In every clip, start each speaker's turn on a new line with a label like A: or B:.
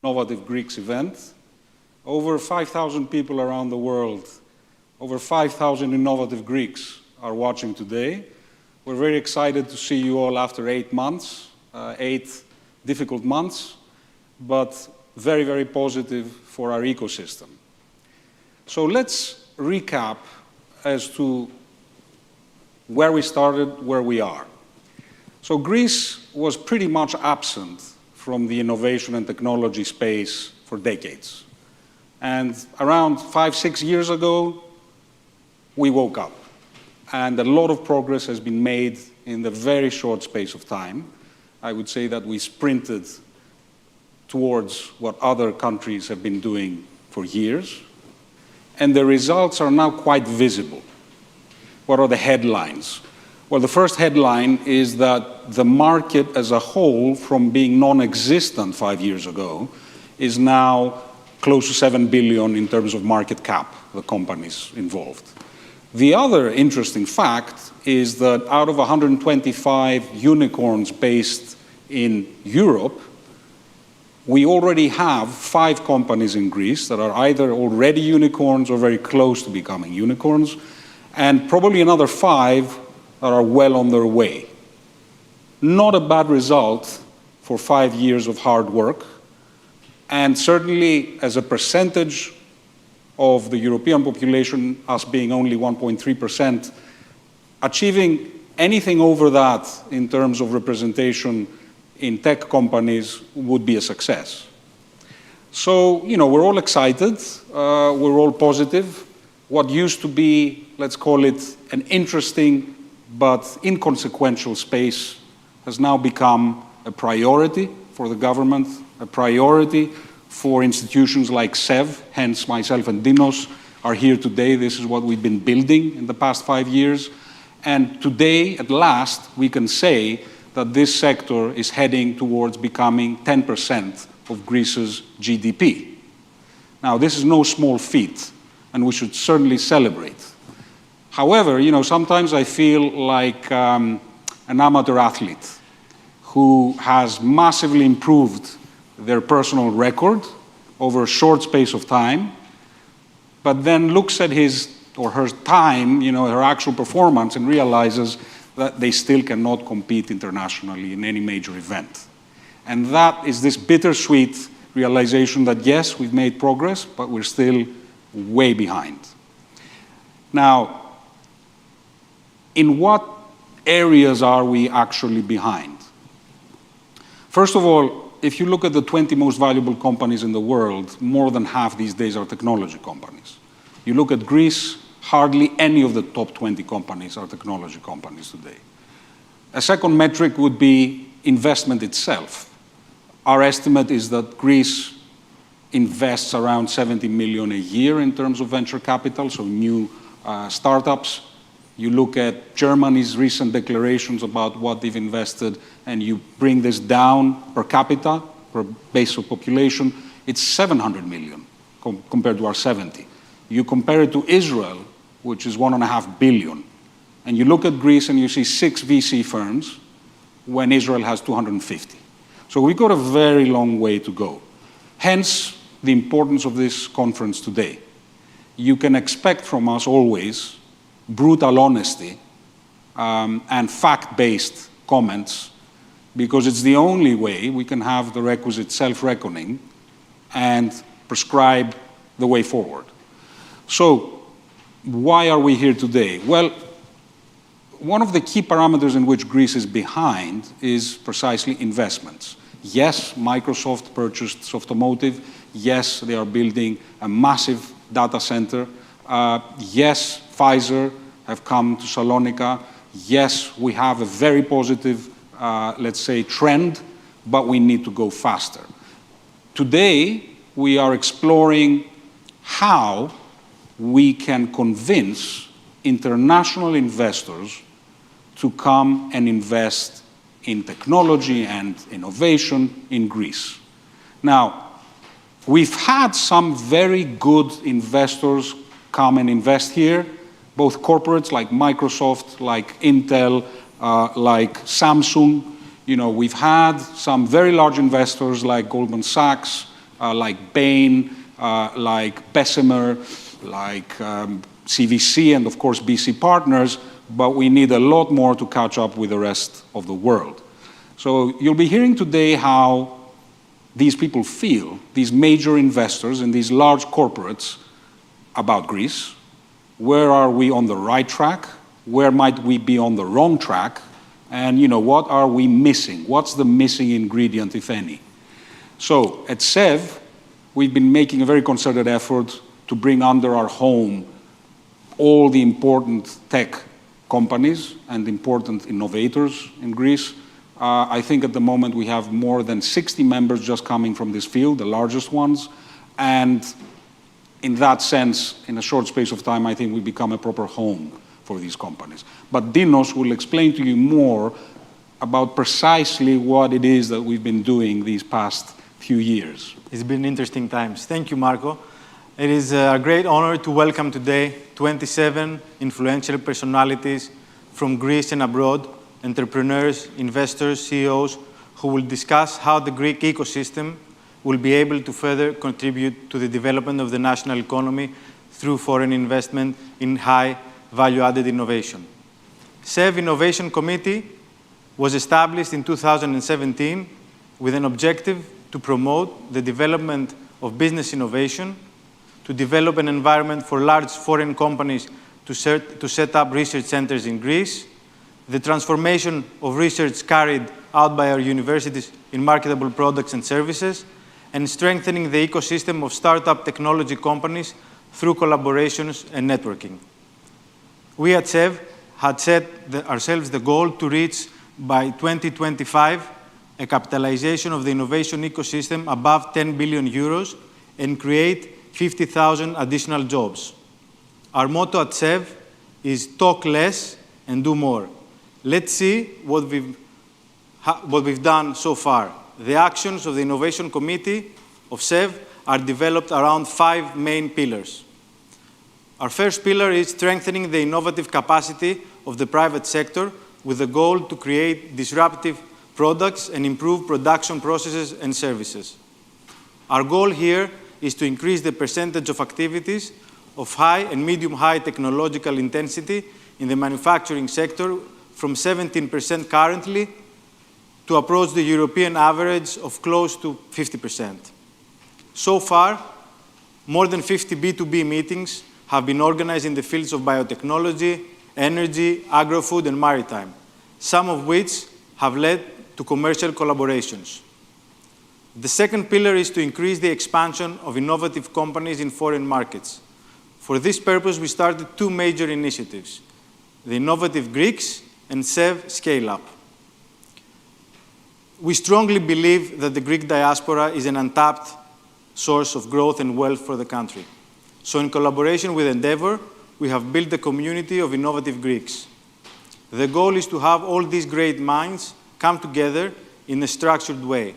A: Innovative Greeks event. Over 5,000 people around the world, over 5,000 innovative Greeks are watching today. We're very excited to see you all after 8 months, 8 difficult months, but very, very positive for our ecosystem. So let's recap as to where we started, where we are. So Greece was pretty much absent from the innovation and technology space for decades. And around 5, 6 years ago, we woke up. And a lot of progress has been made in the very short space of time. I would say that we sprinted towards what other countries have been doing for years. And the results are now quite visible. What are the headlines? Well, the first headline is that the market as a whole, from being non-existent 5 years ago, is now close to 7 billion in terms of market cap, the companies involved. The other interesting fact is that out of 125 unicorns based in Europe, we already have 5 companies in Greece that are either already unicorns or very close to becoming unicorns, and probably another 5 that are well on their way. Not a bad result for 5 years of hard work, and certainly as a percentage of the European population, us being only 1.3%, achieving anything over that in terms of representation in tech companies would be a success. So, we're all excited, we're all positive. What used to be, let's call it, an interesting but inconsequential space has now become a priority for the government, a priority for institutions like SEV, hence myself and Dinos are here today. This is what we've been building in the past 5 years. And today, at last, we can say that this sector is heading towards becoming 10% of Greece's GDP. Now, this is no small feat, and we should certainly celebrate. However, sometimes I feel like an amateur athlete who has massively improved their personal record over a short space of time, but then looks at his or her time, her actual performance, and realizes that they still cannot compete internationally in any major event. And that is this bittersweet realization that, yes, we've made progress, but we're still way behind. Now, in what areas are we actually behind? First of all, if you look at the 20 most valuable companies in the world, more than half these days are technology companies. You look at Greece, hardly any of the top 20 companies are technology companies today. A second metric would be investment itself. Our estimate is that Greece invests around 70 million a year in terms of venture capital, so new startups. You look at Germany's recent declarations about what they've invested, and you bring this down per capita, per base of population, it's 700 million compared to our 70. You compare it to Israel, which is 1.5 billion, and you look at Greece and you see 6 VC firms when Israel has 250. So we've got a very long way to go. Hence, the importance of this conference today. You can expect from us always brutal honesty and fact-based comments, because it's the only way we can have the requisite self-reckoning and prescribe the way forward. So, why are we here today? Well, one of the key parameters in which Greece is behind is precisely investments. Yes, Microsoft purchased Softomotive. Yes, they are building a massive data center. Yes, Pfizer have come to Salonika. Yes, we have a very positive, let's say, trend, but we need to go faster. Today, we are exploring how we can convince international investors to come and invest in technology and innovation in Greece. Now, we've had some very good investors come and invest here, both corporates like Microsoft, like Intel, like Samsung. We've had some very large investors like Goldman Sachs, like Bain, like Bessemer, like CVC, and of course BC Partners, but we need a lot more to catch up with the rest of the world. So you'll be hearing today how these people feel, these major investors and these large corporates, about Greece. Where are we on the right track? Where might we be on the wrong track? And what are we missing? What's the missing ingredient, if any? So at SEV, we've been making a very concerted effort to bring under our home all the important tech companies and important innovators in Greece. I think at the moment we have more than 60 members just coming from this field, the largest ones. And in that sense, in a short space of time, I think we become a proper home for these companies. But Dinos will explain to you more about precisely what it is that we've been doing these past few years.
B: It's been interesting times. Thank you, Marco. It is a great honor to welcome today 27 influential personalities from Greece and abroad, entrepreneurs, investors, CEOs, who will discuss how the Greek ecosystem will be able to further contribute to the development of the national economy through foreign investment in high value-added innovation. SEV Innovation Committee was established in 2017 with an objective to promote the development of business innovation, to develop an environment for large foreign companies to set up research centers in Greece, the transformation of research carried out by our universities in marketable products and services, and strengthening the ecosystem of startup technology companies through collaborations and networking. We at SEV had set ourselves the goal to reach by 2025 a capitalization of the innovation ecosystem above 10 billion euros and create 50,000 additional jobs. Our motto at SEV is talk less and do more. Let's see what we've done so far. The actions of the Innovation Committee of SEV are developed around 5 main pillars. Our first pillar is strengthening the innovative capacity of the private sector with the goal to create disruptive products and improve production processes and services. Our goal here is to increase the percentage of activities of high and medium-high technological intensity in the manufacturing sector from 17% currently to approach the European average of close to 50%. So far, more than 50 B2B meetings have been organized in the fields of biotechnology, energy, agro-food, and maritime, some of which have led to commercial collaborations. The second pillar is to increase the expansion of innovative companies in foreign markets. For this purpose, we started 2 major initiatives, the Innovative Greeks and SEV Scale-Up. We strongly believe that the Greek diaspora is an untapped source of growth and wealth for the country. So in collaboration with Endeavor, we have built a community of innovative Greeks. The goal is to have all these great minds come together in a structured way.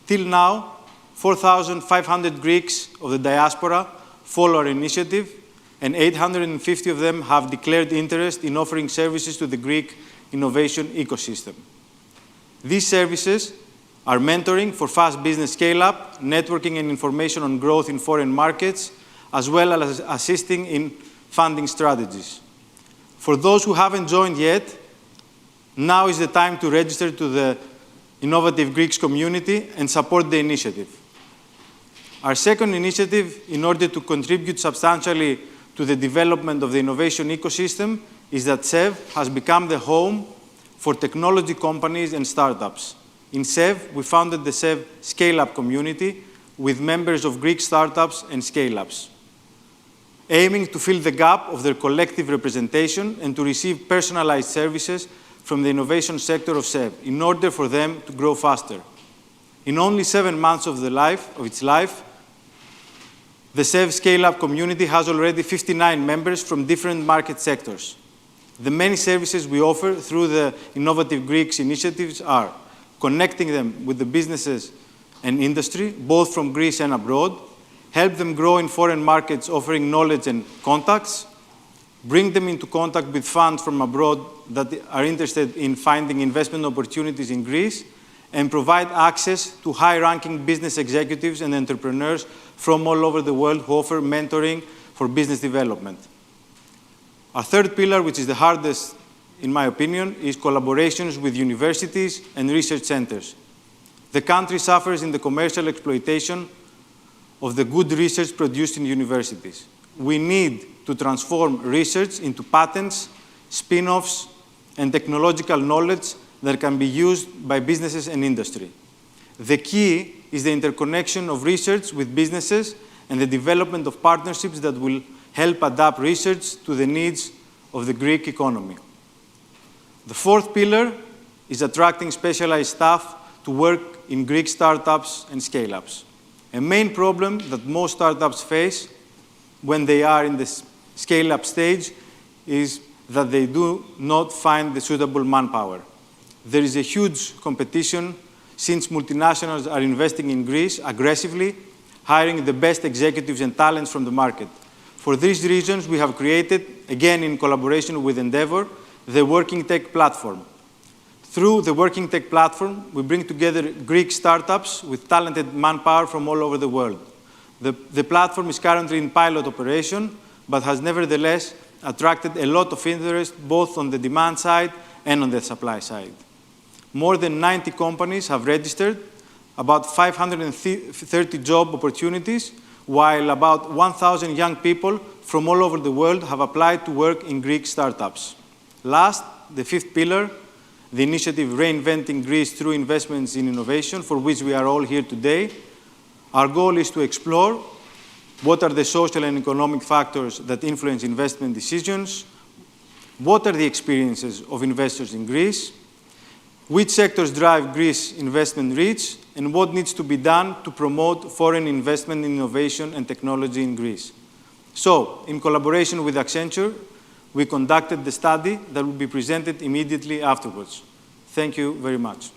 B: Till now, 4,500 Greeks of the diaspora follow our initiative, and 850 of them have declared interest in offering services to the Greek innovation ecosystem. These services are mentoring for fast business scale-up, networking and information on growth in foreign markets, as well as assisting in funding strategies. For those who haven't joined yet, now is the time to register to the Innovative Greeks community and support the initiative. Our second initiative, in order to contribute substantially to the development of the innovation ecosystem, is that SEV has become the home for technology companies and startups. In SEV, we founded the SEV Scale-Up community with members of Greek startups and scale-ups, aiming to fill the gap of their collective representation and to receive personalized services from the innovation sector of SEV in order for them to grow faster. In only 7 months of its life, the SEV Scale-Up community has already 59 members from different market sectors. The many services we offer through the Innovative Greeks initiatives are connecting them with the businesses and industry, both from Greece and abroad, help them grow in foreign markets offering knowledge and contacts, bring them into contact with funds from abroad that are interested in finding investment opportunities in Greece, and provide access to high-ranking business executives and entrepreneurs from all over the world who offer mentoring for business development. Our third pillar, which is the hardest, in my opinion, is collaborations with universities and research centers. The country suffers in the commercial exploitation of the good research produced in universities. We need to transform research into patents, spin-offs, and technological knowledge that can be used by businesses and industry. The key is the interconnection of research with businesses and the development of partnerships that will help adapt research to the needs of the Greek economy. The fourth pillar is attracting specialized staff to work in Greek startups and scale-ups. A main problem that most startups face when they are in the scale-up stage is that they do not find the suitable manpower. There is a huge competition since multinationals are investing in Greece aggressively, hiring the best executives and talents from the market. For these reasons, we have created, again in collaboration with Endeavor, the Working Tech platform. Through the Working Tech platform, we bring together Greek startups with talented manpower from all over the world. The platform is currently in pilot operation, but has nevertheless attracted a lot of interest both on the demand side and on the supply side. More than 90 companies have registered, about 530 job opportunities, while about 1,000 young people from all over the world have applied to work in Greek startups. Last, the fifth pillar, the initiative Reinventing Greece through investments in innovation, for which we are all here today. Our goal is to explore what are the social and economic factors that influence investment decisions, what are the experiences of investors in Greece, which sectors drive Greece investment reach, and what needs to be done to promote foreign investment in innovation and technology in Greece. So, in collaboration with Accenture, we conducted the study that will be presented immediately afterwards. Thank you very much.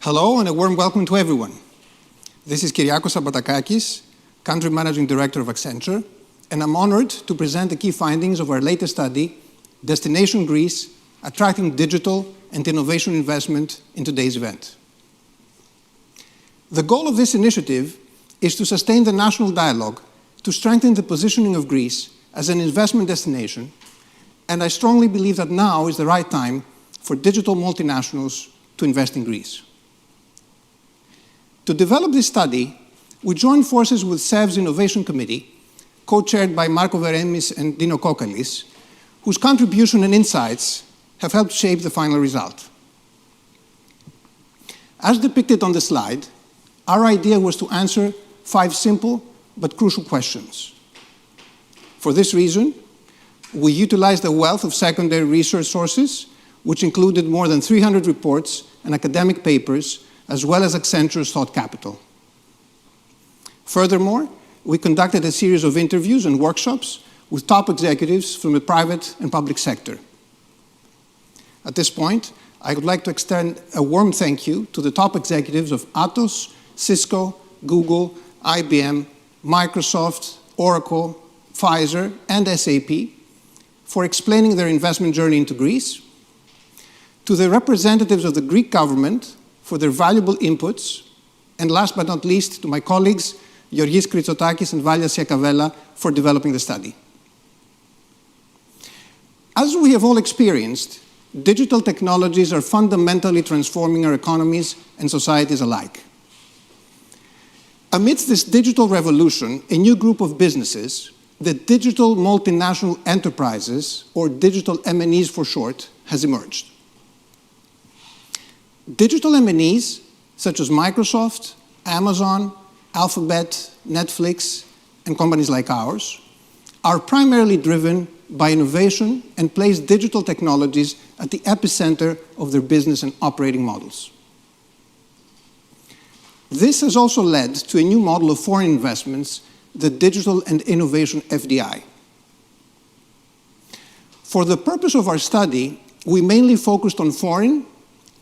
C: Hello and a warm welcome to everyone. This is Kyriakos Abatakakis, Country Managing Director of Accenture, and I'm honored to present the key findings of our latest study, Destination Greece, Attracting Digital and Innovation Investment in today's event. The goal of this initiative is to sustain the national dialogue to strengthen the positioning of Greece as an investment destination, and I strongly believe that now is the right time for digital multinationals to invest in Greece. To develop this study, we joined forces with SEV's Innovation Committee, co-chaired by Marco Veremis and Dino Kokalis, whose contribution and insights have helped shape the final result. As depicted on the slide, our idea was to answer 5 simple but crucial questions. For this reason, we utilized a wealth of secondary research sources, which included more than 300 reports and academic papers as well as Accenture's thought capital. Furthermore, we conducted a series of interviews and workshops with top executives from the private and public sector. At this point, I would like to extend a warm thank you to the top executives of Atos, Cisco, Google, IBM, Microsoft, Oracle, Pfizer, and SAP for explaining their investment journey into Greece, to the representatives of the Greek government for their valuable inputs, and last but not least, to my colleagues, Georgis Kritsotakis and Valias Siakavella, for developing the study. As we have all experienced, digital technologies are fundamentally transforming our economies and societies alike. Amidst this digital revolution, a new group of businesses, the digital multinational enterprises, or digital M&Es for short, has emerged. Digital M&Es, such as Microsoft, Amazon, Alphabet, Netflix, and companies like ours, are primarily driven by innovation and place digital technologies at the epicenter of their business and operating models. This has also led to a new model of foreign investments, the Digital and Innovation FDI. For the purpose of our study, we mainly focused on foreign,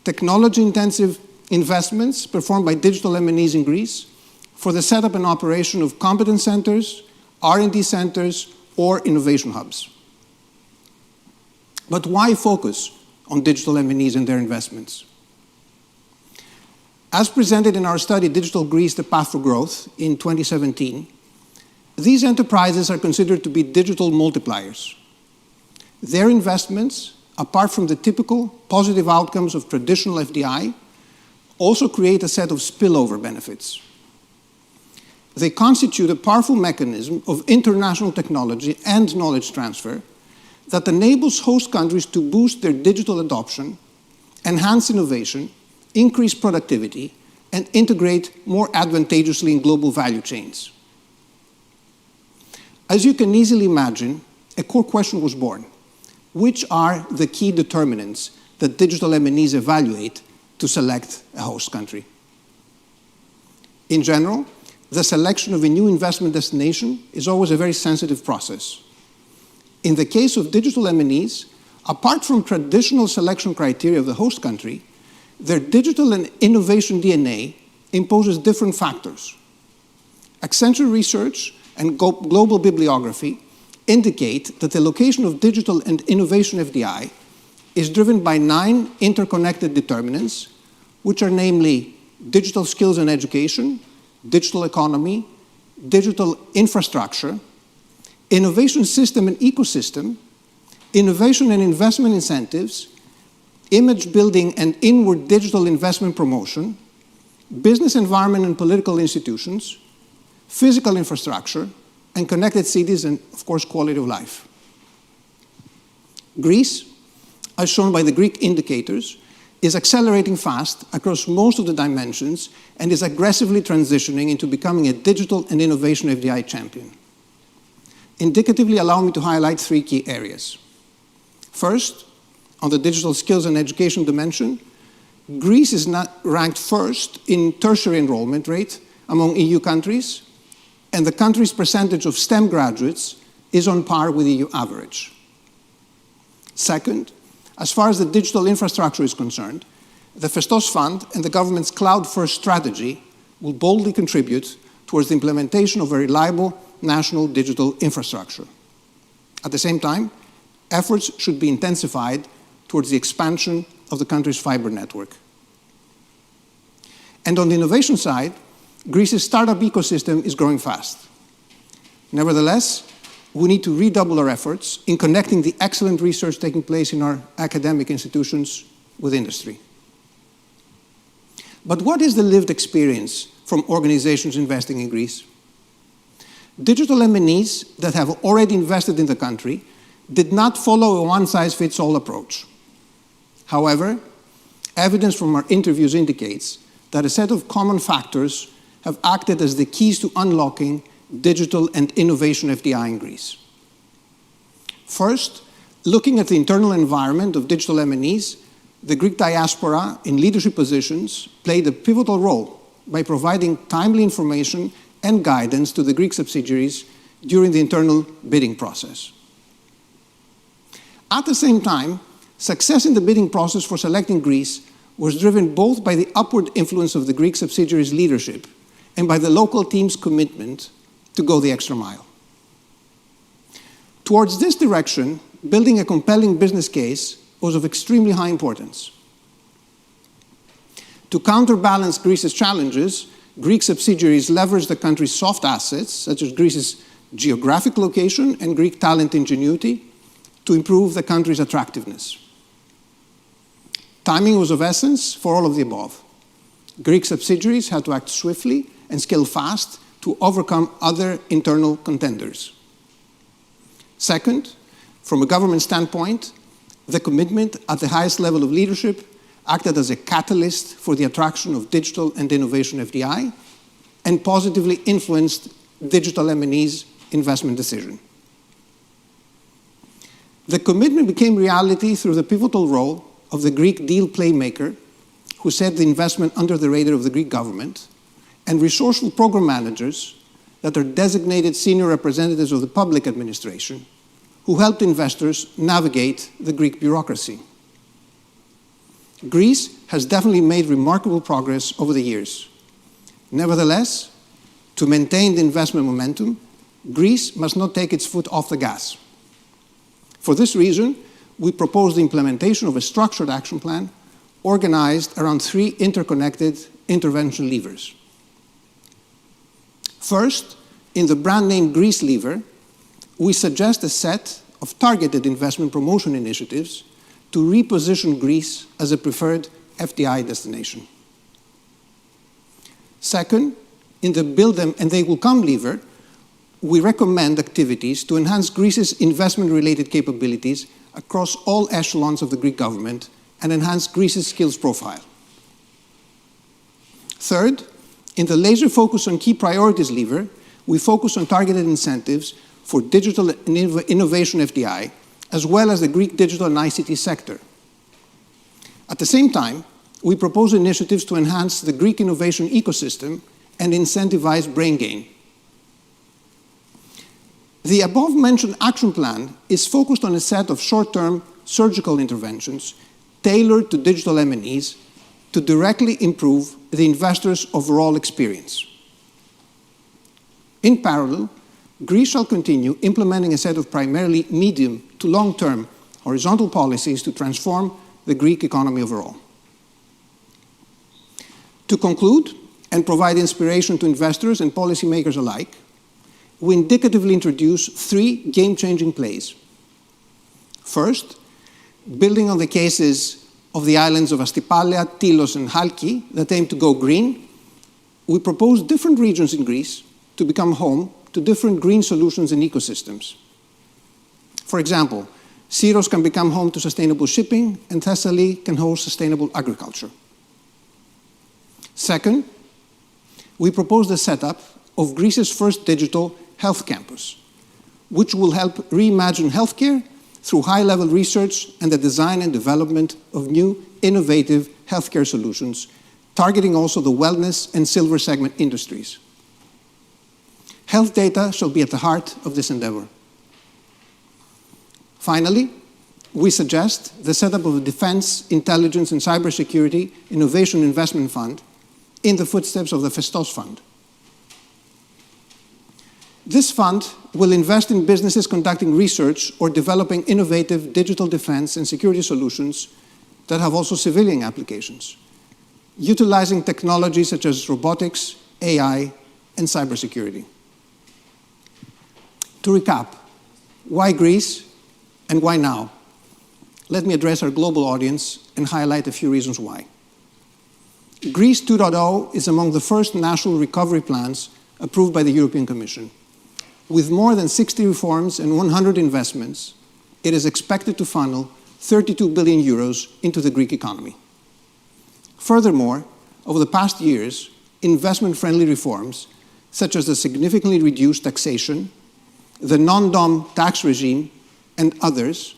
C: technology-intensive investments performed by digital M&Es in Greece for the setup and operation of competence centers, R&D centers, or innovation hubs. But why focus on digital M&Es and their investments? As presented in our study, Digital Greece, The Path for Growth, in 2017, these enterprises are considered to be digital multipliers. Their investments, apart from the typical positive outcomes of traditional FDI, also create a set of spillover benefits. They constitute a powerful mechanism of international technology and knowledge transfer that enables host countries to boost their digital adoption, enhance innovation, increase productivity, and integrate more advantageously in global value chains. As you can easily imagine, a core question was born. Which are the key determinants that digital M&Es evaluate to select a host country? In general, the selection of a new investment destination is always a very sensitive process. In the case of digital M&Es, apart from traditional selection criteria of the host country, their digital and innovation DNA imposes different factors. Accenture research and global bibliography indicate that the location of digital and innovation FDI is driven by 9 interconnected determinants, which are namely digital skills and education, digital economy, digital infrastructure, innovation system and ecosystem, innovation and investment incentives, image building and inward digital investment promotion, business environment and political institutions, physical infrastructure, and connected cities, and of course, quality of life. Greece, as shown by the Greek indicators, is accelerating fast across most of the dimensions and is aggressively transitioning into becoming a digital and innovation FDI champion. Indicatively, allow me to highlight 3 key areas. First, on the digital skills and education dimension, Greece is not ranked first in tertiary enrollment rate among EU countries, and the country's percentage of STEM graduates is on par with the EU average. Second, as far as the digital infrastructure is concerned, the Festos Fund and the government's cloud-first strategy will boldly contribute towards the implementation of a reliable national digital infrastructure. At the same time, efforts should be intensified towards the expansion of the country's fiber network. And on the innovation side, Greece's startup ecosystem is growing fast. Nevertheless, we need to redouble our efforts in connecting the excellent research taking place in our academic institutions with industry. But what is the lived experience from organizations investing in Greece? Digital M&Es that have already invested in the country did not follow a one-size-fits-all approach. However, evidence from our interviews indicates that a set of common factors have acted as the keys to unlocking digital and innovation FDI in Greece. First, looking at the internal environment of digital M&Es, the Greek diaspora in leadership positions played a pivotal role by providing timely information and guidance to the Greek subsidiaries during the internal bidding process. At the same time, success in the bidding process for selecting Greece was driven both by the upward influence of the Greek subsidiaries' leadership and by the local team's commitment to go the extra mile. Towards this direction, building a compelling business case was of extremely high importance. To counterbalance Greece's challenges, Greek subsidiaries leveraged the country's soft assets, such as Greece's geographic location and Greek talent ingenuity, to improve the country's attractiveness. Timing was of essence for all of the above. Greek subsidiaries had to act swiftly and scale fast to overcome other internal contenders. Second, from a government standpoint, the commitment at the highest level of leadership acted as a catalyst for the attraction of digital and innovation FDI and positively influenced digital M&E's investment decision. The commitment became reality through the pivotal role of the Greek deal playmaker, who set the investment under the radar of the Greek government, and resourceful program managers that are designated senior representatives of the public administration, who helped investors navigate the Greek bureaucracy. Greece has definitely made remarkable progress over the years. Nevertheless, to maintain the investment momentum, Greece must not take its foot off the gas. For this reason, we propose the implementation of a structured action plan organized around three interconnected intervention levers. First, in the brand name Greece lever, we suggest a set of targeted investment promotion initiatives to reposition Greece as a preferred FDI destination. Second, in the build them and they will come lever, we recommend activities to enhance Greece's investment-related capabilities across all echelons of the Greek government and enhance Greece's skills profile. Third, in the laser focus on key priorities lever, we focus on targeted incentives for digital innovation FDI, as well as the Greek digital and ICT sector. At the same time, we propose initiatives to enhance the Greek innovation ecosystem and incentivize brain gain. The above-mentioned action plan is focused on a set of short-term surgical interventions tailored to digital M&Es to directly improve the investor's overall experience. In parallel, Greece shall continue implementing a set of primarily medium to long-term horizontal policies to transform the Greek economy overall. To conclude and provide inspiration to investors and policymakers alike, we indicatively introduce three game-changing plays. First, building on the cases of the islands of Astypalea, Tylos, and Halki that aim to go green, we propose different regions in Greece to become home to different green solutions and ecosystems. For example, Syros can become home to sustainable shipping, and Thessaly can host sustainable agriculture. Second, we propose the setup of Greece's first digital health campus, which will help reimagine healthcare through high-level research and the design and development of new, innovative healthcare solutions, targeting also the wellness and silver segment industries. Health data shall be at the heart of this endeavor. Finally, we suggest the setup of a Defense, Intelligence, and Cybersecurity Innovation Investment Fund in the footsteps of the Festos Fund. This fund will invest in businesses conducting research or developing innovative digital defense and security solutions that have also civilian applications, utilizing technologies such as robotics, AI, and cybersecurity. To recap, why Greece and why now? Let me address our global audience and highlight a few reasons why. Greece 2.0 is among the first national recovery plans approved by the European Commission. With more than 60 reforms and 100 investments, it is expected to funnel 32 billion euros into the Greek economy. Furthermore, over the past years, investment-friendly reforms, such as the significantly reduced taxation, the non-dom tax regime, and others,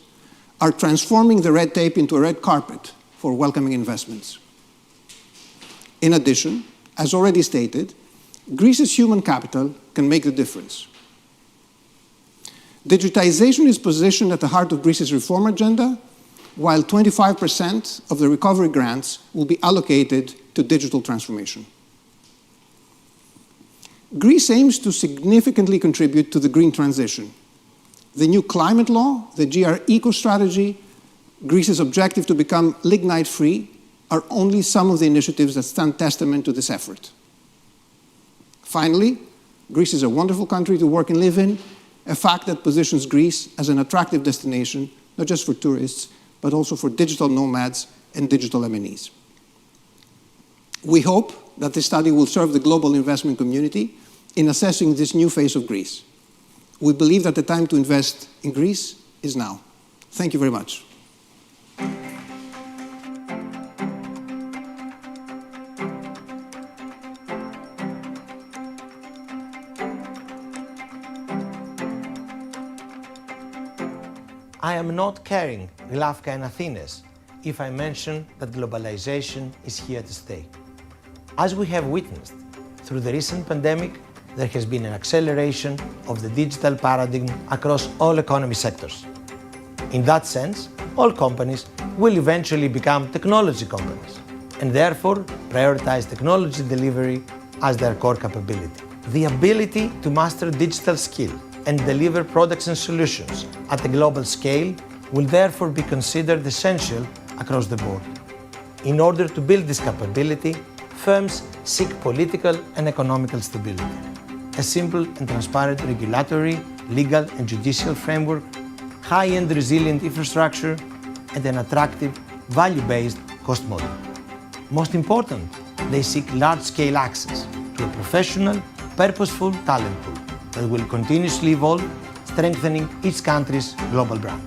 C: are transforming the red tape into a red carpet for welcoming investments. In addition, as already stated, Greece's human capital can make the difference. Digitization is positioned at the heart of Greece's reform agenda, while 25% of the recovery grants will be allocated to digital transformation. Greece aims to significantly contribute to the green transition. The new climate law, the GR Eco strategy, Greece's objective to become lignite-free are only some of the initiatives that stand testament to this effort. Finally, Greece is a wonderful country to work and live in, a fact that positions Greece as an attractive destination, not just for tourists, but also for digital nomads and digital MNEs. We hope that this study will serve the global investment community in assessing this new phase of Greece. We believe that the time to invest in Greece is now. Thank you very much.
D: I am not carrying Rilafka and Athens if I mention that globalization is here to stay. As we have witnessed through the recent pandemic, there has been an acceleration of the digital paradigm across all economy sectors. In that sense, all companies will eventually become technology companies and therefore prioritize technology delivery as their core capability. The ability to master digital skill and deliver products and solutions at a global scale will therefore be considered essential across the board. In order to build this capability, firms seek political and economical stability, a simple and transparent regulatory, legal and judicial framework, high-end resilient infrastructure, and an attractive, value-based cost model. Most important, they seek large-scale access to a professional, purposeful talent pool that will continuously evolve, strengthening each country's global brand.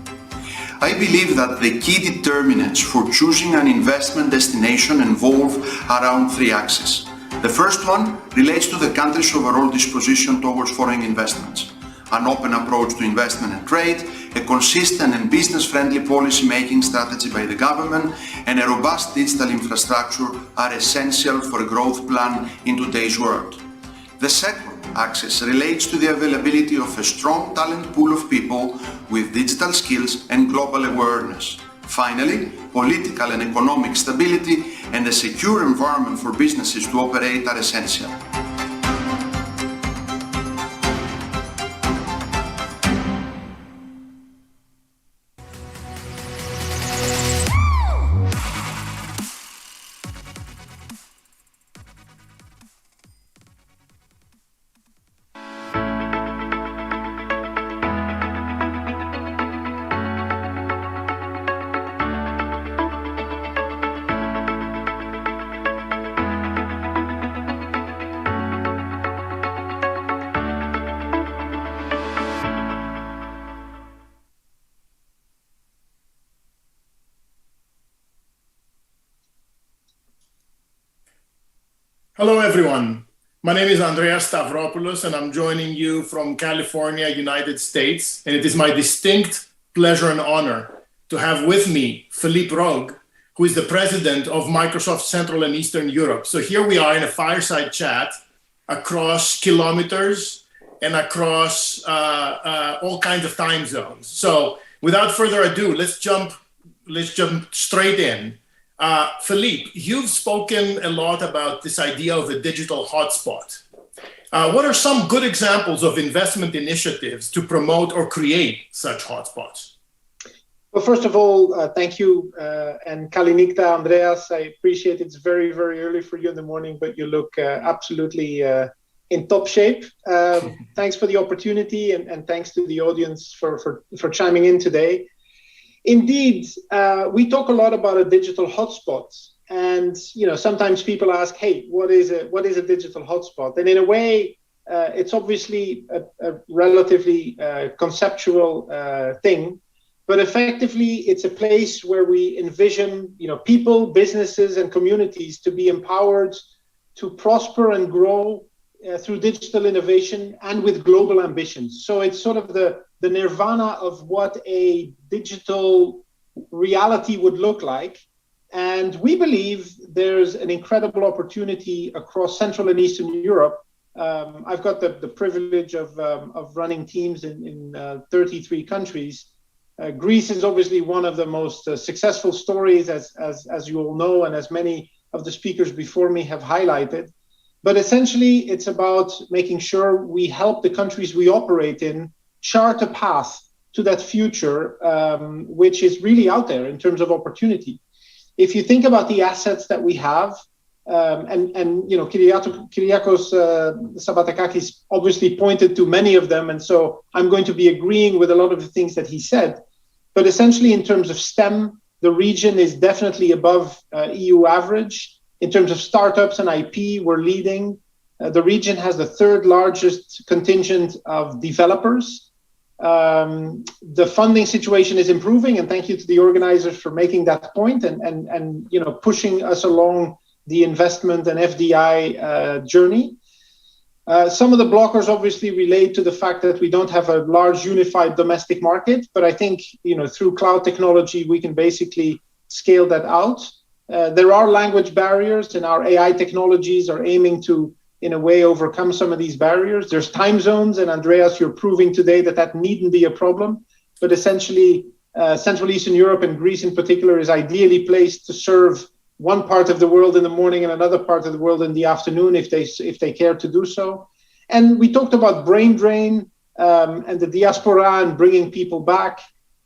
E: I believe that the key determinants for choosing an investment destination involve around three axes. The first one relates to the country's overall disposition towards foreign investments. An open approach to investment and trade, a consistent and business-friendly policy-making strategy by the government, and a robust digital infrastructure are essential for a growth plan in today's world. The second axis relates to the availability of a strong talent pool of people with digital skills and global awareness. Finally, political and economic stability and a secure environment for businesses to operate are essential.
F: Hello, everyone. My name is Andreas Stavropoulos, and I'm joining you from California, United States. And it is my distinct pleasure and honor to have with me Philippe Rogue, who is the president of Microsoft Central and Eastern Europe. So here we are in a fireside chat across kilometers and across all kinds of time zones. So without further ado, let's jump straight in. Philippe, you've spoken a lot about this idea of a digital hotspot. What are some good examples of investment initiatives to promote or create such hotspots?
G: Well, first of all, thank you, and Kalinikta, Andreas. I appreciate it's very, very early for you in the morning, but you look absolutely in top shape. Thanks for the opportunity, and thanks to the audience for chiming in today. Indeed, we talk a lot about a digital hotspot, and sometimes people ask, "Hey, what is a digital hotspot?" And in a way, it's obviously a relatively conceptual thing, but effectively, it's a place where we envision, people, businesses, and communities to be empowered to prosper and grow through digital innovation and with global ambitions. So it's sort of the nirvana of what a digital reality would look like. And we believe there's an incredible opportunity across Central and Eastern Europe. I've got the privilege of running teams in 33 countries. Greece is obviously one of the most successful stories, as you all know, and as many of the speakers before me have highlighted. But essentially, it's about making sure we help the countries we operate in chart a path to that future, which is really out there in terms of opportunity. If you think about the assets that we have, and Kyriakos Sabatakakis obviously pointed to many of them, and so I'm going to be agreeing with a lot of the things that he said. But essentially, in terms of STEM, the region is definitely above EU average. In terms of startups and IP, we're leading. The region has the third largest contingent of developers. The funding situation is improving, and thank you to the organizers for making that point and pushing us along the investment and FDI journey. Some of the blockers obviously relate to the fact that we don't have a large unified domestic market, but I think through cloud technology we can basically scale that out. There are language barriers, and our AI technologies are aiming to, in a way, overcome some of these barriers. There's time zones, and Andreas, you're proving today that needn't be a problem. But essentially, Central Eastern Europe and Greece in particular is ideally placed to serve one part of the world in the morning and another part of the world in the afternoon if they care to do so. And we talked about brain drain and the diaspora and bringing people back.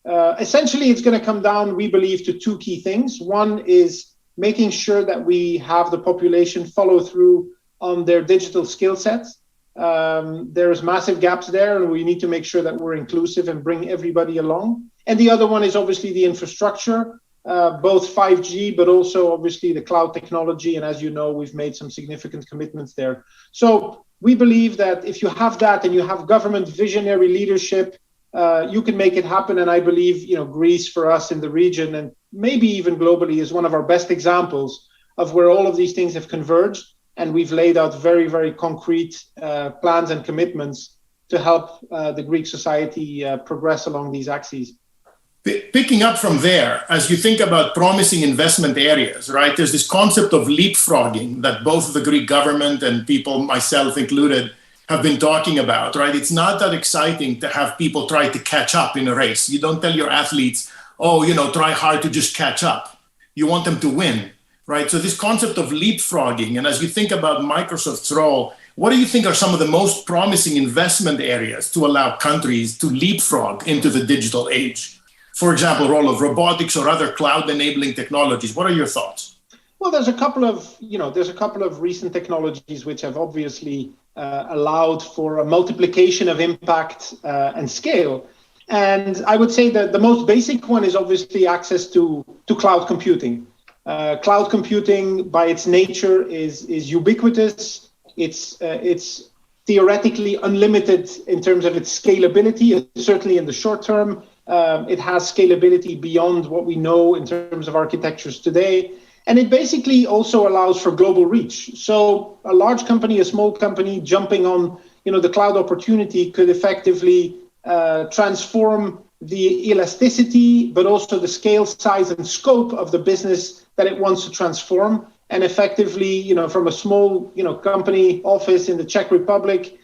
G: Essentially, it's going to come down, we believe, to two key things. One is making sure that we have the population follow through on their digital skill sets. There's massive gaps there, and we need to make sure that we're inclusive and bring everybody along. And the other one is obviously the infrastructure, both 5G, but also obviously the cloud technology. And as you know, we've made some significant commitments there. So we believe that if you have that and you have government visionary leadership, you can make it happen. And I believe, Greece for us in the region and maybe even globally is one of our best examples of where all of these things have converged. And we've laid out very, very concrete plans and commitments to help the Greek society progress along these axes.
F: Picking up from there, as you think about promising investment areas, right, there's this concept of leapfrogging that both the Greek government and people, myself included, have been talking about, right? It's not that exciting to have people try to catch up in a race. You don't tell your athletes, try hard to just catch up. You want them to win, right? So this concept of leapfrogging, and as you think about Microsoft's role, what do you think are some of the most promising investment areas to allow countries to leapfrog into the digital age? For example, role of robotics or other cloud-enabling technologies. What are your thoughts?
G: Well, there's a couple of recent technologies which have obviously allowed for a multiplication of impact and scale. And I would say that the most basic one is obviously access to cloud computing. Cloud computing, by its nature, is ubiquitous. It's theoretically unlimited in terms of its scalability, certainly in the short term. It has scalability beyond what we know in terms of architectures today. And it basically also allows for global reach. So a large company, a small company jumping on the cloud opportunity could effectively transform the elasticity, but also the scale, size, and scope of the business that it wants to transform. And effectively, from a small company office in the Czech Republic,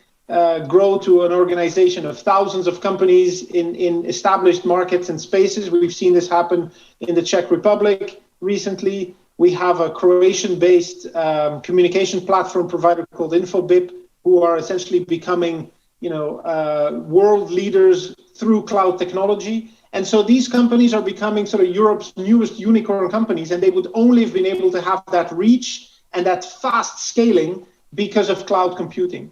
G: grow to an organization of thousands of companies in established markets and spaces. We've seen this happen in the Czech Republic recently. We have a Croatian-based communication platform provider called Infobip, who are essentially becoming, world leaders through cloud technology. And so these companies are becoming sort of Europe's newest unicorn companies, and they would only have been able to have that reach and that fast scaling because of cloud computing.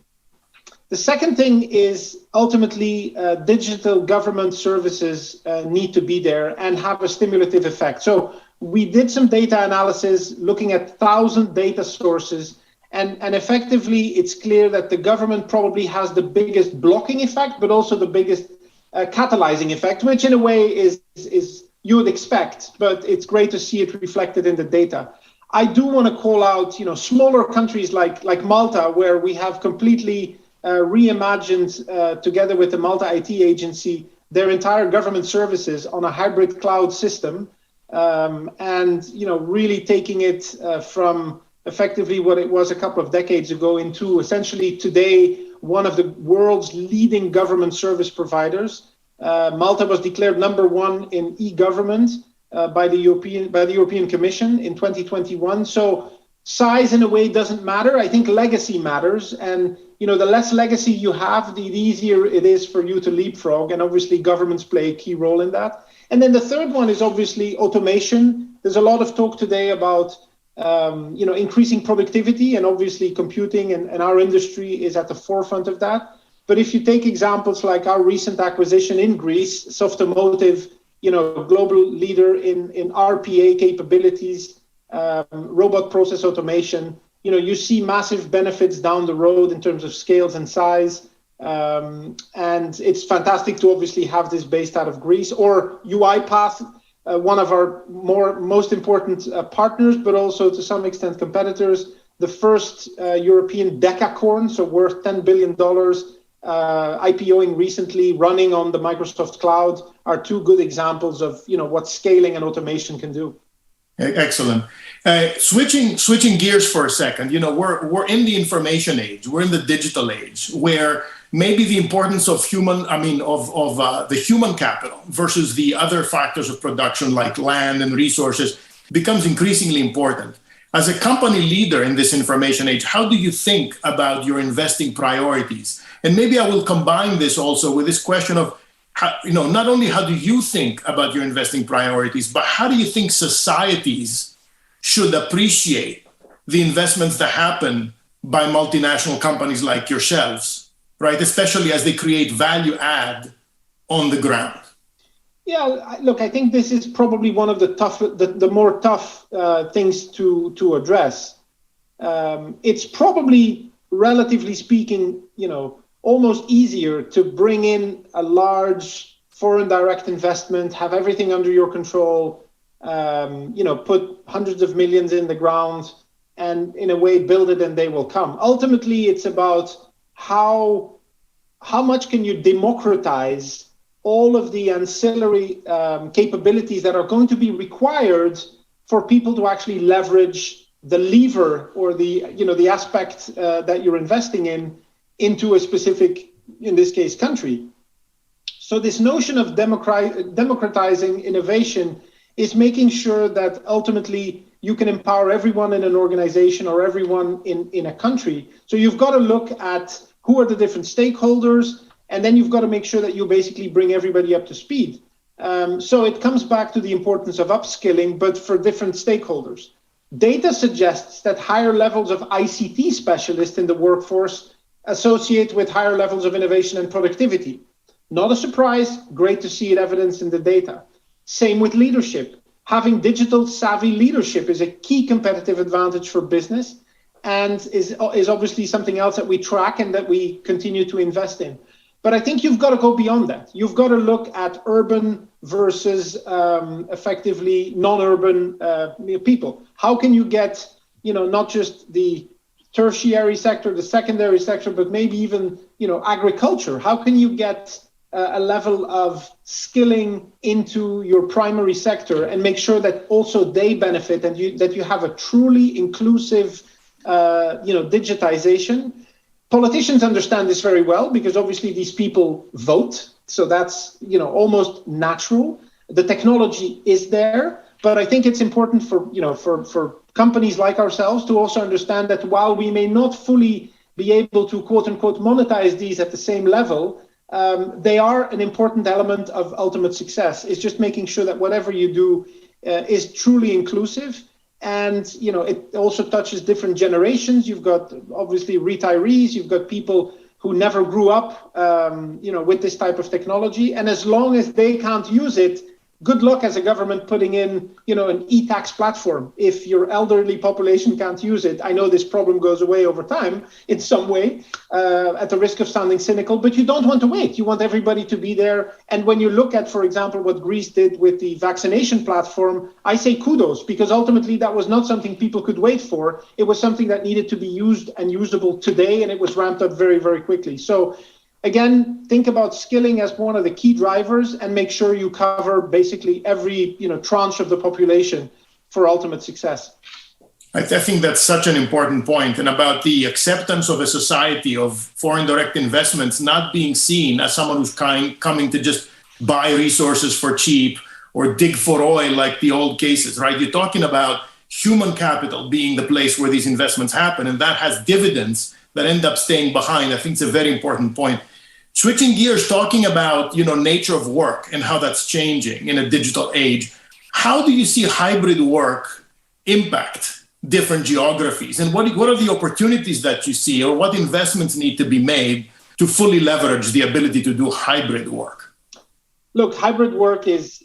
G: The second thing is ultimately digital government services need to be there and have a stimulative effect. So we did some data analysis looking at 1,000 data sources, and effectively it's clear that the government probably has the biggest blocking effect, but also the biggest catalyzing effect, which in a way is you would expect, but it's great to see it reflected in the data. I do want to call out, smaller countries like Malta, where we have completely reimagined together with the Malta IT agency their entire government services on a hybrid cloud system. and really taking it from effectively what it was a couple of decades ago into essentially today one of the world's leading government service providers. Malta was declared #1 in e-government by the European Commission in 2021. So size in a way doesn't matter. I think legacy matters, and the less legacy you have, the easier it is for you to leapfrog, and obviously governments play a key role in that. And then the third one is obviously automation. There's a lot of talk today about increasing productivity, and obviously computing and our industry is at the forefront of that. But if you take examples like our recent acquisition in Greece, Softomotive, global leader in RPA capabilities, robot process automation, you see massive benefits down the road in terms of scales and size. And it's fantastic to obviously have this based out of Greece, or UiPath, one of our most important partners, but also to some extent competitors. The first European decacorn, so worth $10 billion, IPOing recently, running on the Microsoft cloud, are two good examples of what scaling and automation can do.
F: Excellent. Switching gears for a second, we're in the information age, we're in the digital age, where maybe the importance of the human capital versus the other factors of production like land and resources becomes increasingly important. As a company leader in this information age, how do you think about your investing priorities? And maybe I will combine this also with this question of, not only how do you think about your investing priorities, but how do you think societies should appreciate the investments that happen by multinational companies like yourselves, right? Especially as they create value add on the ground.
G: Yeah, look, I think this is probably one of the more tough things to address. It's probably, relatively speaking, almost easier to bring in a large foreign direct investment, have everything under your control, put hundreds of millions in the ground, and in a way build it and they will come. Ultimately, it's about how much can you democratize all of the ancillary capabilities that are going to be required for people to actually leverage the lever or the aspect that you're investing into a specific, in this case, country. So this notion of democratizing innovation is making sure that ultimately you can empower everyone in an organization or everyone in a country. So you've got to look at who are the different stakeholders, and then you've got to make sure that you basically bring everybody up to speed. So it comes back to the importance of upskilling, but for different stakeholders. Data suggests that higher levels of ICT specialists in the workforce associate with higher levels of innovation and productivity. Not a surprise, great to see it evidenced in the data. Same with leadership. Having digital savvy leadership is a key competitive advantage for business, and is obviously something else that we track and that we continue to invest in. But I think you've got to go beyond that. You've got to look at urban versus effectively non-urban people. How can you get, not just the tertiary sector, the secondary sector, but maybe even, agriculture? How can you get a level of skilling into your primary sector and make sure that also they benefit and that you have a truly inclusive, digitization? Politicians understand this very well because obviously these people vote. So that's, almost natural. The technology is there, but I think it's important for companies like ourselves to also understand that while we may not fully be able to quote unquote monetize these at the same level, they are an important element of ultimate success. It's just making sure that whatever you do is truly inclusive. And, it also touches different generations. You've got obviously retirees, you've got people who never grew up, with this type of technology. And as long as they can't use it, good luck as a government putting in, an e-tax platform. If your elderly population can't use it, I know this problem goes away over time in some way, at the risk of sounding cynical, but you don't want to wait. You want everybody to be there. And when you look at, for example, what Greece did with the vaccination platform, I say kudos, because ultimately that was not something people could wait for. It was something that needed to be used and usable today, and it was ramped up very, very quickly. So Again, think about skilling as one of the key drivers and make sure you cover basically every tranche of the population for ultimate success.
F: I think that's such an important point, and about the acceptance of a society of foreign direct investments not being seen as someone who's coming to just buy resources for cheap or dig for oil like the old cases, right? You're talking about human capital being the place where these investments happen, and that has dividends that end up staying behind. I think it's a very important point. Switching gears, talking about nature of work and how that's changing in a digital age, how do you see hybrid work impact different geographies, and what are the opportunities that you see, or what investments need to be made to fully leverage the ability to do hybrid work?
G: Look, hybrid work is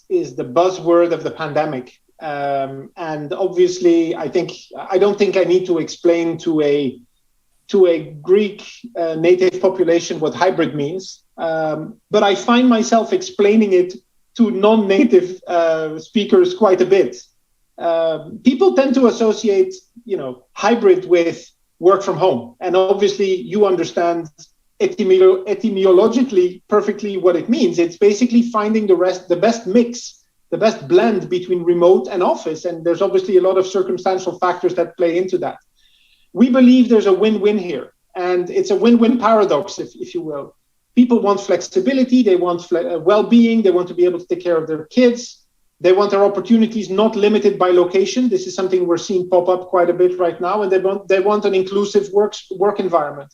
G: the buzzword of the pandemic, and obviously, I don't think I need to explain to a Greek native population what hybrid means, but I find myself explaining it to non-native speakers quite a bit. People tend to associate, hybrid with work from home. And obviously you understand etymologically perfectly what it means. It's basically finding the best mix, the best blend between remote and office. And there's obviously a lot of circumstantial factors that play into that. We believe there's a win-win here. And it's a win-win paradox, if you will. People want flexibility, they want well-being, they want to be able to take care of their kids. They want their opportunities not limited by location. This is something we're seeing pop up quite a bit right now, and they want an inclusive work environment.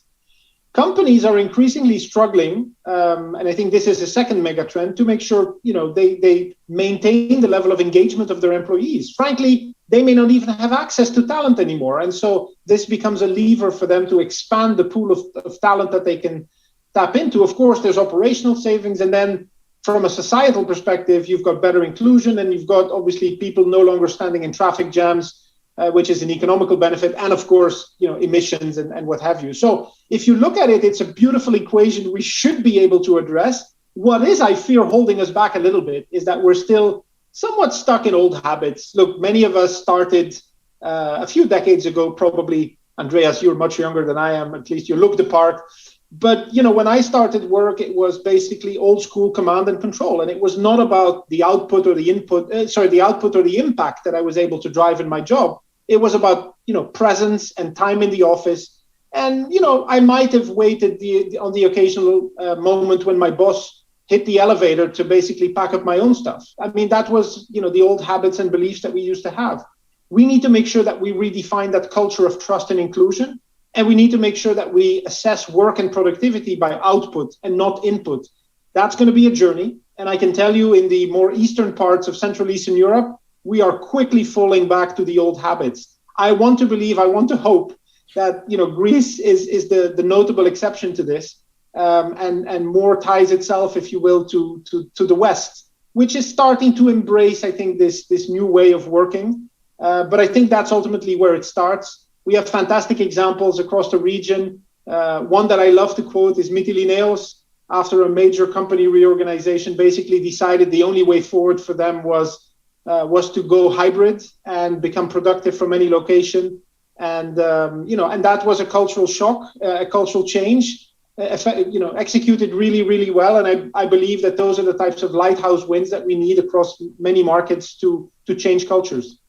G: Companies are increasingly struggling, and I think this is a second mega trend, to make sure they maintain the level of engagement of their employees. Frankly, they may not even have access to talent anymore, and so this becomes a lever for them to expand the pool of talent that they can tap into. Of course, there's operational savings, and then from a societal perspective, you've got better inclusion, and you've got obviously people no longer standing in traffic jams, which is an economical benefit, and of course, emissions and what have you. So if you look at it, it's a beautiful equation we should be able to address. What is, I fear, holding us back a little bit is that we're still somewhat stuck in old habits. Look, many of us started a few decades ago, probably. Andreas, you're much younger than I am, at least you look the part. But, when I started work, it was basically old school command and control. And it was not about the output or the impact that I was able to drive in my job. It was about, presence and time in the office. And, I might have waited on the occasional moment when my boss hit the elevator to basically pack up my own stuff. I mean, that was, the old habits and beliefs that we used to have. We need to make sure that we redefine that culture of trust and inclusion. And we need to make sure that we assess work and productivity by output and not input. That's going to be a journey. And I can tell you, in the more eastern parts of Central Eastern Europe, we are quickly falling back to the old habits. I want to hope that Greece is the notable exception to this, and more ties itself, if you will, to the West, which is starting to embrace, I think, this new way of working. But I think that's ultimately where it starts. We have fantastic examples across the region. One that I love to quote is Mytilineos, after a major company reorganization, basically decided the only way forward for them was to go hybrid and become productive from any location. And and that was a cultural shock, a cultural change, executed really, really well. And I believe that those are the types of lighthouse wins that we need across many markets to change cultures.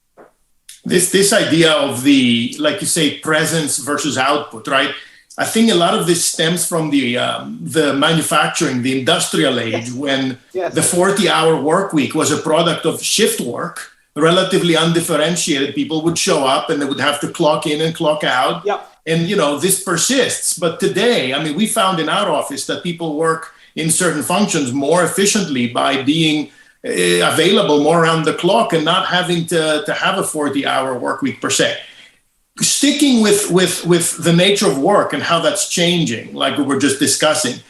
F: This idea of the, like you say, presence versus output, right? I think a lot of this stems from the manufacturing, the industrial age, when the 40-hour work week was a product of shift work, relatively undifferentiated. People would show up and they would have to clock in and clock out. Yep. And, this persists. But today, I mean, we found in our office that people work in certain functions more efficiently by being available more around the clock and not having to have a 40-hour work week per se. Sticking with the nature of work and how that's changing, like we were just discussing,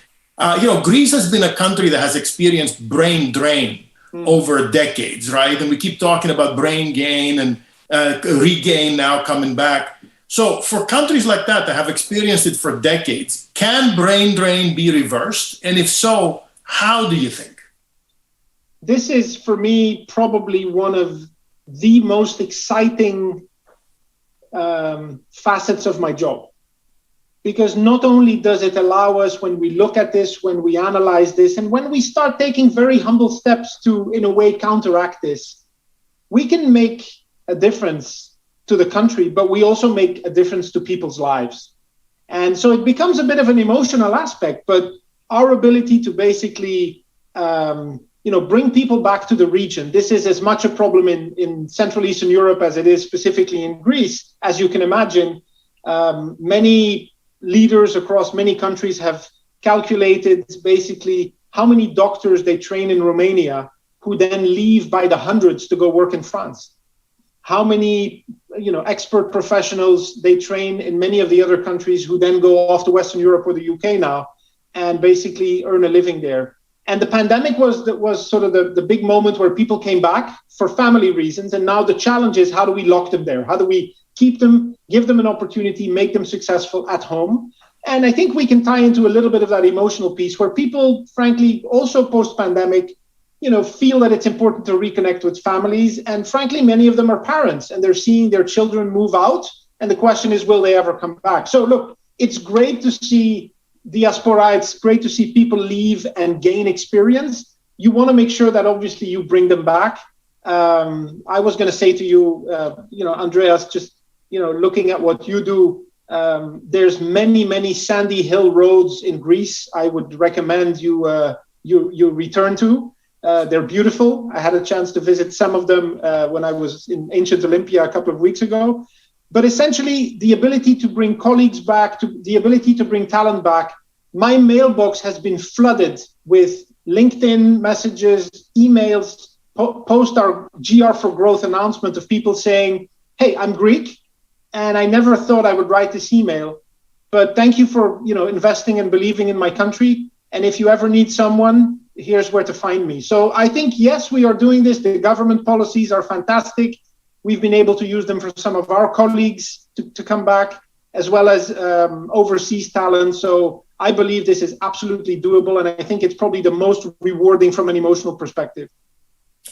F: Greece has been a country that has experienced brain drain over decades, right? And we keep talking about brain gain and regain now coming back. So for countries like that have experienced it for decades, can brain drain be reversed? And if so, how do you think?
G: This is, for me, probably one of the most exciting facets of my job. because not only does it allow us, when we look at this, when we analyze this, and when we start taking very humble steps to, in a way, counteract this, we can make a difference to the country, but we also make a difference to people's lives. And so it becomes a bit of an emotional aspect, but our ability to basically bring people back to the region. This is as much a problem in Central Eastern Europe as it is specifically in Greece. As you can imagine, many leaders across many countries have calculated basically how many doctors they train in Romania who then leave by the hundreds to go work in France. How many expert professionals they train in many of the other countries who then go off to Western Europe or the UK now and basically earn a living there. And the pandemic was sort of the big moment where people came back for family reasons. And now the challenge is, how do we lock them there? How do we keep them, give them an opportunity, make them successful at home? And I think we can tie into a little bit of that emotional piece where people, frankly, also post-pandemic, feel that it's important to reconnect with families. And frankly, many of them are parents and they're seeing their children move out. And the question is, will they ever come back? So look, it's great to see diaspora. It's great to see people leave and gain experience. You want to make sure that obviously you bring them back. I was going to say to you, Andreas, just, looking at what you do, there's many sandy hill roads in Greece. I would recommend you return to. They're beautiful. I had a chance to visit some of them when I was in ancient Olympia a couple of weeks ago. But essentially, the ability to bring colleagues back, the ability to bring talent back. My mailbox has been flooded with LinkedIn messages, emails, post our GR for Growth announcement of people saying, hey, I'm Greek, and I never thought I would write this email, but thank you for investing and believing in my country. And if you ever need someone, here's where to find me. So I think, yes, we are doing this. The government policies are fantastic. We've been able to use them for some of our colleagues to come back, as well as overseas talent. So I believe this is absolutely doable. And I think it's probably the most rewarding from an emotional perspective.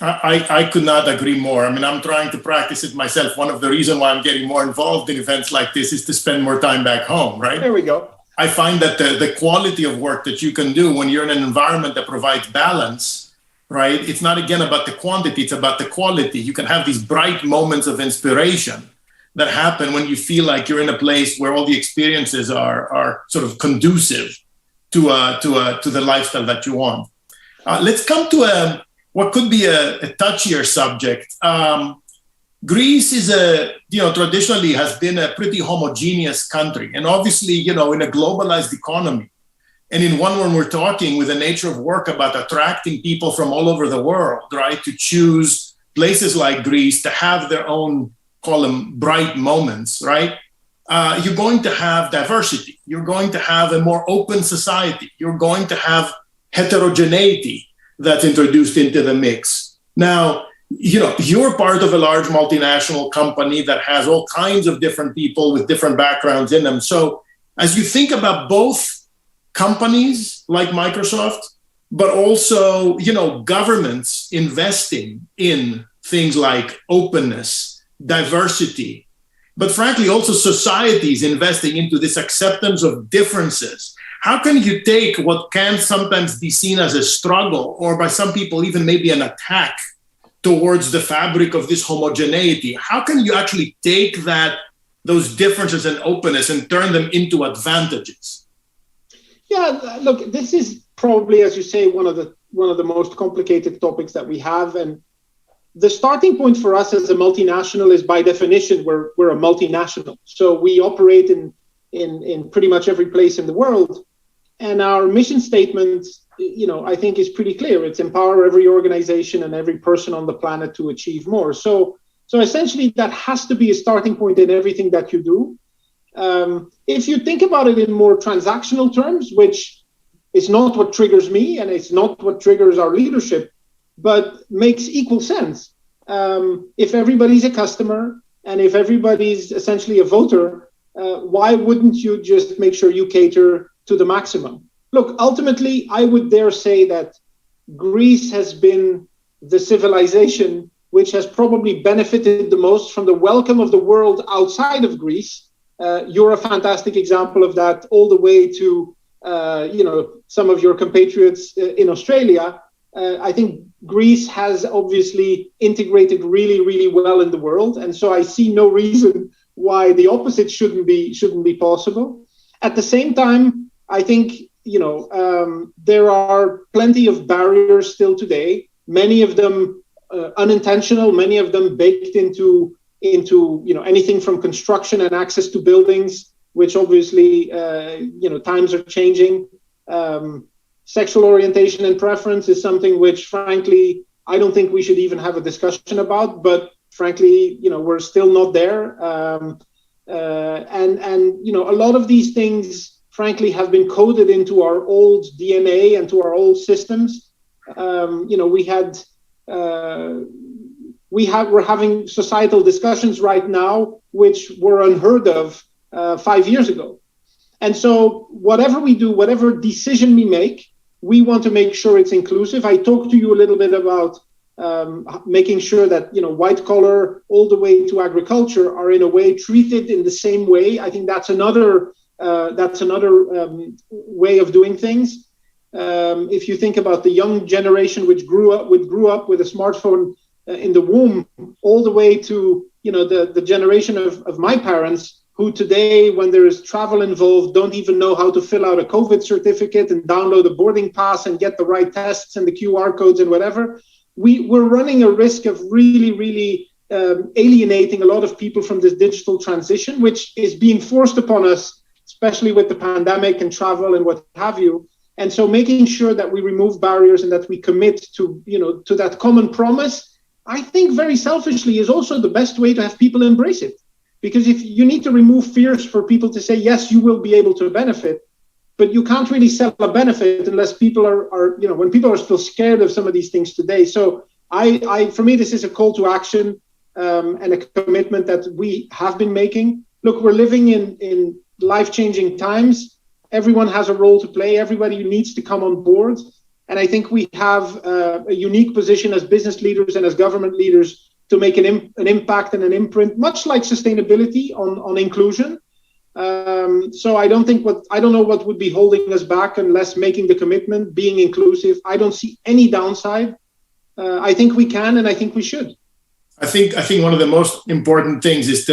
F: I could not agree more. I mean, I'm trying to practice it myself. One of the reasons why I'm getting more involved in events like this is to spend more time back home, right?
G: There we go.
F: I find that the quality of work that you can do when you're in an environment that provides balance, right? It's not, again, about the quantity, it's about the quality. You can have these bright moments of inspiration that happen when you feel like you're in a place where all the experiences are sort of conducive to the lifestyle that you want. Let's come to what could be a touchier subject. Greece is traditionally has been a pretty homogeneous country. And obviously, in a globalized economy, and in one when we're talking with the nature of work about attracting people from all over the world, right, to choose places like Greece to have their own, call them bright moments, right? You're going to have diversity. You're going to have a more open society. You're going to have heterogeneity that's introduced into the mix. Now, you're part of a large multinational company that has all kinds of different people with different backgrounds in them. So as you think about both companies like Microsoft, but also, governments investing in things like openness, diversity, but frankly, also societies investing into this acceptance of differences. How can you take what can sometimes be seen as a struggle, or by some people even maybe an attack towards the fabric of this homogeneity? How can you actually take those differences and openness and turn them into advantages?
G: Yeah, look, this is probably, as you say, one of the most complicated topics that we have. And the starting point for us as a multinational is, by definition, we're a multinational. So we operate in pretty much every place in the world. And our mission statement, I think is pretty clear. It's empower every organization and every person on the planet to achieve more. So essentially, that has to be a starting point in everything that you do. If you think about it in more transactional terms, which is not what triggers me and it's not what triggers our leadership, but makes equal sense. If everybody's a customer and if everybody's essentially a voter, why wouldn't you just make sure you cater to the maximum? Look, ultimately, I would dare say that Greece has been the civilization which has probably benefited the most from the welcome of the world outside of Greece, You're a fantastic example of that, all the way to some of your compatriots in Australia. I think Greece has obviously integrated really, really well in the world, and so I see no reason why the opposite shouldn't be possible. At the same time, I think there are plenty of barriers still today. Many of them unintentional, many of them baked into anything from construction and access to buildings, which obviously times are changing. Sexual orientation and preference is something which, frankly, I don't think we should even have a discussion about. But frankly, we're still not there. And a lot of these things, frankly, have been coded into our old DNA and to our old systems. We're having societal discussions right now which were unheard of 5 years ago. And so whatever we do, whatever decision we make, we want to make sure it's inclusive. I talked to you a little bit about making sure that white collar all the way to agriculture are in a way treated in the same way. I think that's another way of doing things. If you think about the young generation which grew up with a smartphone in the womb, all the way to the generation of my parents, who today, when there is travel involved, don't even know how to fill out a COVID certificate and download a boarding pass and get the right tests and the QR codes and whatever. We're running a risk of really, really alienating a lot of people from this digital transition, which is being forced upon us, especially with the pandemic and travel and what have you. And so making sure that we remove barriers and that we commit to that common promise, I think very selfishly is also the best way to have people embrace it. Because if you need to remove fears for people to say, yes, you will be able to benefit, but you can't really sell a benefit unless people are when people are still scared of some of these things today. So for me, this is a call to action and a commitment that we have been making. Look, we're living in life-changing times. Everyone has a role to play. Everybody needs to come on board. And I think we have a unique position as business leaders and as government leaders to make an impact and an imprint, much like sustainability on inclusion. So I don't know what would be holding us back unless making the commitment, being inclusive. I don't see any downside. I think we can, and I think we should.
F: I think one of the most important things is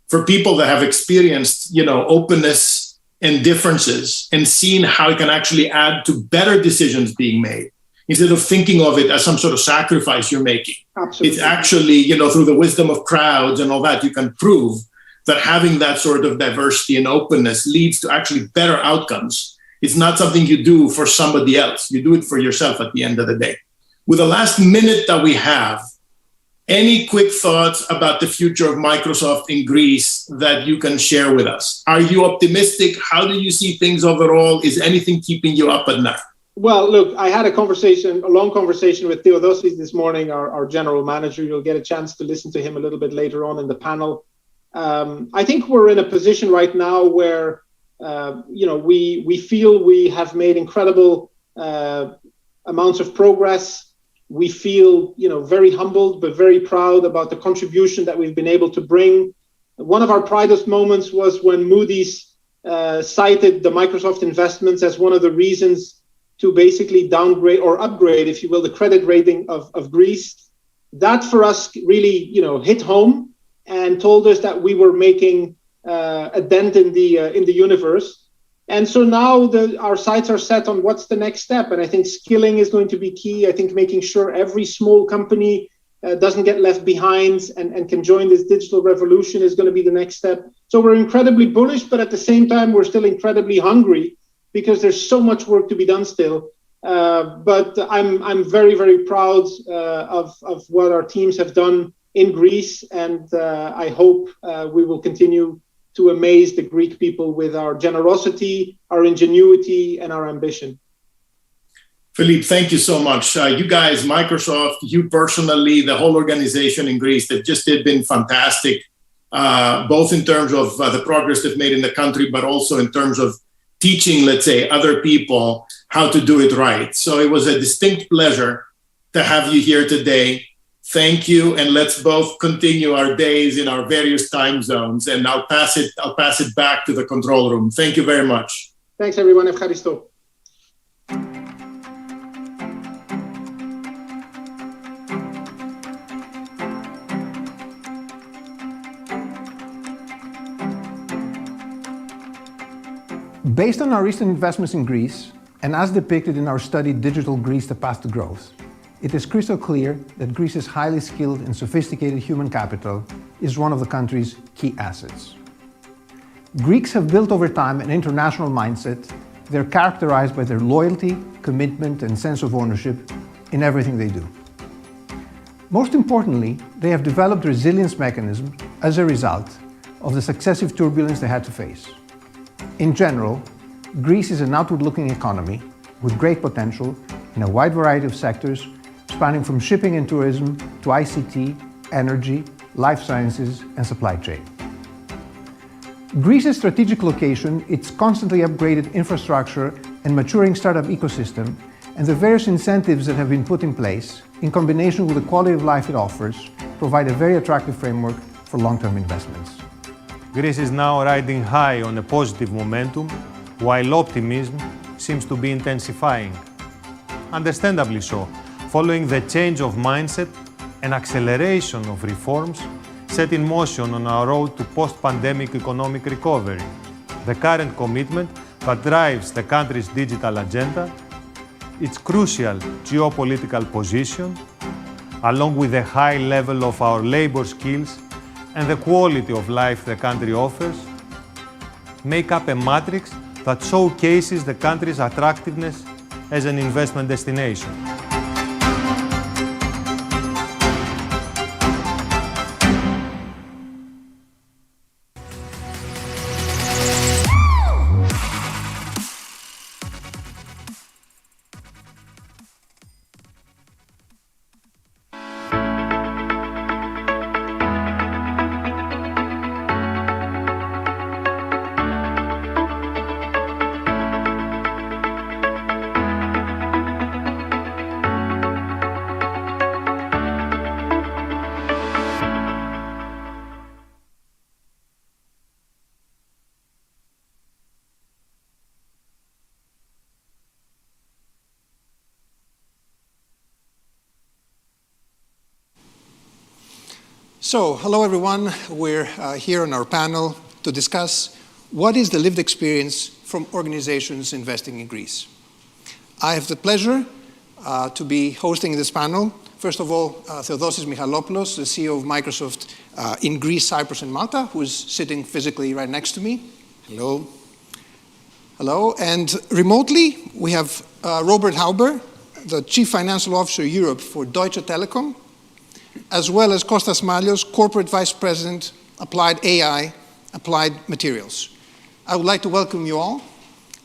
F: for people that have experienced, openness and differences and seen how it can actually add to better decisions being made, instead of thinking of it as some sort of sacrifice you're making.
G: Absolutely.
F: It's actually, through the wisdom of crowds and all that, you can prove that having that sort of diversity and openness leads to actually better outcomes. It's not something you do for somebody else. You do it for yourself at the end of the day. With the last minute that we have, any quick thoughts about the future of Microsoft in Greece that you can share with us? Are you optimistic? How do you see things overall? Is anything keeping you up at night?
G: Well, look, I had a long conversation with Theodosis this morning, our general manager. You'll get a chance to listen to him a little bit later on in the panel. I think we're in a position right now where, we feel we have made incredible amounts of progress. We feel, very humbled, but very proud about the contribution that we've been able to bring. One of our proudest moments was when Moody's cited the Microsoft investments as one of the reasons to basically downgrade or upgrade, if you will, the credit rating of Greece. That for us really, hit home and told us that we were making a dent in the universe. And so now our sights are set on what's the next step. And I think skilling is going to be key. I think making sure every small company doesn't get left behind and can join this digital revolution is going to be the next step. So we're incredibly bullish, but at the same time, we're still incredibly hungry because there's so much work to be done still. But I'm very, very proud of what our teams have done in Greece. And I hope we will continue to amaze the Greek people with our generosity, our ingenuity, and our ambition.
F: Philippe, thank you so much. You guys, Microsoft, you personally, the whole organization in Greece, they've just been fantastic, both in terms of the progress they've made in the country, but also in terms of teaching, let's say, other people how to do it right. So it was a distinct pleasure to have you here today. Thank you, and let's both continue our days in our various time zones. And I'll pass it back to the control room. Thank you very much.
G: Thanks, everyone. Ευχαριστώ.
C: Based on our recent investments in Greece, and as depicted in our study Digital Greece, the Path to Growth, it is crystal clear that Greece's highly skilled and sophisticated human capital is one of the country's key assets. Greeks have built over time an international mindset. They're characterized by their loyalty, commitment, and sense of ownership in everything they do. Most importantly, they have developed resilience mechanisms as a result of the successive turbulence they had to face. In general, Greece is an outward-looking economy with great potential in a wide variety of sectors, spanning from shipping and tourism to ICT, energy, life sciences, and supply chain. Greece's strategic location, its constantly upgraded infrastructure and maturing startup ecosystem, and the various incentives that have been put in place, in combination with the quality of life it offers, provide a very attractive framework for long-term investments.
H: Greece is now riding high on a positive momentum, while optimism seems to be intensifying. Understandably so, following the change of mindset and acceleration of reforms set in motion on our road to post-pandemic economic recovery. The current commitment that drives the country's digital agenda, its crucial geopolitical position, along with the high level of our labor skills and the quality of life the country offers, make up a matrix that showcases the country's attractiveness as an investment destination.
C: So, hello everyone. We're here on our panel to discuss what is the lived experience from organizations investing in Greece. I have the pleasure to be hosting this panel. First of all, Theodosis Michalopoulos, the CEO of Microsoft in Greece, Cyprus, and Malta, who is sitting physically right next to me. Hello. Hello. And remotely, we have Robert Hauber, the Chief Financial Officer Europe for Deutsche Telekom, as well as Kostas Malios, Corporate Vice President, Applied AI, Applied Materials. I would like to welcome you all.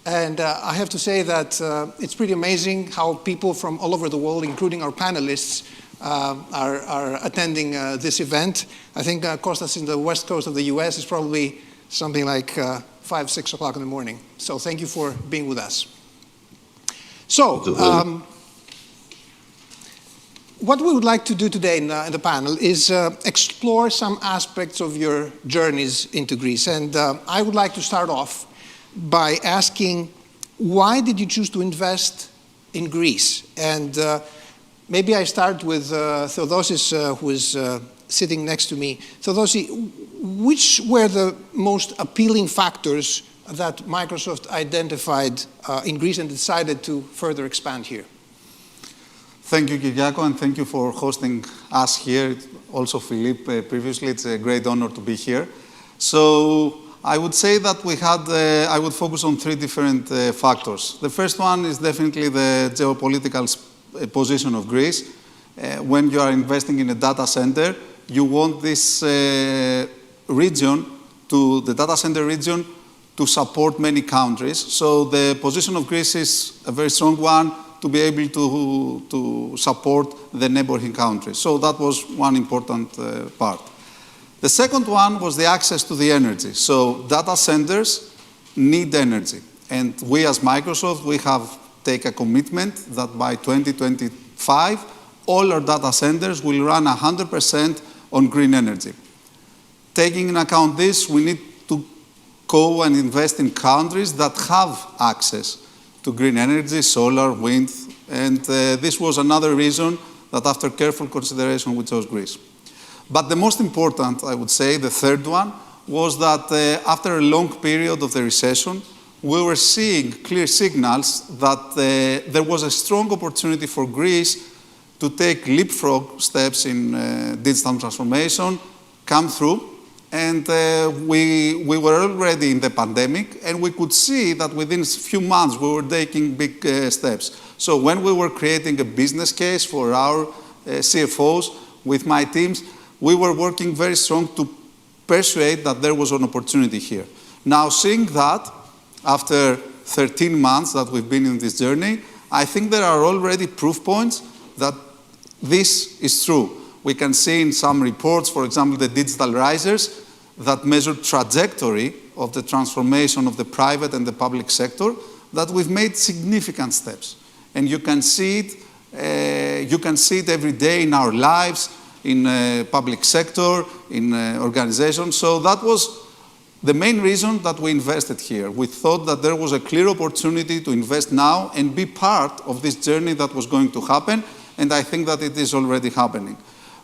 C: And I have to say that it's pretty amazing how people from all over the world, including our panelists, are attending this event. I think Kostas in the west coast of the US is probably something like 5, 6 o'clock in the morning. So thank you for being with us. So, what we would like to do today in the panel is explore some aspects of your journeys into Greece. And I would like to start off by asking, why did you choose to invest in Greece? And maybe I start with Theodosis, who is sitting next to me. Theodosis, which were the most appealing factors that Microsoft identified in Greece and decided to further expand here?
I: Thank you, Kyriako, and thank you for hosting us here. Also, Philippe, previously, it's a great honor to be here. So, I would say that I would focus on 3 different factors. The first one is definitely the geopolitical position of Greece. When you are investing in a data center, you want this region, the data center region, to support many countries. So the position of Greece is a very strong one to be able to support the neighboring countries. So that was one important part. The second one was the access to the energy. So data centers need energy. And we as Microsoft, we have taken a commitment that by 2025, all our data centers will run 100% on green energy. Taking into account this, we need to go and invest in countries that have access to green energy, solar, wind, and this was another reason that after careful consideration we chose Greece. But the most important, I would say, the third one, was that after a long period of the recession, we were seeing clear signals that there was a strong opportunity for Greece to take leapfrog steps in digital transformation, come through, and we were already in the pandemic, and we could see that within a few months we were taking big steps. So when we were creating a business case for our CFOs with my teams, we were working very strong to persuade that there was an opportunity here. Now, seeing that, after 13 months that we've been in this journey, I think there are already proof points that this is true. We can see in some reports, for example, the Digital Risers, that measure trajectory of the transformation of the private and the public sector, that we've made significant steps. And you can see it every day in our lives, in public sector, in organizations. So that was the main reason that we invested here. We thought that there was a clear opportunity to invest now and be part of this journey that was going to happen, and I think that it is already happening.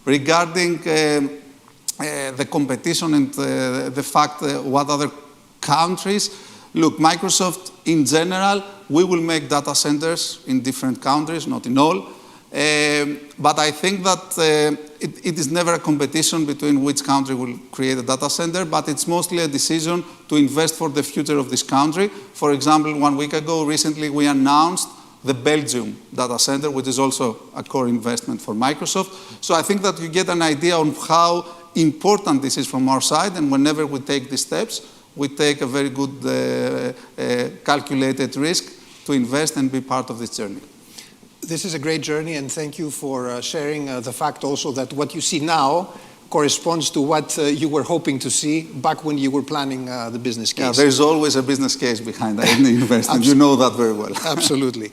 I: Regarding the competition and the fact what other countries, look, Microsoft in general, we will make data centers in different countries, not in all. But I think that it is never a competition between which country will create a data center, but it's mostly a decision to invest for the future of this country. For example, 1 week ago, recently, we announced the Belgium data center, which is also a core investment for Microsoft. So I think that you get an idea on how important this is from our side, and whenever we take these steps, we take a very good calculated risk to invest and be part of this journey.
C: This is a great journey, and thank you for sharing the fact also that what you see now corresponds to what you were hoping to see back when you were planning the business case.
I: Yeah, there's always a business case behind any investment. You know that very well.
C: Absolutely.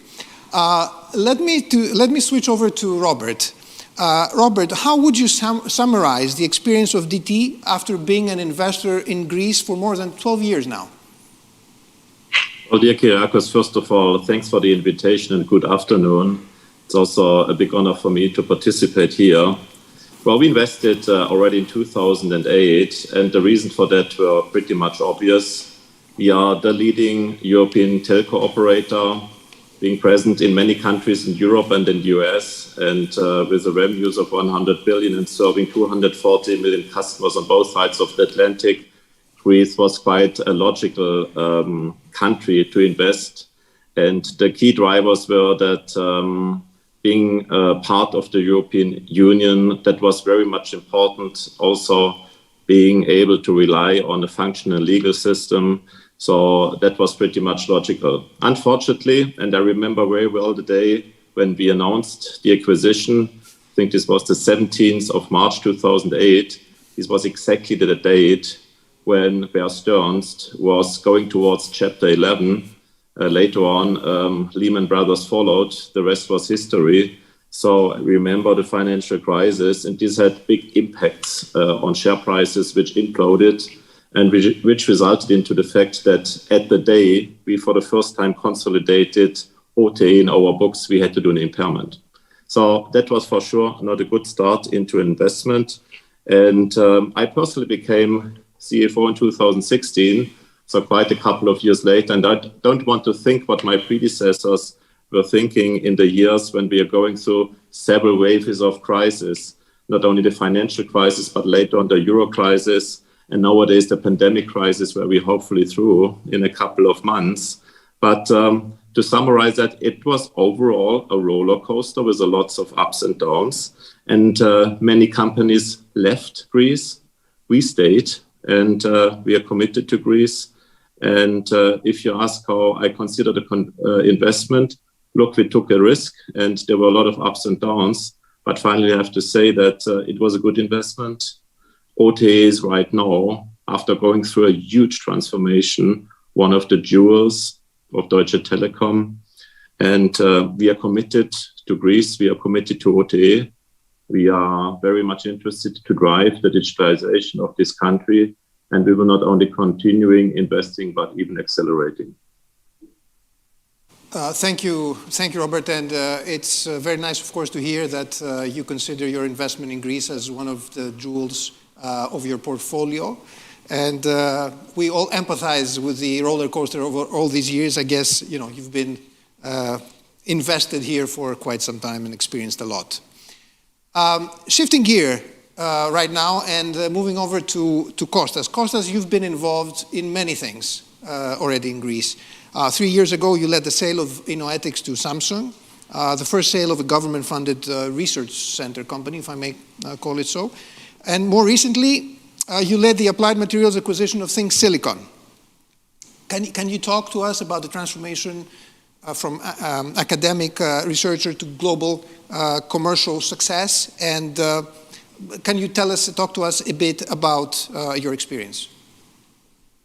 C: Let me switch over to Robert. Robert, how would you summarize the experience of DT after being an investor in Greece for more than 12 years now?
J: Well, dear Kyriakos, first of all, thanks for the invitation and good afternoon. It's also a big honor for me to participate here. Well, we invested already in 2008, and the reason for that were pretty much obvious. We are the leading European telco operator, being present in many countries in Europe and in the US, and with the revenues of 100 billion and serving 240 million customers on both sides of the Atlantic. Greece was quite a logical country to invest. And the key drivers were that being part of the European Union, that was very much important. Also being able to rely on a functional legal system. So that was pretty much logical. Unfortunately, and I remember very well the day when we announced the acquisition, I think this was the 17th of March 2008. This was exactly the date when Bear Stearns was going towards Chapter 11. Later on, Lehman Brothers followed. The rest was history. So I remember the financial crisis, and this had big impacts on share prices, which imploded, and which resulted into the fact that at the day, we for the first time consolidated OTA in our books, we had to do an impairment. So that was for sure not a good start into investment. And I personally became CFO in 2016, so quite a couple of years later. And I don't want to think what my predecessors were thinking in the years when we are going through several waves of crisis, not only the financial crisis, but later on the Euro crisis, and nowadays the pandemic crisis, where we're hopefully through in a couple of months. But to summarize that, it was overall a roller coaster with lots of ups and downs. And many companies left Greece. We stayed, and we are committed to Greece. And if you ask how I consider the investment, look, we took a risk, and there were a lot of ups and downs. But finally, I have to say that it was a good investment. OTA is right now, after going through a huge transformation, one of the jewels of Deutsche Telekom. And we are committed to Greece. We are committed to OTE. We are very much interested to drive the digitalization of this country. And we will not only continuing investing, but even accelerating.
C: Thank you, Robert. And it's very nice, of course, to hear that you consider your investment in Greece as one of the jewels of your portfolio. And we all empathize with the roller coaster over all these years. I guess you've been invested here for quite some time and experienced a lot. Shifting gear right now and moving over to Kostas. Kostas, you've been involved in many things already in Greece. 3 years ago, you led the sale of Innoetics to Samsung, the first sale of a government-funded research center company, if I may call it so. And more recently, you led the applied materials acquisition of Think Silicon. Can you talk to us about the transformation from academic researcher to global commercial success? And can you talk to us a bit about your experience?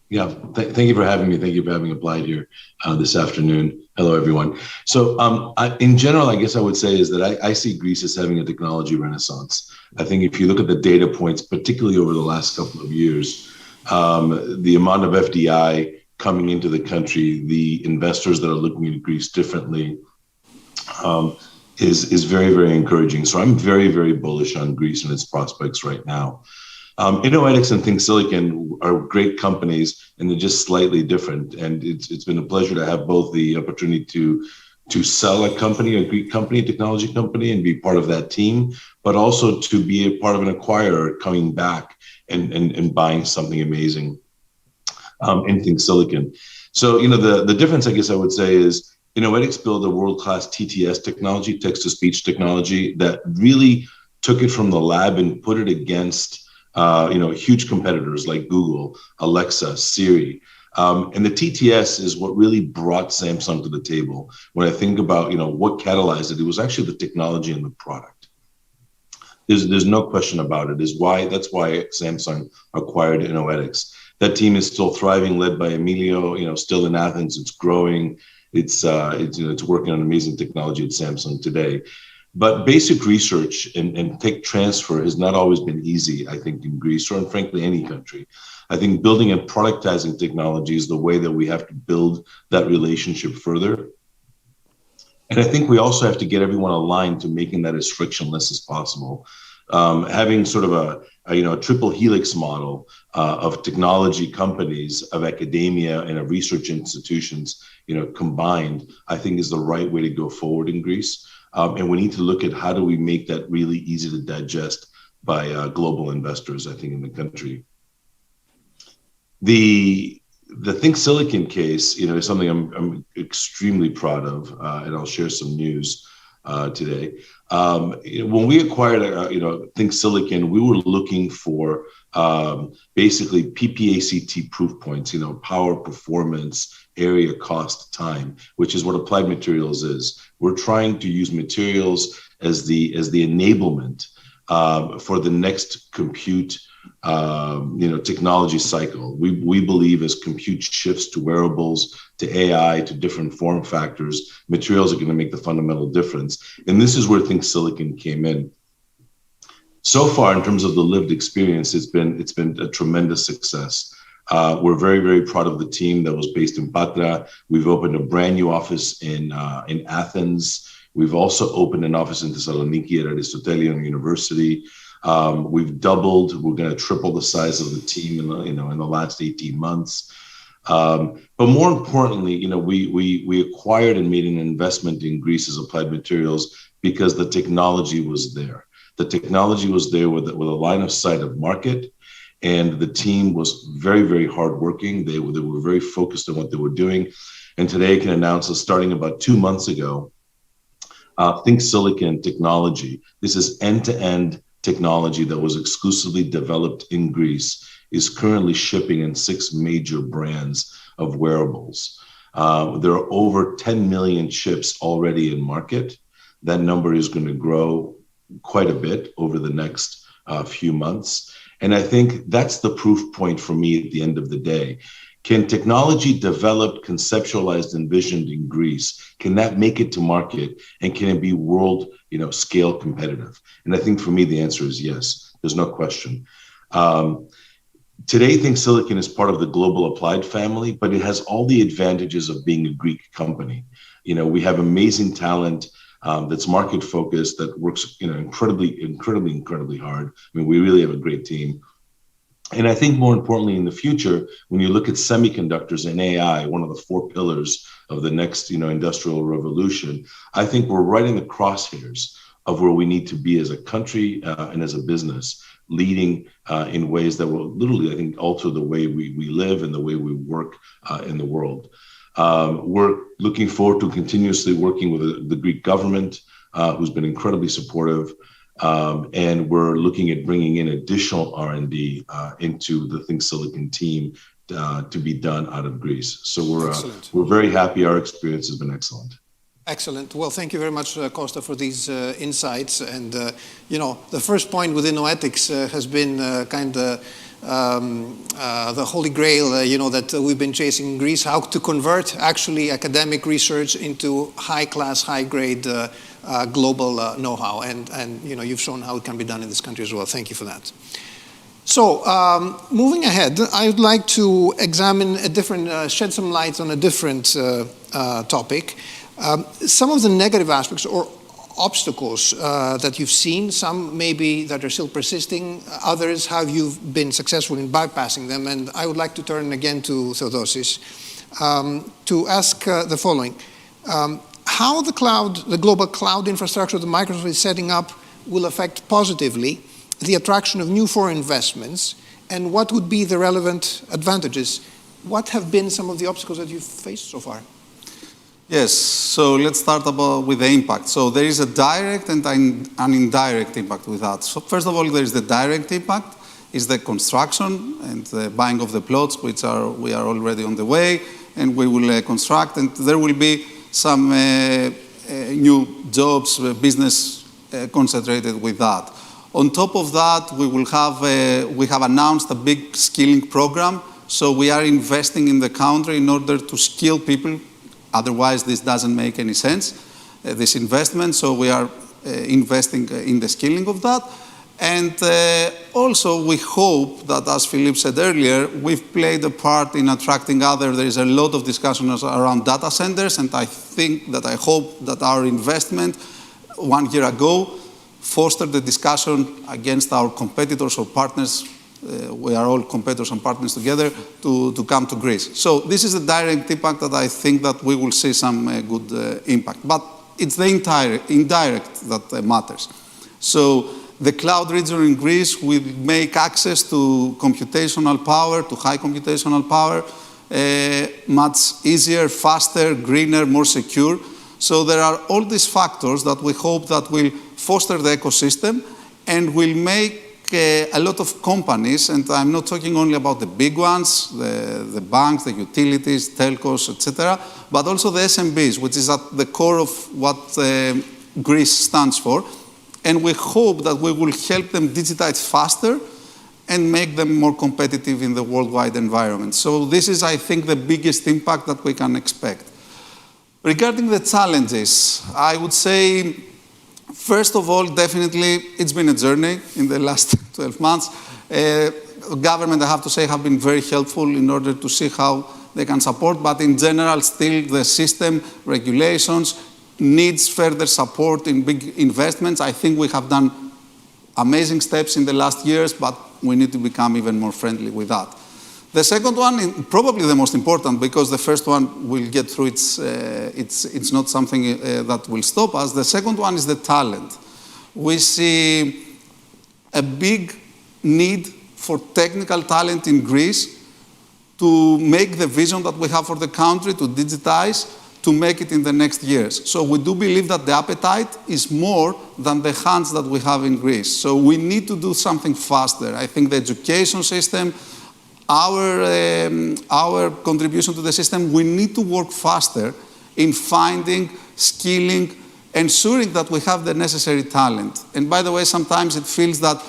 K: Yeah, thank you for having me. Thank you for having Applied here this afternoon. Hello, everyone. So in general, I guess I would say is that I see Greece as having a technology renaissance. I think if you look at the data points, particularly over the last couple of years, the amount of FDI coming into the country, the investors that are looking at Greece differently is very, very encouraging. So I'm very, very bullish on Greece and its prospects right now. Innoetics and Think Silicon are great companies, and they're just slightly different. And it's been a pleasure to have both the opportunity to sell a company, a Greek company, a technology company, and be part of that team, but also to be a part of an acquirer coming back and buying something amazing in Think Silicon. So, the difference, I guess I would say, is Innoetics built a world-class TTS technology, text-to-speech technology, that really took it from the lab and put it against huge competitors like Google, Alexa, Siri. And the TTS is what really brought Samsung to the table. When I think about, what catalyzed it, it was actually the technology and the product. There's no question about it. That's why Samsung acquired Innoetics. That team is still thriving, led by Emilio, still in Athens. It's growing. It's working on amazing technology at Samsung today. But basic research and tech transfer has not always been easy, I think, in Greece or in, frankly, any country. I think building and productizing technology is the way that we have to build that relationship further. And I think we also have to get everyone aligned to making that as frictionless as possible. Having sort of a triple helix model of technology companies, of academia, and of research institutions, combined, I think is the right way to go forward in Greece. And we need to look at how do we make that really easy to digest by global investors, I think, in the country. The Think Silicon case, is something I'm extremely proud of, and I'll share some news today. When we acquired, Think Silicon, we were looking for basically PPACT proof points, power, performance, area, cost, time, which is what applied materials is. We're trying to use materials as the enablement for the next compute technology cycle. We believe as compute shifts to wearables, to AI, to different form factors, materials are going to make the fundamental difference. And this is where Think Silicon came in. So far, in terms of the lived experience, it's been a tremendous success. We're very, very proud of the team that was based in Patra. We've opened a brand new office in Athens. We've also opened an office in Thessaloniki at Aristotelian University. We've doubled. We're going to triple the size of the team in the last 18 months. But more importantly, we acquired and made an investment in Greece's applied materials because the technology was there. The technology was there with a line of sight of market, and the team was very, very hardworking. They were very focused on what they were doing. And today I can announce that starting about 2 months ago, Think Silicon technology, this is end-to-end technology that was exclusively developed in Greece, is currently shipping in 6 major brands of wearables. There are over 10 million chips already in market. That number is going to grow quite a bit over the next few months. And I think that's the proof point for me at the end of the day. Can technology developed, conceptualized, envisioned in Greece, can that make it to market, and can it be world, scale competitive? And I think for me, the answer is yes. There's no question. Today, Think Silicon is part of the global applied family, but it has all the advantages of being a Greek company. We have amazing talent that's market focused, that works, incredibly hard. I mean, we really have a great team. And I think more importantly, in the future, when you look at semiconductors and AI, one of the 4 pillars of the next, industrial revolution, I think we're right in the crosshairs of where we need to be as a country and as a business, leading in ways that will literally, I think, alter the way we live and the way we work in the world. We're looking forward to continuously working with the Greek government, who's been incredibly supportive. And we're looking at bringing in additional R&D into the Think Silicon team to be done out of Greece. So we're very happy. Our experience has been excellent.
C: Excellent. Well, thank you very much, Costa, for these insights. And, the first point within Noetics has been kind of the holy grail, that we've been chasing in Greece, how to convert actually academic research into high-class, high-grade global know-how. And you've shown how it can be done in this country as well. Thank you for that. So, moving ahead, I would like to examine shed some light on a different topic. Some of the negative aspects or obstacles that you've seen, some maybe that are still persisting, others have you been successful in bypassing them. And I would like to turn again to Theodosis to ask the following. How the global cloud infrastructure that Microsoft is setting up will affect positively the attraction of new foreign investments, and what would be the relevant advantages? What have been some of the obstacles that you've faced so far?
I: Yes, so let's start with the impact. So there is a direct and an indirect impact with that. So first of all, there is the direct impact, is the construction and the buying of the plots, we are already on the way, and we will construct, and there will be some new jobs, business concentrated with that. On top of that, we have announced a big skilling program, so we are investing in the country in order to skill people. Otherwise, this doesn't make any sense, this investment. So we are investing in the skilling of that. And also, we hope that, as Philippe said earlier, we've played a part in attracting there is a lot of discussions around data centers, and I hope that our investment 1 year ago fostered the discussion against our competitors or partners. We are all competitors and partners together to come to Greece. So this is the direct impact that I think that we will see some good impact. But it's the indirect that matters. So the cloud region in Greece will make access to computational power, to high computational power, much easier, faster, greener, more secure. So there are all these factors that we hope that will foster the ecosystem and will make a lot of companies, and I'm not talking only about the big ones, the banks, the utilities, telcos, etc., but also the SMBs, which is at the core of what Greece stands for. And we hope that we will help them digitize faster and make them more competitive in the worldwide environment. So this is, I think, the biggest impact that we can expect. Regarding the challenges, I would say, first of all, definitely, it's been a journey in the last 12 months. Government, I have to say, have been very helpful in order to see how they can support, but in general, still the system, regulations, needs further support in big investments. I think we have done amazing steps in the last years, but we need to become even more friendly with that. The second one, probably the most important, because the first one will get through, it's not something that will stop us. The second one is the talent. We see a big need for technical talent in Greece to make the vision that we have for the country, to digitize, to make it in the next years. So we do believe that the appetite is more than the hands that we have in Greece. So we need to do something faster. I think the education system, our contribution to the system, we need to work faster in finding, skilling, ensuring that we have the necessary talent. And by the way, sometimes it feels that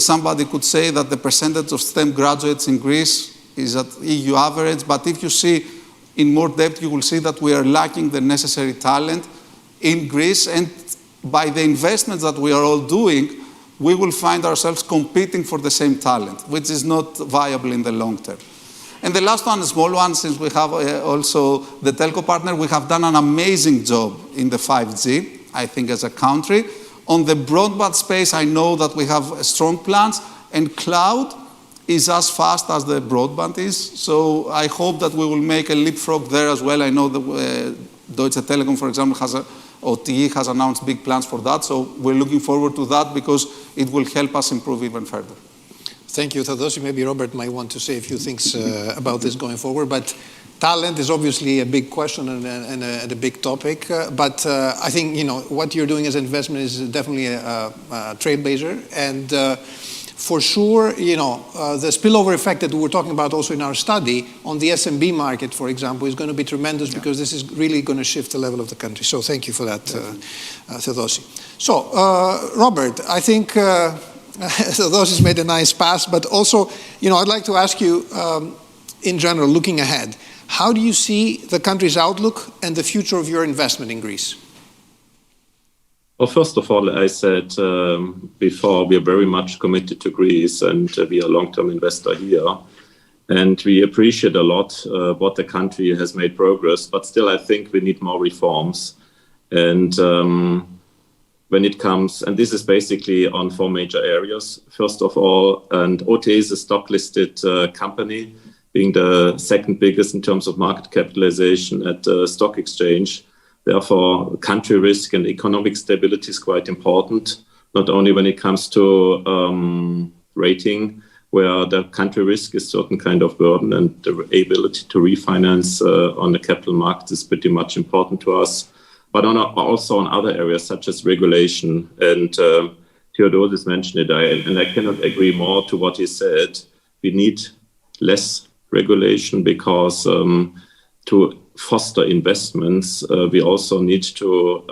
I: somebody could say that the percentage of STEM graduates in Greece is at EU average, but if you see in more depth, you will see that we are lacking the necessary talent in Greece, and by the investments that we are all doing, we will find ourselves competing for the same talent, which is not viable in the long term. And the last one, a small one, since we have also the telco partner, we have done an amazing job in the 5G, I think, as a country. On the broadband space, I know that we have strong plans, and cloud is as fast as the broadband is. So I hope that we will make a leapfrog there as well. I know that Deutsche Telekom, for example, OTE has announced big plans for that. So we're looking forward to that because it will help us improve even further.
C: Thank you, Theodosi. Maybe Robert might want to say a few things about this going forward. But talent is obviously a big question and a big topic. But I think what you're doing as an investment is definitely a trailblazer. And for sure, the spillover effect that we were talking about also in our study on the SMB market, for example, is going to be tremendous because this is really going to shift the level of the country. So thank you for that, Theodosi. So, Robert, I think Theodosi's made a nice pass, but also, I'd like to ask you, in general, looking ahead, how do you see the country's outlook and the future of your investment in Greece?
J: Well, first of all, I said before, we are very much committed to Greece, and we are a long-term investor here. And we appreciate a lot what the country has made progress, but still I think we need more reforms. And when it comes, and this is basically on 4 major areas. First of all, and OTA is a stock-listed company, being the second biggest in terms of market capitalization at the stock exchange. Therefore, country risk and economic stability is quite important, not only when it comes to rating, where the country risk is certain kind of burden, and the ability to refinance on the capital markets is pretty much important to us. But also on other areas such as regulation. And Theodosis mentioned it, and I cannot agree more to what he said. We need less regulation because to foster investments, we also need to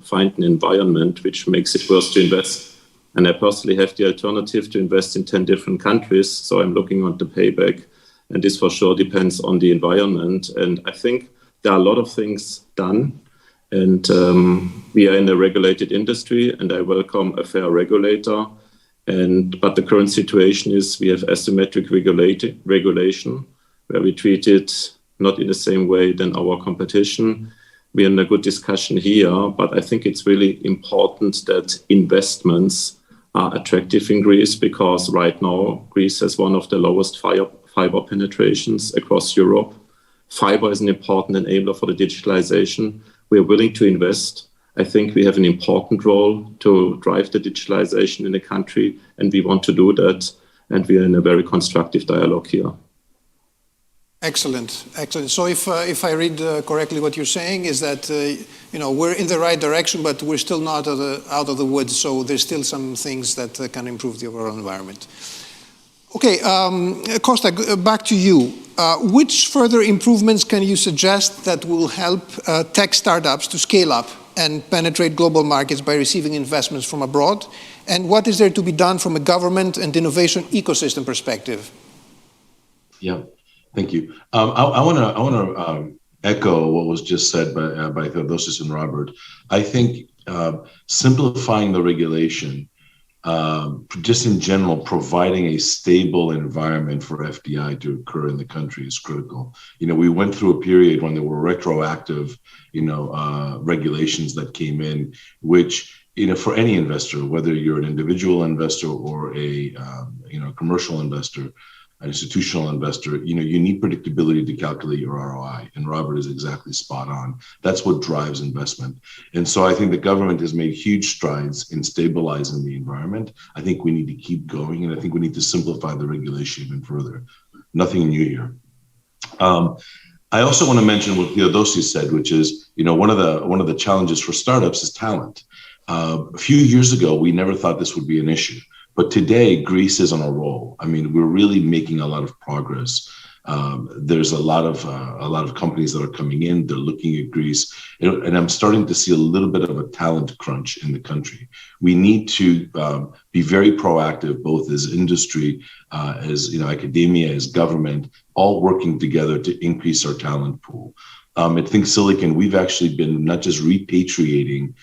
J: find an environment which makes it worth to invest. And I personally have the alternative to invest in 10 different countries, so I'm looking at the payback. And this for sure depends on the environment. And I think there are a lot of things done. And we are in a regulated industry, and I welcome a fair regulator. But the current situation is we have asymmetric regulation, where we treat it not in the same way than our competition. We're in a good discussion here, but I think it's really important that investments are attractive in Greece, because right now Greece has one of the lowest fiber penetrations across Europe. Fiber is an important enabler for the digitalization. We're willing to invest. I think we have an important role to drive the digitalization in the country, and we want to do that. And we are in a very constructive dialogue here.
C: Excellent, excellent. So if I read correctly, what you're saying is that we're in the right direction, but we're still not out of the woods. So there's still some things that can improve the overall environment. Okay, Costa, back to you. Which further improvements can you suggest that will help tech startups to scale up and penetrate global markets by receiving investments from abroad? And what is there to be done from a government and innovation ecosystem perspective?
K: Yeah. Thank you. I want to echo what was just said by Theodosis and Robert. I think simplifying the regulation, just in general, providing a stable environment for FDI to occur in the country is critical. We went through a period when there were retroactive, regulations that came in, which, for any investor, whether you're an individual investor or a commercial investor, an institutional investor, you need predictability to calculate your ROI. And Robert is exactly spot on. That's what drives investment. And so I think the government has made huge strides in stabilizing the environment. I think we need to keep going, and I think we need to simplify the regulation even further. Nothing new here. I also want to mention what Theodosi said, which is, one of the challenges for startups is talent. A few years ago, we never thought this would be an issue. But today, Greece is on a roll. I mean, we're really making a lot of progress. There's a lot of companies that are coming in. They're looking at Greece, and I'm starting to see a little bit of a talent crunch in the country. We need to be very proactive, both as industry, as academia, as government, all working together to increase our talent pool. At Think Silicon, we've actually been not just repatriating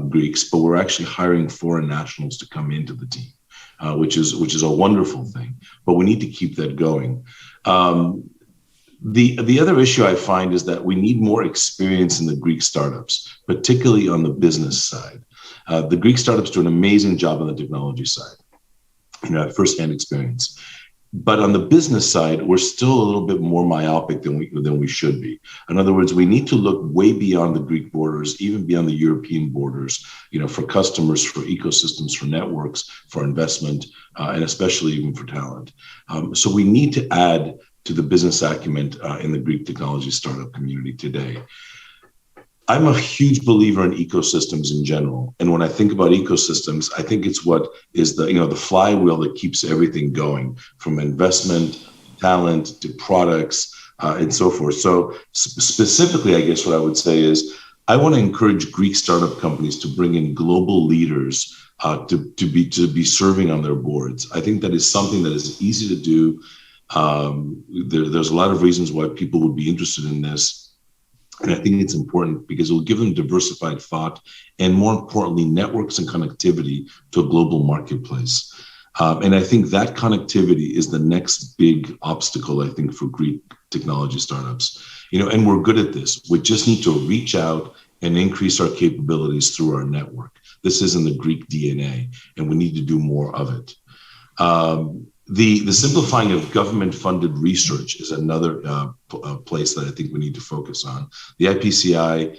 K: Greeks, but we're actually hiring foreign nationals to come into the team, which is a wonderful thing. But we need to keep that going. The other issue I find is that we need more experience in the Greek startups, particularly on the business side. The Greek startups do an amazing job on the technology side, firsthand experience. But on the business side, we're still a little bit more myopic than we should be. In other words, we need to look way beyond the Greek borders, even beyond the European borders, for customers, for ecosystems, for networks, for investment, and especially even for talent. So we need to add to the business acumen in the Greek technology startup community today. I'm a huge believer in ecosystems in general. And when I think about ecosystems, I think it's what is the flywheel that keeps everything going, from investment, talent, to products, and so forth. So specifically, I guess what I would say is I want to encourage Greek startup companies to bring in global leaders to be serving on their boards. I think that is something that is easy to do. There's a lot of reasons why people would be interested in this. And I think it's important because it will give them diversified thought and, more importantly, networks and connectivity to a global marketplace. And I think that connectivity is the next big obstacle, I think, for Greek technology startups. And we're good at this. We just need to reach out and increase our capabilities through our network. This is in the Greek DNA, and we need to do more of it. The simplifying of government-funded research is another place that I think we need to focus on. The IPCI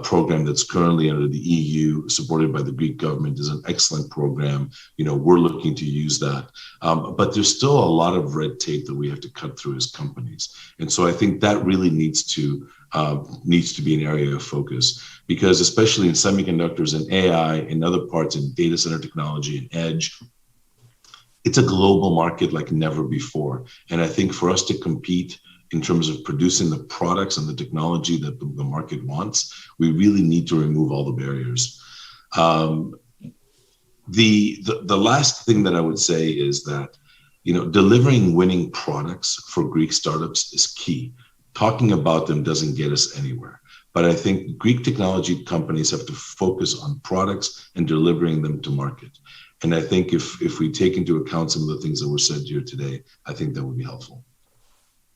K: program that's currently under the EU, supported by the Greek government, is an excellent program. We're looking to use that. But there's still a lot of red tape that we have to cut through as companies. And so I think that really needs to be an area of focus, because especially in semiconductors and AI and other parts in data center technology and edge, it's a global market like never before. And I think for us to compete in terms of producing the products and the technology that the market wants, we really need to remove all the barriers. The last thing that I would say is that, delivering winning products for Greek startups is key. Talking about them doesn't get us anywhere. But I think Greek technology companies have to focus on products and delivering them to market. And I think if we take into account some of the things that were said here today, I think that would be helpful.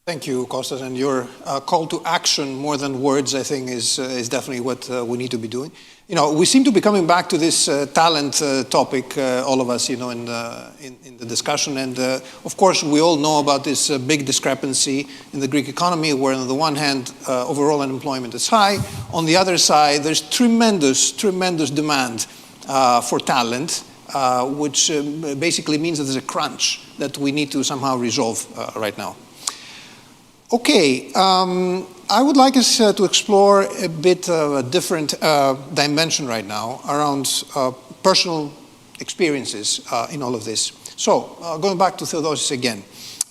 C: Thank you, Kostas. And your call to action, more than words, I think, is definitely what we need to be doing. We seem to be coming back to this talent topic, all of us, in the discussion. And of course, we all know about this big discrepancy in the Greek economy, where on the one hand, overall unemployment is high. On the other side, there's tremendous demand for talent. Which basically means that there's a crunch that we need to somehow resolve right now. Okay, I would like us to explore a bit of a different dimension right now around personal experiences in all of this. So, going back to Theodosis again.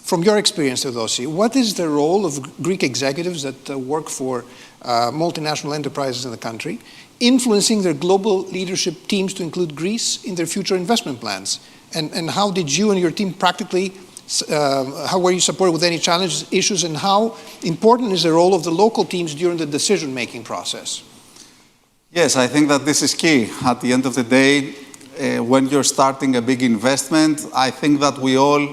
C: From your experience, Theodosi, what is the role of Greek executives that work for multinational enterprises in the country, influencing their global leadership teams to include Greece in their future investment plans? And how did you and your team practically, how were you supported with any challenges, issues, and how important is the role of the local teams during the decision-making process?
I: Yes, I think that this is key. At the end of the day, when you're starting a big investment, I think that we all,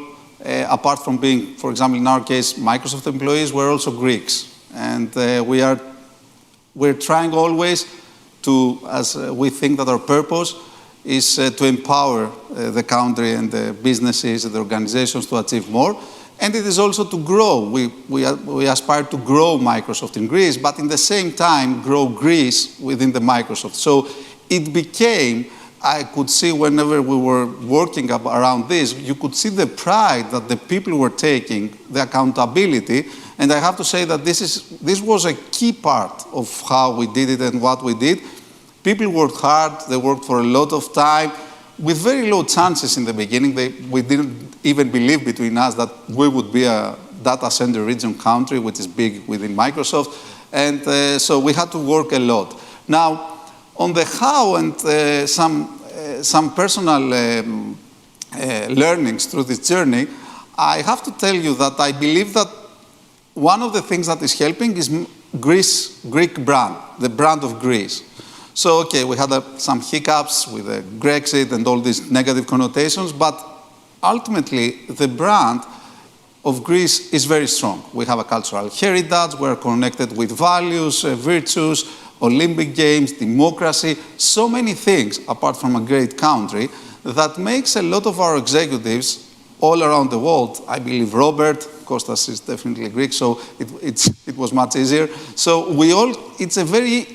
I: apart from being, for example, in our case, Microsoft employees, we're also Greeks. And we're trying always to, as we think that our purpose is to empower the country and the businesses and the organizations to achieve more. And it is also to grow. We aspire to grow Microsoft in Greece, but in the same time, grow Greece within the Microsoft. So it became, I could see whenever we were working around this, you could see the pride that the people were taking, the accountability. And I have to say that this was a key part of how we did it and what we did. People worked hard, they worked for a lot of time, with very low chances in the beginning. We didn't even believe between us that we would be data center region country, which is big within Microsoft. And so we had to work a lot. Now, on the how and some personal learnings through this journey, I have to tell you that I believe that one of the things that is helping is Greek brand, the brand of Greece. So, okay, we had some hiccups with Brexit and all these negative connotations, but ultimately, the brand of Greece is very strong. We have a cultural heritage, we're connected with values, virtues, Olympic Games, democracy, so many things, apart from a great country, that makes a lot of our executives all around the world, I believe Robert, Kostas is definitely Greek, so it was much easier. So it's a very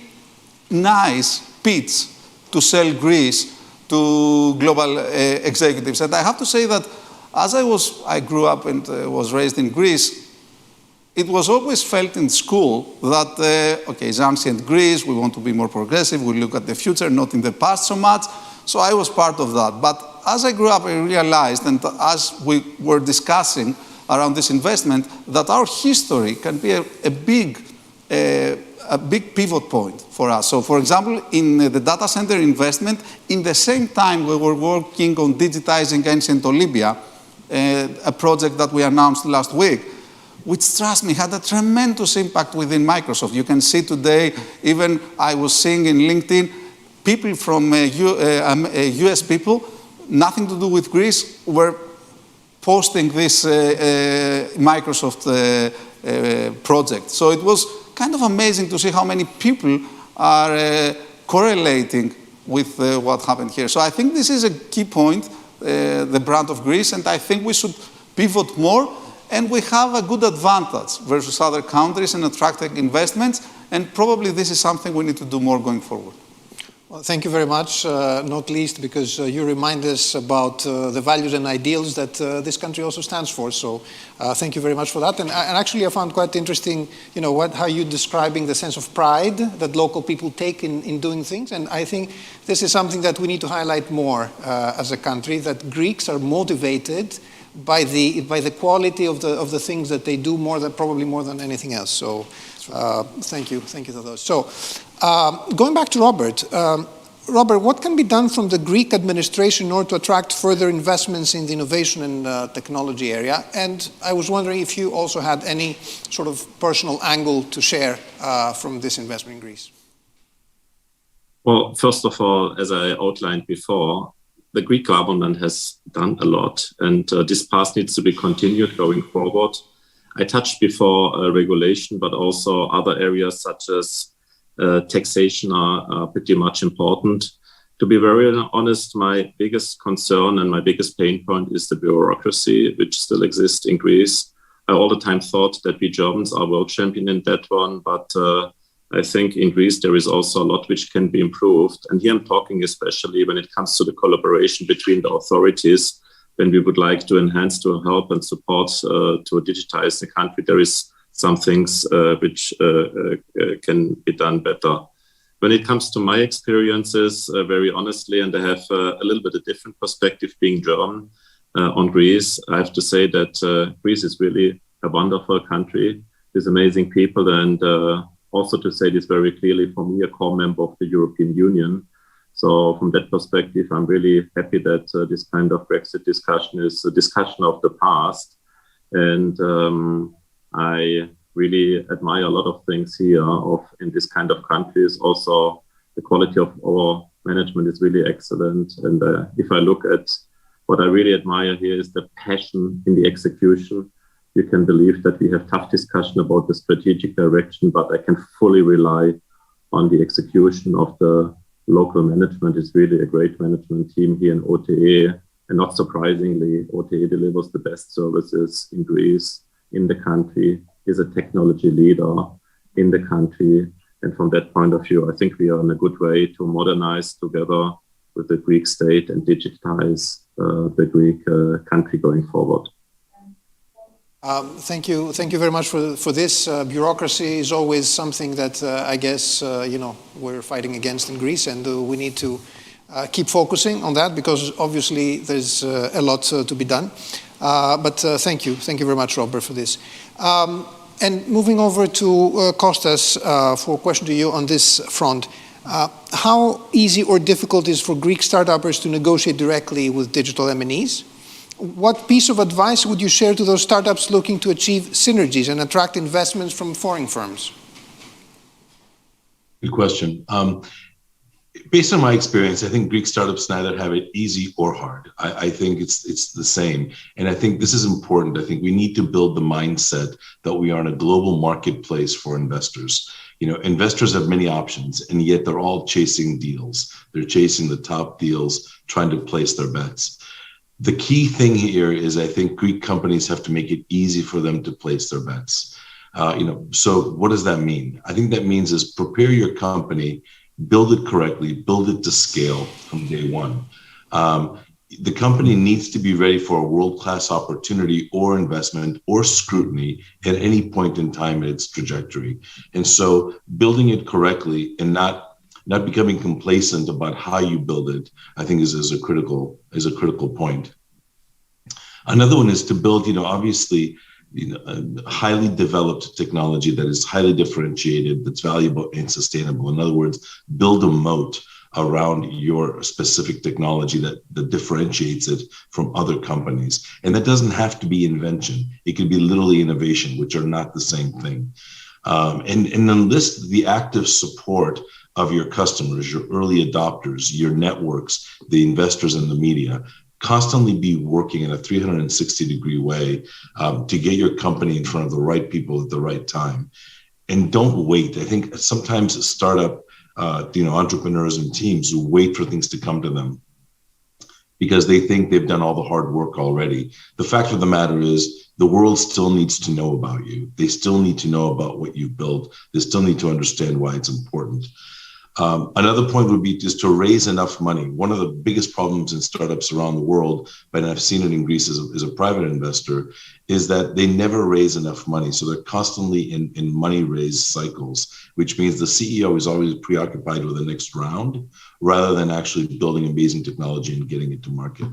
I: nice pitch to sell Greece to global executives. And I have to say that as I grew up and was raised in Greece, it was always felt in school that, okay, it's ancient Greece, we want to be more progressive, we look at the future, not in the past so much. So I was part of that. But as I grew up, I realized, and as we were discussing around this investment, that our history can be a big pivot point for us. So, for example, in the data center investment, in the same time we were working on digitizing ancient Olympia, a project that we announced last week, which, trust me, had a tremendous impact within Microsoft. You can see today, even I was seeing in LinkedIn, people from US people, nothing to do with Greece, were posting this Microsoft project. So it was kind of amazing to see how many people are correlating with what happened here. So I think this is a key point, the brand of Greece, and I think we should pivot more, and we have a good advantage versus other countries in attracting investments, and probably this is something we need to do more going forward.
C: Well, thank you very much, not least because you remind us about the values and ideals that this country also stands for. So thank you very much for that. And actually, I found quite interesting, how you're describing the sense of pride that local people take in doing things. And I think this is something that we need to highlight more as a country, that Greeks are motivated by the quality of the things that they do probably more than anything else. So thank you for those. So going back to Robert, Robert, what can be done from the Greek administration in order to attract further investments in the innovation and technology area? And I was wondering if you also had any sort of personal angle to share from this investment in Greece.
J: Well, first of all, as I outlined before, the Greek government has done a lot, and this path needs to be continued going forward. I touched before regulation, but also other areas such as taxation are pretty much important. To be very honest, my biggest concern and my biggest pain point is the bureaucracy, which still exists in Greece. I all the time thought that we Germans are world champion in that one, but I think in Greece there is also a lot which can be improved. And here I'm talking especially when it comes to the collaboration between the authorities. When we would like to enhance, to help and support to digitize the country, there is some things which can be done better. When it comes to my experiences, very honestly, and I have a little bit of different perspective being German on Greece, I have to say that Greece is really a wonderful country with amazing people, and also to say this very clearly, for me, a core member of the European Union. So from that perspective, I'm really happy that this kind of Brexit discussion is a discussion of the past. And I really admire a lot of things here in this kind of countries. Also, the quality of our management is really excellent. And if I look at what I really admire here is the passion in the execution. You can believe that we have tough discussion about the strategic direction, but I can fully rely on the execution of the local management. Is really a great management team here in OTE. And not surprisingly, OTE delivers the best services in Greece, in the country, is a technology leader in the country. And from that point of view, I think we are in a good way to modernize together with the Greek state and digitize the Greek country going forward.
C: Thank you very much for this. Bureaucracy is always something that I guess we're fighting against in Greece, and we need to keep focusing on that because obviously there's a lot to be done. But thank you very much, Robert, for this. And moving over to Kostas for a question to you on this front. How easy or difficult is for Greek startups to negotiate directly with digital M&Es? What piece of advice would you share to those startups looking to achieve synergies and attract investments from foreign firms?
K: Good question. Based on my experience, I think Greek startups neither have it easy or hard. I think it's the same. And I think this is important. I think we need to build the mindset that we are in a global marketplace for investors. Investors have many options, and yet they're all chasing deals. They're chasing the top deals, trying to place their bets. The key thing here is I think Greek companies have to make it easy for them to place their bets. So what does that mean? I think that means is prepare your company, build it correctly, build it to scale from day one. The company needs to be ready for a world-class opportunity or investment or scrutiny at any point in time in its trajectory. And so building it correctly and not becoming complacent about how you build it, I think is a critical point. Another one is to build, obviously, a highly developed technology that is highly differentiated, that's valuable and sustainable. In other words, build a moat around your specific technology that differentiates it from other companies. And that doesn't have to be invention. It can be literally innovation, which are not the same thing. And enlist the active support of your customers, your early adopters, your networks, the investors and the media. Constantly be working in a 360-degree way to get your company in front of the right people at the right time. And don't wait. I think sometimes startup entrepreneurs and teams who wait for things to come to them because they think they've done all the hard work already. The fact of the matter is the world still needs to know about you. They still need to know about what you built. They still need to understand why it's important. Another point would be just to raise enough money. One of the biggest problems in startups around the world, but I've seen it in Greece as a private investor, is that they never raise enough money. So they're constantly in money raise cycles, which means the CEO is always preoccupied with the next round rather than actually building amazing technology and getting it to market.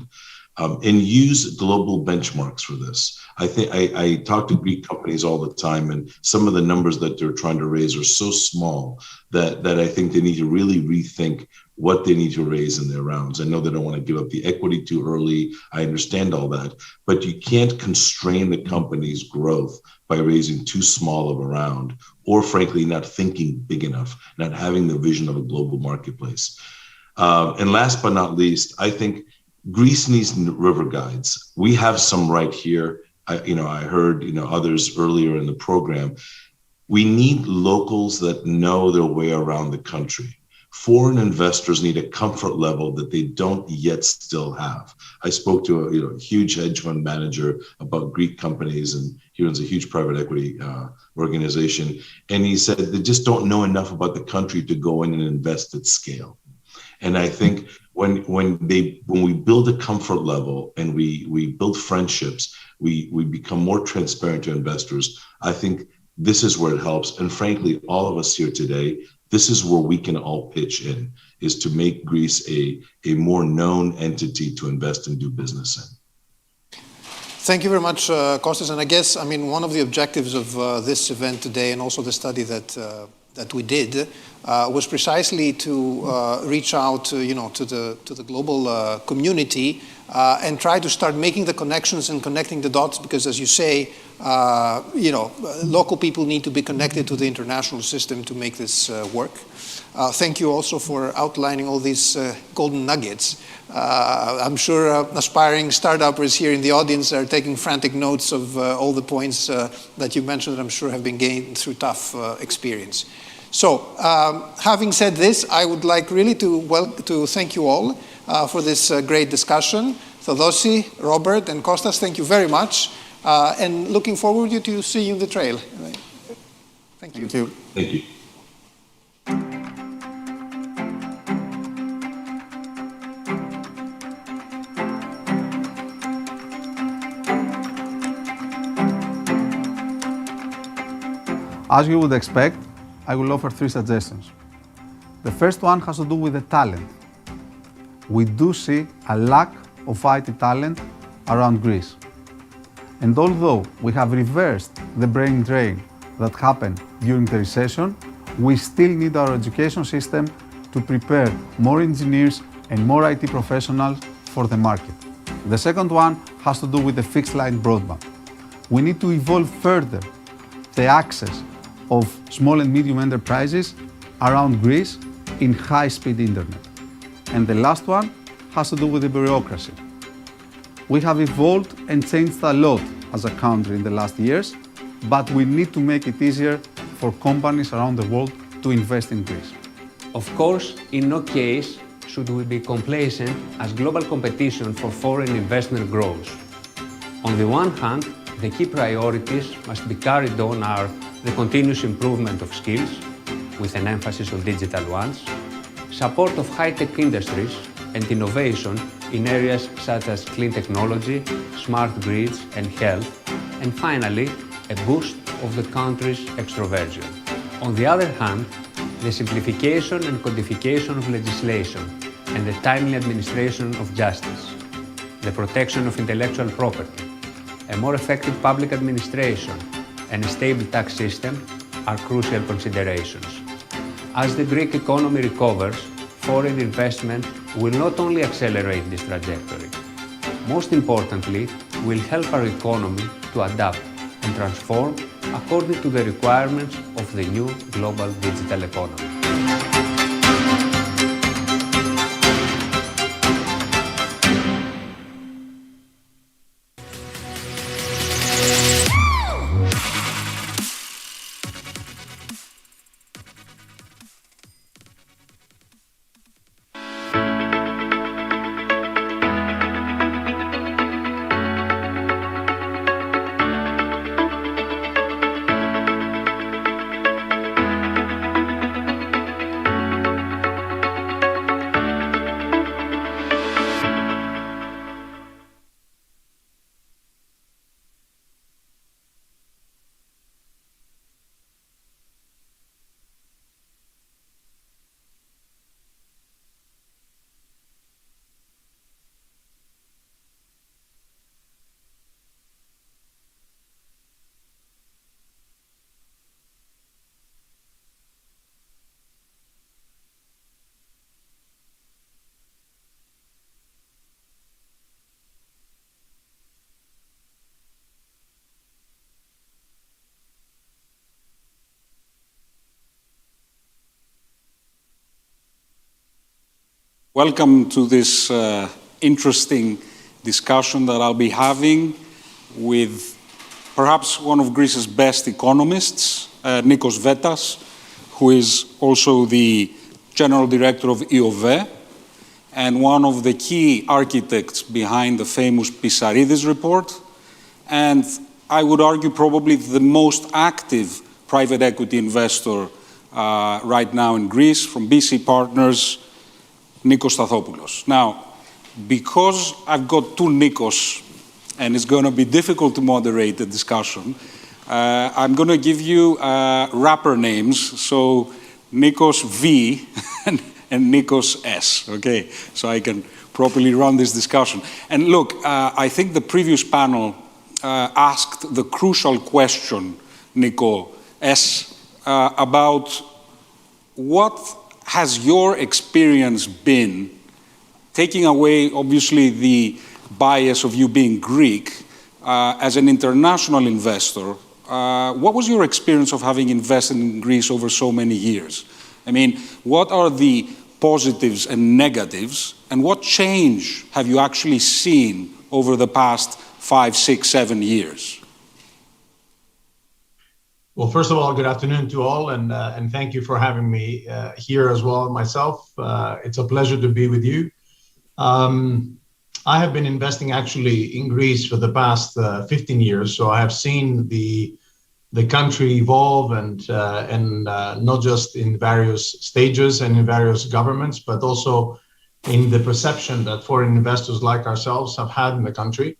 K: And use global benchmarks for this. I talk to Greek companies all the time, and some of the numbers that they're trying to raise are so small that I think they need to really rethink what they need to raise in their rounds. I know they don't want to give up the equity too early. I understand all that, but you can't constrain the company's growth by raising too small of a round, or frankly, not thinking big enough, not having the vision of a global marketplace. And last but not least, I think Greece needs river guides. We have some right here. I heard others earlier in the program. We need locals that know their way around the country. Foreign investors need a comfort level that they don't yet still have. I spoke to a huge hedge fund manager about Greek companies, and he runs a huge private equity organization. And he said they just don't know enough about the country to go in and invest at scale. And I think when we build a comfort level and we build friendships, we become more transparent to investors. I think this is where it helps. And frankly, all of us here today, this is where we can all pitch in, is to make Greece a more known entity to invest and do business in.
C: Thank you very much, Kostas. And I guess, one of the objectives of this event today, and also the study that we did, was precisely to reach out to the global community and try to start making the connections and connecting the dots, because as you say, local people need to be connected to the international system to make this work. Thank you also for outlining all these golden nuggets. I'm sure aspiring startuppers here in the audience are taking frantic notes of all the points that you mentioned that I'm sure have been gained through tough experience. So, having said this, I would like really to thank you all for this great discussion. Theodosi, Robert, and Kostas, thank you very much. And looking forward to see you in the trail. Thank you.
K: Thank you. Thank you.
L: As you would expect, I will offer 3 suggestions. The first one has to do with the talent. We do see a lack of IT talent around Greece. And although we have reversed the brain drain that happened during the recession, we still need our education system to prepare more engineers and more IT professionals for the market. The second one has to do with the fixed line broadband. We need to evolve further the access of small and medium enterprises around Greece in high-speed internet. And the last one has to do with the bureaucracy. We have evolved and changed a lot as a country in the last years, but we need to make it easier for companies around the world to invest in Greece.
M: Of course, in no case should we be complacent as global competition for foreign investment grows. On the one hand, the key priorities must be carried on are the continuous improvement of skills, with an emphasis on digital ones, support of high-tech industries and innovation in areas such as clean technology, smart grids and health, and finally, a boost of the country's extroversion. On the other hand, the simplification and codification of legislation and the timely administration of justice, the protection of intellectual property, a more effective public administration and a stable tax system are crucial considerations. As the Greek economy recovers, foreign investment will not only accelerate this trajectory, most importantly, will help our economy to adapt and transform according to the requirements of the new global digital economy.
A: Welcome to this interesting discussion that I'll be having with perhaps one of Greece's best economists, Nikos Vetas, who is also the General Director of EOVE and one of the key architects behind the famous Pissaridis report, and I would argue probably the most active private equity investor right now in Greece, from BC Partners, Nikos Stathopoulos. Now, because I've got two Nikos, and it's going to be difficult to moderate the discussion, I'm going to give you rapper names, so Nikos V and Nikos S, okay? So I can properly run this discussion. And look, I think the previous panel asked the crucial question, Nico S, about what has your experience been, taking away, obviously, the bias of you being Greek, as an international investor, what was your experience of having invested in Greece over so many years? I mean, what are the positives and negatives, and what change have you actually seen over the past 5, 6, 7 years?
N: Well, first of all, good afternoon to all, and thank you for having me here as well myself. It's a pleasure to be with you. I have been investing actually in Greece for the past 15 years, so I have seen the country evolve and not just in various stages and in various governments, but also in the perception that foreign investors like ourselves have had in the country.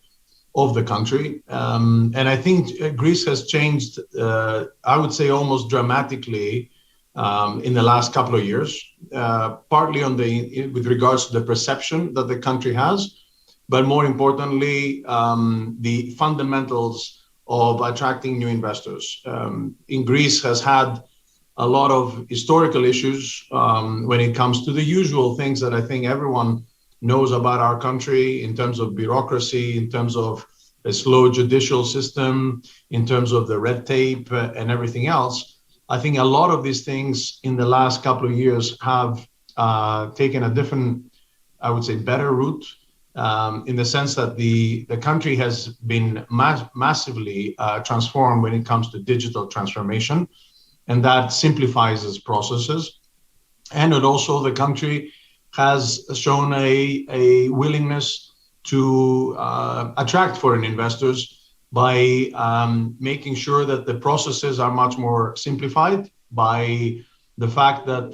N: And I think Greece has changed, I would say almost dramatically in the last couple of years, partly with regards to the perception that the country has, but more importantly, the fundamentals of attracting new investors. In Greece has had a lot of historical issues when it comes to the usual things that I think everyone knows about our country in terms of bureaucracy, in terms of a slow judicial system, in terms of the red tape and everything else. I think a lot of these things in the last couple of years have taken a different, I would say, better route, in the sense that the country has been massively transformed when it comes to digital transformation, and that simplifies its processes. And it also, the country has shown a willingness to attract foreign investors by making sure that the processes are much more simplified, by the fact that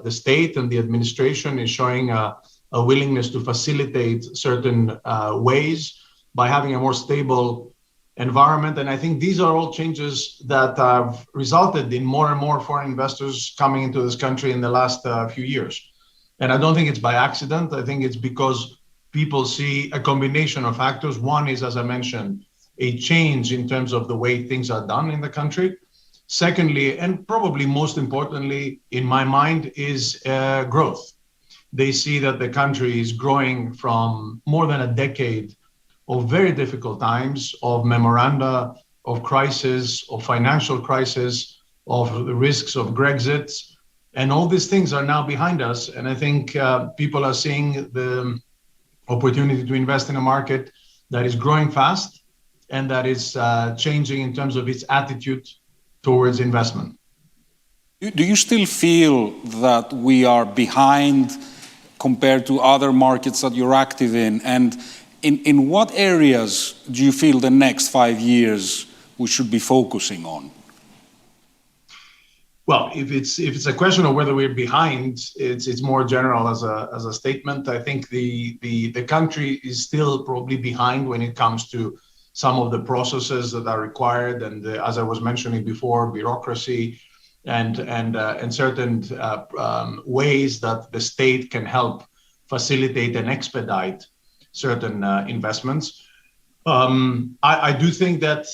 N: the state and the administration is showing a willingness to facilitate certain ways, by having a more stable environment. And I think these are all changes that have resulted in more and more foreign investors coming into this country in the last few years. And I don't think it's by accident. I think it's because people see a combination of factors. One is, as I mentioned, a change in terms of the way things are done in the country. Secondly, and probably most importantly, in my mind, is growth. They see that the country is growing from more than a decade of very difficult times, of memoranda, of crisis, of financial crisis, of the risks of Brexit. And all these things are now behind us. And I think people are seeing the opportunity to invest in a market that is growing fast and that is changing in terms of its attitude towards investment.
A: Do you still feel that we are behind compared to other markets that you're active in? And in what areas do you feel the next 5 years we should be focusing on?
N: Well, if it's a question of whether we're behind, it's more general as a statement. I think the country is still probably behind when it comes to some of the processes that are required, and as I was mentioning before, bureaucracy and certain ways that the state can help facilitate and expedite certain investments. I do think that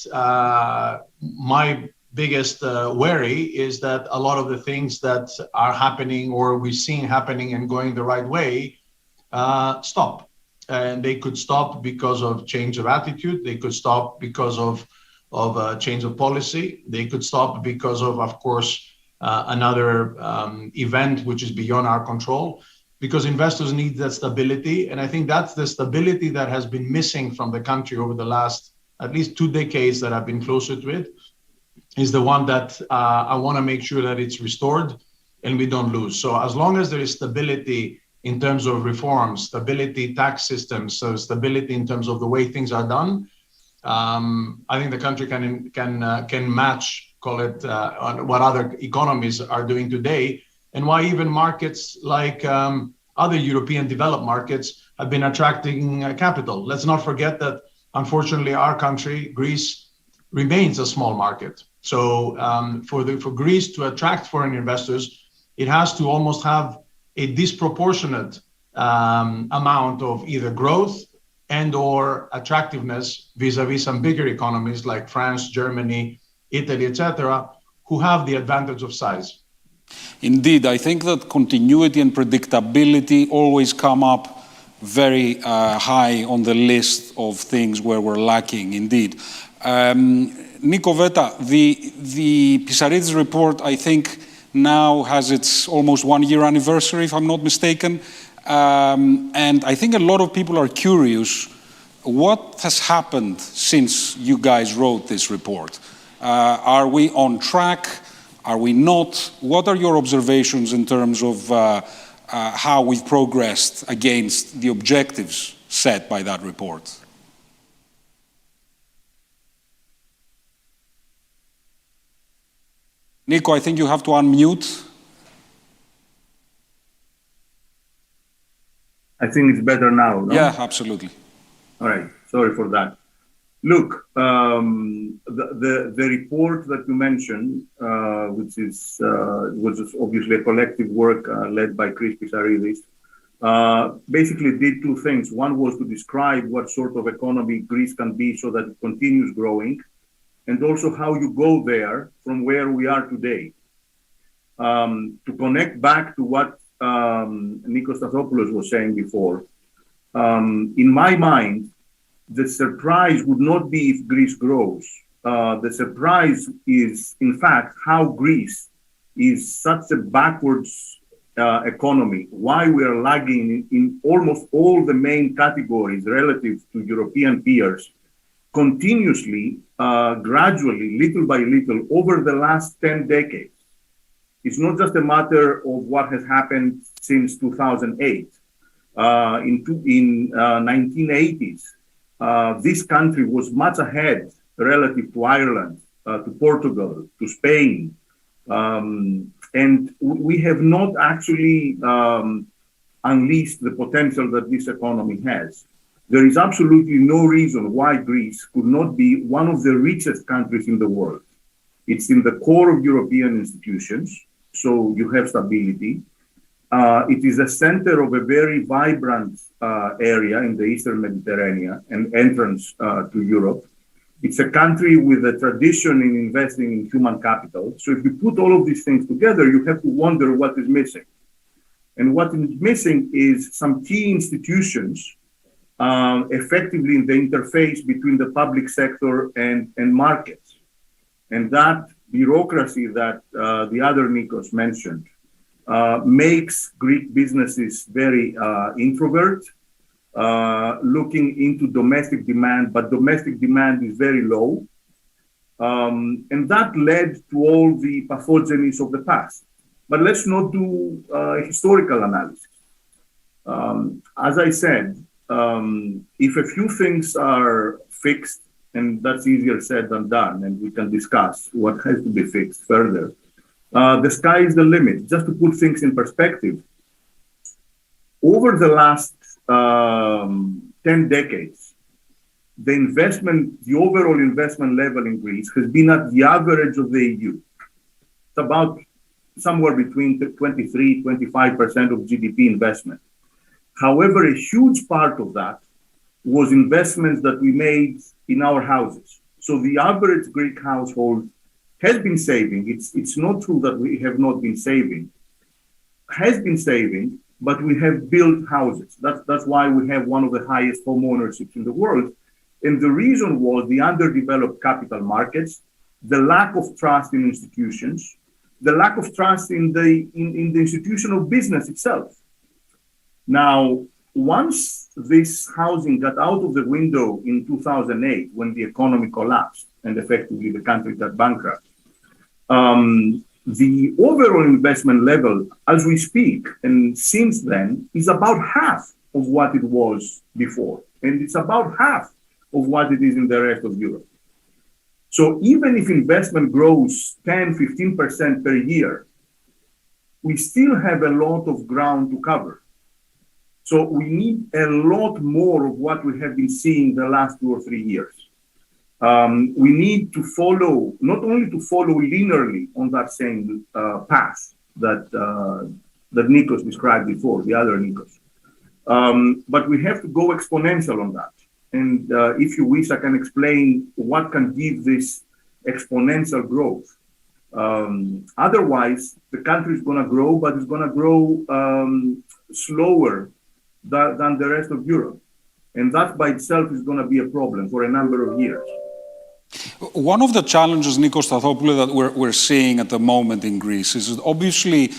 N: my biggest worry is that a lot of the things that are happening or we've seen happening and going the right way stop. And they could stop because of change of attitude. They could stop because of a change of policy. They could stop because of course, another event which is beyond our control, because investors need that stability. And I think that's the stability that has been missing from the country over the last at least 2 decades that I've been closer to it, is the one that I want to make sure that it's restored and we don't lose. So as long as there is stability in terms of reforms, stability tax systems, so stability in terms of the way things are done, I think the country can match, call it, on what other economies are doing today, and why even markets like other European developed markets have been attracting capital. Let's not forget that, unfortunately, our country, Greece, remains a small market. So for Greece to attract foreign investors, it has to almost have a disproportionate amount of either growth and or attractiveness vis-a-vis some bigger economies like France, Germany, Italy, etc., who have the advantage of size.
A: Indeed, I think that continuity and predictability always come up very high on the list of things where we're lacking, indeed. Nico Veta, the Pissarides report, I think, now has its almost 1-year anniversary, if I'm not mistaken. And I think a lot of people are curious, what has happened since you guys wrote this report? Are we on track? Are we not? What are your observations in terms of how we've progressed against the objectives set by that report? Nico, I think you have to unmute.
O: I think it's better now, no?
A: Yeah, absolutely.
O: All right, sorry for that. Look, the report that you mentioned, which was obviously a collective work led by Chris Pissarides, basically did two things. One was to describe what sort of economy Greece can be so that it continues growing, and also how you go there from where we are today. To connect back to what Nikos Stathopoulos was saying before, in my mind, the surprise would not be if Greece grows. The surprise is, in fact, how Greece is such a backwards economy, why we are lagging in almost all the main categories relative to European peers, continuously, gradually, little by little, over the last 10 decades. It's not just a matter of what has happened since 2008. In 1980s, this country was much ahead relative to Ireland, to Portugal, to Spain. And we have not actually unleashed the potential that this economy has. There is absolutely no reason why Greece could not be one of the richest countries in the world. It's in the core of European institutions, so you have stability. It is a center of a very vibrant area in the Eastern Mediterranean and entrance to Europe. It's a country with a tradition in investing in human capital. So if you put all of these things together, you have to wonder what is missing. And what is missing is some key institutions effectively in the interface between the public sector and markets. And that bureaucracy that the other Nikos mentioned makes Greek businesses very introvert, looking into domestic demand, but domestic demand is very low. And that led to all the pathogenies of the past. But let's not do historical analysis. As I said, if a few things are fixed, and that's easier said than done, and we can discuss what has to be fixed further, the sky is the limit. Just to put things in perspective, over the last 10 decades, the overall investment level in Greece has been at the average of the EU. It's about somewhere between 23, 25% of GDP investment. However, a huge part of that was investments that we made in our houses. So the average Greek household has been saving. It's not true that we have not been saving. Has been saving, but we have built houses. That's why we have one of the highest home ownerships in the world. And the reason was the underdeveloped capital markets, the lack of trust in institutions, the lack of trust in the institution of business itself. Now, once this housing got out of the window in 2008, when the economy collapsed and effectively the country got bankrupt, the overall investment level as we speak, and since then, is about half of what it was before. And it's about half of what it is in the rest of Europe. So even if investment grows 10, 15% per year, we still have a lot of ground to cover. So we need a lot more of what we have been seeing the last 2 or 3 years. We need to follow, not only to follow linearly on that same path that Nikos described before, the other Nikos, but we have to go exponential on that. And if you wish, I can explain what can give this exponential growth. Otherwise, the country is going to grow, but it's going to grow slower than the rest of Europe. And that by itself is going to be a problem for a number of years.
A: One of the challenges, Nikos Stathopoulos, that we're seeing at the moment in Greece is that obviously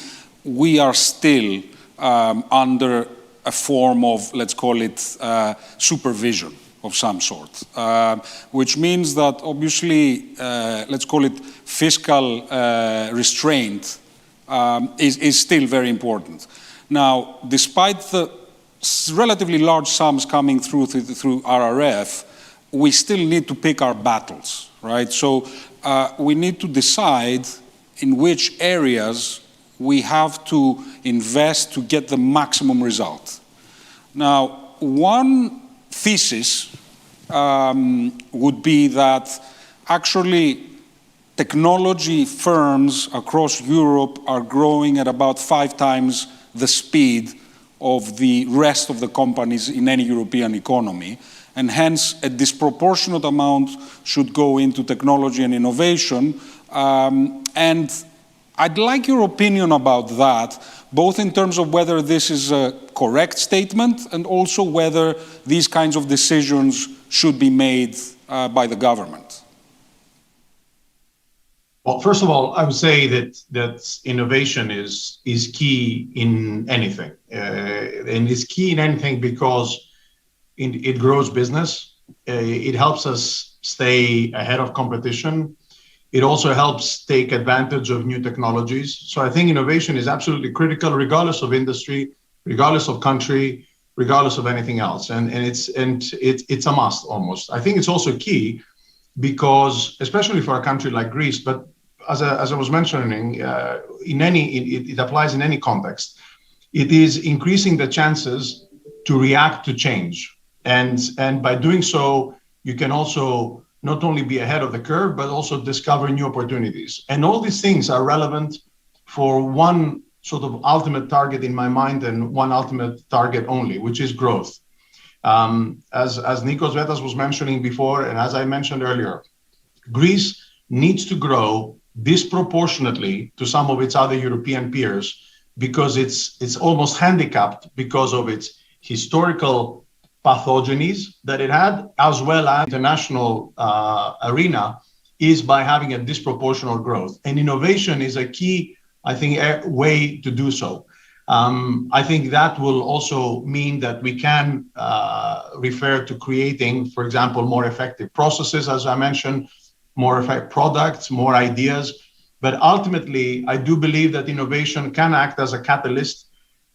A: we are still under a form of, let's call it, supervision of some sort, which means that obviously, let's call it fiscal restraint is still very important. Now, despite the relatively large sums coming through RRF, we still need to pick our battles, right? So we need to decide in which areas we have to invest to get the maximum result. Now, one thesis would be that actually technology firms across Europe are growing at about 5 times the speed of the rest of the companies in any European economy, and hence a disproportionate amount should go into technology and innovation. And I'd like your opinion about that, both in terms of whether this is a correct statement and also whether these kinds of decisions should be made by the government.
N: Well, first of all, I would say that innovation is key in anything. And it's key in anything because it grows business. It helps us stay ahead of competition. It also helps take advantage of new technologies. So I think innovation is absolutely critical, regardless of industry, regardless of country, regardless of anything else. And it's a must almost. I think it's also key because, especially for a country like Greece, but as I was mentioning, it applies in any context. It is increasing the chances to react to change. And by doing so, you can also not only be ahead of the curve, but also discover new opportunities. And all these things are relevant for one sort of ultimate target in my mind and one ultimate target only, which is growth. As Nikos Vetas was mentioning before, and as I mentioned earlier, Greece needs to grow disproportionately to some of its other European peers because it's almost handicapped because of its historical pathogenies that it had, as well as international arena, is by having a disproportional growth. And innovation is a key, I think, way to do so. I think that will also mean that we can refer to creating, for example, more effective processes, as I mentioned, more effective products, more ideas. But ultimately, I do believe that innovation can act as a catalyst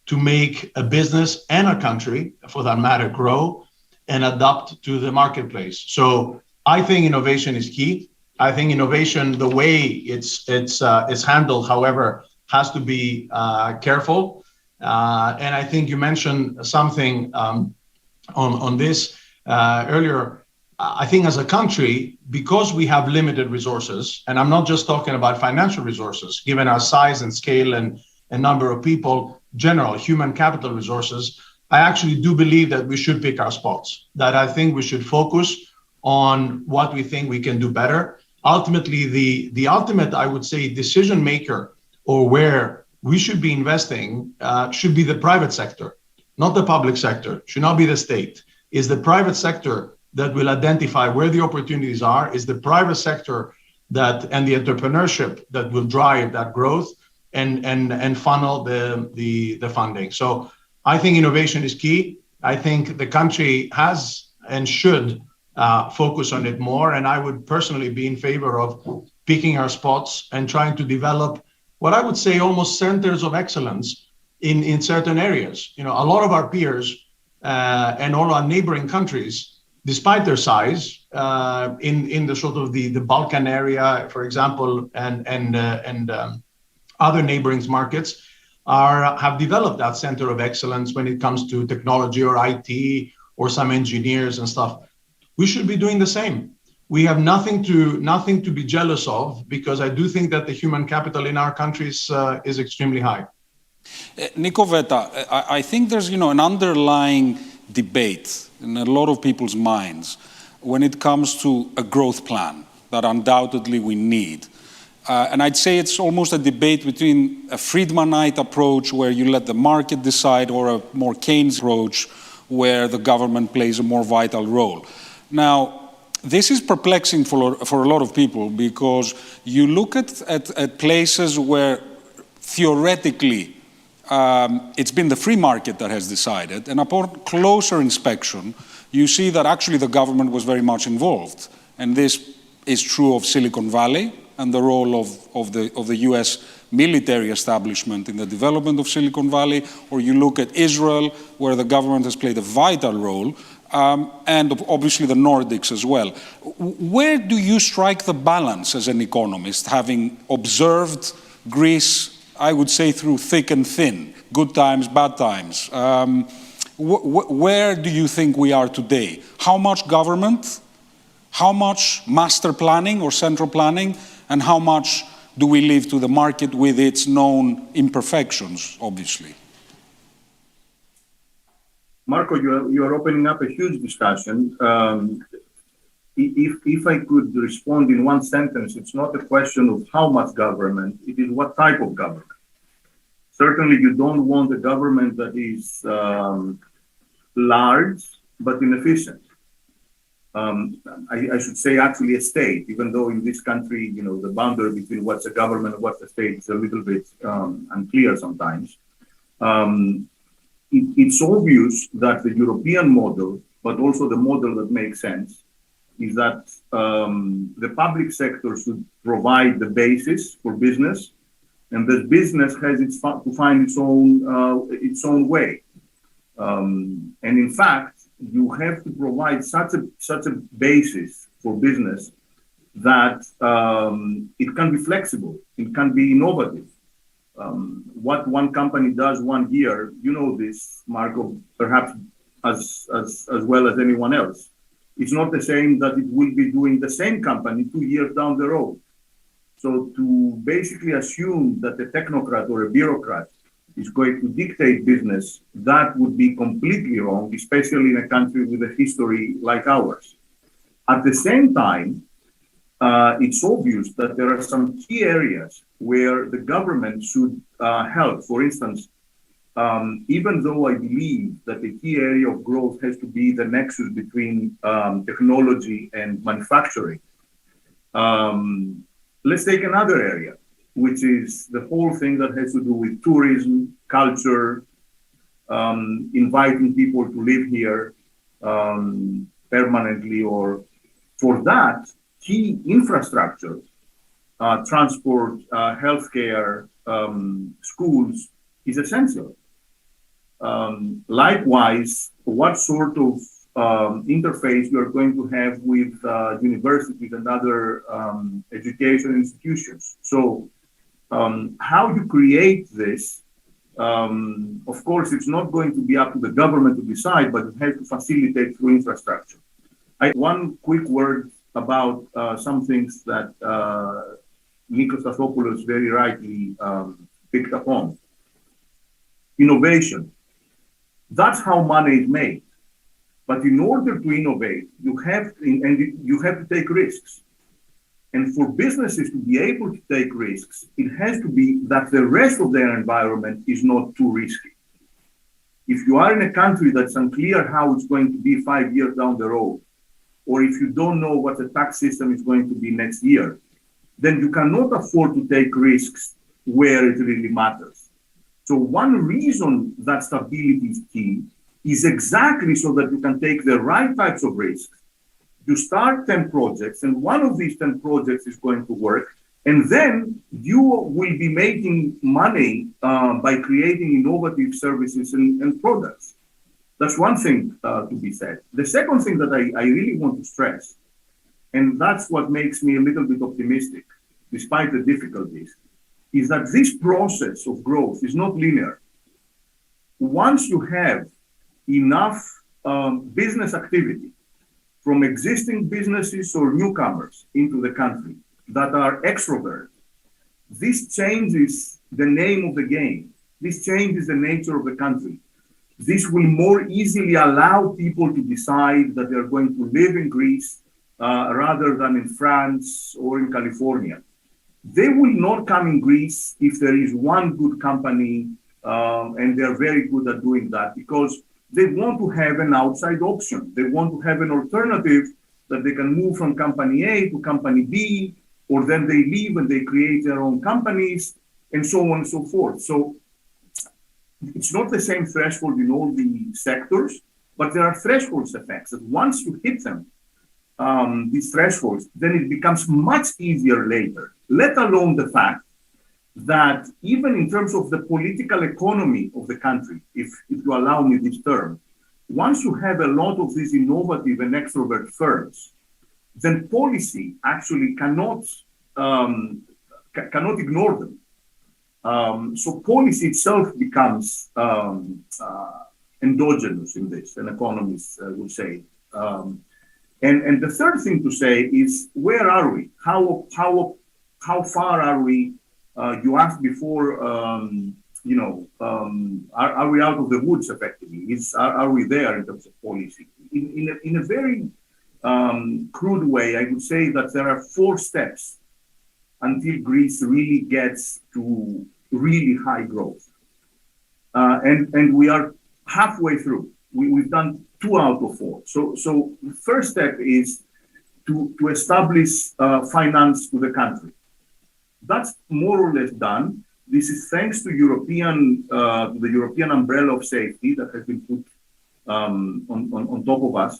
N: to make a business and a country, for that matter, grow and adapt to the marketplace. So I think innovation is key. I think innovation, the way it's handled, however, has to be careful. And I think you mentioned something on this earlier. I think as a country, because we have limited resources, and I'm not just talking about financial resources, given our size and scale and number of people, general human capital resources, I actually do believe that we should pick our spots, that I think we should focus on what we think we can do better. Ultimately, the ultimate, I would say, decision maker or where we should be investing should be the private sector, not the public sector, should not be the state. Is the private sector that will identify where the opportunities are, is the private sector and the entrepreneurship that will drive that growth and funnel the funding. So I think innovation is key. I think the country has and should focus on it more. And I would personally be in favor of picking our spots and trying to develop what I would say almost centers of excellence in certain areas. You know, a lot of our peers and all our neighboring countries, despite their size, in the sort of the Balkan area, for example, and other neighboring markets, have developed that center of excellence when it comes to technology or IT or some engineers and stuff. We should be doing the same. We have nothing to be jealous of, because I do think that the human capital in our countries is extremely high.
A: Nico Veta, I think there's an underlying debate in a lot of people's minds when it comes to a growth plan that undoubtedly we need. And I'd say it's almost a debate between a Friedmanite approach where you let the market decide, or a more Keynes approach where the government plays a more vital role. Now, this is perplexing for a lot of people, because you look at places where theoretically it's been the free market that has decided, and upon closer inspection, you see that actually the government was very much involved. And this is true of Silicon Valley and the role of the US military establishment in the development of Silicon Valley, or you look at Israel, where the government has played a vital role, and obviously the Nordics as well. Where do you strike the balance as an economist, having observed Greece, I would say, through thick and thin, good times, bad times? Where do you think we are today? How much government, how much master planning or central planning, and how much do we leave to the market with its known imperfections, obviously?
O: Marco, you are opening up a huge discussion. If I could respond in one sentence, it's not a question of how much government, it is what type of government. Certainly, you don't want a government that is large but inefficient. I should say actually a state, even though in this country, you know, the boundary between what's a government and what's a state is a little bit unclear sometimes. It's obvious that the European model, but also the model that makes sense, is that the public sector should provide the basis for business, and the business has to find its own way. And in fact, you have to provide such a basis for business that it can be flexible, it can be innovative. What one company does one year, you know this, Marco, perhaps as well as anyone else. It's not the same that it will be doing the same company 2 years down the road. So to basically assume that a technocrat or a bureaucrat is going to dictate business, that would be completely wrong, especially in a country with a history like ours. At the same time, it's obvious that there are some key areas where the government should help. For instance, even though I believe that the key area of growth has to be the nexus between technology and manufacturing, let's take another area, which is the whole thing that has to do with tourism, culture, inviting people to live here permanently, or for that, key infrastructure, transport, healthcare, schools is essential. Likewise, what sort of interface you are going to have with universities and other education institutions. So how you create this, of course, it's not going to be up to the government to decide, but it has to facilitate through infrastructure. One quick word about some things that Nikos Stathopoulos very rightly picked up on. Innovation. That's how money is made. But in order to innovate, you have to take risks. And for businesses to be able to take risks, it has to be that the rest of their environment is not too risky. If you are in a country that's unclear how it's going to be 5 years down the road, or if you don't know what the tax system is going to be next year, then you cannot afford to take risks where it really matters. So one reason that stability is key is exactly so that you can take the right types of risks. You start 10 projects, and one of these 10 projects is going to work, and then you will be making money by creating innovative services and products. That's one thing to be said. The second thing that I really want to stress, and that's what makes me a little bit optimistic, despite the difficulties, is that this process of growth is not linear. Once you have enough business activity from existing businesses or newcomers into the country that are extroverts, this changes the name of the game. This changes the nature of the country. This will more easily allow people to decide that they're going to live in Greece rather than in France or in California. They will not come in Greece if there is one good company, and they're very good at doing that, because they want to have an outside option. They want to have an alternative that they can move from company A to company B, or then they leave and they create their own companies, and so on and so forth. So it's not the same threshold in all the sectors, but there are threshold effects that once you hit them, these thresholds, then it becomes much easier later, let alone the fact that even in terms of the political economy of the country, if you allow me this term, once you have a lot of these innovative and extrovert firms, then policy actually cannot ignore them. So policy itself becomes endogenous in this, and economists would say. And the third thing to say is, where are we? How far are we? You asked before, are we out of the woods effectively? It's are we there in terms of policy? In a very crude way, I would say that there are 4 steps until Greece really gets to really high growth. And we are halfway through. We've done 2 out of 4. So the first step is to establish finance to the country. That's more or less done. This is thanks to the European umbrella of safety that has been put on top of us,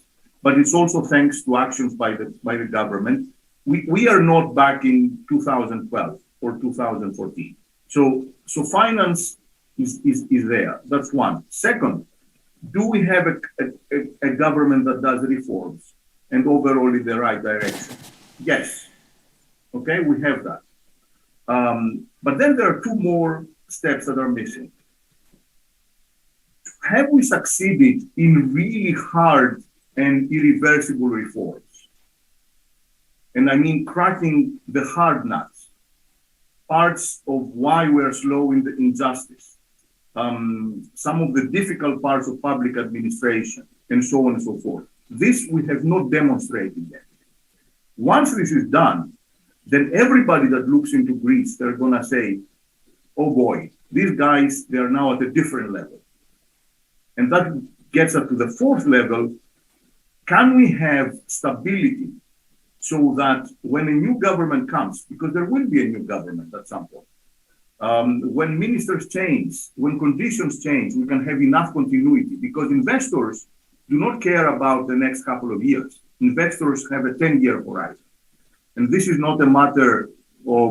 O: but it's also thanks to actions by the government. We are not back in 2012 or 2014. So finance is there. That's one. Second, do we have a government that does reforms and overall in the right direction? Yes. Okay, we have that. But then there are 2 more steps that are missing. Have we succeeded in really hard and irreversible reforms? And I mean cracking the hard nuts, parts of why we're slow in justice, some of the difficult parts of public administration, and so on and so forth. This we have not demonstrated yet. Once this is done, then everybody that looks into Greece, they're going to say, oh boy, these guys, they're now at a different level. And that gets us to the 4th level. Can we have stability so that when a new government comes, because there will be a new government at some point, when ministers change, when conditions change, we can have enough continuity, because investors do not care about the next couple of years. Investors have a 10-year horizon. And this is not a matter of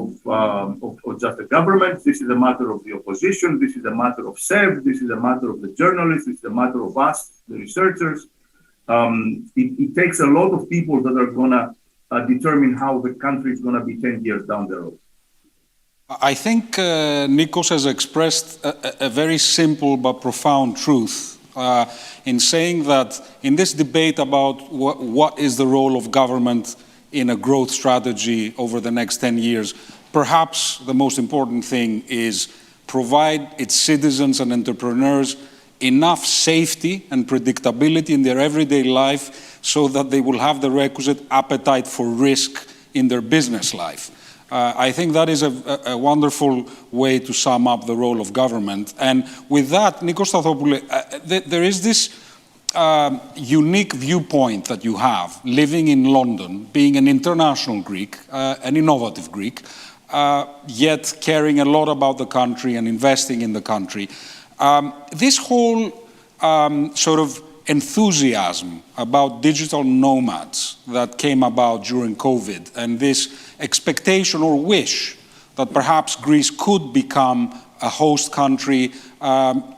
O: just the government. This is a matter of the opposition. This is a matter of SEV. This is a matter of the journalists. This is a matter of us, the researchers. It takes a lot of people that are going to determine how the country is going to be 10 years down the road.
A: I think Nikos has expressed a very simple but profound truth in saying that in this debate about what is the role of government in a growth strategy over the next 10 years, perhaps the most important thing is provide its citizens and entrepreneurs enough safety and predictability in their everyday life so that they will have the requisite appetite for risk in their business life. I think that is a wonderful way to sum up the role of government. And with that, Nikos Stathopoulos, there is this unique viewpoint that you have, living in London, being an international Greek, an innovative Greek, yet caring a lot about the country and investing in the country. This whole sort of enthusiasm about digital nomads that came about during COVID, and this expectation or wish that perhaps Greece could become a host country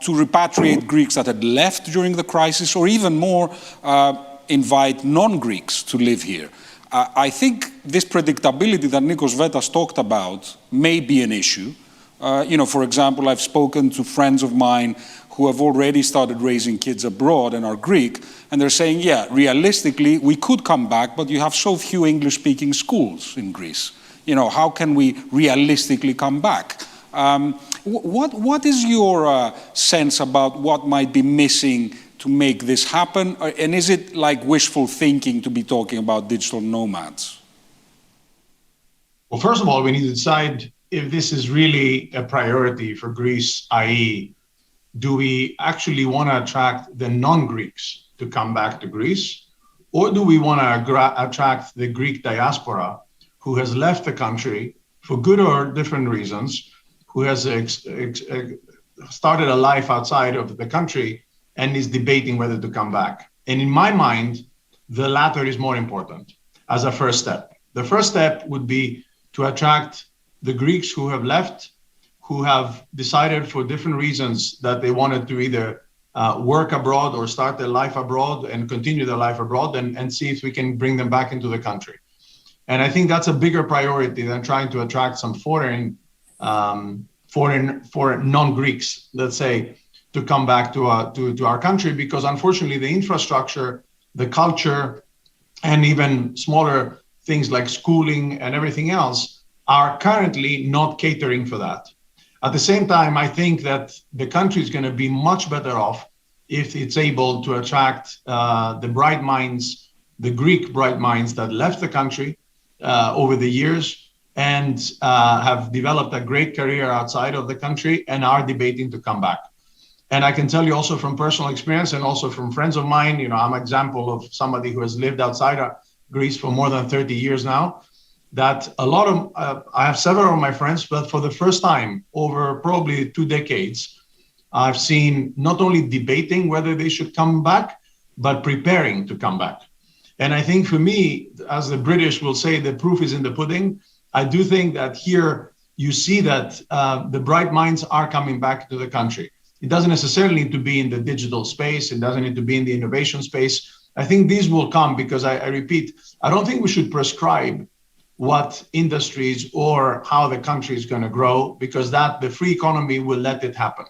A: to repatriate Greeks that had left during the crisis, or even more, invite non-Greeks to live here. I think this predictability that Nikos Vetas talked about may be an issue. For example, I've spoken to friends of mine who have already started raising kids abroad and are Greek, and they're saying, yeah, realistically, we could come back, but you have so few English-speaking schools in Greece. How can we realistically come back? What is your sense about what might be missing to make this happen? And is it like wishful thinking to be talking about digital nomads?
N: Well, first of all, we need to decide if this is really a priority for Greece, i.e., do we actually want to attract the non-Greeks to come back to Greece? Or do we want to attract the Greek diaspora who has left the country for good or different reasons, who has started a life outside of the country and is debating whether to come back? And in my mind, the latter is more important as a first step. The first step would be to attract the Greeks who have left, who have decided for different reasons that they wanted to either work abroad or start their life abroad and continue their life abroad, and see if we can bring them back into the country. And I think that's a bigger priority than trying to attract some foreign non-Greeks, let's say, to come back to our country, because unfortunately the infrastructure, the culture, and even smaller things like schooling and everything else are currently not catering for that. At the same time, I think that the country is going to be much better off if it's able to attract the bright minds, the Greek bright minds that left the country over the years and have developed a great career outside of the country and are debating to come back. And I can tell you also from personal experience and also from friends of mine, I'm an example of somebody who has lived outside of Greece for more than 30 years now, that a lot of, I have several of my friends, but for the first time over probably 2 decades, I've seen not only debating whether they should come back, but preparing to come back. And I think for me, as the British will say, the proof is in the pudding. I do think that here you see that the bright minds are coming back to the country. It doesn't necessarily need to be in the digital space. It doesn't need to be in the innovation space. I think these will come because I repeat, I don't think we should prescribe what industries or how the country is going to grow, because that the free economy will let it happen.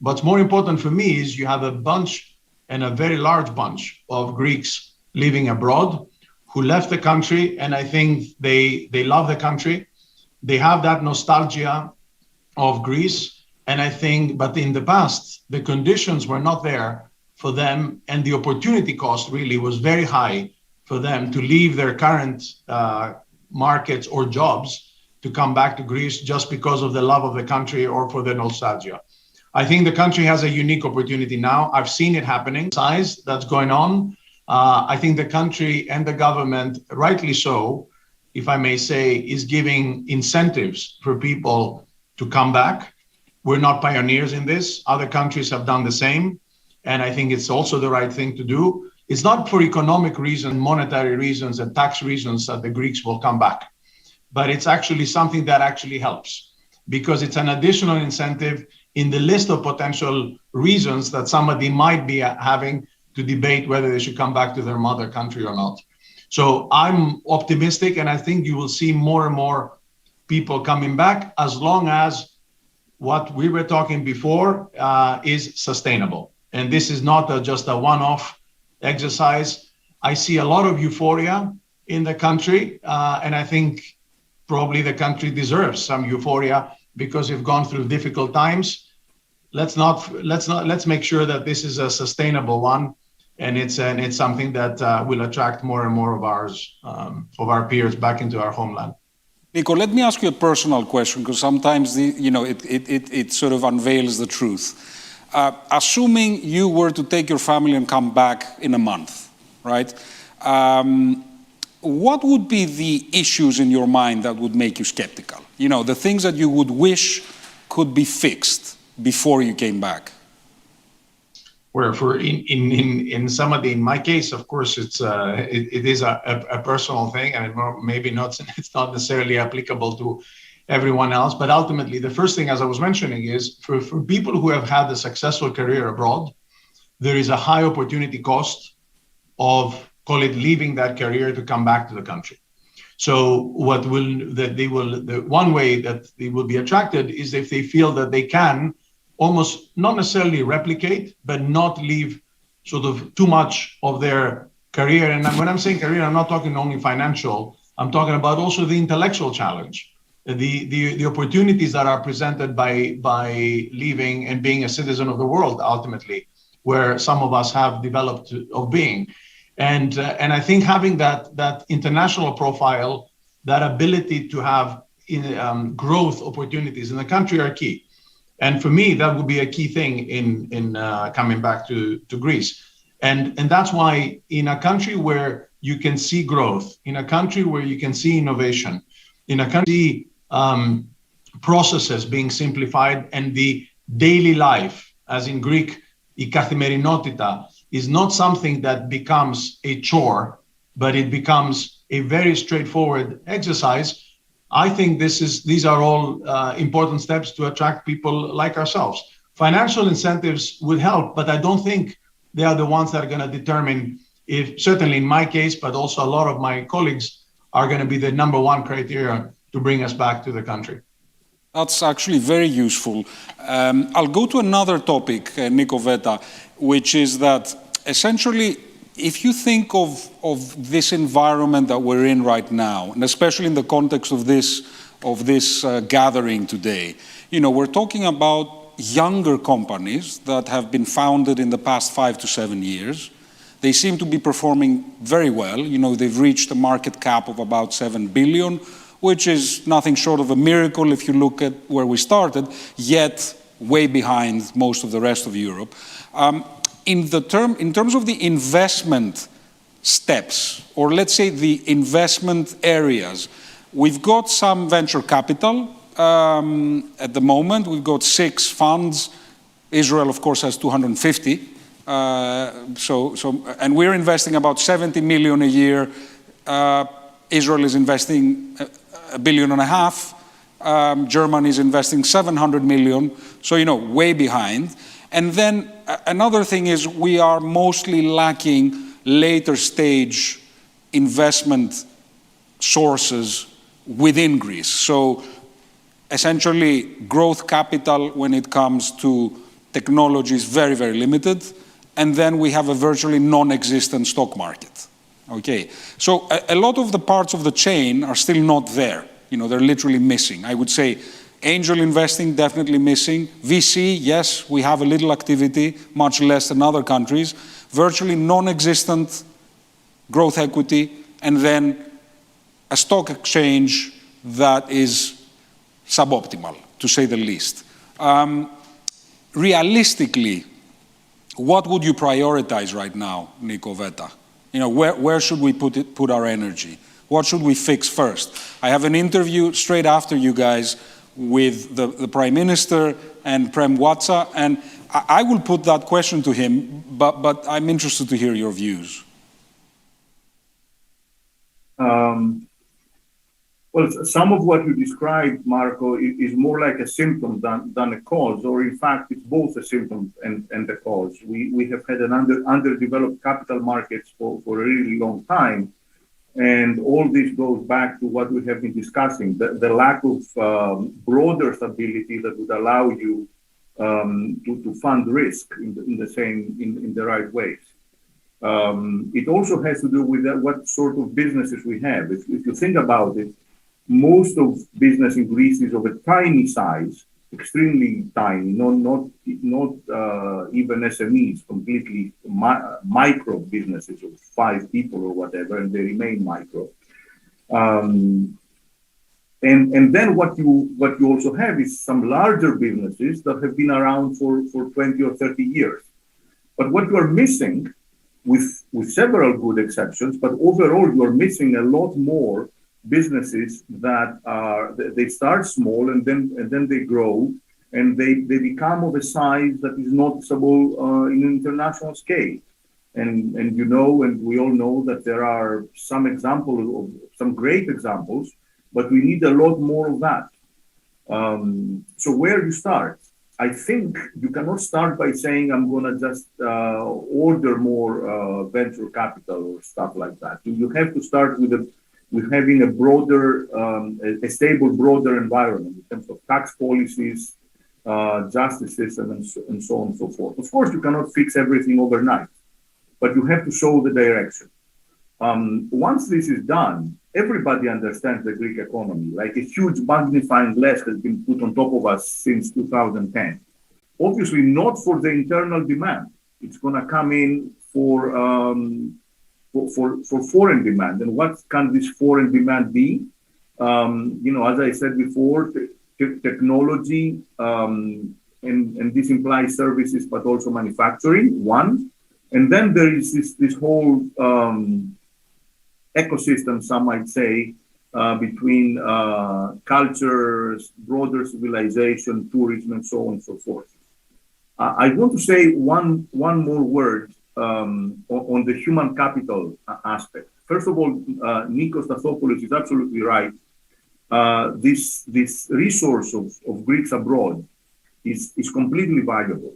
N: What's more important for me is you have a bunch, and a very large bunch, of Greeks living abroad who left the country, and I think they love the country. They have that nostalgia of Greece, and I think, but in the past, the conditions were not there for them, and the opportunity cost really was very high for them to leave their current markets or jobs to come back to Greece just because of the love of the country or for the nostalgia. I think the country has a unique opportunity now. I've seen it happening, size that's going on. I think the country and the government, rightly so, if I may say, is giving incentives for people to come back. We're not pioneers in this. Other countries have done the same. And I think it's also the right thing to do. It's not for economic reasons, monetary reasons, and tax reasons that the Greeks will come back. But it's actually something that actually helps, because it's an additional incentive in the list of potential reasons that somebody might be having to debate whether they should come back to their mother country or not. So I'm optimistic, and I think you will see more and more people coming back, as long as what we were talking before is sustainable. And this is not just a one-off exercise. I see a lot of euphoria in the country, and I think probably the country deserves some euphoria because we've gone through difficult times. Let's make sure that this is a sustainable one, and it's something that will attract more and more of our peers back into our homeland.
A: Nico, let me ask you a personal question, because sometimes it sort of unveils the truth. Assuming you were to take your family and come back in a month, right? What would be the issues in your mind that would make you skeptical? The things that you would wish could be fixed before you came back.
N: Where in my case, of course, it is a personal thing, and it's not necessarily applicable to everyone else. But ultimately, the first thing, as I was mentioning, is for people who have had a successful career abroad, there is a high opportunity cost of, call it, leaving that career to come back to the country. So the one way that they will be attracted is if they feel that they can almost not necessarily replicate, but not leave sort of too much of their career. And when I'm saying career, I'm not talking only financial. I'm talking about also the intellectual challenge, the opportunities that are presented by leaving and being a citizen of the world, ultimately, where some of us have developed of being. And I think having that international profile, that ability to have growth opportunities in the country are key. And for me, that would be a key thing in coming back to Greece. And that's why in a country where you can see growth, in a country where you can see innovation, in a country processes being simplified, and the daily life, as in Greek, η καθημερινότητα, is not something that becomes a chore, but it becomes a very straightforward exercise. I think these are all important steps to attract people like ourselves. Financial incentives would help, but I don't think they are the ones that are going to determine if, certainly in my case, but also a lot of my colleagues, are going to be the number one criteria to bring us back to the country.
A: That's actually very useful. I'll go to another topic, Nico Veta, which is that essentially, if you think of this environment that we're in right now, and especially in the context of this gathering today, we're talking about younger companies that have been founded in the past 5 to 7 years. They seem to be performing very well. You know, they've reached a market cap of about 7 billion, which is nothing short of a miracle if you look at where we started, yet way behind most of the rest of Europe. In terms of the investment steps, or let's say the investment areas, we've got some venture capital at the moment. We've got 6 funds. Israel, of course, has 250. And we're investing about 70 million a year. Israel is investing $1.5 billion. Germany is investing 700 million. So, you know, way behind. And then another thing is we are mostly lacking later stage investment sources within Greece. So essentially growth capital when it comes to technology is very, very limited. And then we have a virtually non-existent stock market. Okay, so a lot of the parts of the chain are still not there. You know, they're literally missing. I would say angel investing, definitely missing. VC, yes, we have a little activity, much less than other countries. Virtually non-existent growth equity, and then a stock exchange that is suboptimal, to say the least. Realistically, what would you prioritize right now, Nico Veta? You know, where should we put our energy? What should we fix first? I have an interview straight after you guys with the Prime Minister and Prem Watsa, and I will put that question to him, but I'm interested to hear your views.
O: Well, some of what you described, Marco, is more like a symptom than a cause, or in fact, it's both a symptom and a cause. We have had an underdeveloped capital markets for a really long time, and all this goes back to what we have been discussing, the lack of broader stability that would allow you to fund risk in the right ways. It also has to do with what sort of businesses we have. If you think about it, most of business in Greece is of a tiny size, extremely tiny, not even SMEs, completely micro businesses of 5 people or whatever, and they remain micro. And then what you also have is some larger businesses that have been around for 20 or 30 years. But what you are missing, with several good exceptions, but overall you are missing a lot more businesses that they start small and then they grow and they become of a size that is noticeable in international scale. And you know, and we all know that there are some examples of some great examples, but we need a lot more of that. So where do you start? I think you cannot start by saying I'm going to just order more venture capital or stuff like that. You have to start with having a broader, a stable, broader environment in terms of tax policies, justice system, and so on and so forth. Of course, you cannot fix everything overnight, but you have to show the direction. Once this is done, everybody understands the Greek economy, like a huge magnifying glass has been put on top of us since 2010. Obviously, not for the internal demand. It's going to come in for foreign demand. And what can this foreign demand be? You know, as I said before, technology, and this implies services, but also manufacturing, one. And then there is this whole ecosystem, some might say, between cultures, broader civilization, tourism, and so on and so forth. I want to say one more word on the human capital aspect. First of all, Nikos Stathopoulos is absolutely right. This resource of Greeks abroad is completely valuable.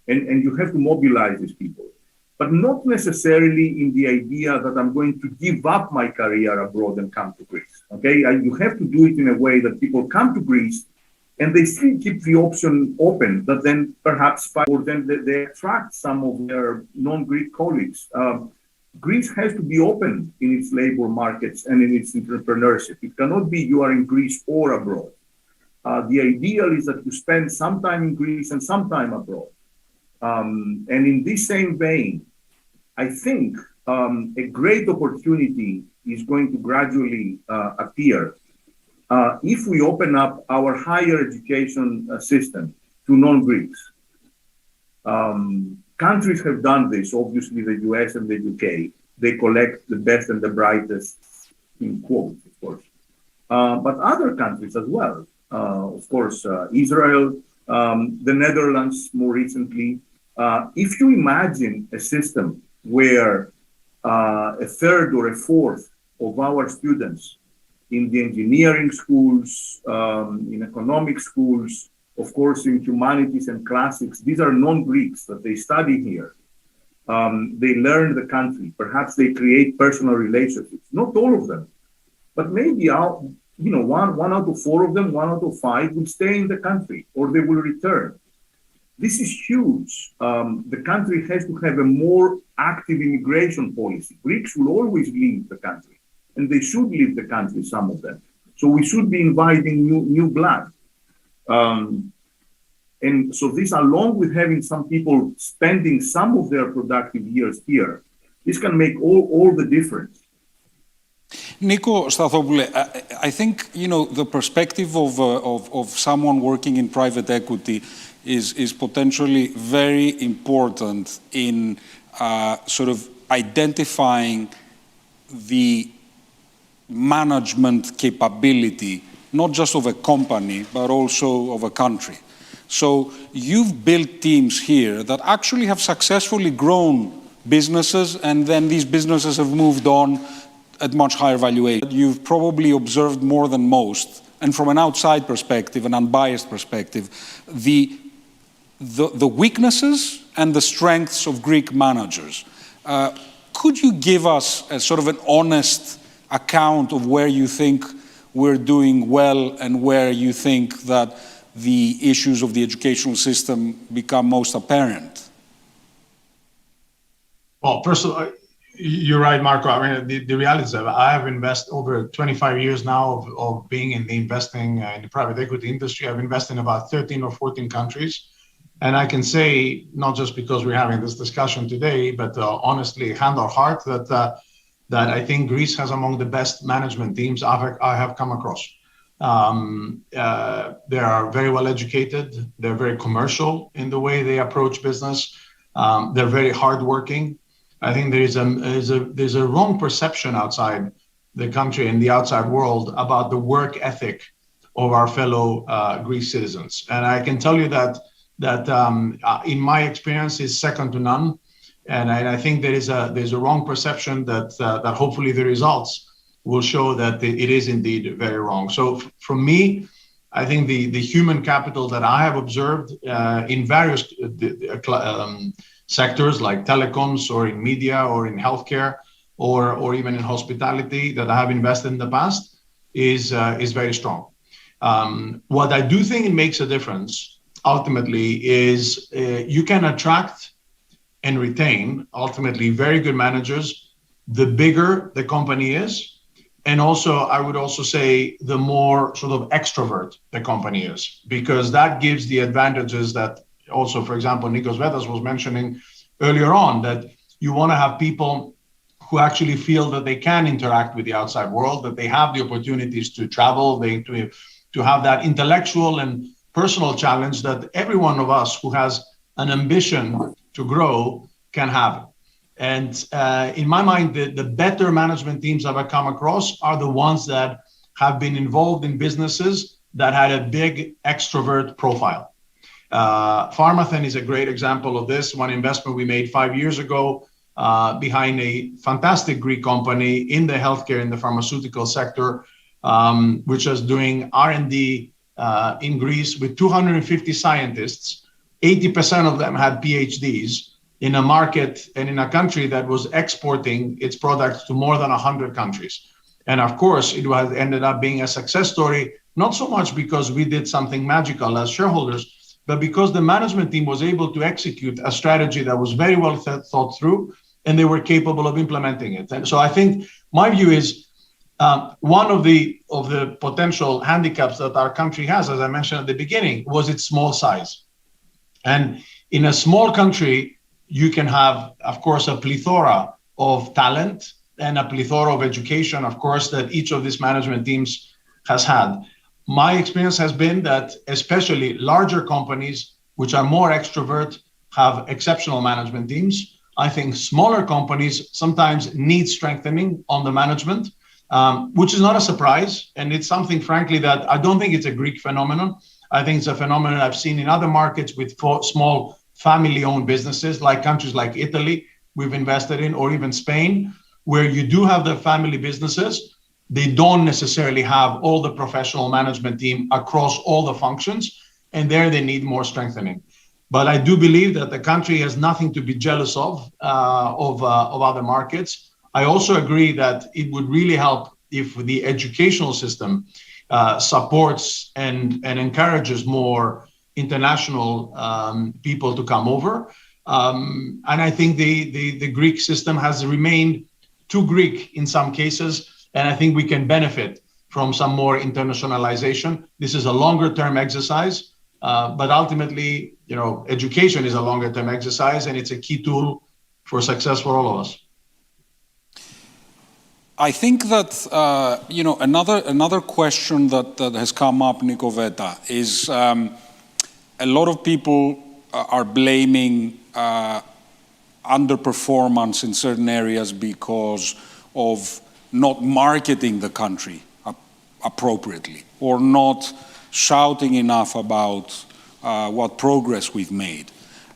O: And you have to mobilize these people, but not necessarily in the idea that I'm going to give up my career abroad and come to Greece. Okay, you have to do it in a way that people come to Greece and they still keep the option open that then perhaps or then they attract some of their non-Greek colleagues. Greece has to be open in its labor markets and in its entrepreneurship. It cannot be you are in Greece or abroad. The ideal is that you spend some time in Greece and some time abroad. And in this same vein, I think a great opportunity is going to gradually appear if we open up our higher education system to non-Greeks. Countries have done this, obviously the US and the UK. They collect the best and the brightest, in quotes, of course. But other countries as well. Of course, Israel, the Netherlands more recently. If you imagine a system where a third or a fourth of our students in the engineering schools, in economic schools, of course, in humanities and classics, these are non-Greeks that they study here. They learn the country. Perhaps they create personal relationships. Not all of them, but maybe one out of four of them, 1 out of 5 will stay in the country or they will return. This is huge. The country has to have a more active immigration policy. Greeks will always leave the country, and they should leave the country, some of them. So we should be inviting new blood. And so this, along with having some people spending some of their productive years here, this can make all the difference.
A: Nico Stathopoulou, I think, the perspective of someone working in private equity is potentially very important in sort of identifying the management capability, not just of a company, but also of a country. So you've built teams here that actually have successfully grown businesses, and then these businesses have moved on at much higher valuation. You've probably observed more than most, and from an outside perspective, an unbiased perspective, the weaknesses and the strengths of Greek managers. Could you give us a sort of an honest account of where you think we're doing well and where you think that the issues of the educational system become most apparent?
N: Well, first of all, you're right, Marco. I mean, the reality is that I have invested over 25 years now of being in the investing in the private equity industry. I've invested in about 13 or 14 countries. And I can say, not just because we're having this discussion today, but honestly, hand on heart, that I think Greece has among the best management teams I have come across. They are very well educated. They're very commercial in the way they approach business. They're very hardworking. I think there's a wrong perception outside the country and the outside world about the work ethic of our fellow Greek citizens. And I can tell you that in my experience is second to none. And I think there's a wrong perception that hopefully the results will show that it is indeed very wrong. So from me, I think the human capital that I have observed in various sectors like telecoms or in media or in healthcare or even in hospitality that I have invested in the past is very strong. What I do think it makes a difference ultimately is you can attract and retain ultimately very good managers the bigger the company is. And also, I would also say the more sort of extrovert the company is, because that gives the advantages that also, for example, Nikos Vedas was mentioning earlier on, that you want to have people who actually feel that they can interact with the outside world, that they have the opportunities to travel, to have that intellectual and personal challenge that every one of us who has an ambition to grow can have. And in my mind, the better management teams I've come across are the ones that have been involved in businesses that had a big extrovert profile. Pharmathen is a great example of this. One investment we made 5 years ago behind a fantastic Greek company in the healthcare, in the pharmaceutical sector, which is doing R&D in Greece with 250 scientists. 80% of them had PhDs in a market and in a country that was exporting its products to more than 100 countries. And of course, it was ended up being a success story, not so much because we did something magical as shareholders, but because the management team was able to execute a strategy that was very well thought through, and they were capable of implementing it. And so I think my view is One of the potential handicaps that our country has, as I mentioned at the beginning, was its small size. And in a small country, you can have, of course, a plethora of talent and a plethora of education, of course, that each of these management teams has had. My experience has been that especially larger companies, which are more extrovert, have exceptional management teams. I think smaller companies sometimes need strengthening on the management, which is not a surprise. And it's something, frankly, that I don't think it's a Greek phenomenon. I think it's a phenomenon I've seen in other markets with small family-owned businesses, like countries like Italy we've invested in, or even Spain, where you do have the family businesses. They don't necessarily have all the professional management team across all the functions, and there they need more strengthening. But I do believe that the country has nothing to be jealous of other markets. I also agree that it would really help if the educational system supports and encourages more international people to come over. And I think the Greek system has remained too Greek in some cases, and I think we can benefit from some more internationalization. This is a longer term exercise, but ultimately, education is a longer term exercise, and it's a key tool for success for all of us.
A: I think that another question that has come up, Nikoveta, is a lot of people are blaming underperformance in certain areas because of not marketing the country appropriately, or not shouting enough about what progress we've made.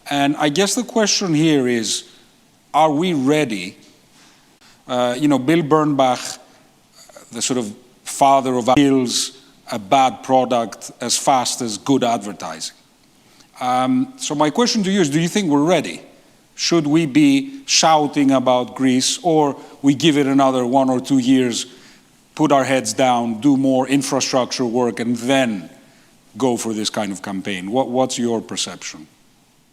A: And I guess the question here is, are we ready? Bill Bernbach, the sort of father of kills a bad product as fast as good advertising. So my question to you is, do you think we're ready? Should we be shouting about Greece, or we give it another 1 or 2 years, put our heads down, do more infrastructure work, and then go for this kind of campaign? What's your perception,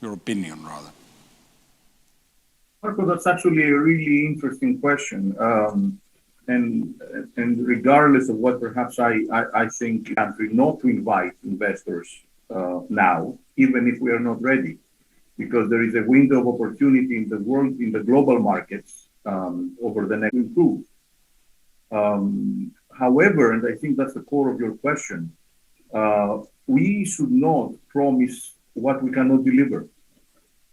A: your opinion, rather?
O: Marco, that's actually a really interesting question. And regardless of what perhaps I think country not to invite investors now, even if we are not ready, because there is a window of opportunity in the world, in the global markets over the next improve. However, and I think that's the core of your question, we should not promise what we cannot deliver.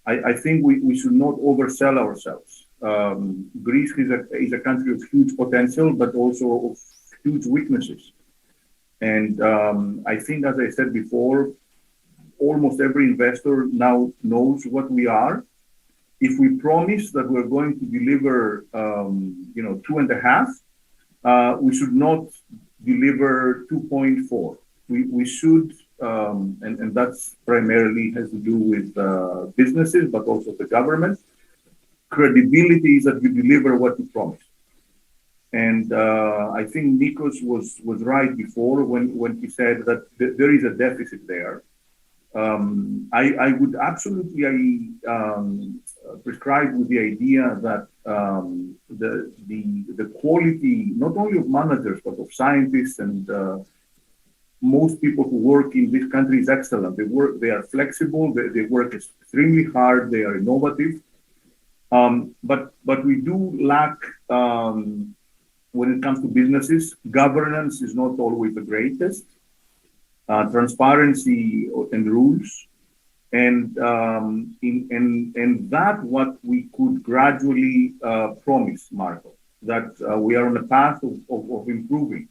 O: I think we should not oversell ourselves. Greece is a country of huge potential, but also of huge weaknesses. And I think, as I said before, almost every investor now knows what we are. If we promise that we're going to deliver, 2.5, we should not deliver 2.4. We should, and that's primarily has to do with businesses, but also the government. Credibility is that you deliver what you promise. And I think Nikos was right before when he said that there is a deficit there. I would absolutely prescribe with the idea that the quality not only of managers but of scientists and most people who work in this country is excellent. They are flexible. They work extremely hard. They are innovative. But we do lack when it comes to businesses. Governance is not always the greatest. Transparency and rules, and that what we could gradually promise, Marco, that we are on a path of improving.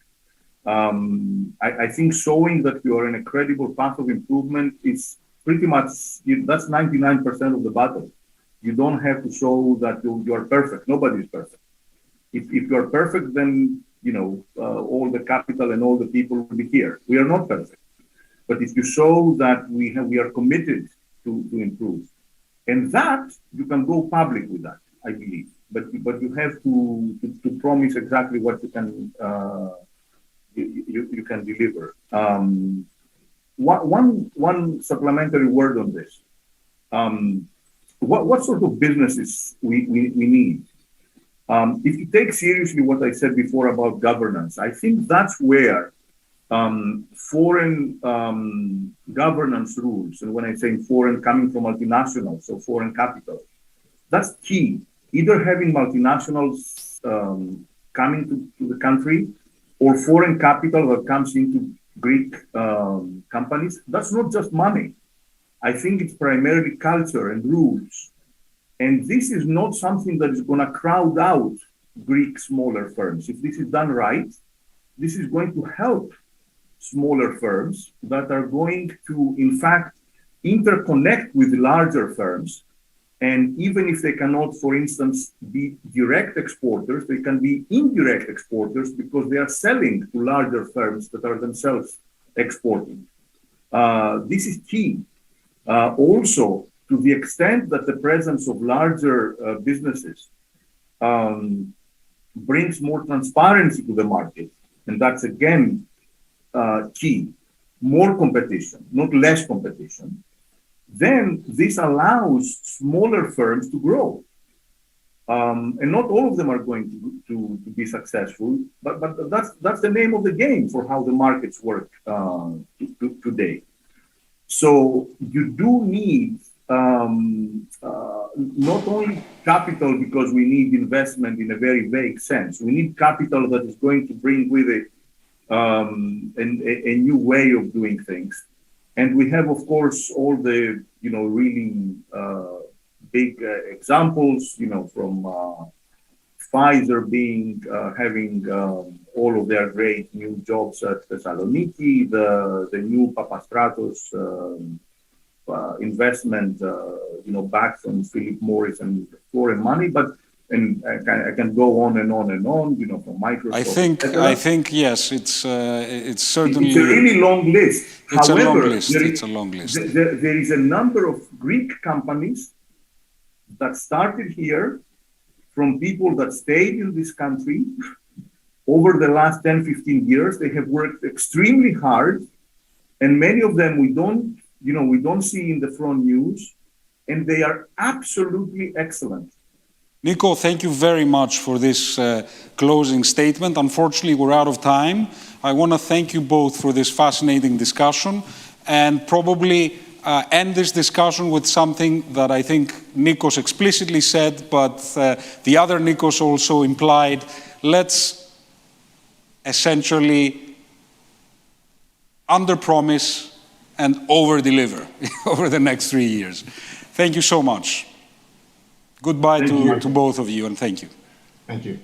O: I think showing that you are in a credible path of improvement is pretty much, that's 99% of the battle. You don't have to show that you are perfect. Nobody is perfect. If you are perfect, then all the capital and all the people will be here. We are not perfect. But if you show that we are committed to improve, and that you can go public with that, I believe. But you have to promise exactly what you can you can deliver. One supplementary word on this. What sort of businesses we need? If you take seriously what I said before about governance, I think that's where foreign governance rules, and when I say foreign, coming from multinationals, so foreign capital, that's key. Either having multinationals coming to the country or foreign capital that comes into Greek companies. That's not just money. I think it's primarily culture and rules. And this is not something that is going to crowd out Greek smaller firms. If this is done right, this is going to help smaller firms that are going to, in fact, interconnect with larger firms. And even if they cannot, for instance, be direct exporters, they can be indirect exporters because they are selling to larger firms that are themselves exporting. This is key. Also, to the extent that the presence of larger businesses brings more transparency to the market, and that's again key, more competition, not less competition, then this allows smaller firms to grow. And not all of them are going to be successful, but that's the name of the game for how the markets work today. So you do need not only capital, because we need investment in a very vague sense. We need capital that is going to bring with it a new way of doing things. And we have, of course, all the, really big examples, from Pfizer having all of their great new jobs at Thessaloniki, the new Papastratos investment, back from Philip Morris and foreign money, and I can go on and on and on, from Microsoft.
A: I think yes, it's certainly.
O: It's a really long list.
A: It's
O: However,
A: a long list. It's a long list.
O: There is a number of Greek companies that started here from people that stayed in this country over the last 10, 15 years. They have worked extremely hard, and many of them we don't see in the front news, and they are absolutely excellent.
A: Nico, thank you very much for this closing statement. Unfortunately, we're out of time. I want to thank you both for this fascinating discussion, and probably end this discussion with something that I think Nikos explicitly said, but the other Nikos also implied. Let's essentially under-promise and over-deliver over the next 3 years. Thank you so much. Goodbye to both of you, and thank you.
N: Thank you.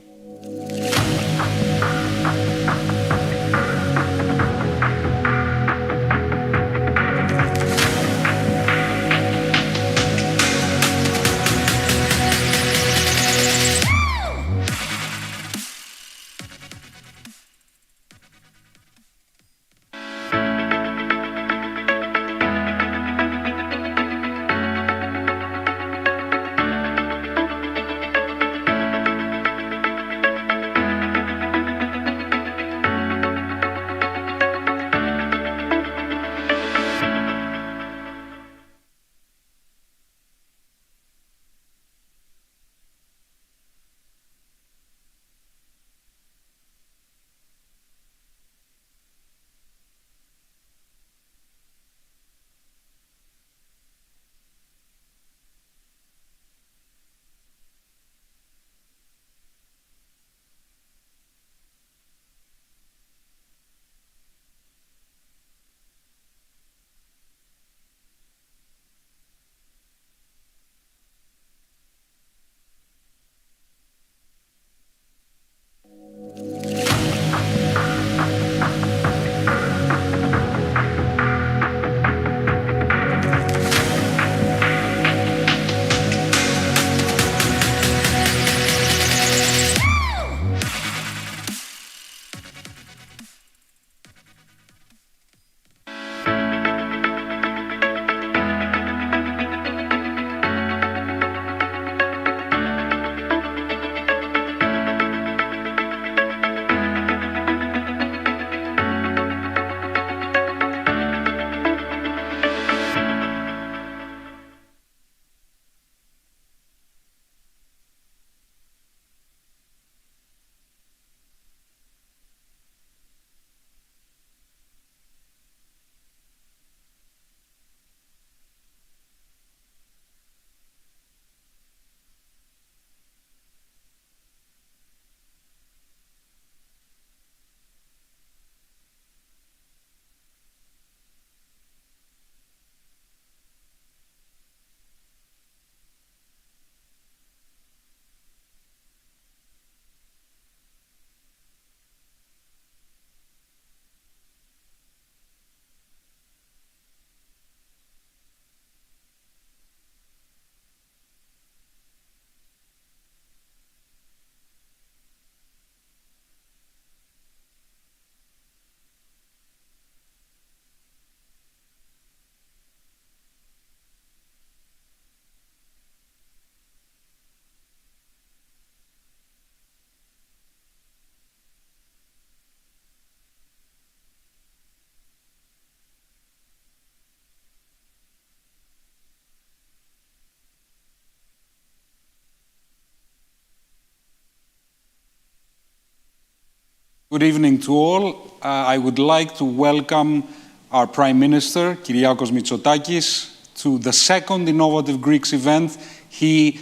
A: Good evening to all. I would like to welcome our Prime Minister, Kyriakos Mitsotakis, to the second Innovative Greeks event. He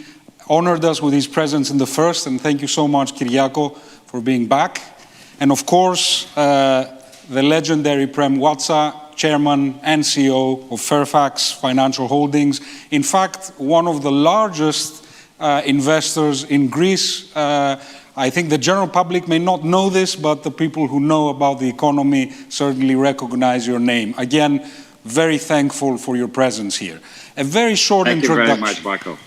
A: honored us with his presence in the first, and thank you so much, Kyriako, for being back. And of course, the legendary Prem Watsa, Chairman and CEO of Fairfax Financial Holdings. In fact, one of the largest investors in Greece. I think the general public may not know this, but the people who know about the economy certainly recognize your name. Again, very thankful for your presence here. A very short introduction.
P: Thank you very much, Marco.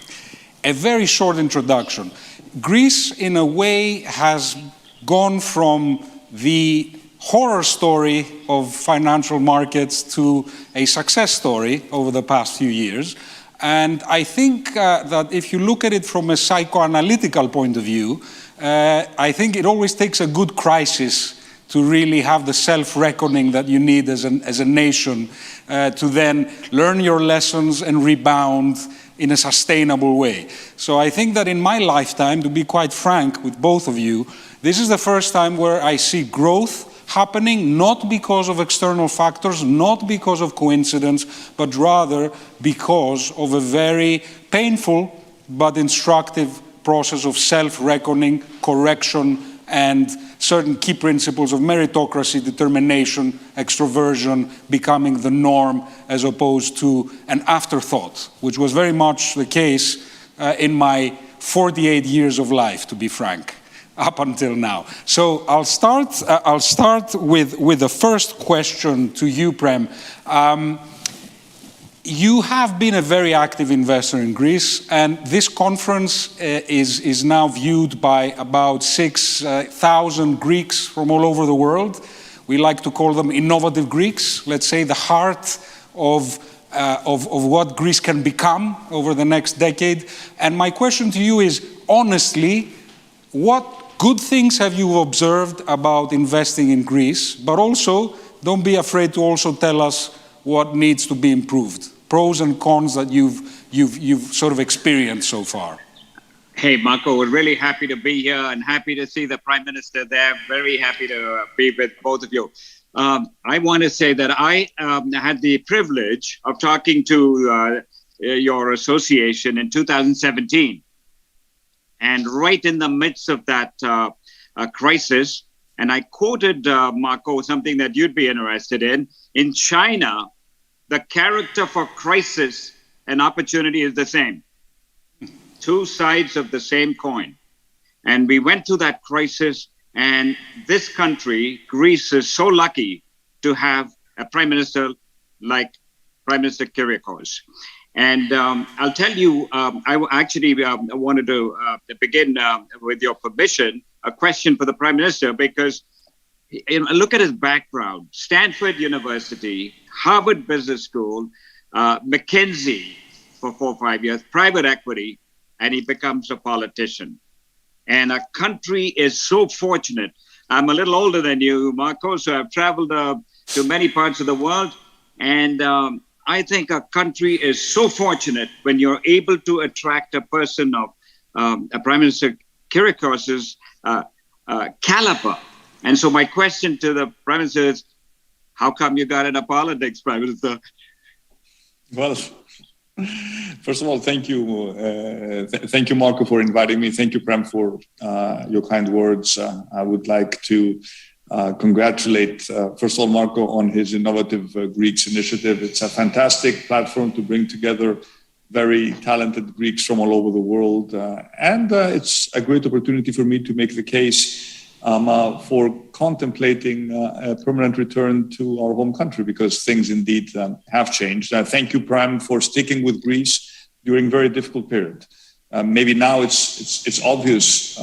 A: A very short introduction. Greece, in a way, has gone from the horror story of financial markets to a success story over the past few years. And I think that if you look at it from a psychoanalytical point of view, I think it always takes a good crisis to really have the self-reckoning that you need as a nation to then learn your lessons and rebound in a sustainable way. So I think that in my lifetime, to be quite frank with both of you, this is the first time where I see growth happening not because of external factors, not because of coincidence, but rather because of a very painful but instructive process of self-reckoning, correction, and certain key principles of meritocracy, determination, extroversion becoming the norm as opposed to an afterthought, which was very much the case in my 48 years of life, to be frank, up until now. So I'll start with the first question to you, Prem. You have been a very active investor in Greece, and this conference is now viewed by about 6,000 Greeks from all over the world. We like to call them innovative Greeks, let's say the heart of what Greece can become over the next decade. And my question to you is, honestly, what good things have you observed about investing in Greece? But also, don't be afraid to also tell us what needs to be improved, pros and cons that you've sort of experienced so far.
P: Hey, Marco, we're really happy to be here and happy to see the Prime Minister there. Very happy to be with both of you. I want to say that I had the privilege of talking to your association in 2017. And right in the midst of that crisis, and I quoted, Marco, something that you'd be interested in China, the character for crisis and opportunity is the same. Two sides of the same coin. And we went through that crisis, and this country, Greece, is so lucky to have a Prime Minister like Prime Minister Kyriakos. And I'll tell you, I actually wanted to begin with your permission, a question for the Prime Minister, because look at his background: Stanford University, Harvard Business School, McKinsey for 4 or 5 years, private equity, and he becomes a politician. And a country is so fortunate. I'm a little older than you, Marco, so I've traveled to many parts of the world. And I think a country is so fortunate when you're able to attract a person of Prime Minister Kyriakos's caliber. And so my question to the Prime Minister is, how come you got into politics, Prime Minister?
Q: Well, first of all, thank you. Thank you, Marco, for inviting me. Thank you, Prem, for your kind words. I would like to congratulate, first of all, Marco on his Innovative Greeks initiative. It's a fantastic platform to bring together very talented Greeks from all over the world. And it's a great opportunity for me to make the case for contemplating a permanent return to our home country, because things indeed have changed. Thank you, Prime, for sticking with Greece during a very difficult period. Maybe now it's obvious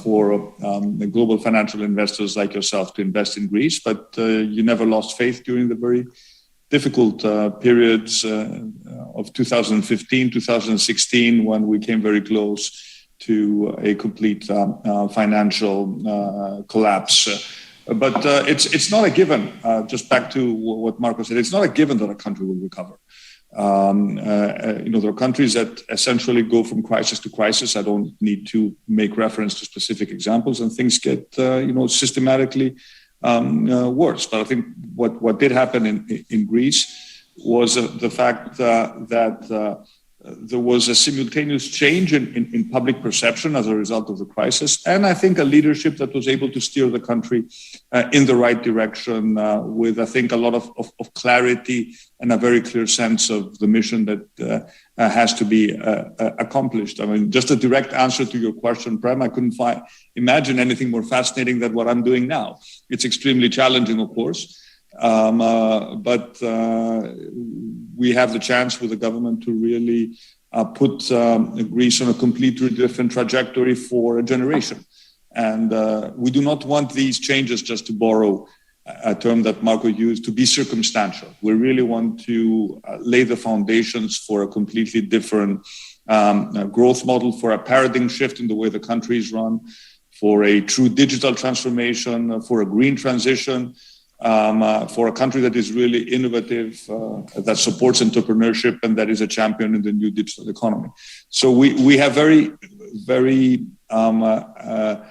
Q: for the global financial investors like yourself to invest in Greece, but you never lost faith during the very difficult periods of 2015, 2016, when we came very close to a complete financial collapse. But it's not a given, just back to what Marco said, it's not a given that a country will recover. There are countries that essentially go from crisis to crisis. I don't need to make reference to specific examples, and things get, systematically worse. But I think what did happen in Greece was the fact that there was a simultaneous change in public perception as a result of the crisis, and I think a leadership that was able to steer the country in the right direction with, I think, a lot of clarity and a very clear sense of the mission that has to be accomplished. I mean, just a direct answer to your question, Prem, I couldn't imagine anything more fascinating than what I'm doing now. It's extremely challenging, of course. But we have the chance with the government to really put Greece on a completely different trajectory for a generation. And we do not want these changes, just to borrow a term that Marco used, to be circumstantial. We really want to lay the foundations for a completely different growth model, for a paradigm shift in the way the country is run, for a true digital transformation, for a green transition, for a country that is really innovative, that supports entrepreneurship, and that is a champion in the new digital economy. So we have very, very bold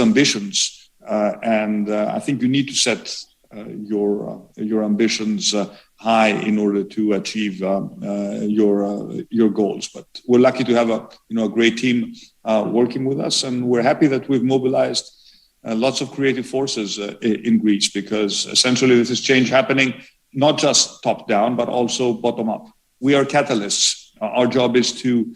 Q: ambitions, and I think you need to set your ambitions high in order to achieve your goals. But we're lucky to have a great team working with us, and we're happy that we've mobilized lots of creative forces in Greece, because essentially this is change happening not just top down, but also bottom up. We are catalysts. Our job is to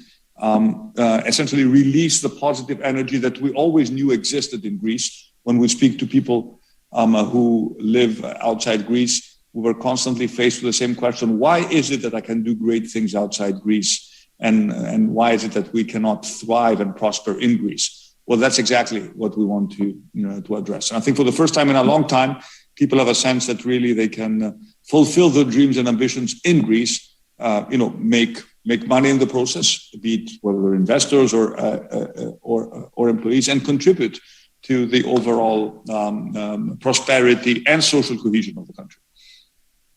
Q: essentially release the positive energy that we always knew existed in Greece. When we speak to people who live outside Greece, we were constantly faced with the same question: why is it that I can do great things outside Greece? And why is it that we cannot thrive and prosper in Greece? Well, that's exactly what we want to address. And I think for the first time in a long time, people have a sense that really they can fulfill their dreams and ambitions in Greece, make money in the process, be it whether they're investors or employees, and contribute to the overall prosperity and social cohesion of the country.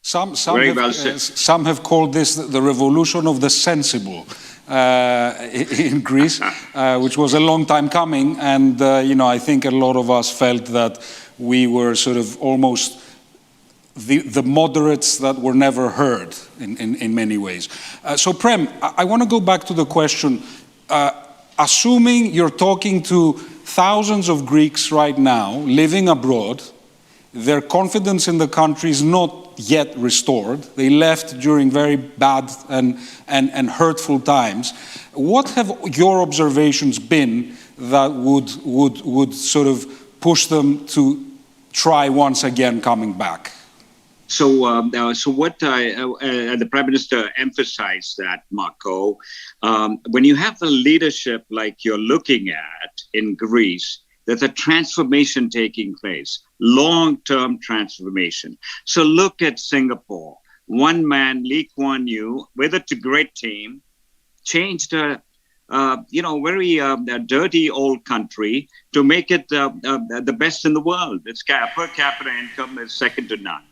A: Some have called this the revolution of the sensible in Greece, which was a long time coming. And, I think a lot of us felt that we were sort of almost the moderates that were never heard in many ways. So, Prem, I want to go back to the question. Assuming you're talking to thousands of Greeks right now living abroad, their confidence in the country is not yet restored. They left during very bad and hurtful times. What have your observations been that would sort of push them to try once again coming back?
P: So what the Prime Minister emphasized that, Marco, when you have a leadership like you're looking at in Greece, there's a transformation taking place, long-term transformation. So look at Singapore. One man, Lee Kuan Yew, with a great team, changed a very dirty old country to make it the best in the world. Its per capita income is second to none.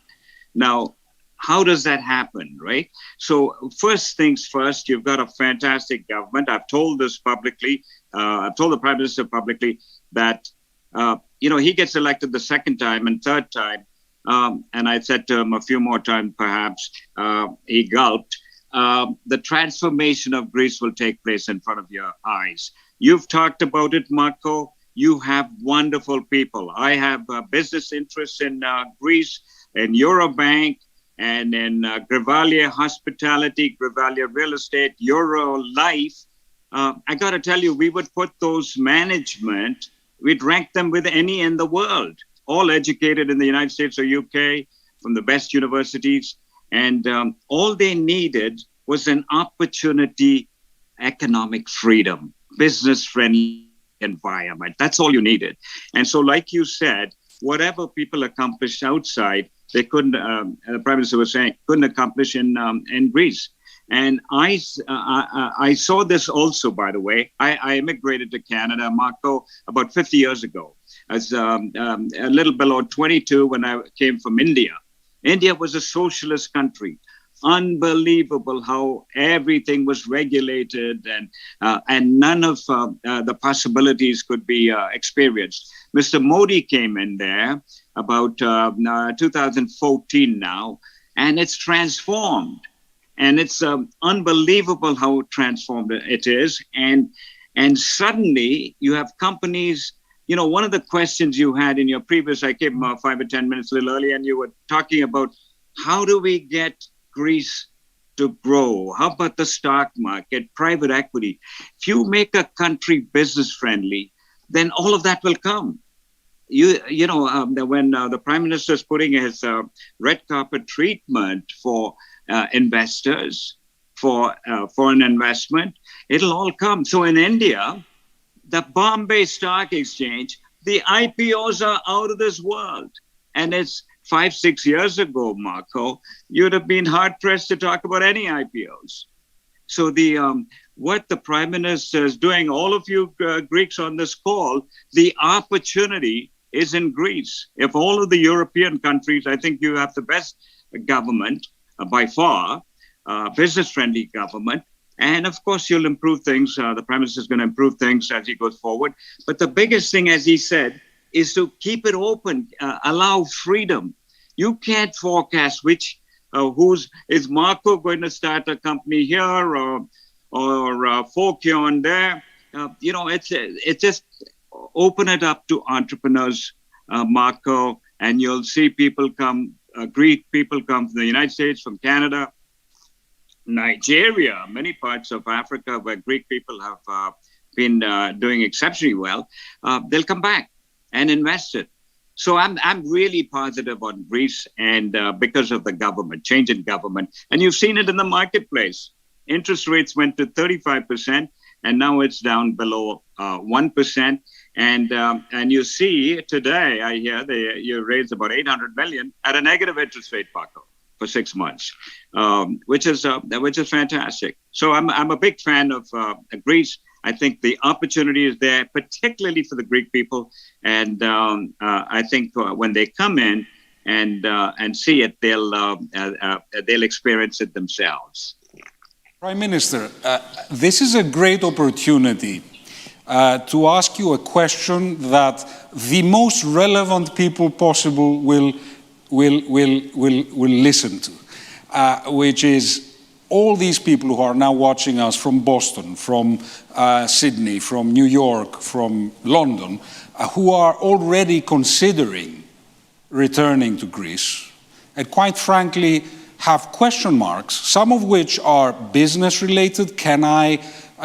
P: Now, how does that happen, right? So first things first, you've got a fantastic government. I've told this publicly. I've told the Prime Minister publicly that, he gets elected the second time and third time. And I said to him a few more times, perhaps, he gulped. The transformation of Greece will take place in front of your eyes. You've talked about it, Marco. You have wonderful people. I have business interests in Greece, in Eurobank, and in Grivalia Hospitality, Grivalia Real Estate, Euro Life. I got to tell you, we would put those management, we'd rank them with any in the world, all educated in the United States or UK, from the best universities. And all they needed was an opportunity, economic freedom, business-friendly environment. That's all you needed. And so, like you said, whatever people accomplished outside, they couldn't, the Prime Minister was saying, couldn't accomplish in Greece. And I saw this also, by the way. I immigrated to Canada, Marco, about 50 years ago. I was a little below 22 when I came from India. India was a socialist country. unbelievable how everything was regulated and none of the possibilities could be experienced. Mr. Modi came in there about 2014 now, and it's transformed. And it's unbelievable how transformed it is. And suddenly you have companies, you know, one of the questions you had in your previous, I came 5 or 10 minutes a little early, and you were talking about how do we get Greece to grow? How about the stock market, private equity? If you make a country business friendly, then all of that will come. You know, when the Prime Minister is putting his red carpet treatment for investors, for foreign investment, it'll all come. So in India, the Bombay Stock Exchange, the IPOs are out of this world. And it's 5-6 years ago, Marco, you'd have been hard pressed to talk about any IPOs. So what the Prime Minister is doing, all of you Greeks on this call, the opportunity is in Greece. If all of the European countries, I think you have the best government by far, business-friendly government. And of course, you'll improve things. The Prime Minister is going to improve things as he goes forward. But the biggest thing, as he said, is to keep it open, allow freedom. You can't forecast is Marco going to start a company here or Fokyon there? You know, it's just open it up to entrepreneurs, Marco, and you'll see people come, Greek people come from the United States, from Canada, Nigeria, many parts of Africa where Greek people have been doing exceptionally well. They'll come back and invest it. So I'm really positive on Greece, and because of the government, change in government. And you've seen it in the marketplace. Interest rates went to 35%, and now it's down below 1%. And you see today, I hear you raised about 800 million at a negative interest rate, Paco, for 6 months, which is fantastic. So I'm a big fan of Greece. I think the opportunity is there, particularly for the Greek people. And I think when they come in and see it, they'll experience it themselves.
A: Prime Minister, this is a great opportunity to ask you a question that the most relevant people possible will listen to, which is all these people who are now watching us from Boston, from Sydney, from New York, from London, who are already considering returning to Greece, and quite frankly have question marks, some of which are business related. Can I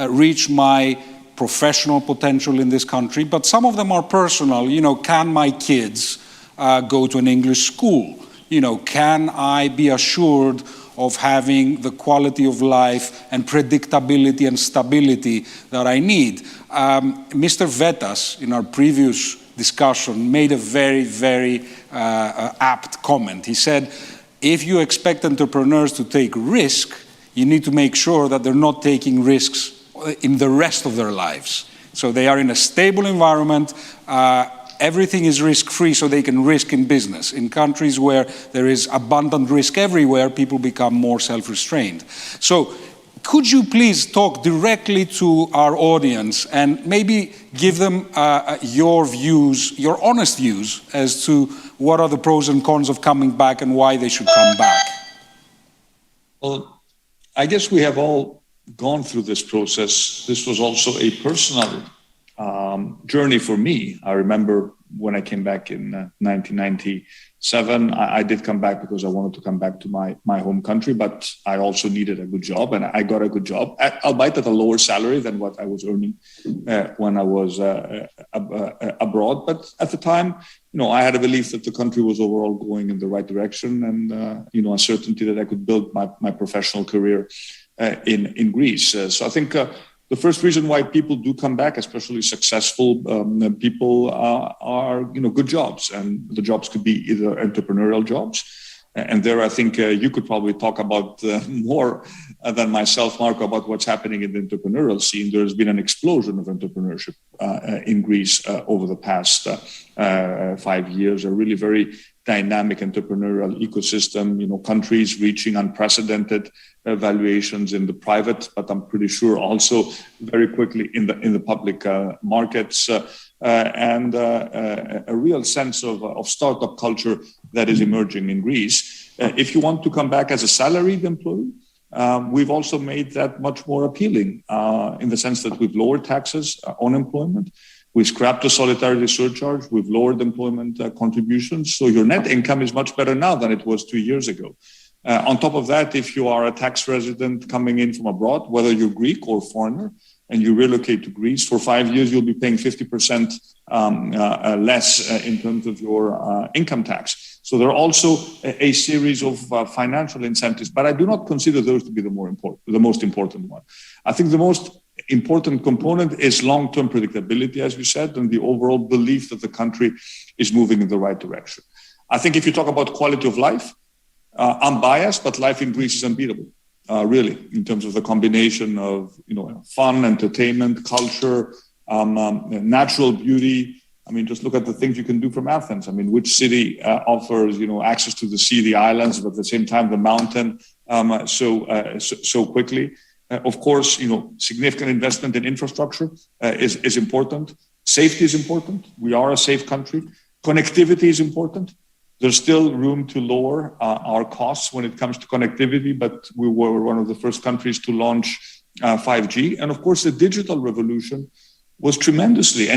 A: reach my professional potential in this country? But some of them are personal. You know, can my kids go to an English school? You know, can I be assured of having the quality of life and predictability and stability that I need? Mr. Vetas, in our previous discussion, made a very, very apt comment. He said, if you expect entrepreneurs to take risk, you need to make sure that they're not taking risks in the rest of their lives. So they are in a stable environment. Everything is risk-free, so they can risk in business. In countries where there is abundant risk everywhere, people become more self-restrained. So could you please talk directly to our audience and maybe give them your views, your honest views, as to what are the pros and cons of coming back and why they should come back?
Q: Well, I guess we have all gone through this process. This was also a personal journey for me. I remember when I came back in 1997, I did come back because I wanted to come back to my home country, but I also needed a good job, and I got a good job, albeit at a lower salary than what I was earning when I was abroad. But at the time, you know, I had a belief that the country was overall going in the right direction, and you know, a certainty that I could build my professional career in Greece. So I think the first reason why people do come back, especially successful people, are good jobs, and the jobs could be either entrepreneurial jobs, and there I think you could probably talk about more than myself, Marco, about what's happening in the entrepreneurial scene. There's been an explosion of entrepreneurship in Greece over the past 5 years. A really very dynamic entrepreneurial ecosystem, countries reaching unprecedented valuations in the private, but I'm pretty sure also very quickly in the public markets, and a real sense of startup culture that is emerging in Greece. If you want to come back as a salaried employee, we've also made that much more appealing in the sense that we've lowered taxes on employment. We scrapped the solidarity surcharge. We've lowered employment contributions. So your net income is much better now than it was 2 years ago. On top of that, if you are a tax resident coming in from abroad, whether you're Greek or foreigner, and you relocate to Greece, for 5 years, you'll be paying 50% less in terms of your income tax. So there are also a series of financial incentives, but I do not consider those to be the most important one. I think the most important component is long-term predictability, as you said, and the overall belief that the country is moving in the right direction. I think if you talk about quality of life, I'm biased, but life in Greece is unbeatable, really, in terms of the combination of fun, entertainment, culture, natural beauty. I mean, just look at the things you can do from Athens. I mean, which city offers access to the sea, the islands, but at the same time the mountain so quickly? Of course, significant investment in infrastructure is important. Safety is important. We are a safe country. Connectivity is important. There's still room to lower our costs when it comes to connectivity, but we were one of the first countries to launch 5G. And of course, the digital revolution was tremendously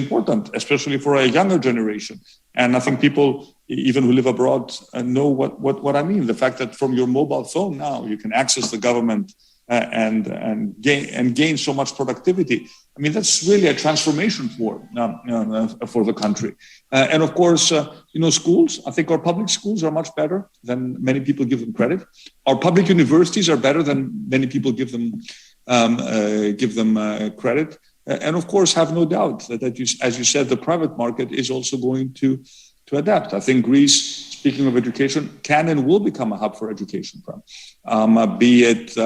Q: important, especially for a younger generation. And I think people, even who live abroad, know what I mean. The fact that from your mobile phone now, you can access the government and gain so much productivity. I mean, that's really a transformation for the country. And of course, schools, I think our public schools are much better than many people give them credit. Our public universities are better than many people give them credit. And of course, have no doubt that as you said, the private market is also going to adapt. I think Greece, speaking of education, can and will become a hub for education, be it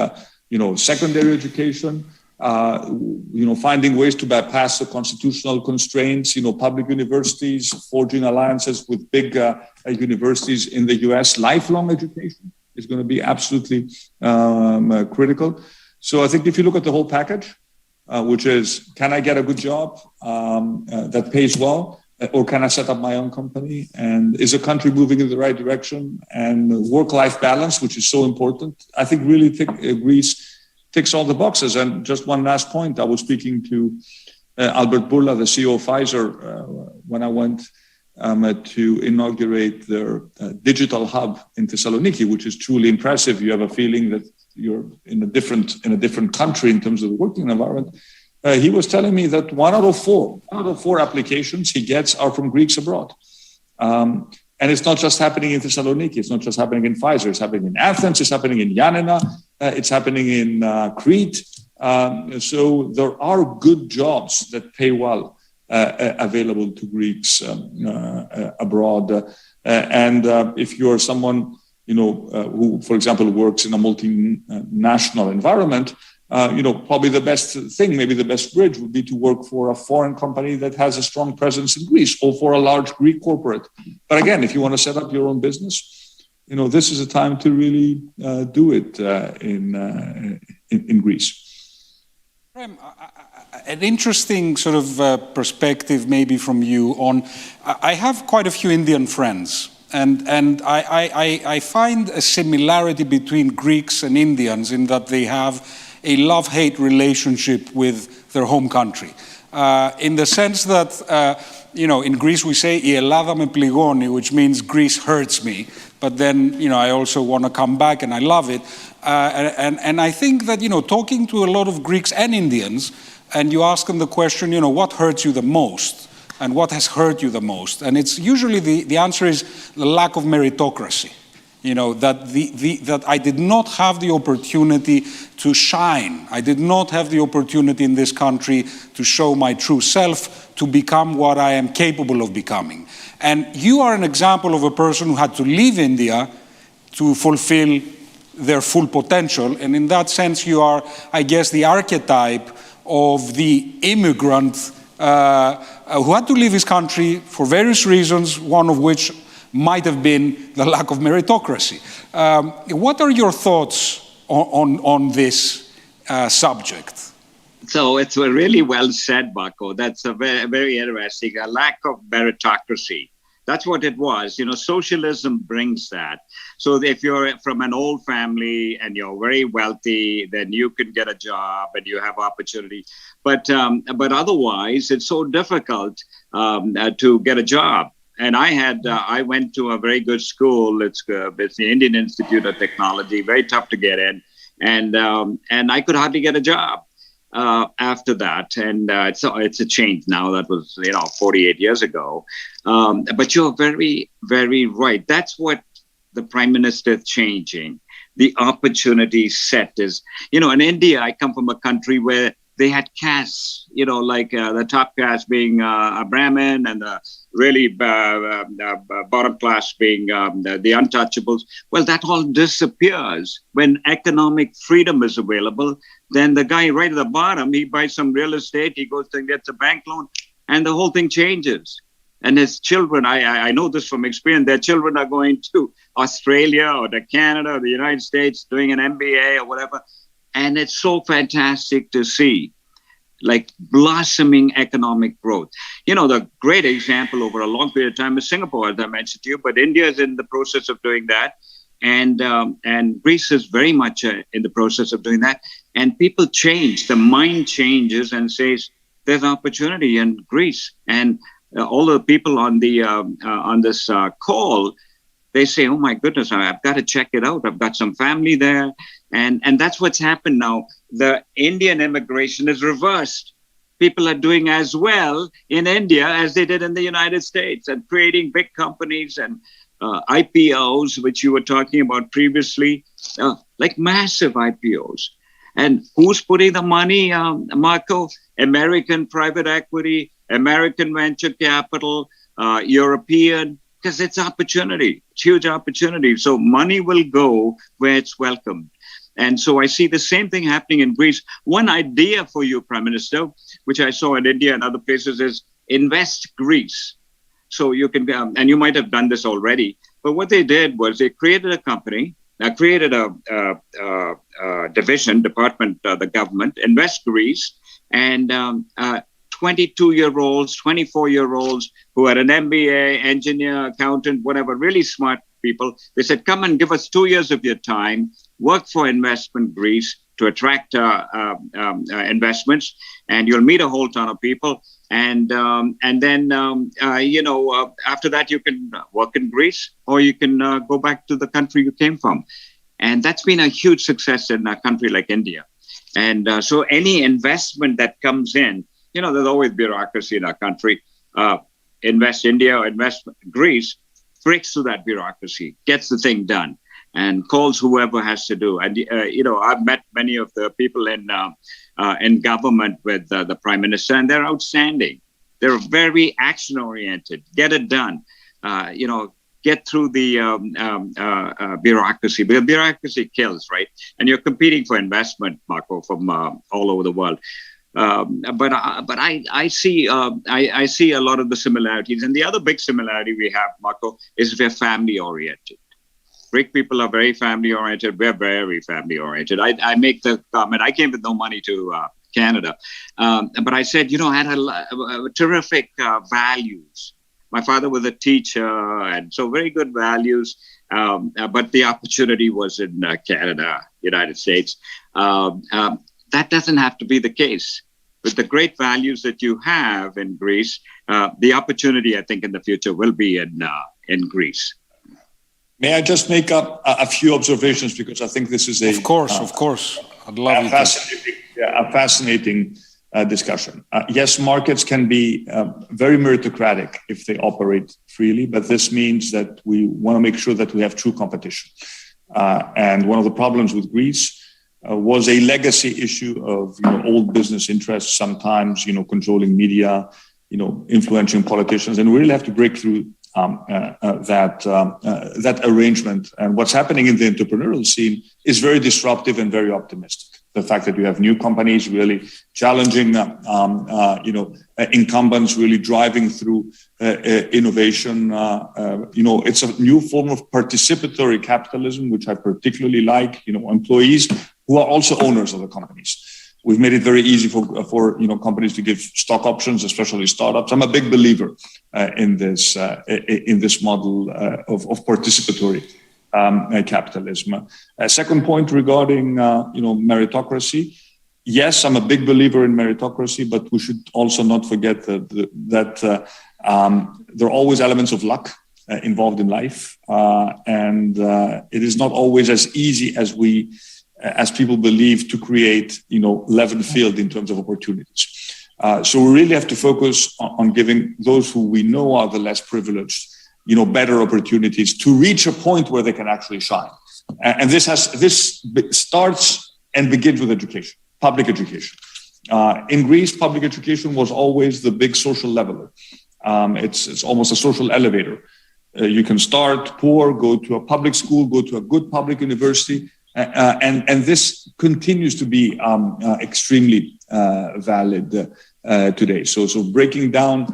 Q: secondary education, finding ways to bypass the constitutional constraints, public universities, forging alliances with big universities in the US. Lifelong education is going to be absolutely critical. So I think if you look at the whole package, which is, can I get a good job that pays well? Or can I set up my own company? And is a country moving in the right direction? And work-life balance, which is so important. I think really Greece ticks all the boxes. And just one last point, I was speaking to Albert Bourla, the CEO of Pfizer, when I went to inaugurate their digital hub in Thessaloniki, which is truly impressive. You have a feeling that you're in a different country in terms of the working environment. He was telling me that one out of four applications he gets are from Greeks abroad. And it's not just happening in Thessaloniki. It's not just happening in Pfizer. It's happening in Athens. It's happening in Yanina. It's happening in Crete. So there are good jobs that pay well available to Greeks abroad. And if you're someone who, for example, works in a multinational environment, probably the best thing, maybe the best bridge would be to work for a foreign company that has a strong presence in Greece or for a large Greek corporate. But again, if you want to set up your own business, this is a time to really do it in Greece.
A: An interesting sort of perspective maybe from you on, I have quite a few Indian friends. And I find a similarity between Greeks and Indians in that they have a love-hate relationship with their home country. In the sense that, in Greece we say, "Η Ελλάδα με πληγώνει," which means Greece hurts me. But then, I also want to come back and I love it. And I think that, talking to a lot of Greeks and Indians, and you ask them the question, what hurts you the most? And what has hurt you the most? And it's usually the answer is the lack of meritocracy. That I did not have the opportunity to shine. I did not have the opportunity in this country to show my true self, to become what I am capable of becoming. And you are an example of a person who had to leave India to fulfill their full potential. And in that sense, you are, I guess, the archetype of the immigrant who had to leave his country for various reasons, one of which might have been the lack of meritocracy. What are your thoughts on this subject?
P: So it's really well said, Marco. That's a very, very interesting. A lack of meritocracy. That's what it was. You know, socialism brings that. So if you're from an old family and you're very wealthy, then you can get a job and you have opportunity. But otherwise, it's so difficult to get a job. And I went to a very good school. It's the Indian Institute of Technology. Very tough to get in, and I could hardly get a job after that. And it's a change now. That was 48 years ago. But you're very, very right. That's what the Prime Minister is changing. The opportunity set is, in India, I come from a country where they had castes, like the top caste being a Brahmin and the really bottom class being the untouchables. Well, that all disappears when economic freedom is available. Then the guy right at the bottom, he buys some real estate, he goes and gets a bank loan, and the whole thing changes. And his children, I know this from experience, their children are going to Australia or to Canada or the United States doing an MBA or whatever. And it's so fantastic to see, like, blossoming economic growth. The great example over a long period of time is Singapore, as I mentioned to you, but India is in the process of doing that. And Greece is very much in the process of doing that. And people change, the mind changes and says, there's opportunity in Greece. And all the people on this call, they say, oh my goodness, I've got to check it out. I've got some family there. And that's what's happened now. The Indian immigration is reversed. People are doing as well in India as they did in the United States and creating big companies and IPOs, which you were talking about previously, like massive IPOs. And who's putting the money, Marco? American private equity, American venture capital, European, because it's opportunity. It's huge opportunity. So money will go where it's welcomed. And so I see the same thing happening in Greece. One idea for you, Prime Minister, which I saw in India and other places, is Invest Greece. So you can, and you might have done this already, but what they did was they created a company, created a department, the government, Invest Greece, and 22-year-olds, 24-year-olds who had an MBA, engineer, accountant, whatever, really smart people. They said, come and give us 2 years of your time, work for Investment Greece to attract investments, and you'll meet a whole ton of people. And then, after that, you can work in Greece or you can go back to the country you came from. And that's been a huge success in a country like India. And so any investment that comes in, there's always bureaucracy in our country. Invest India or Invest Greece breaks through that bureaucracy, gets the thing done, and calls whoever has to do. And, I've met many of the people in government with the Prime Minister, and they're outstanding. They're very action-oriented. Get it done. Get through the bureaucracy. Because bureaucracy kills, right? And you're competing for investment, Marco, from all over the world. But I see a lot of the similarities. And the other big similarity we have, Marco, is we're family-oriented. Greek people are very family-oriented. We're very family-oriented. I make the comment, I came with no money to Canada. But I said, I had a terrific values. My father was a teacher, and so very good values. But the opportunity was in Canada, United States. That doesn't have to be the case. With the great values that you have in Greece, the opportunity, I think, in the future will be in Greece.
Q: May I just make up a few observations, because I think this is
A: of course. I'd love you
Q: a fascinating discussion. Yes, markets can be very meritocratic if they operate freely, but this means that we want to make sure that we have true competition. And one of the problems with Greece was a legacy issue of old business interests, sometimes controlling media, influencing politicians, and we really have to break through that arrangement. And what's happening in the entrepreneurial scene is very disruptive and very optimistic. the fact that you have new companies really challenging, incumbents really driving through innovation. It's a new form of participatory capitalism, which I particularly like. Employees who are also owners of the companies. We've made it very easy for companies to give stock options, especially startups. I'm a big believer in this model of participatory capitalism. Second point regarding meritocracy. Yes, I'm a big believer in meritocracy, but we should also not forget that there are always elements of luck involved in life, and it is not always as easy as people believe to create level field in terms of opportunities. So we really have to focus on giving those who we know are the less privileged better opportunities to reach a point where they can actually shine. And this starts and begins with education, public education. In Greece, public education was always the big social leveler. It's almost a social elevator. You can start poor, go to a public school, go to a good public university, and this continues to be extremely valid today. So breaking down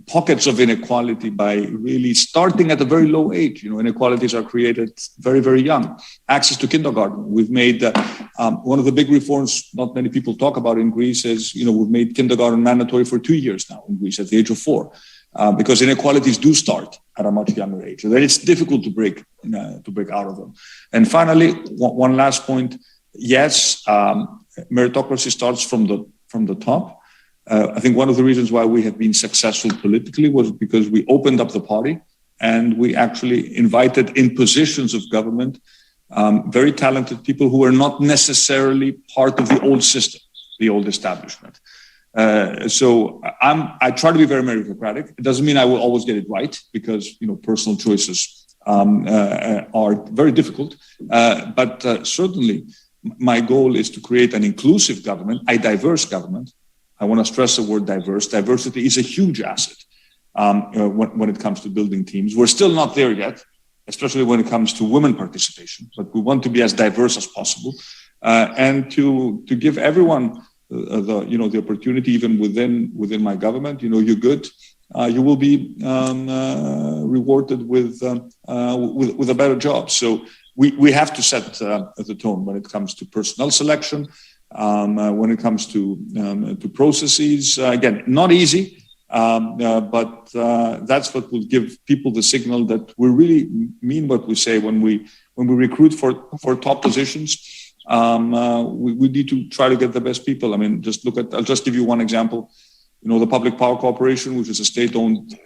Q: pockets of inequality by really starting at a very low age. Inequalities are created very, very young. Access to kindergarten. We've made one of the big reforms not many people talk about in Greece is, we've made kindergarten mandatory for 2 years now in Greece at the age of 4, because inequalities do start at a much younger age. So then it's difficult to break out of them. And finally, one last point. Yes, meritocracy starts from the top. I think one of the reasons why we have been successful politically was because we opened up the party and we actually invited in positions of government very talented people who were not necessarily part of the old system, the old establishment. So I try to be very meritocratic. It doesn't mean I will always get it right, because personal choices are very difficult. But certainly my goal is to create an inclusive government, a diverse government. I want to stress the word diverse. Diversity is a huge asset when it comes to building teams. We're still not there yet, especially when it comes to women participation, but we want to be as diverse as possible, and to give everyone the opportunity, even within my government. You're good, you will be rewarded with a better job. So we have to set the tone when it comes to personnel selection. When it comes to processes, again, not easy, but that's what will give people the signal that we really mean what we say when we recruit for top positions. We need to try to get the best people. I mean, I'll just give you one example. The Public Power Corporation, which is a state-owned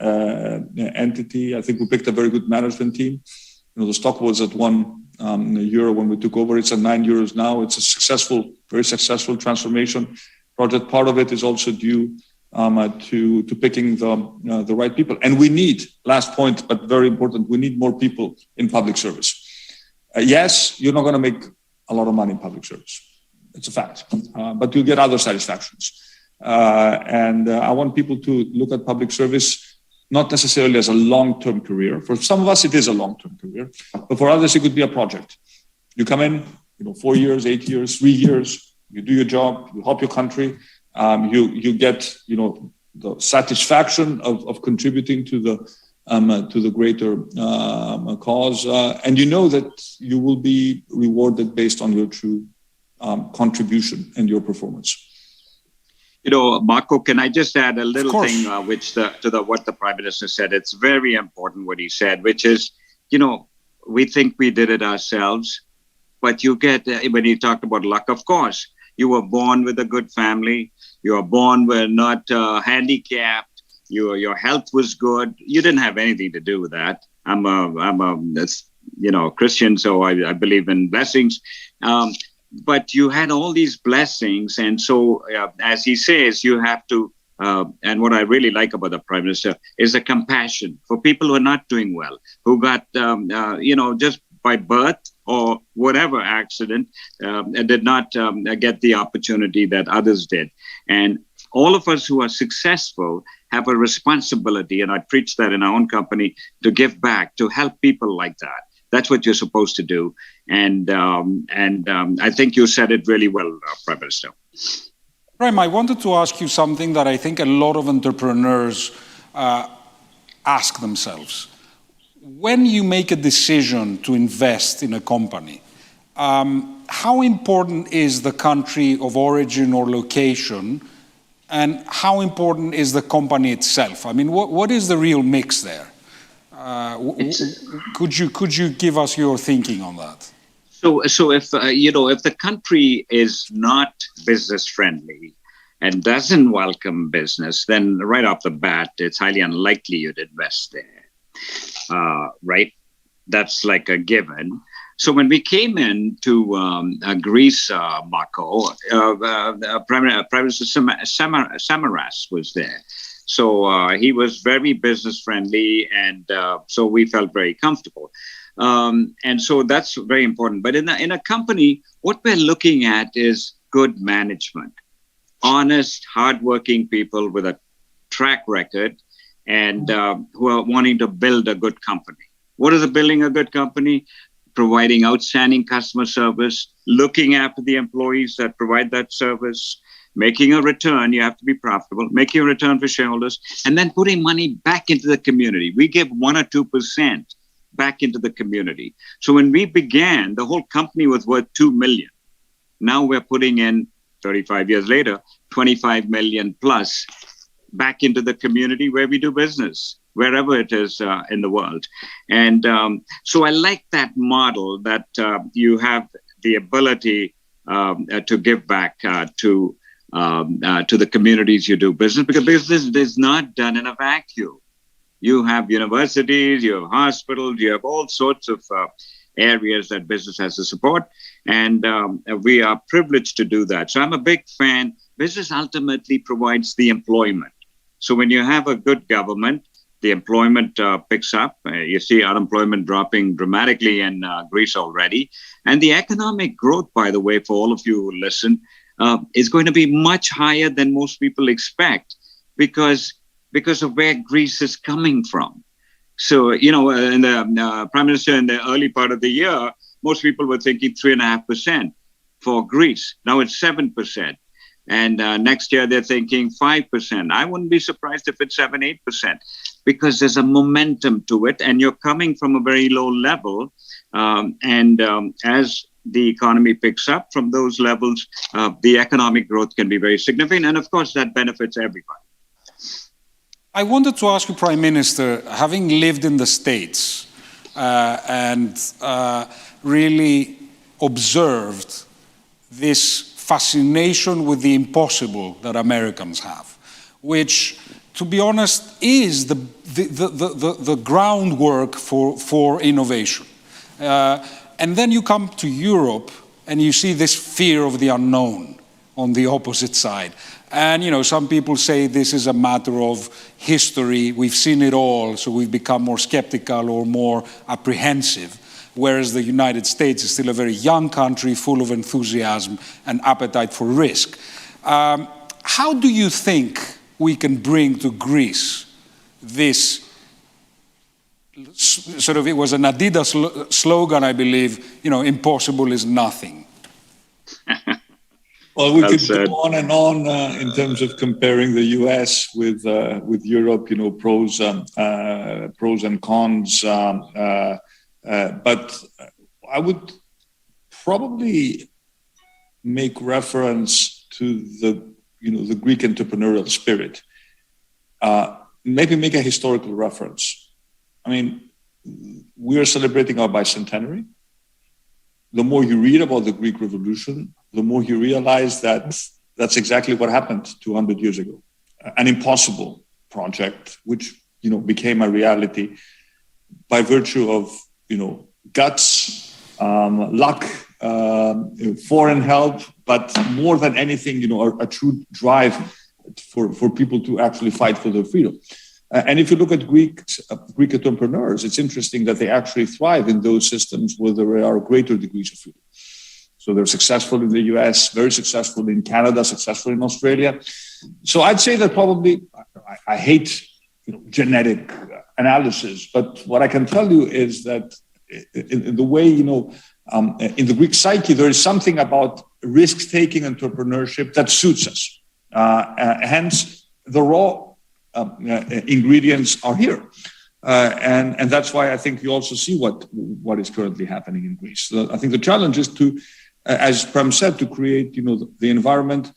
Q: entity. I think we picked a very good management team. The stock was at €1 when we took over. It's at €9 now. It's a very successful transformation project. Part of it is also due to picking the right people. And we need, last point, but very important, we need more people in public service. Yes, you're not going to make a lot of money in public service. It's a fact. But you'll get other satisfactions. And I want people to look at public service not necessarily as a long-term career. For some of us, it is a long-term career, but for others, it could be a project. You come in, 4 years, 8 years, 3 years, you do your job, you help your country, you get, the satisfaction of contributing to the greater cause, and you know that you will be rewarded based on your true contribution and your performance.
P: Marco, can I just add a little thing what the Prime Minister said? It's very important what he said, which is, we think we did it ourselves, but you get, when he talked about luck, of course, you were born with a good family, you were born with not handicapped, your health was good, you didn't have anything to do with that. I'm a Christian, so I believe in blessings. But you had all these blessings. And so, as he says, you have to, and what I really like about the Prime Minister is the compassion for people who are not doing well, who got, just by birth or whatever accident, did not get the opportunity that others did. And all of us who are successful have a responsibility, and I preach that in our own company, to give back, to help people like that. That's what you're supposed to do. And I think you said it really well, Prime Minister.
A: Prem, I wanted to ask you something that I think a lot of entrepreneurs ask themselves. When you make a decision to invest in a company, how important is the country of origin or location, and how important is the company itself? I mean, what is the real mix there? Could you give us your thinking on that?
P: So if if the country is not business friendly and doesn't welcome business, then right off the bat, it's highly unlikely you'd invest there, right? That's like a given. So when we came into Greece, Marco, Prime Minister Samaras was there. So he was very business friendly, and so we felt very comfortable. And so that's very important. But in a company, what we're looking at is good management, honest, hardworking people with a track record, and who are wanting to build a good company. What is building a good company? Providing outstanding customer service, looking after the employees that provide that service, making a return. You have to be profitable, making a return for shareholders, and then putting money back into the community. We give 1 or 2% back into the community. So when we began, the whole company was worth 2 million. Now we're putting in, 35 years later, 25 million plus back into the community where we do business, wherever it is in the world. And so I like that model, that you have the ability to give back to the communities you do business, because business is not done in a vacuum. You have universities, you have hospitals, you have all sorts of areas that business has to support. And we are privileged to do that. So I'm a big fan. Business ultimately provides the employment. So when you have a good government, the employment picks up. You see unemployment dropping dramatically in Greece already. And the economic growth, by the way, for all of you who listen, is going to be much higher than most people expect because of where Greece is coming from. So, in the Prime Minister, in the early part of the year, most people were thinking 3.5% for Greece. Now it's 7%. And next year, they're thinking 5%. I wouldn't be surprised if it's 7-8%, because there's a momentum to it. And you're coming from a very low level. As the economy picks up from those levels, the economic growth can be very significant. And of course, that benefits everybody.
A: I wanted to ask you, Prime Minister, having lived in the States and really observed this fascination with the impossible that Americans have, which, to be honest, is the groundwork for innovation. And then you come to Europe and you see this fear of the unknown on the opposite side. And, some people say this is a matter of history. We've seen it all, so we've become more skeptical or more apprehensive. Whereas the United States is still a very young country full of enthusiasm and appetite for risk. How do you think we can bring to Greece this sort of, it was an Adidas slogan, I believe, impossible is nothing?
Q: Well, we could go on and on in terms of comparing the US with Europe, pros and cons. But I would probably make reference to the Greek entrepreneurial spirit. Maybe make a historical reference. I mean, we are celebrating our bicentenary. The more you read about the Greek Revolution, the more you realize that that's exactly what happened 200 years ago. An impossible project, which became a reality by virtue of guts, luck, foreign help, but more than anything, a true drive for people to actually fight for their freedom. And if you look at Greek entrepreneurs, it's interesting that they actually thrive in those systems where there are greater degrees of freedom. So they're successful in the US, very successful in Canada, successful in Australia. So I'd say that probably, I hate genetic analysis, but what I can tell you is that in the way, in the Greek psyche, there is something about risk-taking entrepreneurship that suits us. Hence, the raw ingredients are here. And that's why I think you also see what is currently happening in Greece. So I think the challenge is to, as Prem said, to create, the environment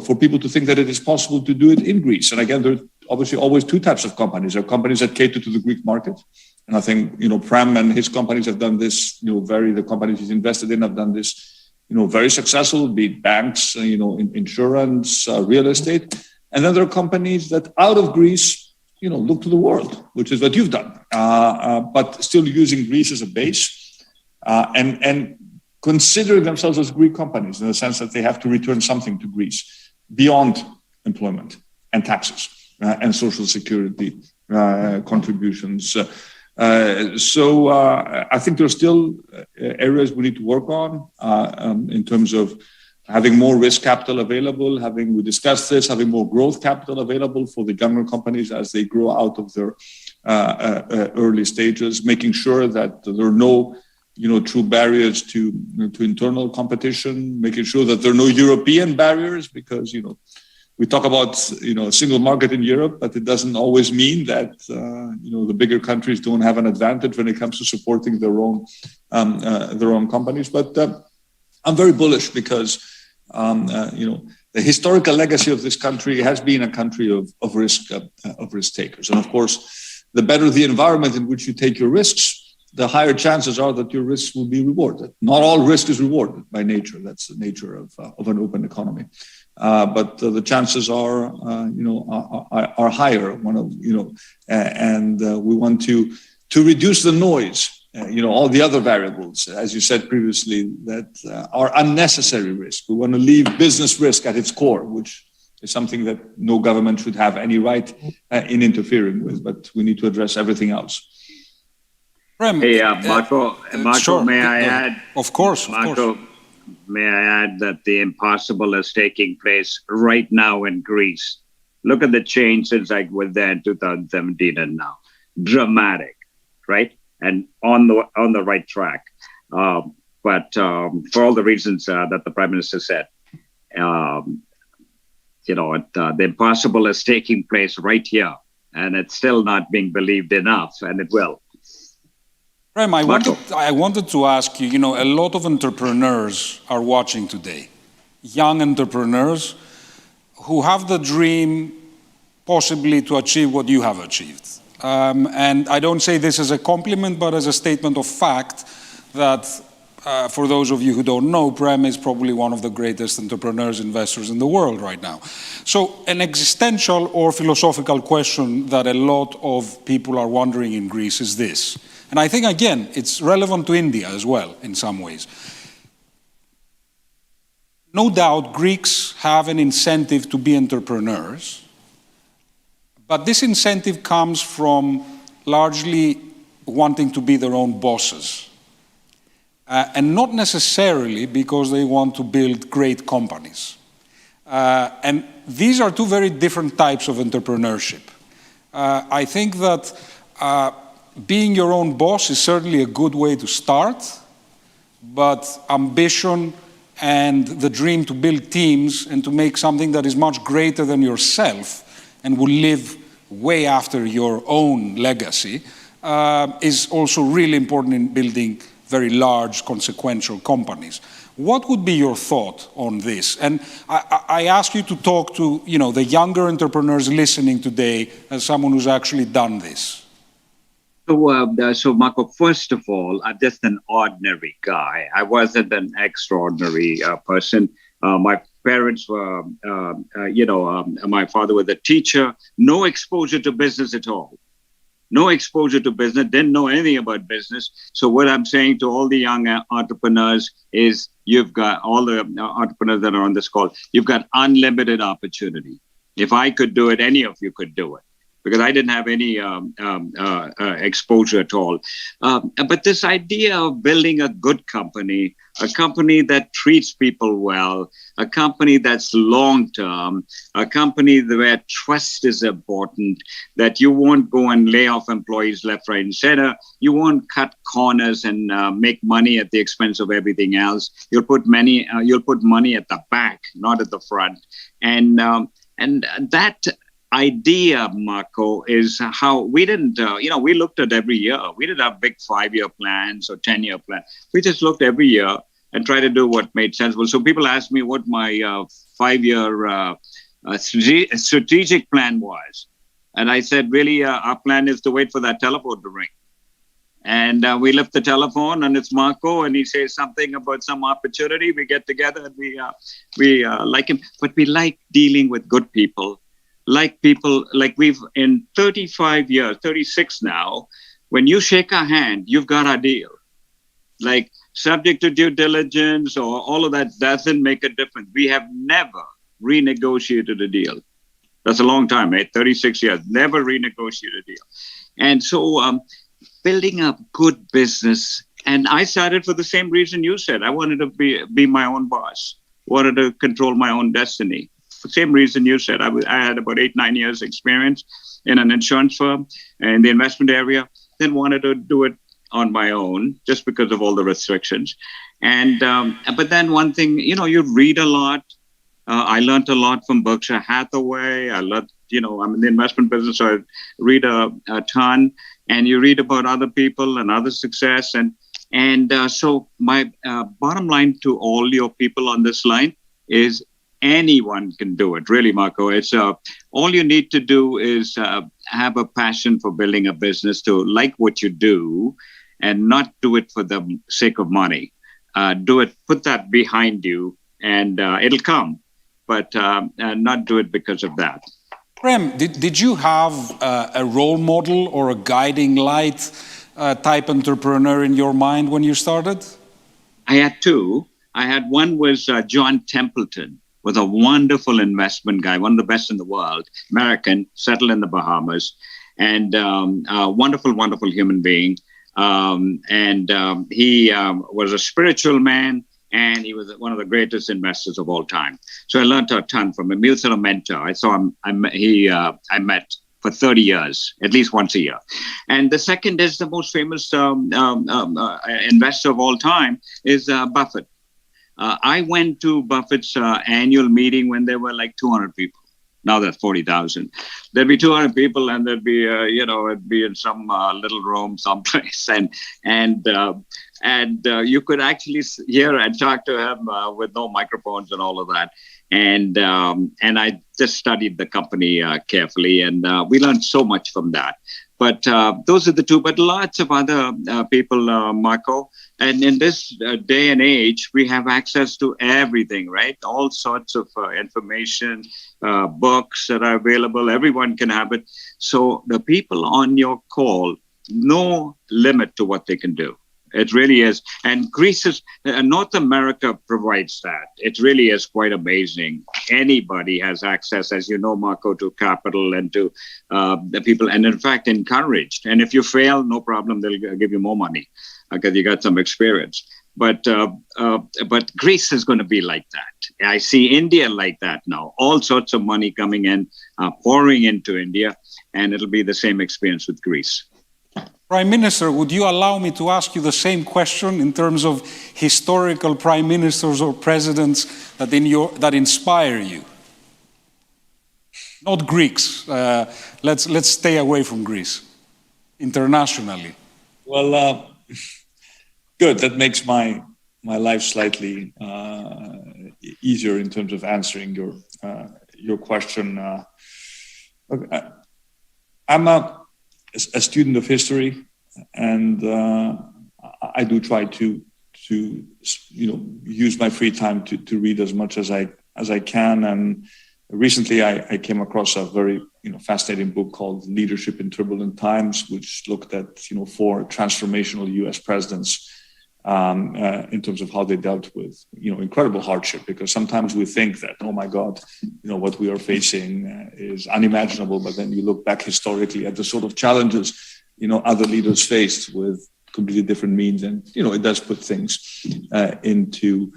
Q: for people to think that it is possible to do it in Greece. And again, there are obviously always two types of companies. There are companies that cater to the Greek market. And I think, Prem and his companies have done this, the companies he's invested in have done this, very successful, be it banks, insurance, real estate. And then there are companies that out of Greece, look to the world, which is what you've done, but still using Greece as a base and considering themselves as Greek companies in the sense that they have to return something to Greece beyond employment and taxes and social security contributions. So I think there's still areas we need to work on in terms of having more risk capital available, we discussed this, having more growth capital available for the younger companies as they grow out of their early stages, making sure that there are no true barriers to internal competition, making sure that there are no European barriers, because we talk about a single market in Europe, but it doesn't always mean that the bigger countries don't have an advantage when it comes to supporting their own companies. But I'm very bullish because the historical legacy of this country has been a country of risk takers, and of course, the better the environment in which you take your risks, the higher chances are that your risks will be rewarded. Not all risk is rewarded by nature. That's the nature of an open economy. But the chances are higher. And we want to reduce the noise. All the other variables, as you said previously, that are unnecessary risk. We want to leave business risk at its core, which is something that no government should have any right in interfering with. But we need to address everything else.
P: Hey, Marco,
A: sure.
P: May I add?
A: Of course.
P: May I add that the impossible is taking place right now in Greece. Look at the change since I was there in 2017 and now. Dramatic, right? And on the right track. But for all the reasons that the Prime Minister said, the impossible is taking place right here. And it's still not being believed enough, and it will.
A: Prem, I wanted to ask you, a lot of entrepreneurs are watching today. Young entrepreneurs who have the dream possibly to achieve what you have achieved. And I don't say this as a compliment, but as a statement of fact that for those of you who don't know, Prem is probably one of the greatest entrepreneurs, investors in the world right now. So an existential or philosophical question that a lot of people are wondering in Greece is this. And I think, again, it's relevant to India as well, in some ways. No doubt, Greeks have an incentive to be entrepreneurs, but this incentive comes from largely wanting to be their own bosses, and not necessarily because they want to build great companies. And these are two very different types of entrepreneurship. I think that being your own boss is certainly a good way to start, but ambition and the dream to build teams and to make something that is much greater than yourself and will live way after your own legacy is also really important in building very large, consequential companies. What would be your thought on this? And I ask you to talk to the younger entrepreneurs listening today as someone who's actually done this.
P: So Marco, first of all, I'm just an ordinary guy. I wasn't an extraordinary person. My parents were, my father was a teacher, no exposure to business at all. No exposure to business, didn't know anything about business. So what I'm saying to all the young entrepreneurs is you've got, all the entrepreneurs that are on this call, you've got unlimited opportunity. If I could do it, any of you could do it. because I didn't have any exposure at all. But this idea of building a good company, a company that treats people well, a company that's long-term, a company where trust is important, that you won't go and lay off employees left, right, and center. You won't cut corners and make money at the expense of everything else. You'll put money at the back, not at the front. And that idea, Marco, is how we didn't, we looked at every year. We didn't have big 5-year plans or 10-year plans. We just looked every year and tried to do what made sense. Well, so people asked me what my 5-year strategic plan was. And I said, really, our plan is to wait for that telephone to ring. And we lift the telephone, and it's Marco, and he says something about some opportunity. We get together, and we like him. But we like dealing with good people. Like people, like we've in 35 years, 36 now, when you shake our hand, you've got our deal. Like subject to due diligence or all of that doesn't make a difference. We have never renegotiated a deal. That's a long time, right? 36 years, never renegotiated a deal. And so building a good business, and I started for the same reason you said. I wanted to be my own boss, wanted to control my own destiny. For the same reason you said. I had about 8-9 years experience in an insurance firm in the investment area, then wanted to do it on my own just because of all the restrictions. And but then one thing, you read a lot. I learned a lot from Berkshire Hathaway. I learned, I'm in the investment business, so I read a ton. And you read about other people and other success. And so my bottom line to all your people on this line is anyone can do it, really, Marco. It's all you need to do is have a passion for building a business, to like what you do and not do it for the sake of money. Do it, put that behind you, and it'll come, but not do it because of that.
A: Prem, did you have a role model or a guiding light type entrepreneur in your mind when you started?
P: I had two. I had one was John Templeton, was a wonderful investment guy, one of the best in the world, American, settled in the Bahamas, and a wonderful, wonderful human being. He was a spiritual man, and he was one of the greatest investors of all time. So I learned a ton from him. He was a mentor. I saw him. I met for 30 years, at least once a year. And the second is the most famous investor of all time is Buffett. I went to Buffett's annual meeting when there were like 200 people. Now there's 40,000. There'd be 200 people, and there'd be, it'd be in some little room someplace, and you could actually hear and talk to him with no microphones and all of that. And I just studied the company carefully, and we learned so much from that. But those are the two, but lots of other people, Marco. And in this day and age, we have access to everything, right? All sorts of information, books that are available. Everyone can have it. So the people on your call, no limit to what they can do. It really is. And Greece is, North America provides that. It really is quite amazing. Anybody has access, as you know, Marco, to capital and to the people, and in fact, encouraged. And if you fail, no problem, they'll give you more money because you got some experience. But Greece is going to be like that. I see India like that now. All sorts of money coming in, pouring into India, and it'll be the same experience with Greece.
A: Prime Minister, would you allow me to ask you the same question in terms of historical prime ministers or presidents that inspire you? Not Greeks. Let's stay away from Greece. Internationally.
Q: Well, good. That makes my life slightly easier in terms of answering your question. I'm a student of history, and I do try to use my free time to read as much as I can. And recently, I came across a very fascinating book called "Leadership in Turbulent Times," which looked at 4 transformational U.S. presidents in terms of how they dealt with, incredible hardship. Because sometimes we think that, oh my God, what we are facing is unimaginable. But then you look back historically at the sort of challenges, other leaders faced with completely different means, and it does put things into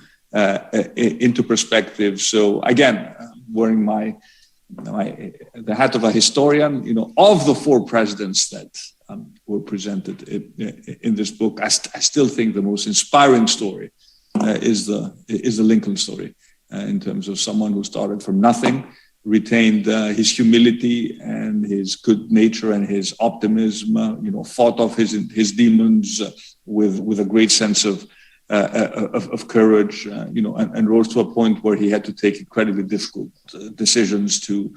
Q: perspective. So again, wearing the hat of a historian, of the 4 presidents that were presented in this book, I still think the most inspiring story is the Lincoln story, in terms of someone who started from nothing, retained his humility and his good nature and his optimism, fought off his demons with a great sense of courage, and rose to a point where he had to take incredibly difficult decisions to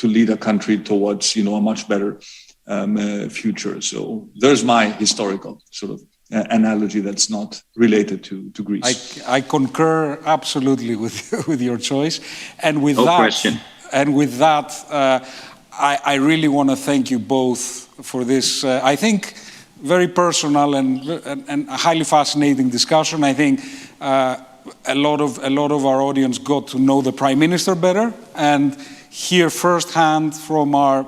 Q: lead a country towards, a much better future. So there's my historical sort of analogy that's not related to Greece.
A: I concur absolutely with your choice, and with
P: no question.
A: And with that, I really want to thank you both for this. I think very personal and highly fascinating discussion. I think a lot of our audience got to know the Prime Minister better and hear firsthand from our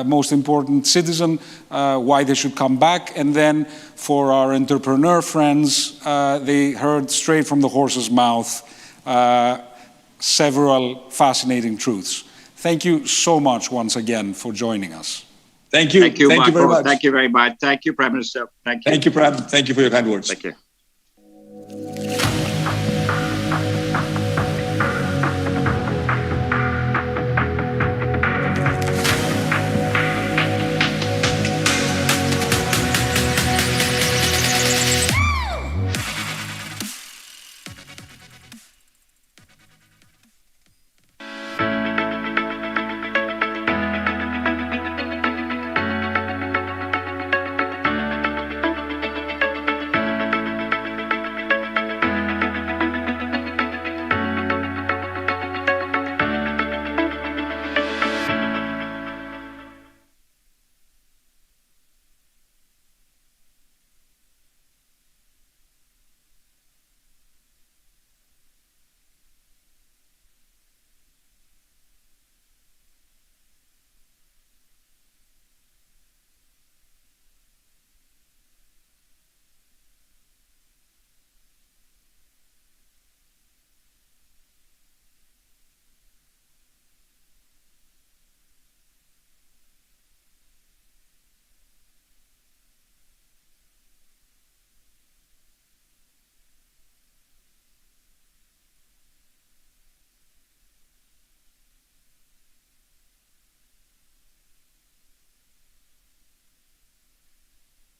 A: most important citizen why they should come back, and then for our entrepreneur friends, they heard straight from the horse's mouth several fascinating truths. Thank you so much once again for joining us.
Q: Thank you.
P: Thank you,
Q: Thank you very much.
P: Thank you very much. Thank you, Prime Minister. Thank you.
Q: Thank you, Prime. Thank you for your kind words.
P: Thank you.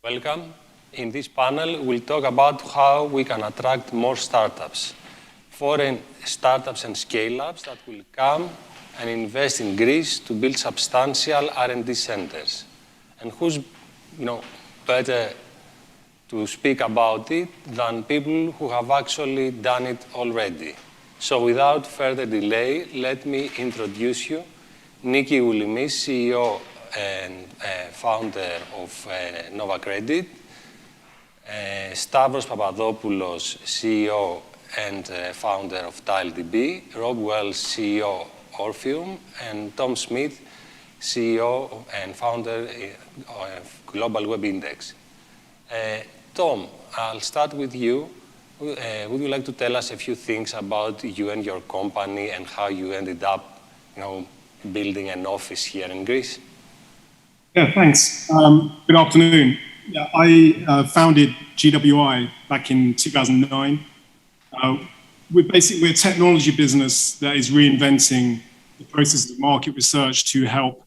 R: Welcome. In this panel, we'll talk about how we can attract more startups, foreign startups and scale-ups that will come and invest in Greece to build substantial R&D centers. And who's better to speak about it than people who have actually done it already. So without further delay, let me introduce you Niki Oulimis, CEO and founder of Nova Credit, Stavros Papadopoulos, CEO and founder of TileDB, Rob Wells, CEO Orpheum, and Tom Smith, CEO and founder of Global Web Index. Tom, I'll start with you. Would you like to tell us a few things about you and your company and how you ended up, building an office here in Greece?
S: Yeah, thanks. Good afternoon. Yeah, I founded GWI back in 2009. We're a technology business that is reinventing the process of market research to help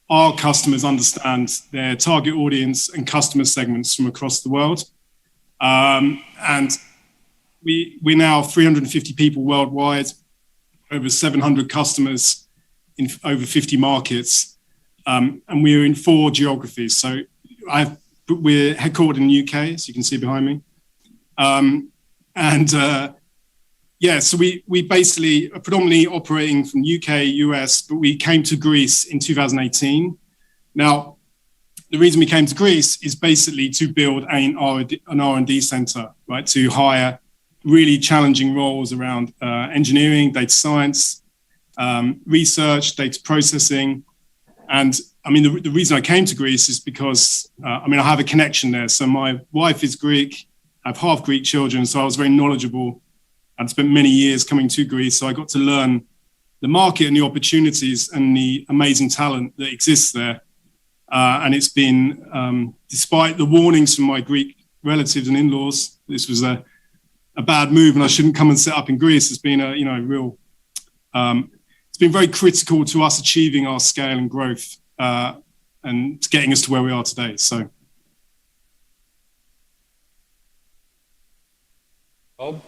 S: our customers understand their target audience and customer segments from across the world. And we're now 350 people worldwide, over 700 customers in over 50 markets. And we're in 4 geographies. So we're headquartered in the UK, as you can see behind me. So we basically are predominantly operating from UK, US, but we came to Greece in 2018. Now, the reason we came to Greece is basically to build an R&D center, right? To hire really challenging roles around engineering, data science, research, data processing. And I mean, the reason I came to Greece is because, I have a connection there. So my wife is Greek, I have half Greek children, so I was very knowledgeable. I'd spent many years coming to Greece, so I got to learn the market and the opportunities and the amazing talent that exists there. And it's been, despite the warnings from my Greek relatives and in-laws, this was a bad move and I shouldn't come and set up in Greece. It's been it's been very critical to us achieving our scale and growth and getting us to where we are today. So.
R: Bob,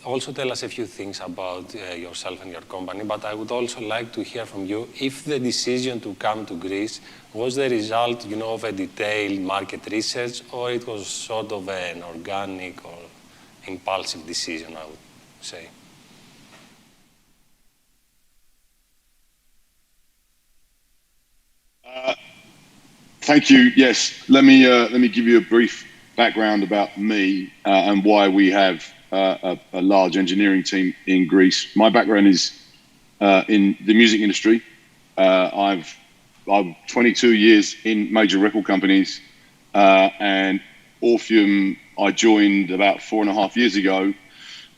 R: also tell us a few things about yourself and your company, but I would also like to hear from you if the decision to come to Greece was the result, of a detailed market research, or it was sort of an organic or impulsive decision, I would say.
T: Thank you. Yes, let me give you a brief background about me and why we have a large engineering team in Greece. My background is in the music industry. I've 22 years in major record companies, and Orpheum I joined about 4.5 years ago.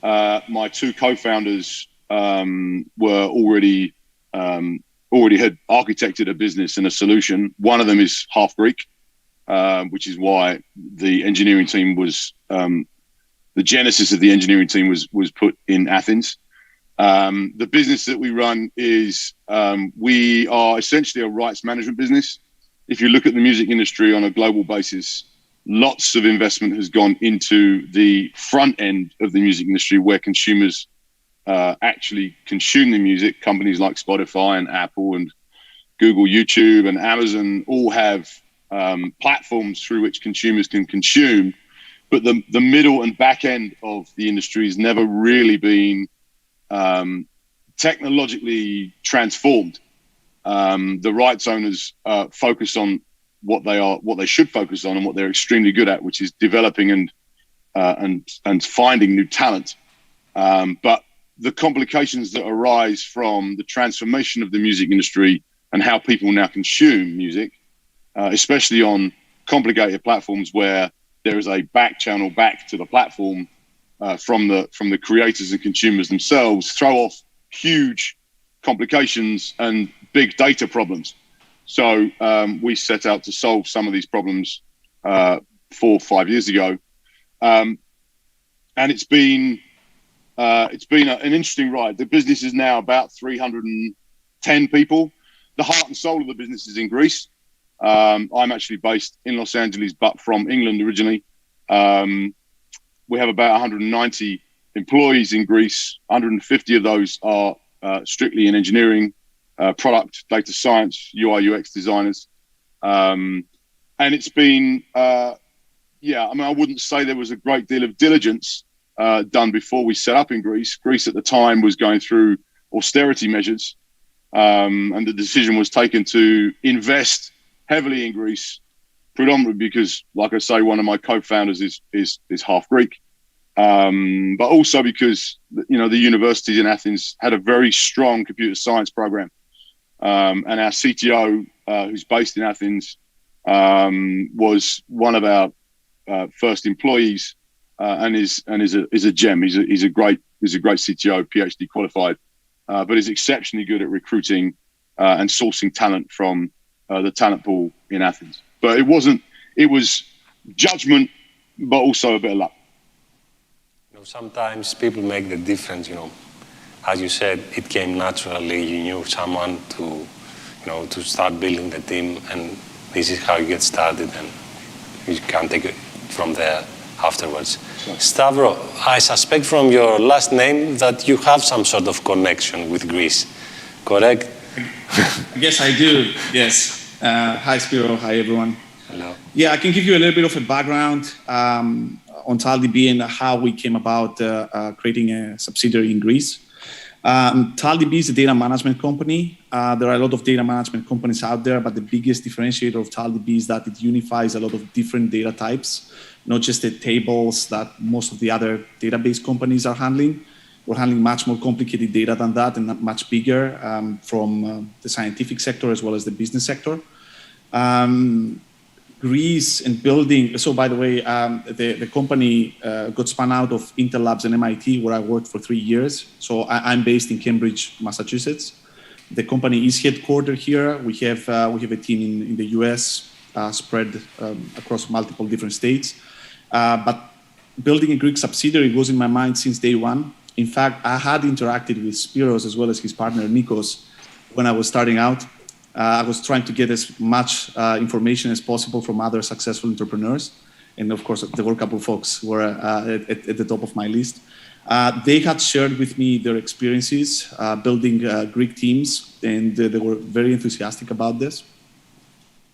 T: My two co-founders were already had architected a business and a solution. One of them is half Greek, which is why the engineering team was the genesis of the engineering team was put in Athens. The business that we run is we are essentially a rights management business. If you look at the music industry on a global basis, lots of investment has gone into the front end of the music industry where consumers actually consume the music. Companies like Spotify and Apple and Google, YouTube and Amazon all have platforms through which consumers can consume. But the middle and back end of the industry has never really been technologically transformed. The rights owners focus on what they should focus on and what they're extremely good at, which is developing and finding new talent. But the complications that arise from the transformation of the music industry and how people now consume music, especially on complicated platforms where there is a back channel back to the platform from the creators and consumers themselves, throw off huge complications and big data problems. So we set out to solve some of these problems 4 or 5 years ago, and it's been an interesting ride. The business is now about 310 people. The heart and soul of the business is in Greece. I'm actually based in Los Angeles, but from England originally. We have about 190 employees in Greece. 150 of those are strictly in engineering, product, data science, UI, UX designers. And it's been, I wouldn't say there was a great deal of diligence done before we set up in Greece. Greece at the time was going through austerity measures, and the decision was taken to invest heavily in Greece, predominantly because, like I say, one of my co-founders is half Greek, but also because the universities in Athens had a very strong computer science program, and our CTO, who's based in Athens, was one of our first employees, and is a gem. He's a great CTO, PhD qualified, but is exceptionally good at recruiting and sourcing talent from the talent pool in Athens. But it was judgment, but also a bit of luck.
R: Sometimes people make the difference, as you said, it came naturally. You knew someone to start building the team, and this is how you get started, and you can take it from there afterwards. Sure. Stavro, I suspect from your last name that you have some sort of connection with Greece, correct?
U: I guess I do, yes. Hi, Spiro. Hi, everyone.
R: Hello.
U: Yeah, I can give you a little bit of a background on TalDB and how we came about creating a subsidiary in Greece. TalDB is a data management company. There are a lot of data management companies out there, but the biggest differentiator of TalDB is that it unifies a lot of different data types, not just the tables that most of the other database companies are handling. We're handling much more complicated data than that and much bigger from the scientific sector as well as the business sector. Greece and building, so by the way, the company got spun out of Intel Labs and MIT, where I worked for 3 years. So I'm based in Cambridge, Massachusetts. The company is headquartered here. We have a team in the US spread across multiple different states. But building a Greek subsidiary was in my mind since day one. In fact, I had interacted with Spiros as well as his partner Nikos when I was starting out. I was trying to get as much information as possible from other successful entrepreneurs. And of course, the workable folks were at the top of my list. They had shared with me their experiences building Greek teams, and they were very enthusiastic about this.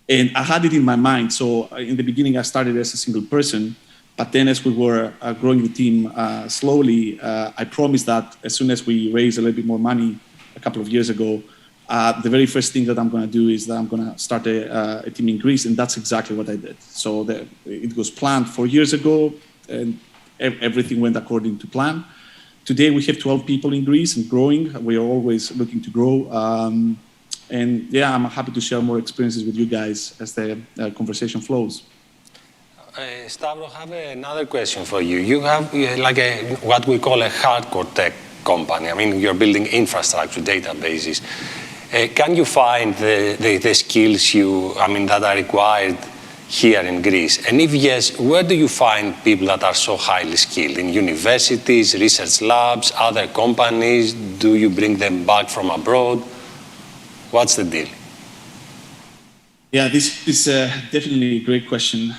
U: And I had it in my mind. So in the beginning, I started as a single person. But then as we were growing the team slowly, I promised that as soon as we raised a little bit more money a couple of years ago, the very first thing that I'm going to do is that I'm going to start a team in Greece, and that's exactly what I did. So it was planned 4 years ago, and everything went according to plan. Today we have 12 people in Greece and growing. We are always looking to grow. And yeah, I'm happy to share more experiences with you guys as the conversation flows.
R: Stavro, I have another question for you. You have like what we call a hardcore tech company. I mean, you're building infrastructure, databases. Can you find the skills that are required here in Greece? And if yes, where do you find people that are so highly skilled? In universities, research labs, other companies? Do you bring them back from abroad? What's the deal?
U: Yeah, this is definitely a great question.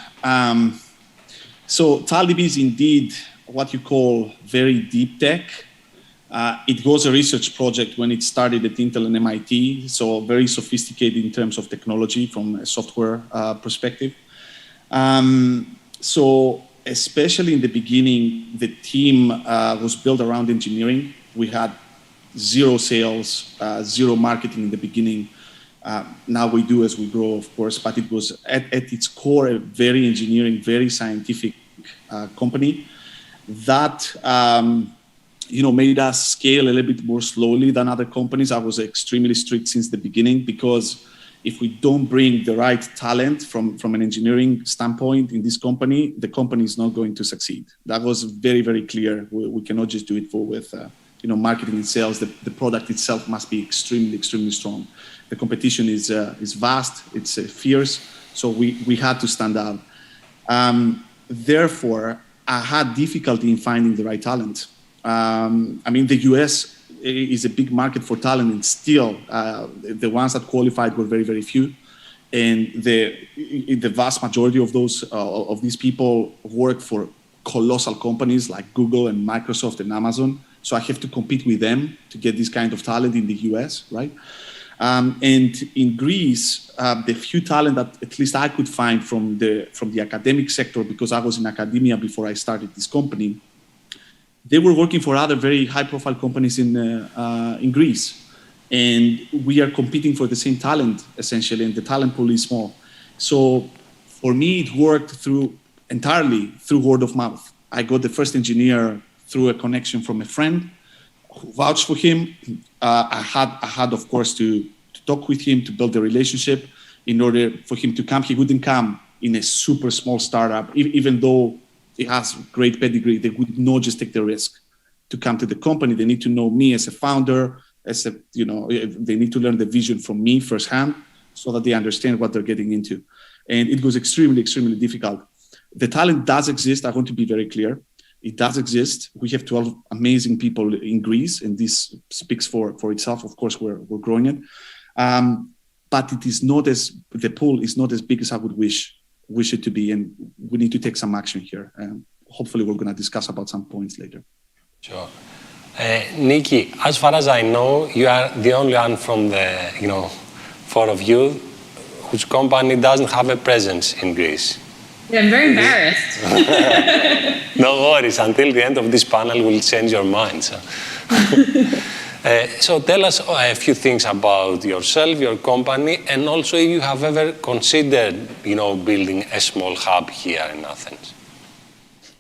U: So TalDB is indeed what you call very deep tech. It was a research project when it started at Intel and MIT, so very sophisticated in terms of technology from a software perspective. So especially in the beginning, the team was built around engineering. We had zero sales, zero marketing in the beginning. Now we do as we grow, of course, but it was at its core a very engineering, very scientific company that made us scale a little bit more slowly than other companies. I was extremely strict since the beginning because if we don't bring the right talent from an engineering standpoint in this company, the company is not going to succeed. That was very, very clear. We cannot just do it with marketing and sales. The product itself must be extremely, extremely strong. The competition is vast, it's fierce, so we had to stand out. Therefore, I had difficulty in finding the right talent. The US is a big market for talent, and still the ones that qualified were very, very few. And the vast majority of these people work for colossal companies like Google and Microsoft and Amazon. So I have to compete with them to get this kind of talent in the US, right? And in Greece, the few talent that at least I could find from the academic sector, because I was in academia before I started this company, they were working for other very high-profile companies in Greece. And we are competing for the same talent, essentially, and the talent pool is small. So for me, it worked entirely through word of mouth. I got the first engineer through a connection from a friend who vouched for him. I had, of course, to talk with him, to build the relationship in order for him to come. He wouldn't come in a super small startup, even though he has great pedigree. They would not just take the risk to come to the company. They need to know me as a founder, they need to learn the vision from me firsthand so that they understand what they're getting into. And it was extremely, extremely difficult. The talent does exist. I want to be very clear. It does exist. We have 12 amazing people in Greece, and this speaks for itself. Of course, we're growing it. But the pool is not as big as I would wish it to be, and we need to take some action here. Hopefully, we're going to discuss about some points later.
R: Sure. Nikki, as far as I know, you are the only one from the four of you whose company doesn't have a presence in Greece.
B: Yeah, I'm very embarrassed.
R: No worries. Until the end of this panel, we'll change your mind. So. So tell us a few things about yourself, your company, and also if you have ever considered, building a small hub here in Athens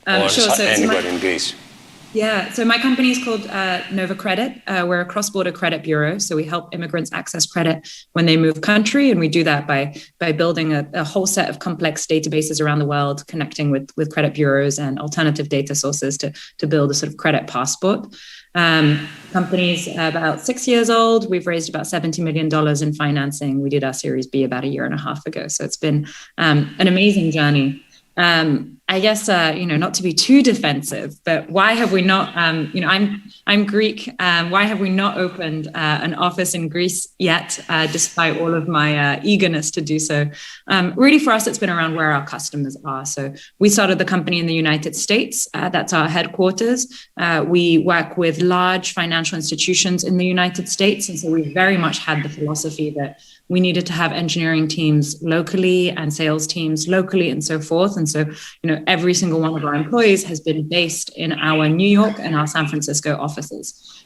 R: or
B: Sure.
R: anywhere in Greece.
B: Yeah, so my company is called Nova Credit. We're a cross-border credit bureau, so we help immigrants access credit when they move country, and we do that by building a whole set of complex databases around the world, connecting with credit bureaus and alternative data sources to build a sort of credit passport. Company's about 6 years old. We've raised about $70 million in financing. We did our Series B about 1.5 years ago, so it's been an amazing journey. I guess, not to be too defensive, but why have we not, I'm Greek. Why have we not opened an office in Greece yet, despite all of my eagerness to do so? Really, for us, it's been around where our customers are. So we started the company in the United States. That's our headquarters. We work with large financial institutions in the United States. And so we very much had the philosophy that we needed to have engineering teams locally and sales teams locally and so forth. And so, every single one of our employees has been based in our New York and our San Francisco offices,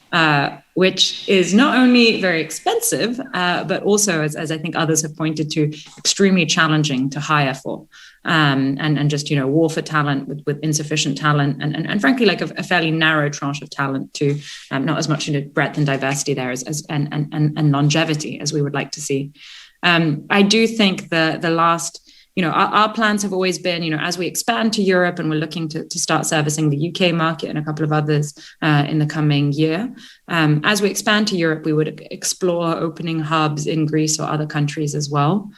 B: which is not only very expensive, but also, as I think others have pointed to, extremely challenging to hire for. And just, war for talent with insufficient talent and frankly, like a fairly narrow tranche of talent to not as much breadth and diversity there and longevity as we would like to see. I do think the last, our plans have always been, as we expand to Europe and we're looking to start servicing the UK market and a couple of others in the coming year. As we expand to Europe, we would explore opening hubs in Greece or other countries as well.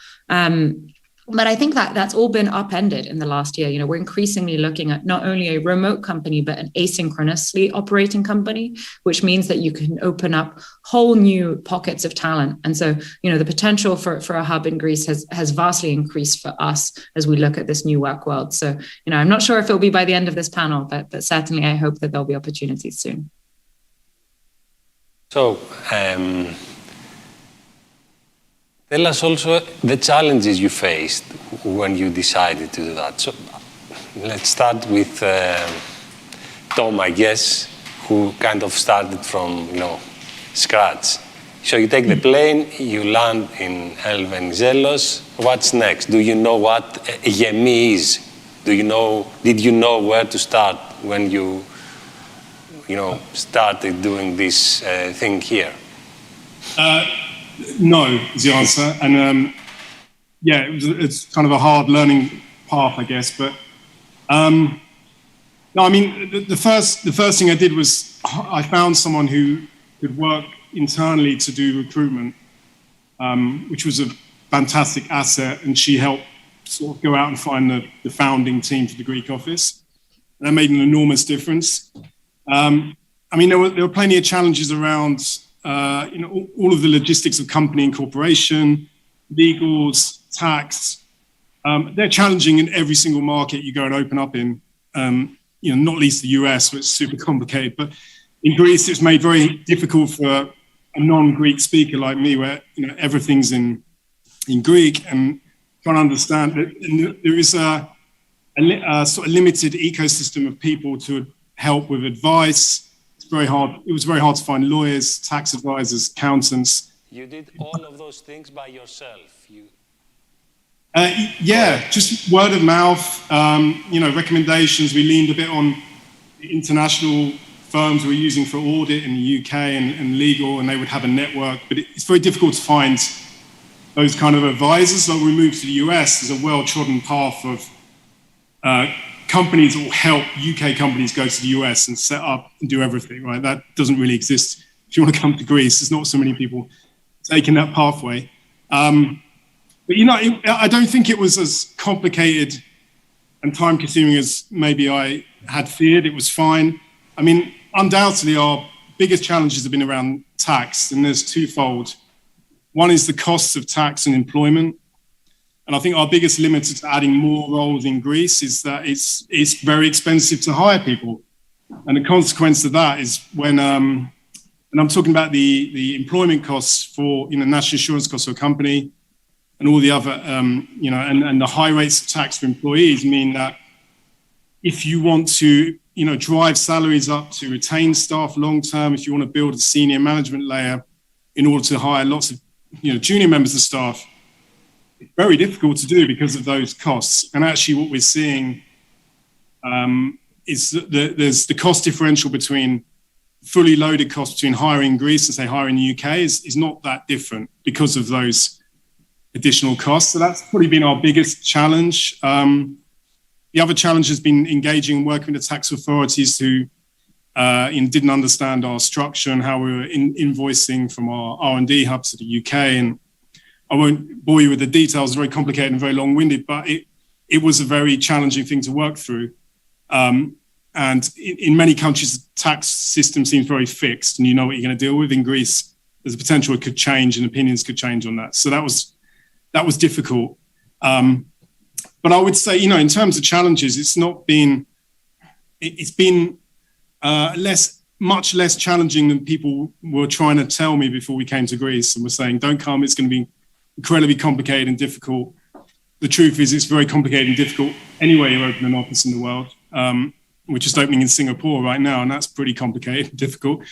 B: But I think that's all been upended in the last year. We're increasingly looking at not only a remote company, but an asynchronously operating company, which means that you can open up whole new pockets of talent. And so, the potential for a hub in Greece has vastly increased for us as we look at this new work world. So, I'm not sure if it'll be by the end of this panel, but certainly I hope that there'll be opportunities soon.
R: So, tell us also the challenges you faced when you decided to do that. So let's start with Tom, I guess, who kind of started from, scratch. So you take the plane, you land in Elvenizelos. What's next? Do you know what Gemi is? Did you know where to start when you, started doing this thing here?
S: No, is the answer. And it's kind of a hard learning path, I guess. But no, I mean, the first thing I did was I found someone who could work internally to do recruitment, which was a fantastic asset. And she helped sort of go out and find the founding team for the Greek office. And that made an enormous difference. I mean, there were plenty of challenges around all of the logistics of company incorporation, legals, tax. They're challenging in every single market you go and open up in, not least the US, where it's super complicated. But in Greece, it's made very difficult for a non-Greek speaker like me, where everything's in Greek, and trying to understand that there is a sort of limited ecosystem of people to help with advice. It was very hard to find lawyers, tax advisors, accountants.
R: You did all of those things by yourself?
S: Just word of mouth, recommendations. We leaned a bit on the international firms we were using for audit in the UK and legal, and they would have a network. But it's very difficult to find those kind of advisors. So when we moved to the US, there's a well-trodden path of companies that will help UK companies go to the US and set up and do everything, right? That doesn't really exist. If you want to come to Greece, there's not so many people taking that pathway. But, I don't think it was as complicated and time-consuming as maybe I had feared. It was fine. I mean, undoubtedly, our biggest challenges have been around tax, and there's twofold. One is the costs of tax and employment. And I think our biggest limiter to adding more roles in Greece is that it's very expensive to hire people. And the consequence of that is when, and I'm talking about the employment costs for, national insurance costs for a company and all the other, and the high rates of tax for employees mean that if you want to, drive salaries up to retain staff long term, if you want to build a senior management layer in order to hire lots of junior members of staff, it's very difficult to do because of those costs. And actually what we're seeing is that there's the cost differential between fully loaded costs between hiring in Greece and say hiring in the UK is not that different because of those additional costs. So that's probably been our biggest challenge. The other challenge has been engaging and working with the tax authorities who didn't understand our structure and how we were invoicing from our R&D hubs to the UK. And I won't bore you with the details, it's very complicated and very long-winded, but it was a very challenging thing to work through. And in many countries, the tax system seems very fixed and you know what you're going to deal with. In Greece, there's a potential it could change and opinions could change on that. So that was difficult. But I would say, in terms of challenges, it's been much less challenging than people were trying to tell me before we came to Greece and were saying, don't come, it's going to be incredibly complicated and difficult. The truth is it's very complicated and difficult anywhere you open an office in the world. We're just opening in Singapore right now, and that's pretty complicated and difficult.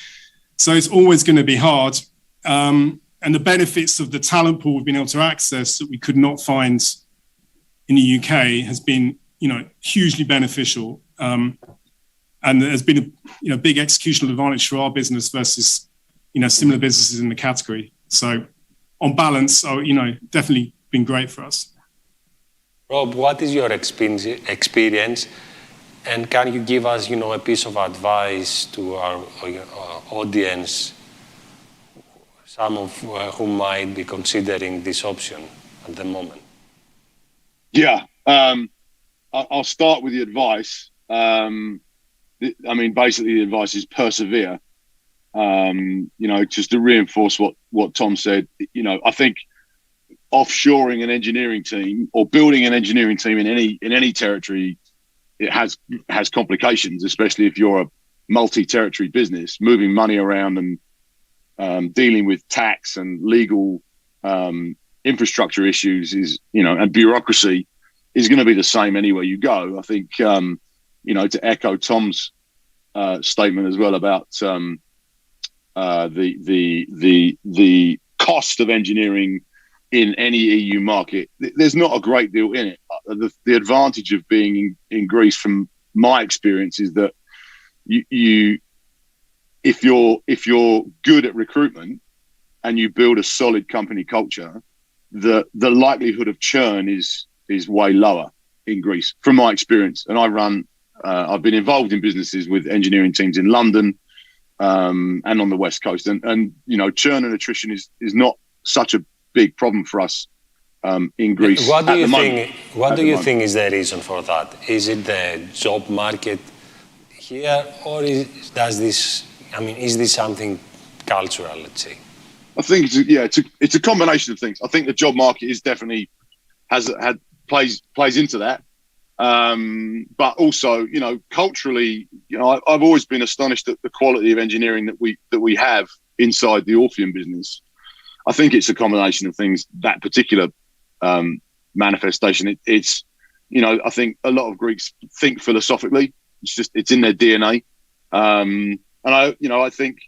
S: So it's always going to be hard. And the benefits of the talent pool we've been able to access that we could not find in the UK has been, hugely beneficial. And there's been a big executional advantage for our business versus, similar businesses in the category. So on balance, definitely been great for us.
R: Rob, what is your experience? And can you give us, a piece of advice to our audience, some of whom might be considering this option at the moment?
T: Yeah, I'll start with the advice. Basically the advice is persevere. Just to reinforce what Tom said, I think offshoring an engineering team or building an engineering team in any territory, it has complications, especially if you're a multi-territory business, moving money around and dealing with tax and legal infrastructure issues and bureaucracy is going to be the same anywhere you go. I think, to echo Tom's statement as well about the cost of engineering in any EU market, there's not a great deal in it. The advantage of being in Greece, from my experience, is that if you're good at recruitment and you build a solid company culture, the likelihood of churn is way lower in Greece, from my experience. And I've been involved in businesses with engineering teams in London and on the West Coast, and churn and attrition is not such a big problem for us in Greece.
R: What do you think is the reason for that? Is it the job market here, or is this something cultural, let's say?
T: I think it's a combination of things. I think the job market is definitely plays into that. But also, culturally, I've always been astonished at the quality of engineering that we have inside the Orpheum business. I think it's a combination of things, that particular manifestation. It's I think a lot of Greeks think philosophically. It's in their DNA. And I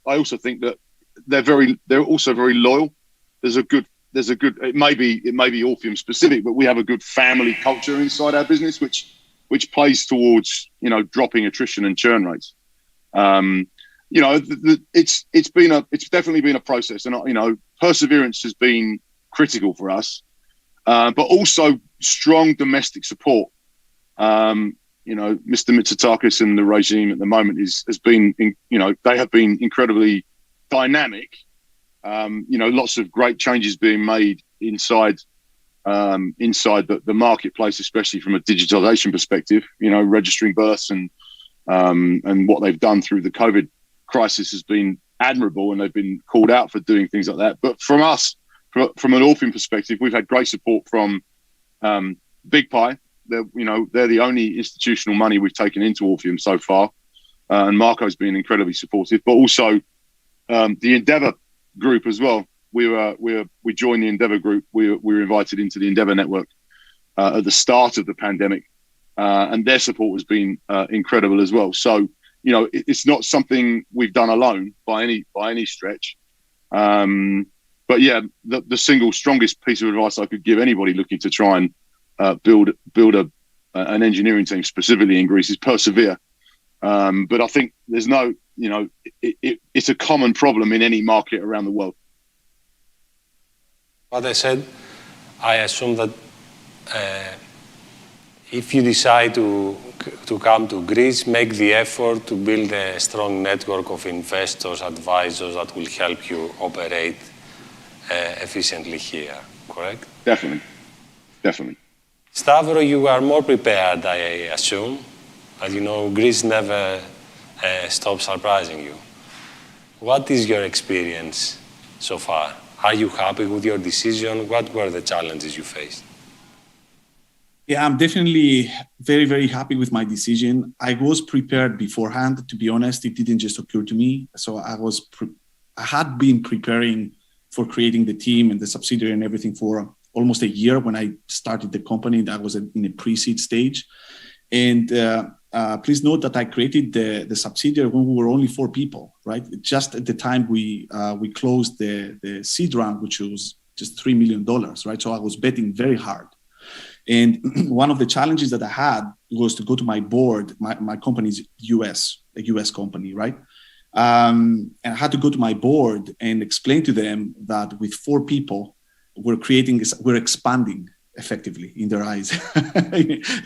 T: also think that they're also very loyal. There's a good, it may be Orpheum specific, but we have a good family culture inside our business, which plays towards, dropping attrition and churn rates. It's definitely been a process, and perseverance has been critical for us, but also strong domestic support. Mr. Mitsotakis and the regime at the moment has been, they have been incredibly dynamic. Lots of great changes being made inside the marketplace, especially from a digitalization perspective. Registering births and what they've done through the COVID crisis has been admirable, and they've been called out for doing things like that. But from us, from an Orpheum perspective, we've had great support from Big Pie. They're the only institutional money we've taken into Orpheum so far, and Marco's been incredibly supportive. But also the Endeavour group as well. We joined the Endeavour group. We were invited into the Endeavour network at the start of the pandemic, and their support has been incredible as well. So, you know, it's not something we've done alone by any stretch. But yeah, the single strongest piece of advice I could give anybody looking to try and build an engineering team, specifically in Greece, is persevere. But I think there's no, you know, it's a common problem in any market around the world.
R: What I said, I assume that if you decide to come to Greece, make the effort to build a strong network of investors, advisors that will help you operate efficiently here, correct?
T: Definitely.
R: Stavro, you are more prepared, I assume. As you know, Greece never stops surprising you. What is your experience so far? Are you happy with your decision? What were the challenges you faced?
U: Yeah, I'm definitely very, very happy with my decision. I was prepared beforehand. To be honest, it didn't just occur to me. So I had been preparing for creating the team and the subsidiary and everything for almost a year when I started the company. That was in a pre-seed stage. And please note that I created the subsidiary when we were only 4 people, right? Just at the time we closed the seed round, which was just $3 million, right? So I was betting very hard. And one of the challenges that I had was to go to my board. My company is a US company, right? And I had to go to my board and explain to them that with 4 people, we're expanding effectively in their eyes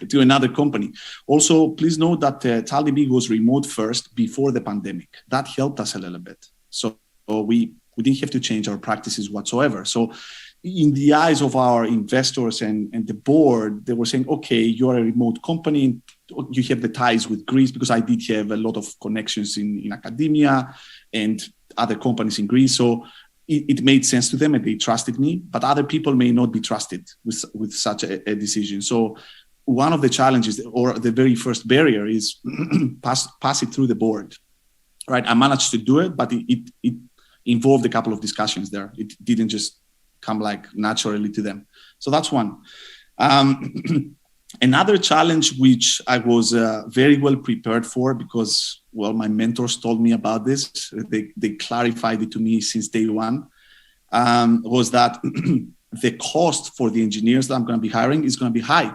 U: to another company. Also, please note that Talibig was remote first before the pandemic. That helped us a little bit. So we didn't have to change our practices whatsoever. So in the eyes of our investors and the board, they were saying, okay, you're a remote company. You have the ties with Greece, because I did have a lot of connections in academia and other companies in Greece. So it made sense to them and they trusted me, but other people may not be trusted with such a decision. So one of the challenges, or the very first barrier, is pass it through the board, right? I managed to do it, but it involved a couple of discussions there. It didn't just come like naturally to them. So that's one. Another challenge which I was very well prepared for, because, well, my mentors told me about this. They clarified it to me since day one, was that the cost for the engineers that I'm going to be hiring is going to be high.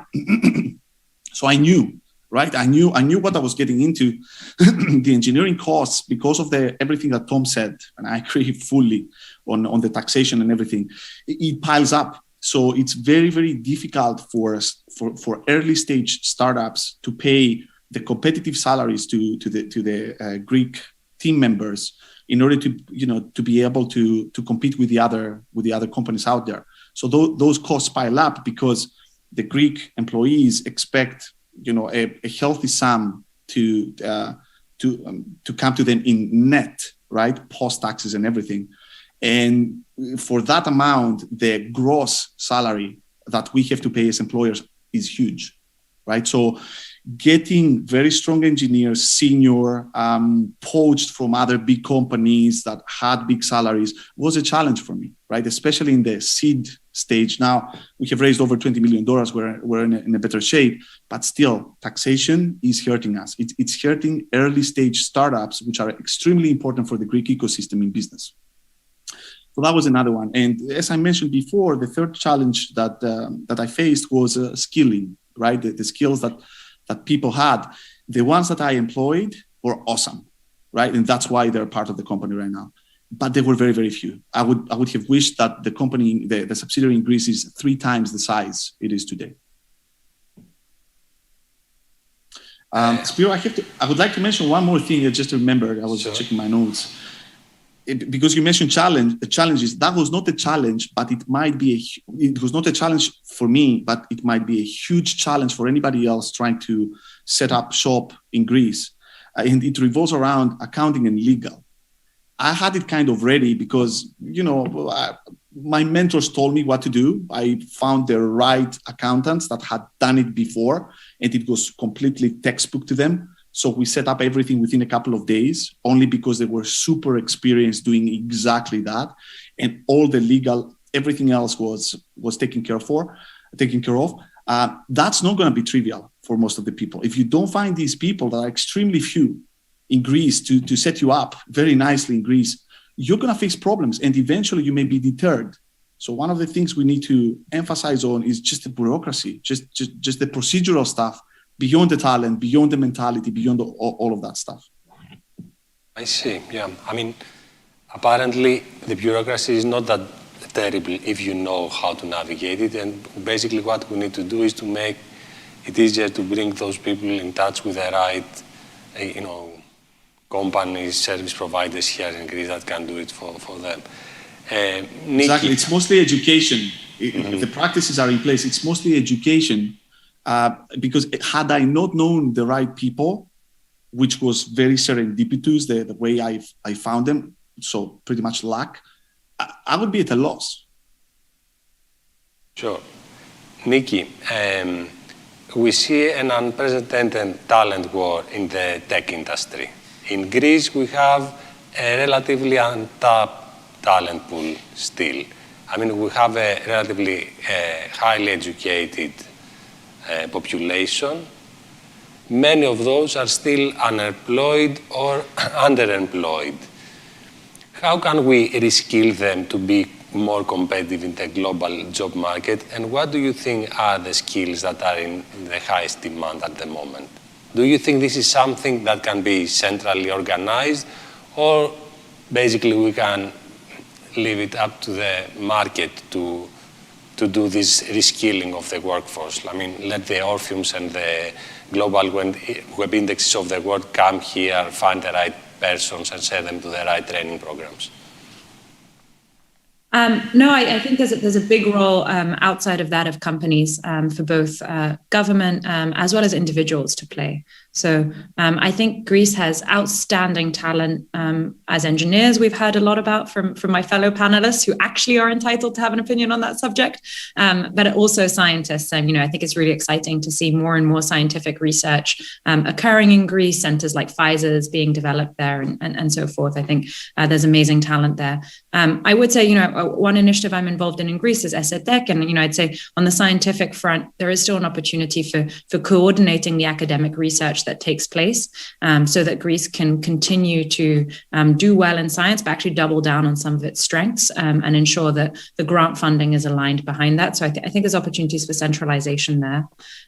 U: So I knew, right? I knew what I was getting into. The engineering costs, because of everything that Tom said, and I agree fully on the taxation and everything, it piles up. So it's very, very difficult for early stage startups to pay the competitive salaries to the Greek team members in order to be able to compete with the other companies out there. So those costs pile up because the Greek employees expect a healthy sum to come to them in net, right, post taxes and everything. And for that amount, the gross salary that we have to pay as employers is huge, right? So getting very strong engineers, senior, poached from other big companies that had big salaries was a challenge for me, right? Especially in the seed stage. Now we have raised over $20 million. We're in a better shape, but still taxation is hurting us. It's hurting early stage startups, which are extremely important for the Greek ecosystem in business. So that was another one. And as I mentioned before, the third challenge that I faced was skilling, right? The skills that people had. The ones that I employed were awesome, right? And that's why they're part of the company right now. But there were very, very few. I would have wished that the company, the subsidiary in Greece, is 3 times the size it is today. Spiro, I would like to mention one more thing. I just remembered. I was checking my notes. Because you mentioned challenges, that was not a challenge, but it was not a challenge for me, but it might be a huge challenge for anybody else trying to set up shop in Greece. And it revolves around accounting and legal. I had it kind of ready because, my mentors told me what to do. I found the right accountants that had done it before, and it was completely textbook to them. So we set up everything within a couple of days, only because they were super experienced doing exactly that. And all the legal, everything else was taken care of. That's not going to be trivial for most of the people. If you don't find these people, that are extremely few in Greece, to set you up very nicely in Greece, you're going to face problems, and eventually you may be deterred. So one of the things we need to emphasize on is just the bureaucracy, just the procedural stuff, beyond the talent, beyond the mentality, beyond all of that stuff.
R: I see, yeah. I mean, apparently the bureaucracy is not that terrible if you know how to navigate it, and basically what we need to do is to make it easier to bring those people in touch with the right, companies, service providers here in Greece that can do it for them.
U: Exactly, it's mostly education. The practices are in place. It's mostly education, because had I not known the right people, which was very serendipitous, the way I found them, so pretty much luck, I would be at a loss.
R: Sure. Nikki, we see an unprecedented talent war in the tech industry. In Greece, we have a relatively untapped talent pool still. I mean, we have a relatively highly educated population. Many of those are still unemployed or underemployed. How can we reskill them to be more competitive in the global job market? And what do you think are the skills that are in the highest demand at the moment? Do you think this is something that can be centrally organized, or basically we can leave it up to the market to do this reskilling of the workforce? I mean, let the Orpheums and the global web indexes of the world come here, find the right persons and send them to the right training programs.
B: No, I think there's a big role outside of that of companies for both government as well as individuals to play. So I think Greece has outstanding talent as engineers. We've heard a lot about from my fellow panelists who actually are entitled to have an opinion on that subject, but also scientists. And I think it's really exciting to see more and more scientific research occurring in Greece. Centers like Pfizer's being developed there, and so forth. I think there's amazing talent there. I would say, one initiative I'm involved in Greece is ESETEC, and I'd say on the scientific front, there is still an opportunity for coordinating the academic research that takes place, so that Greece can continue to do well in science, but actually double down on some of its strengths and ensure that the grant funding is aligned behind that. So I think there's opportunities for centralization there.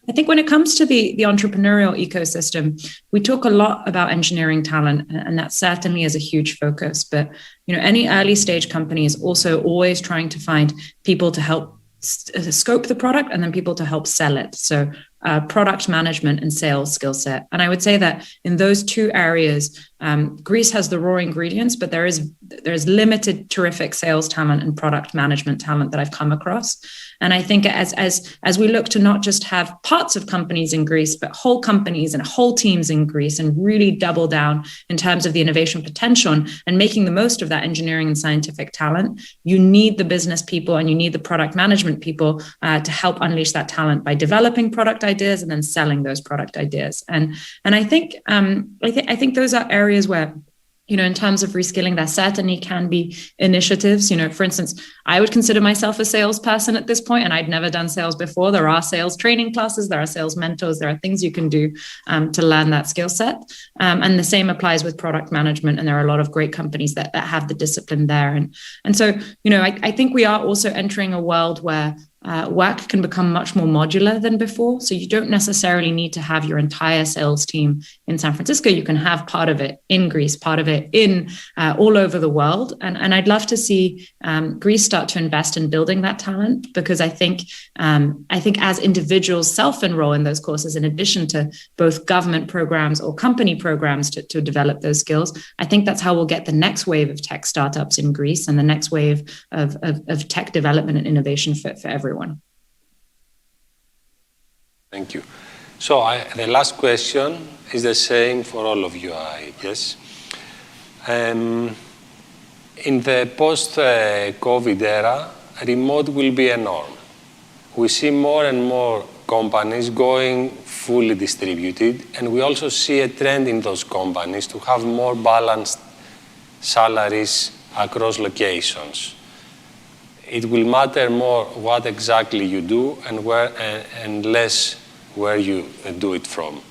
B: I think when it comes to the entrepreneurial ecosystem, we talk a lot about engineering talent, and that certainly is a huge focus. But any early stage company is also always trying to find people to help scope the product and then people to help sell it. So product management and sales skill set. And I would say that in those two areas, Greece has the raw ingredients, but there is limited terrific sales talent and product management talent that I've come across. And I think as we look to not just have parts of companies in Greece, but whole companies and whole teams in Greece, and really double down in terms of the innovation potential and making the most of that engineering and scientific talent, you need the business people and you need the product management people to help unleash that talent by developing product ideas and then selling those product ideas. And I think those are areas where, in terms of reskilling, there certainly can be initiatives. For instance, I would consider myself a salesperson at this point, and I'd never done sales before. There are sales training classes, there are sales mentors, there are things you can do to learn that skill set. And the same applies with product management. And there are a lot of great companies that have the discipline there. And so, I think we are also entering a world where work can become much more modular than before. So you don't necessarily need to have your entire sales team in San Francisco. You can have part of it in Greece, part of it in all over the world. And I'd love to see Greece start to invest in building that talent, because I think as individuals self-enroll in those courses, in addition to both government programs or company programs to develop those skills, I think that's how we'll get the next wave of tech startups in Greece and the next wave of tech development and innovation for everyone.
R: Thank you. So the last question is the same for all of you, I guess. In the post-COVID era, remote will be a norm. We see more and more companies going fully distributed, and we also see a trend in those companies to have more balanced salaries across locations. It will matter more what exactly you do and where, and less where you do it from.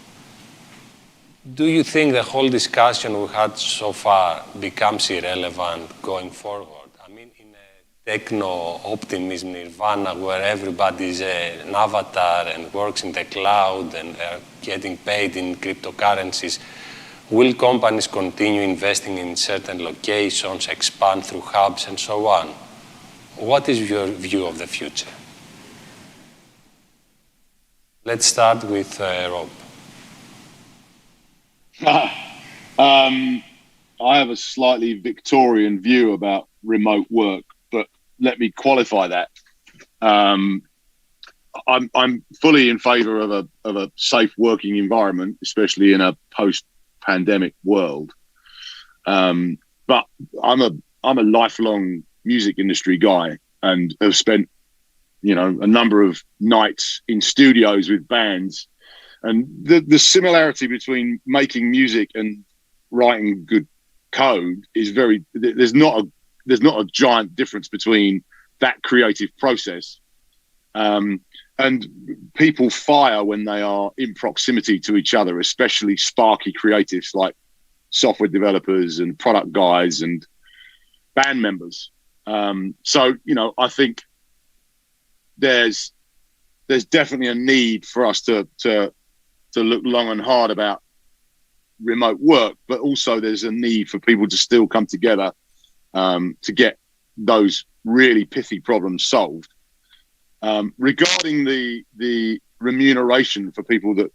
R: Do you think the whole discussion we had so far becomes irrelevant going forward? I mean, in a techno-optimism nirvana where everybody is an avatar and works in the cloud and they're getting paid in cryptocurrencies, will companies continue investing in certain locations, expand through hubs, and so on? What is your view of the future? Let's start with Rob.
T: I have a slightly Victorian view about remote work, but let me qualify that. I'm fully in favour of a safe working environment, especially in a post-pandemic world. But I'm a lifelong music industry guy and have spent, a number of nights in studios with bands. And the similarity between making music and writing good code is there's not a giant difference between that creative process. And people fire when they are in proximity to each other, especially sparky creatives like software developers and product guys and band members. So, I think there's definitely a need for us to look long and hard about remote work, but also there's a need for people to still come together to get those really pithy problems solved. Regarding the remuneration for people that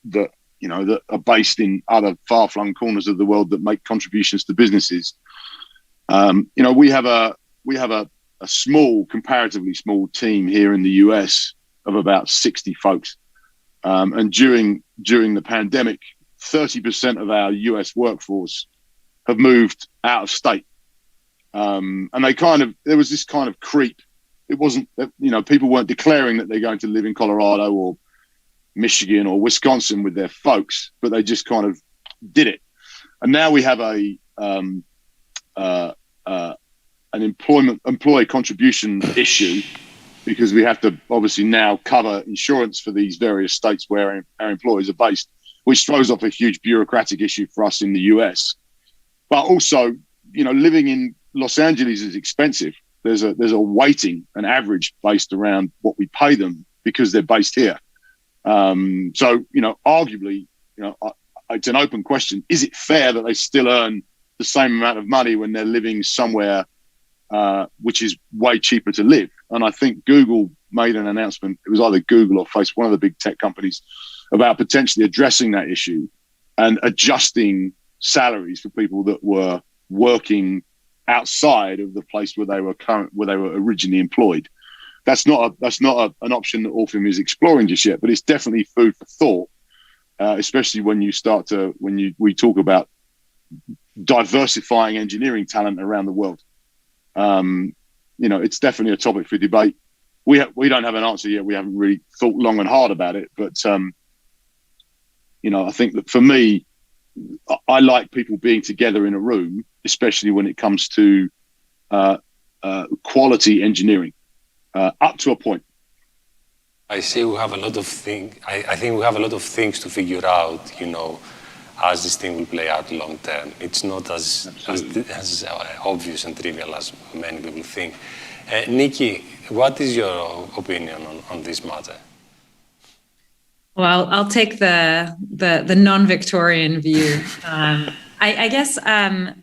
T: are based in other far-flung corners of the world that make contributions to businesses, we have a comparatively small team here in the US of about 60 folks. And during the pandemic, 30% of our US workforce have moved out of state. And there was this kind of creep. It wasn't, people weren't declaring that they're going to live in Colorado or Michigan or Wisconsin with their folks, but they just kind of did it. And now we have an employee contribution issue, because we have to obviously now cover insurance for these various states where our employees are based, which throws up a huge bureaucratic issue for us in the US. But also, living in Los Angeles is expensive. There's a weighting, an average based around what we pay them because they're based here. So, arguably, it's an open question. Is it fair that they still earn the same amount of money when they're living somewhere which is way cheaper to live? And I think Google made an announcement, it was either Google or Facebook, one of the big tech companies, about potentially addressing that issue and adjusting salaries for people that were working outside of the place where they were originally employed. That's not an option that Orpheum is exploring just yet, but it's definitely food for thought, especially when we talk about diversifying engineering talent around the world. It's definitely a topic for debate. We don't have an answer yet. We haven't really thought long and hard about it, but I think that for me, I like people being together in a room, especially when it comes to quality engineering, up to a point.
R: I see we have a lot of things. I think we have a lot of things to figure out, as this thing will play out long term. It's not as obvious and trivial as many people think. Nikki, what is your opinion on this matter?
B: Well, I'll take the non-Victorian view. I guess, I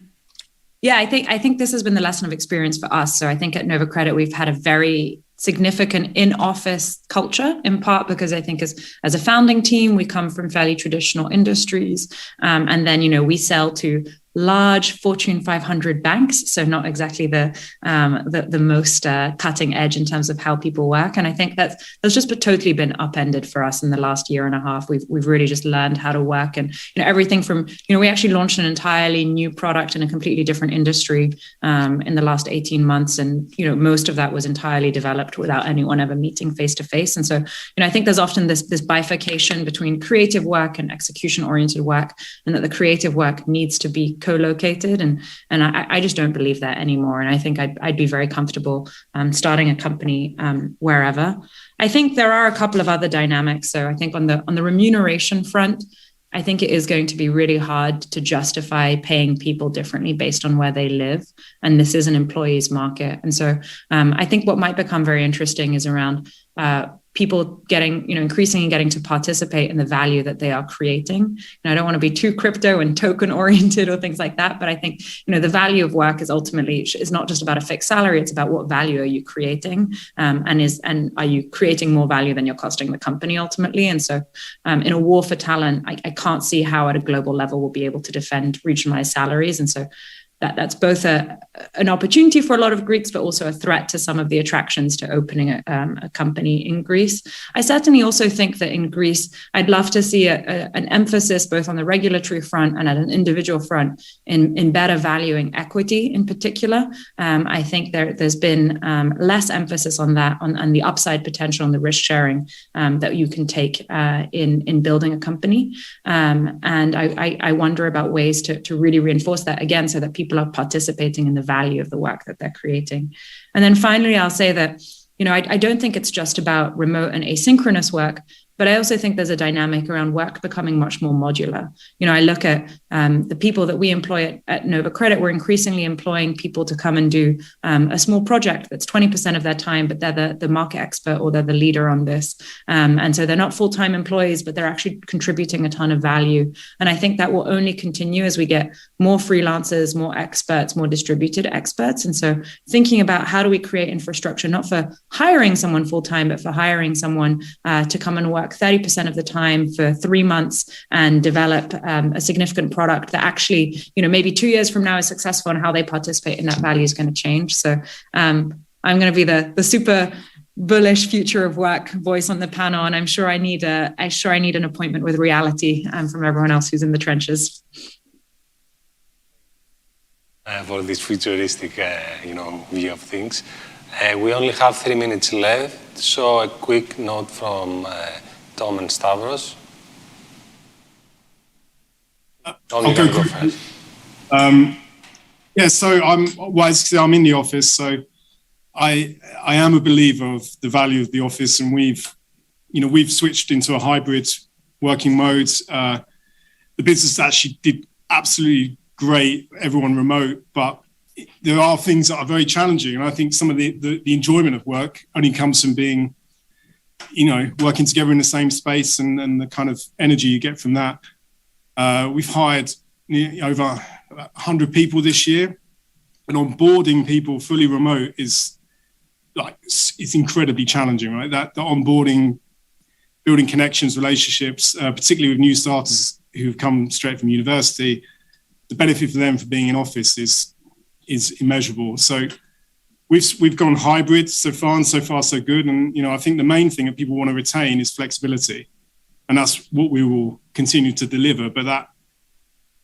B: think this has been the lesson of experience for us. So I think at Nova Credit, we've had a very significant in-office culture, in part because I think as a founding team, we come from fairly traditional industries. And then, we sell to large Fortune 500 banks, so not exactly the most cutting edge in terms of how people work. And I think that's just totally been upended for us in the last year and a half. We've really just learned how to work, and everything from we actually launched an entirely new product in a completely different industry in the last 18 months, and most of that was entirely developed without anyone ever meeting face to face. And so I think there's often this bifurcation between creative work and execution oriented work, and that the creative work needs to be co-located, and I just don't believe that anymore. And I think I'd be very comfortable starting a company wherever. I think there are a couple of other dynamics. So I think on the remuneration front, I think it is going to be really hard to justify paying people differently based on where they live. And this is an employee's market. And so I think what might become very interesting is around people getting, increasingly getting to participate in the value that they are creating. And I don't want to be too crypto and token oriented or things like that, but I think, the value of work is ultimately, is not just about a fixed salary. It's about what value are you creating, and are you creating more value than you're costing the company ultimately? And so in a war for talent, I can't see how at a global level we'll be able to defend regionalized salaries. And so that's both an opportunity for a lot of Greeks, but also a threat to some of the attractions to opening a company in Greece. I certainly also think that in Greece, I'd love to see an emphasis both on the regulatory front and at an individual front in better valuing equity in particular. I think there's been less emphasis on that, on the upside potential and the risk sharing that you can take in building a company. And I wonder about ways to really reinforce that again, so that people are participating in the value of the work that they're creating. And then finally, I'll say that, I don't think it's just about remote and asynchronous work, but I also think there's a dynamic around work becoming much more modular. I look at the people that we employ at Nova Credit. We're increasingly employing people to come and do a small project that's 20% of their time, but they're the market expert or they're the leader on this. And so they're not full-time employees, but they're actually contributing a ton of value. And I think that will only continue as we get more freelancers, more experts, more distributed experts. And so thinking about how do we create infrastructure, not for hiring someone full-time, but for hiring someone to come and work 30% of the time for 3 months and develop a significant product that actually, maybe 2 years from now is successful, and how they participate in that value is going to change. So I'm going to be the super bullish future of work voice on the panel, and I'm sure I need an appointment with reality from everyone else who's in the trenches.
R: For this futuristic, view of things. We only have 3 minutes left, so a quick note from Tom and Stavros.
S: I'll go quick. So I'm in the office, so I am a believer of the value of the office, and we've switched into a hybrid working mode. The business actually did absolutely great, everyone remote, but there are things that are very challenging, and I think some of the enjoyment of work only comes from being, working together in the same space and the kind of energy you get from that. We've hired over 100 people this year, and onboarding people fully remote is it's incredibly challenging, right? That the onboarding, building connections, relationships, particularly with new starters who have come straight from university, the benefit for them for being in office is immeasurable. So we've gone hybrid so far, and so far so good. And I think the main thing that people want to retain is flexibility, and that's what we will continue to deliver. But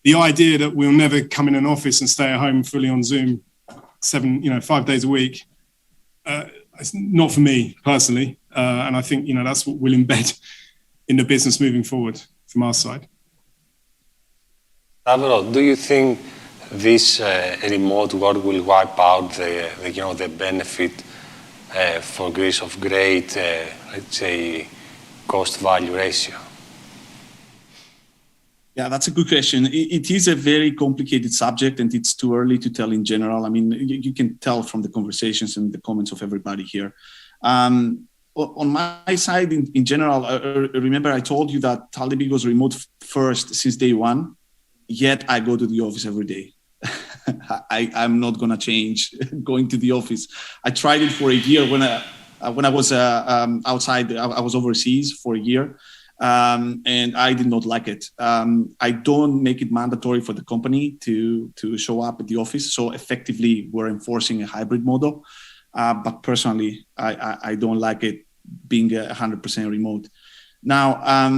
S: the idea that we'll never come in an office and stay at home fully on Zoom 5 days a week, it's not for me personally. And I think that's what we'll embed in the business moving forward from our side.
R: Stavro, do you think this remote work will wipe out the benefit for Greece of great, let's say, cost-value ratio?
U: Yeah, that's a good question. It is a very complicated subject, and it's too early to tell in general. I mean, you can tell from the conversations and the comments of everybody here. On my side, in general, remember I told you that Taldebi was remote first since day one, yet I go to the office every day. I'm not going to change going to the office. I tried it for a year when I was outside. I was overseas for a year, and I did not like it. I don't make it mandatory for the company to show up at the office. So effectively, we're enforcing a hybrid model. But personally, I don't like it being 100% remote. Now,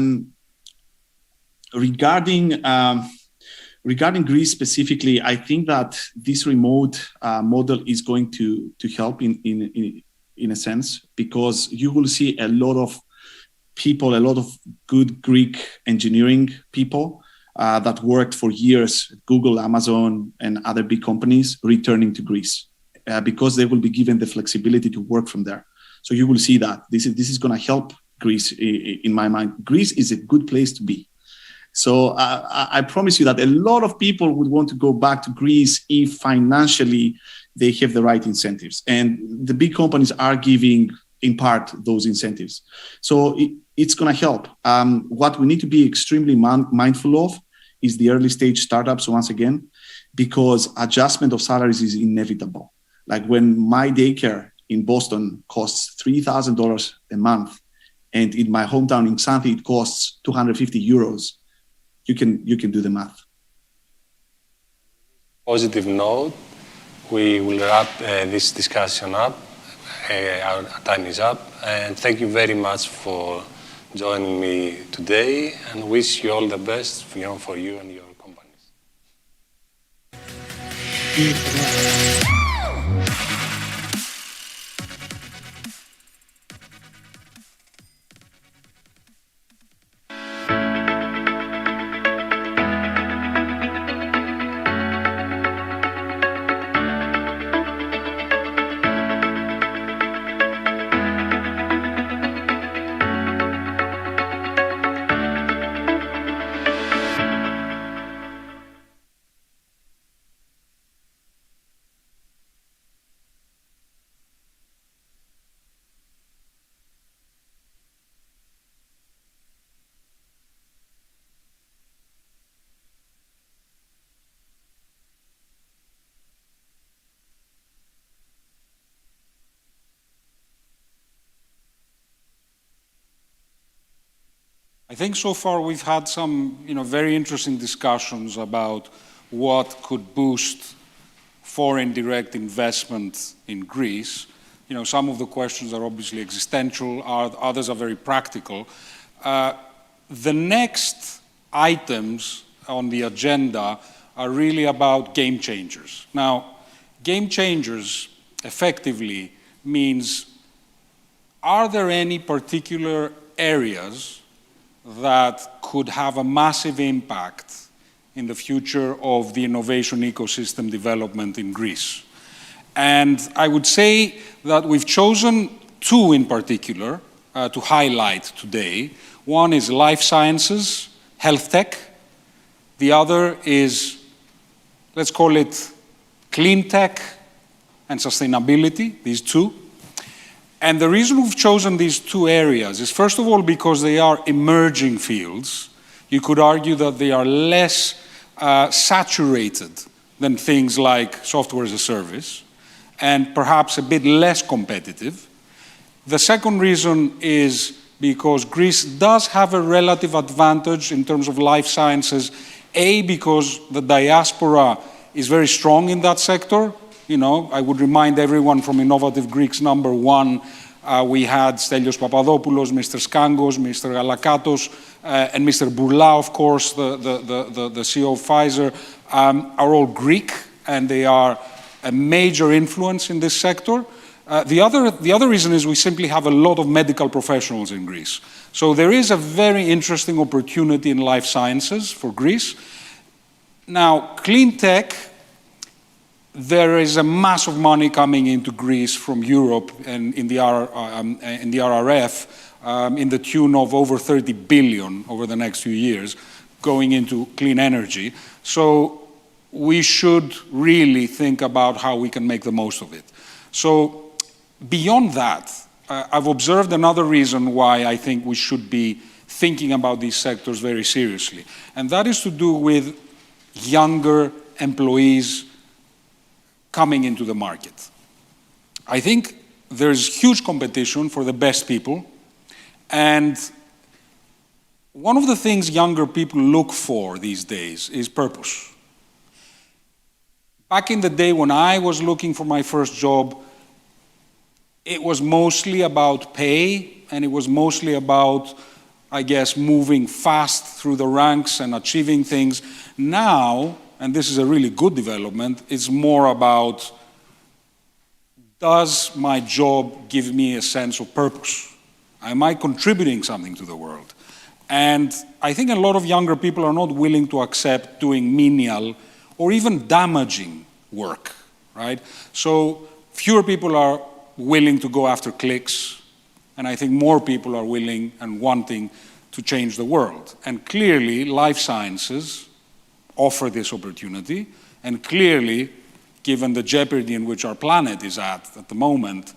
U: regarding Greece specifically, I think that this remote model is going to help in a sense, because you will see a lot of people, a lot of good Greek engineering people that worked for years at Google, Amazon, and other big companies returning to Greece because they will be given the flexibility to work from there. So you will see that this is going to help Greece. In my mind, Greece is a good place to be. So I promise you that a lot of people would want to go back to Greece if financially they have the right incentives. And the big companies are giving, in part, those incentives. So it's going to help. What we need to be extremely mindful of is the early stage startups, once again, because adjustment of salaries is inevitable. Like when my daycare in Boston costs $3,000 a month, and in my hometown in Xanthi, it costs 250 euros. You can do the math.
R: Positive note, we will wrap this discussion up. Our time is up. And thank you very much for joining me today, and wish you all the best for you and your companies.
A: I think so far we've had some, very interesting discussions about what could boost foreign direct investment in Greece. Some of the questions are obviously existential, others are very practical. The next items on the agenda are really about game changers. Now, game changers effectively means, are there any particular areas that could have a massive impact in the future of the innovation ecosystem development in Greece? And I would say that we've chosen two in particular to highlight today. One is life sciences, health tech. The other is, let's call it clean tech and sustainability, these two. And the reason we've chosen these two areas is, first of all, because they are emerging fields. You could argue that they are less saturated than things like software as a service, and perhaps a bit less competitive. The second reason is because Greece does have a relative advantage in terms of life sciences, because the diaspora is very strong in that sector. I would remind everyone from Innovative Greeks #1, we had Stelios Papadopoulos, Mr. Skangos, Mr. Galakatos, and Mr. Bourla, of course, the CEO of Pfizer, are all Greek, and they are a major influence in this sector. The other reason is we simply have a lot of medical professionals in Greece. So there is a very interesting opportunity in life sciences for Greece. Now, clean tech, there is a mass of money coming into Greece from Europe and in the RRF in the tune of over 30 billion over the next few years going into clean energy. So we should really think about how we can make the most of it. So beyond that, I've observed another reason why I think we should be thinking about these sectors very seriously, and that is to do with younger employees coming into the market. I think there's huge competition for the best people, and one of the things younger people look for these days is purpose. Back in the day when I was looking for my first job, it was mostly about pay, and it was mostly about, I guess, moving fast through the ranks and achieving things. Now, and this is a really good development, it's more about, does my job give me a sense of purpose? Am I contributing something to the world? And I think a lot of younger people are not willing to accept doing menial or even damaging work, right? So fewer people are willing to go after clicks, and I think more people are willing and wanting to change the world. And clearly, life sciences offer this opportunity, and clearly, given the jeopardy in which our planet is at the moment,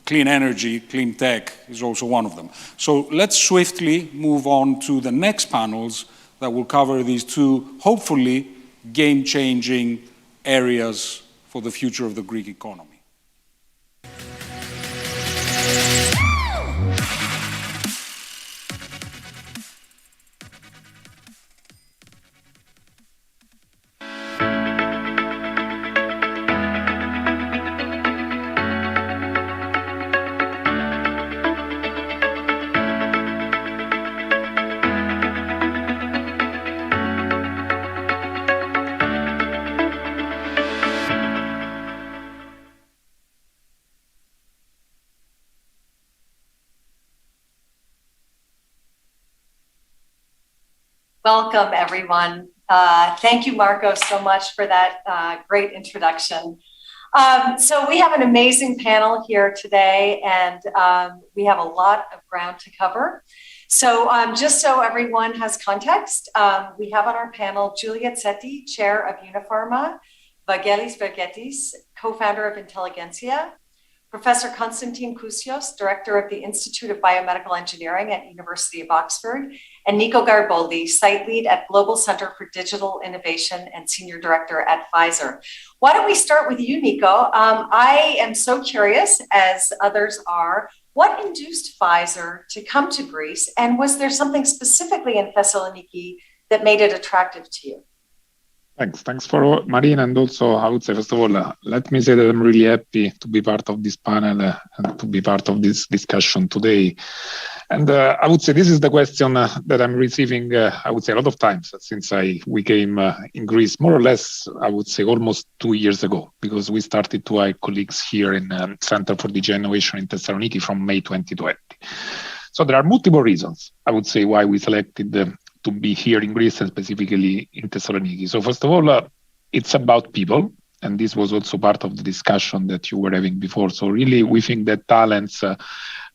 A: clean energy, clean tech is also one of them. So let's swiftly move on to the next panels that will cover these two, hopefully, game-changing areas for the future of the Greek economy.
D: Welcome, everyone. Thank you, Marco, so much for that great introduction. So we have an amazing panel here today, and we have a lot of ground to cover. So just so everyone has context, we have on our panel Juliet Setti, Chair of Unipharma, Vagelis Vergetis, co-founder of Intelligentsia, Professor Konstantin Kousios, Director of the Institute of Biomedical Engineering at University of Oxford, and Nico Gariboldi, Site Lead at Global Center for Digital Innovation and Senior Director at Pfizer. Why don't we start with you, Nico? I am so curious, as others are, what induced Pfizer to come to Greece, and was there something specifically in Thessaloniki that made it attractive to you?
V: Thanks for Marina, and also I would say, first of all, let me say that I'm really happy to be part of this panel and to be part of this discussion today. And I would say this is the question that I'm receiving, I would say, a lot of times since we came in Greece, more or less, I would say almost 2 years ago, because we started to hire colleagues here in Center for Digital Innovation in Thessaloniki from May 2020. So there are multiple reasons, I would say, why we selected to be here in Greece and specifically in Thessaloniki. So first of all, it's about people. And this was also part of the discussion that you were having before. So really, we think that talents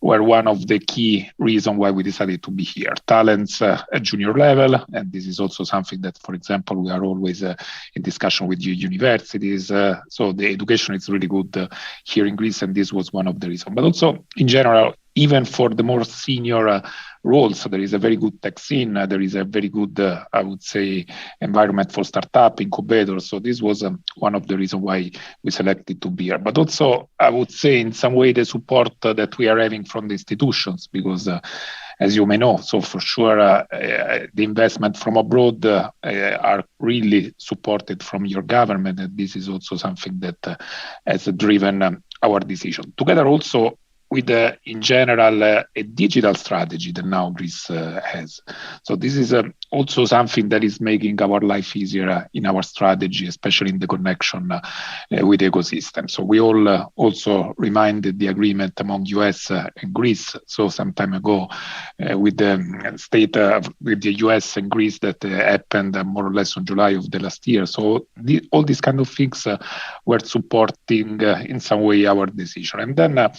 V: were one of the key reasons why we decided to be here. Talents at junior level, and this is also something that, for example, we are always in discussion with universities. So the education is really good here in Greece, and this was one of the reasons. But also, in general, even for the more senior roles, so there is a very good tech scene, there is a very good, I would say, environment for startup, incubators. So this was one of the reasons why we selected to be here. But also, I would say, in some way, the support that we are having from the institutions, because as you may know, so for sure, the investment from abroad are really supported from your government, and this is also something that has driven our decision. Together also with, in general, a digital strategy that now Greece has. So this is also something that is making our life easier in our strategy, especially in the connection with the ecosystem. So we all also reminded the agreement among US and Greece, so some time ago, with the state, with the US and Greece that happened more or less in July of the last year. So all these kind of things were supporting in some way our decision. And then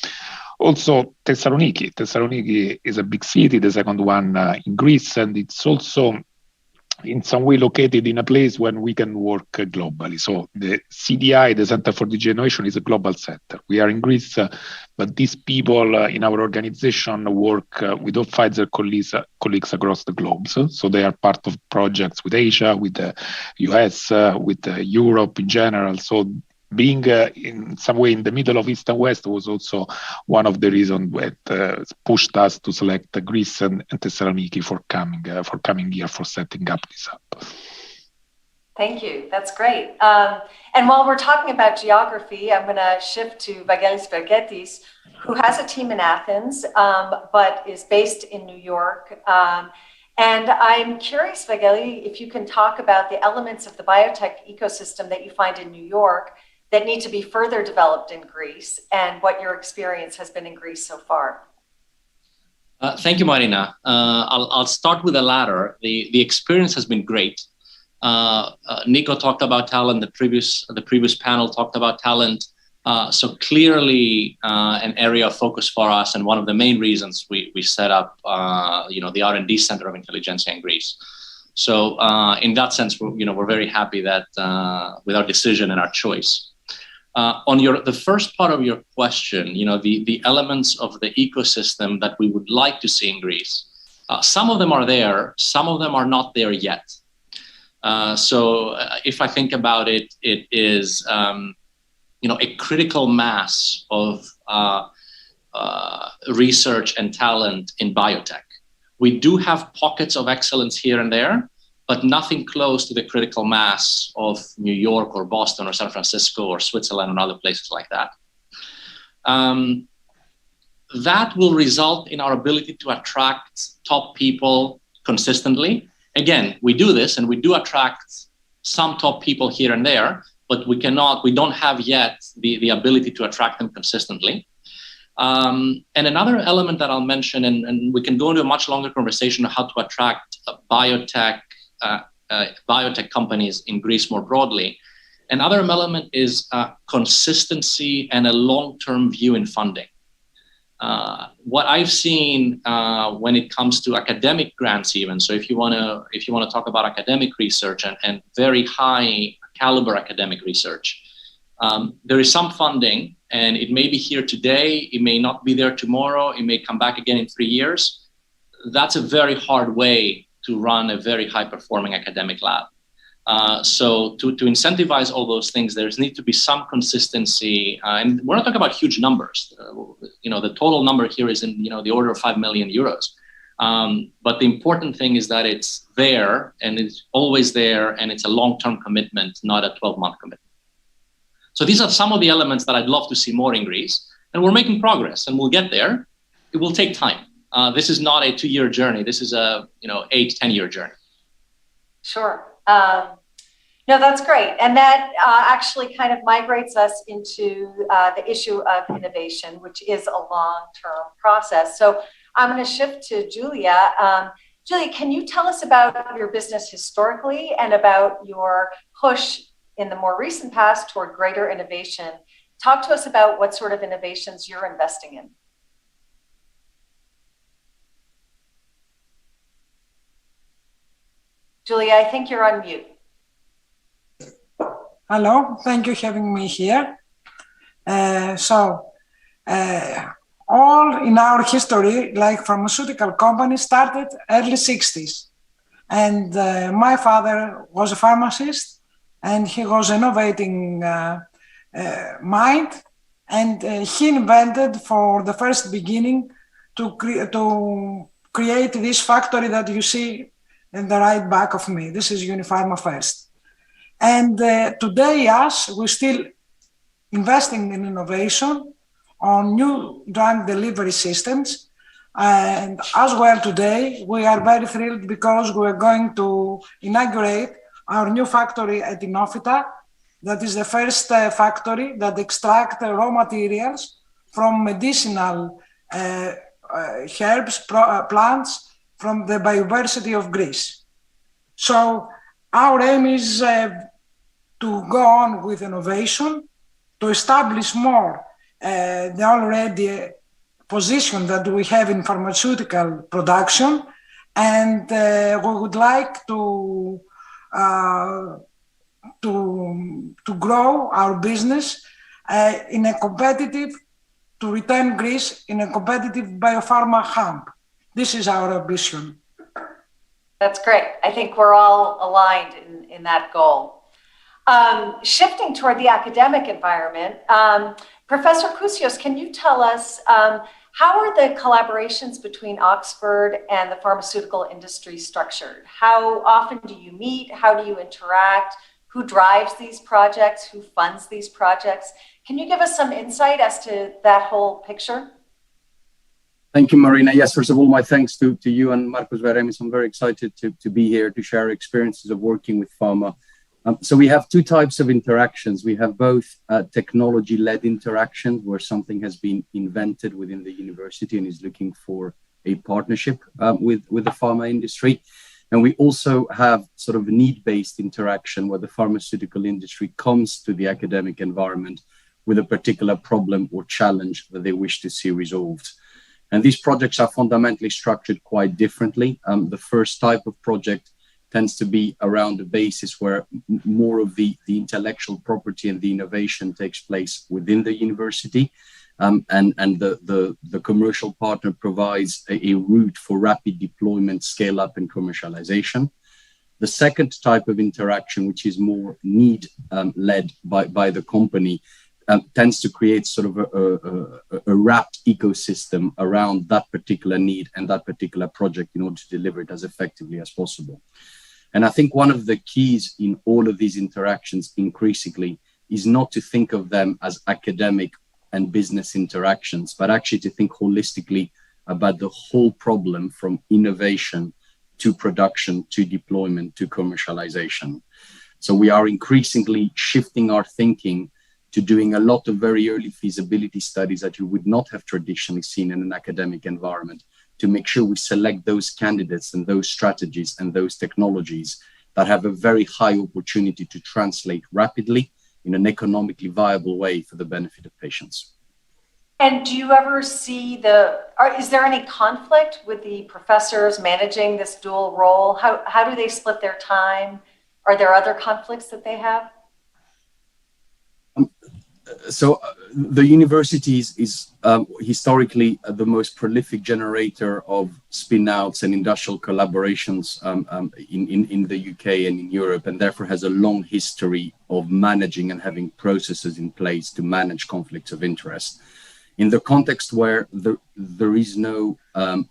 V: also, Thessaloniki. Thessaloniki is a big city, the second one in Greece, and it's also in some way located in a place where we can work globally. So the CDI, the Center for Digital Innovation, is a global center. We are in Greece, but these people in our organization work with all Pfizer colleagues across the globe. So they are part of projects with Asia, with the US, with Europe in general. So being in some way in the middle of East and West was also one of the reasons that pushed us to select Greece and Thessaloniki for coming here, for setting up this up.
D: Thank you. That's great. And while we're talking about geography, I'm going to shift to Vagelis Vergetis, who has a team in Athens, but is based in New York. And I'm curious, Vagelis, if you can talk about the elements of the biotech ecosystem that you find in New York that need to be further developed in Greece, and what your experience has been in Greece so far.
E: Thank you, Marina. I'll start with the latter. The experience has been great. Nico talked about talent. The previous panel talked about talent. So clearly, an area of focus for us, and one of the main reasons we set up, the R&D Center of Intelligentsia in Greece. So in that sense, we're very happy that with our decision and our choice. On the first part of your question, the elements of the ecosystem that we would like to see in Greece, some of them are there, some of them are not there yet. So if I think about it, it is a critical mass of research and talent in biotech. We do have pockets of excellence here and there, but nothing close to the critical mass of New York or Boston or San Francisco or Switzerland and other places like that. That will result in our ability to attract top people consistently. Again, we do this and we do attract some top people here and there, but we don't have yet the ability to attract them consistently. And another element that I'll mention, and we can go into a much longer conversation on how to attract biotech companies in Greece more broadly. Another element is consistency and a long-term view in funding. What I've seen when it comes to academic grants, even so, if you want to talk about academic research and very high caliber academic research, there is some funding, and it may be here today, it may not be there tomorrow, it may come back again in 3 years. That's a very hard way to run a very high-performing academic lab. So to incentivize all those things, there's need to be some consistency, and we're not talking about huge numbers. The total number here is in the order of 5 million euros. But the important thing is that it's there, and it's always there, and it's a long-term commitment, not a 12-month commitment. So these are some of the elements that I'd love to see more in Greece, and we're making progress, and we'll get there. It will take time. This is not a 2-year journey. This is a 8-10-year journey.
D: Sure. No, that's great. And that actually kind of migrates us into the issue of innovation, which is a long-term process. So I'm going to shift to Julia. Julia, can you tell us about your business historically and about your push in the more recent past toward greater innovation? Talk to us about what sort of innovations you're investing in. Julia, I think you're on mute.
F: Hello, thank you for having me here. All in our history, like pharmaceutical companies started early 60s. And my father was a pharmacist, and he was innovating mind, and he invented for the first beginning to create this factory that you see in the right back of me. This is Unipharma First. And today, we're still investing in innovation on new drug delivery systems. And as well today, we are very thrilled because we're going to inaugurate our new factory at Inofita. That is the first factory that extracts raw materials from medicinal herbs, plants, from the biodiversity of Greece. So our aim is to go on with innovation, to establish more the already position that we have in pharmaceutical production, and we would like to grow our business to return Greece in a competitive biopharma hub. This is our ambition.
D: That's great. I think we're all aligned in that goal. Shifting toward the academic environment, Professor Kousios, can you tell us how are the collaborations between Oxford and the pharmaceutical industry structured? How often do you meet? How do you interact? Who drives these projects? Who funds these projects? Can you give us some insight as to that whole picture?
W: Thank you, Marina. Yes, first of all, my thanks to you and Marcos Veremis. I'm very excited to be here to share experiences of working with pharma. So we have two types of interactions. We have both technology-led interactions, where something has been invented within the university and is looking for a partnership with the pharma industry. And we also have sort of a need-based interaction where the pharmaceutical industry comes to the academic environment with a particular problem or challenge that they wish to see resolved. And these projects are fundamentally structured quite differently. The first type of project tends to be around a basis where more of the intellectual property and the innovation takes place within the university. And the commercial partner provides a route for rapid deployment, scale up and commercialization. The second type of interaction, which is more need led by the company, tends to create sort of a wrapped ecosystem around that particular need and that particular project in order to deliver it as effectively as possible. And I think one of the keys in all of these interactions increasingly is not to think of them as academic and business interactions, but actually to think holistically about the whole problem from innovation to production, to deployment, to commercialization. So we are increasingly shifting our thinking to doing a lot of very early feasibility studies that you would not have traditionally seen in an academic environment to make sure we select those candidates and those strategies and those technologies that have a very high opportunity to translate rapidly in an economically viable way for the benefit of patients.
D: And do you ever see is there any conflict with the professors managing this dual role? How do they split their time? Are there other conflicts that they have?
W: So the university is historically the most prolific generator of spin-outs and industrial collaborations in the UK and in Europe, and therefore has a long history of managing and having processes in place to manage conflicts of interest. In the context where there is no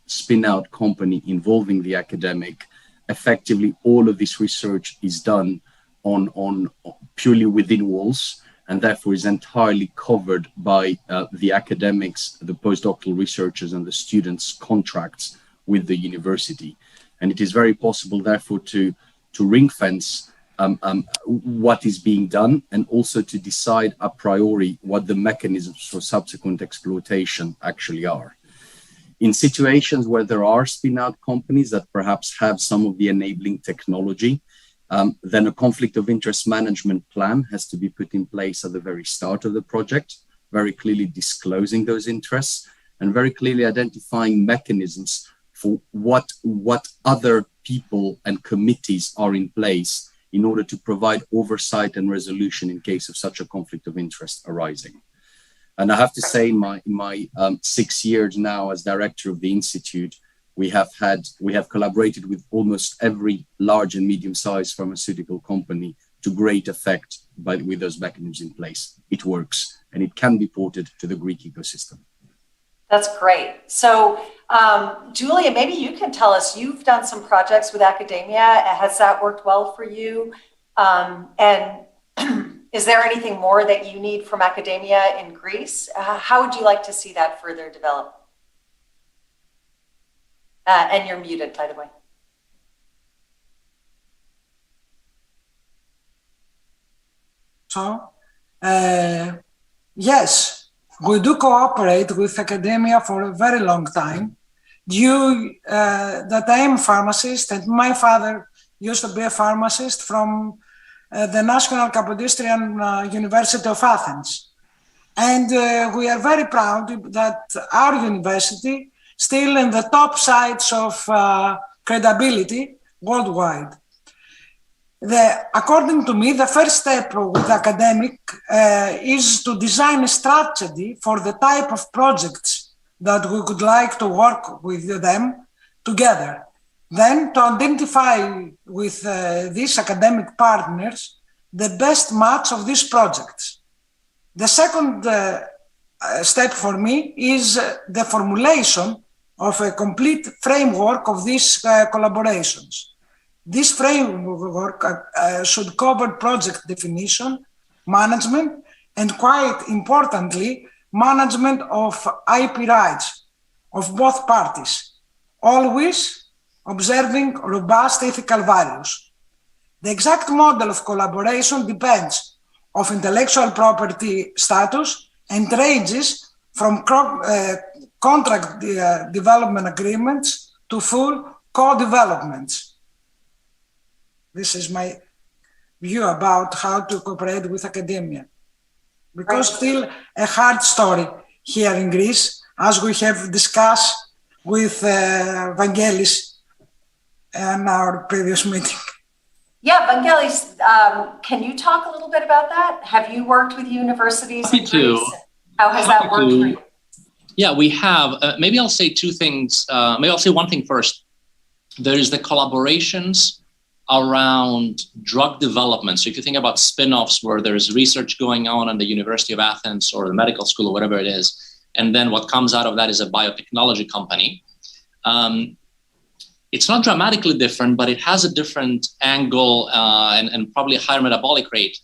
W: spin-out company involving the academic, effectively all of this research is done on purely within walls, and therefore is entirely covered by the academics, the postdoctoral researchers, and the students' contracts with the university. And it is very possible, therefore, to ring fence what is being done, and also to decide a priori what the mechanisms for subsequent exploitation actually are. In situations where there are spin-out companies that perhaps have some of the enabling technology, then a conflict of interest management plan has to be put in place at the very start of the project, very clearly disclosing those interests and very clearly identifying mechanisms for what other people and committees are in place in order to provide oversight and resolution in case of such a conflict of interest arising. And I have to say, in my 6 years now as director of the Institute, we have collaborated with almost every large and medium-sized pharmaceutical company to great effect with those mechanisms in place. It works, and it can be ported to the Greek ecosystem.
D: That's great. So, Julia, maybe you can tell us, you've done some projects with academia. Has that worked well for you? And is there anything more that you need from academia in Greece? How would you like to see that further develop? And you're muted, by the way.
F: So, yes, we do cooperate with academia for a very long time. That I am a pharmacist, and my father used to be a pharmacist from the National Kapodistrian University of Athens. And we are very proud that our university still in the top sides of credibility worldwide. According to me, the first step with academic is to design a strategy for the type of projects that we would like to work with them together. Then to identify with these academic partners the best match of these projects. The second step for me is the formulation of a complete framework of these collaborations. This framework should cover project definition, management, and quite importantly, management of IP rights of both parties, always observing robust ethical values. The exact model of collaboration depends on intellectual property status and ranges from contract development agreements to full co-developments. This is my view about how to cooperate with academia. Because still a hard story here in Greece, as we have discussed with Vangelis in our previous meeting.
D: Yeah, Vangelis, can you talk a little bit about that? Have you worked with universities in Greece? How has that worked for you?
E: Yeah, we have. Maybe I'll say two things. Maybe I'll say one thing first. There is the collaborations around drug development. So if you think about spin-offs where there's research going on at the University of Athens or the medical school or whatever it is, and then what comes out of that is a biotechnology company. It's not dramatically different, but it has a different angle and probably a higher metabolic rate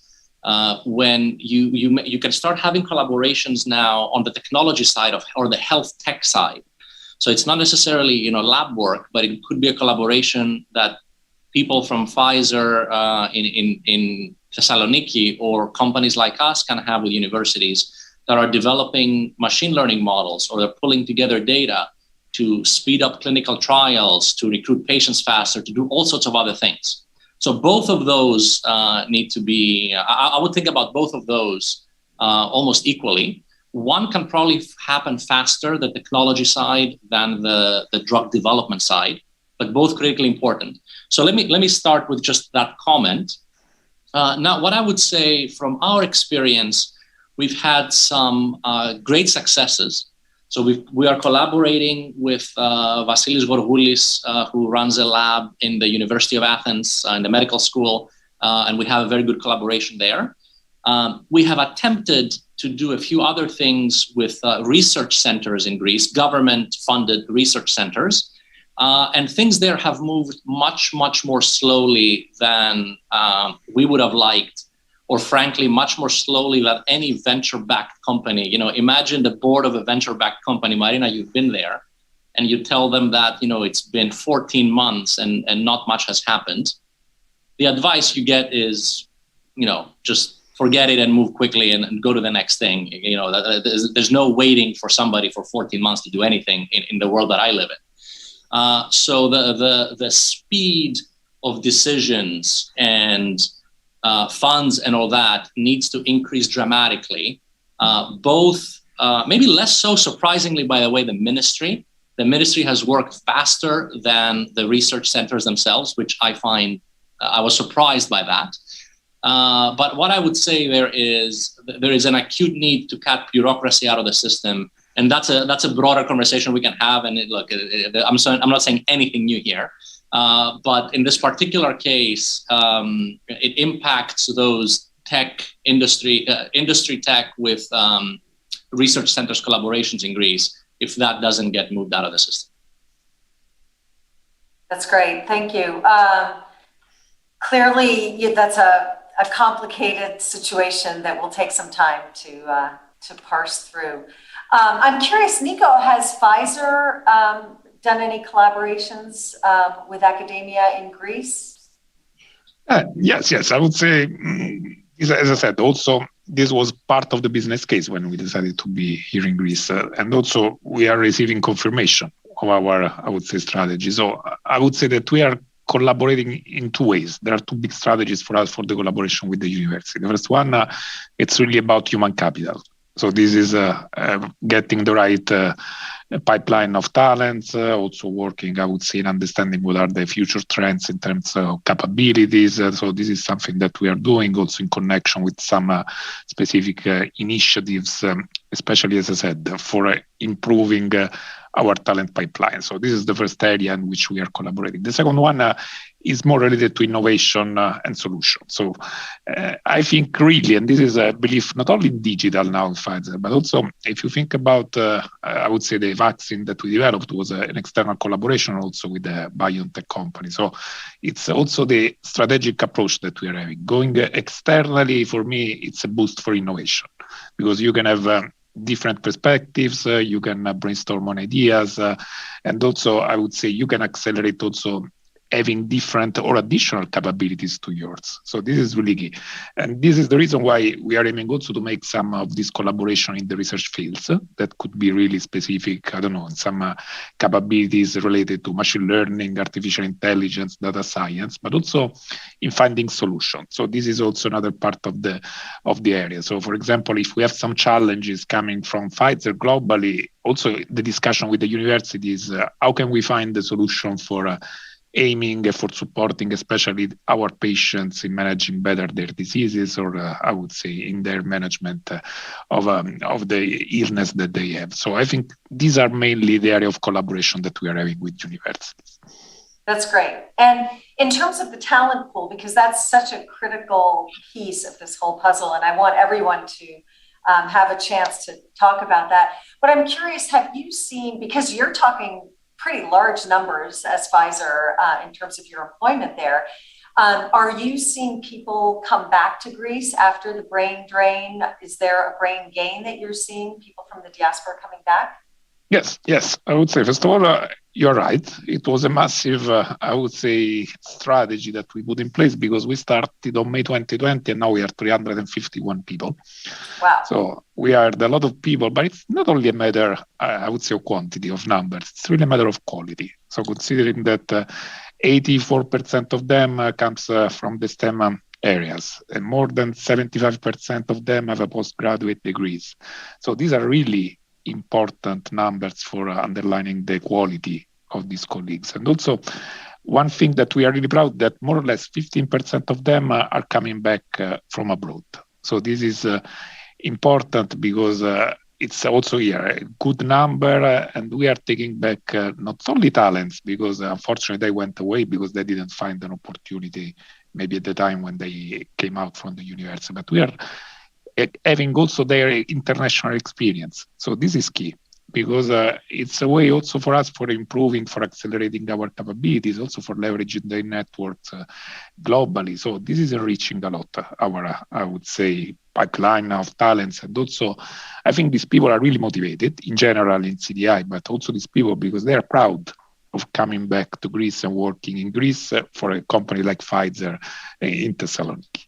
E: when you can start having collaborations now on the technology side or the health tech side. So it's not necessarily lab work, but it could be a collaboration that people from Pfizer in Thessaloniki or companies like us can have with universities that are developing machine learning models, or they're pulling together data to speed up clinical trials, to recruit patients faster, to do all sorts of other things. So both of those need to be, I would think about both of those almost equally. One can probably happen faster, the technology side, than the drug development side, but both critically important. So let me start with just that comment. Now, what I would say from our experience, we've had some great successes. So we are collaborating with Vasilis Vorgoulis, who runs a lab in the University of Athens in the medical school, and we have a very good collaboration there. We have attempted to do a few other things with research centers in Greece, government-funded research centers, and things there have moved much, much more slowly than we would have liked, or frankly, much more slowly than any venture-backed company. Imagine the board of a venture-backed company, Marina, you've been there, and you tell them that, it's been 14 months and not much has happened. The advice you get is, just forget it and move quickly and go to the next thing. There's no waiting for somebody for 14 months to do anything in the world that I live in. So the speed of decisions and funds and all that needs to increase dramatically. Both, maybe less so surprisingly, by the way, the ministry. The ministry has worked faster than the research centers themselves, which I find, I was surprised by that. But what I would say there is an acute need to cut bureaucracy out of the system. And that's a broader conversation we can have. And I'm not saying anything new here. But in this particular case, it impacts those industry tech with research centers collaborations in Greece if that doesn't get moved out of the system.
D: That's great. Thank you. Clearly, that's a complicated situation that will take some time to parse through. I'm curious, Nico, has Pfizer done any collaborations with academia in Greece?
V: Yes. I would say, as I said, also this was part of the business case when we decided to be here in Greece. And also we are receiving confirmation of our, I would say, strategy. So I would say that we are collaborating in two ways. There are two big strategies for us for the collaboration with the university. The first one, it's really about human capital. So this is getting the right pipeline of talents, also working, I would say, in understanding what are the future trends in terms of capabilities. So this is something that we are doing also in connection with some specific initiatives, especially, as I said, for improving our talent pipeline. So this is the first area in which we are collaborating. The second one is more related to innovation and solution. So I think really, and this is a belief not only in digital now in Pfizer, but also if you think about, I would say the vaccine that we developed was an external collaboration also with the biotech company. So it's also the strategic approach that we are having. Going externally, for me, it's a boost for innovation because you can have different perspectives, you can brainstorm on ideas, and also I would say you can accelerate also having different or additional capabilities to yours. So this is really key. And this is the reason why we are aiming also to make some of this collaboration in the research fields that could be really specific, I don't know, some capabilities related to machine learning, artificial intelligence, data science, but also in finding solutions. So this is also another part of the area. So for example, if we have some challenges coming from Pfizer globally, also the discussion with the universities, how can we find the solution for aiming for supporting especially our patients in managing better their diseases, or I would say in their management of the illness that they have. So I think these are mainly the area of collaboration that we are having with universities.
D: That's great. And in terms of the talent pool, because that's such a critical piece of this whole puzzle, and I want everyone to have a chance to talk about that. But I'm curious, have you seen, because you're talking pretty large numbers as Pfizer in terms of your employment there, are you seeing people come back to Greece after the brain drain? Is there a brain gain that you're seeing, people from the diaspora coming back?
V: Yes. I would say, first of all, you're right. It was a massive, I would say, strategy that we put in place because we started on May 2020 and now we are 351 people.
D: Wow.
V: So we hired a lot of people, but it's not only a matter, I would say, of quantity, of numbers. It's really a matter of quality. So considering that 84% of them comes from the STEM areas, and more than 75% of them have a postgraduate degrees. So these are really important numbers for underlining the quality of these colleagues. And also, one thing that we are really proud that more or less 15% of them are coming back from abroad. So this is important because it's also here a good number, and we are taking back not only talents because unfortunately they went away because they didn't find an opportunity maybe at the time when they came out from the university, but we are having also their international experience. So this is key because it's a way also for us for improving, for accelerating our capabilities, also for leveraging the networks globally. So this is enriching a lot our, I would say, pipeline of talents. And also, I think these people are really motivated in general in CDI, but also these people because they are proud of coming back to Greece and working in Greece for a company like Pfizer in Thessaloniki.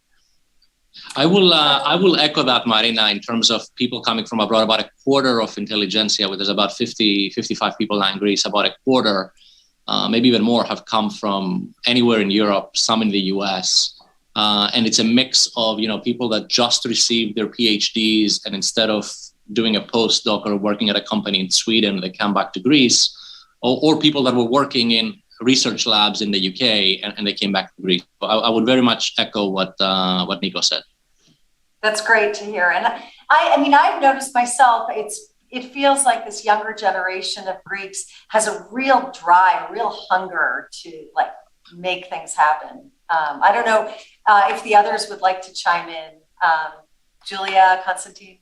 E: I will echo that, Marina, in terms of people coming from abroad. About a quarter of intelligentsia, where there's about 55 people now in Greece, about a quarter, maybe even more, have come from anywhere in Europe, some in the US. And it's a mix of, people that just received their PhDs and instead of doing a postdoc or working at a company in Sweden, they come back to Greece, or people that were working in research labs in the UK and they came back to Greece. I would very much echo what Nico said.
D: That's great to hear. And I mean, I've noticed myself, it feels like this younger generation of Greeks has a real drive, a real hunger to make things happen. I don't know if the others would like to chime in. Julia, Konstantin?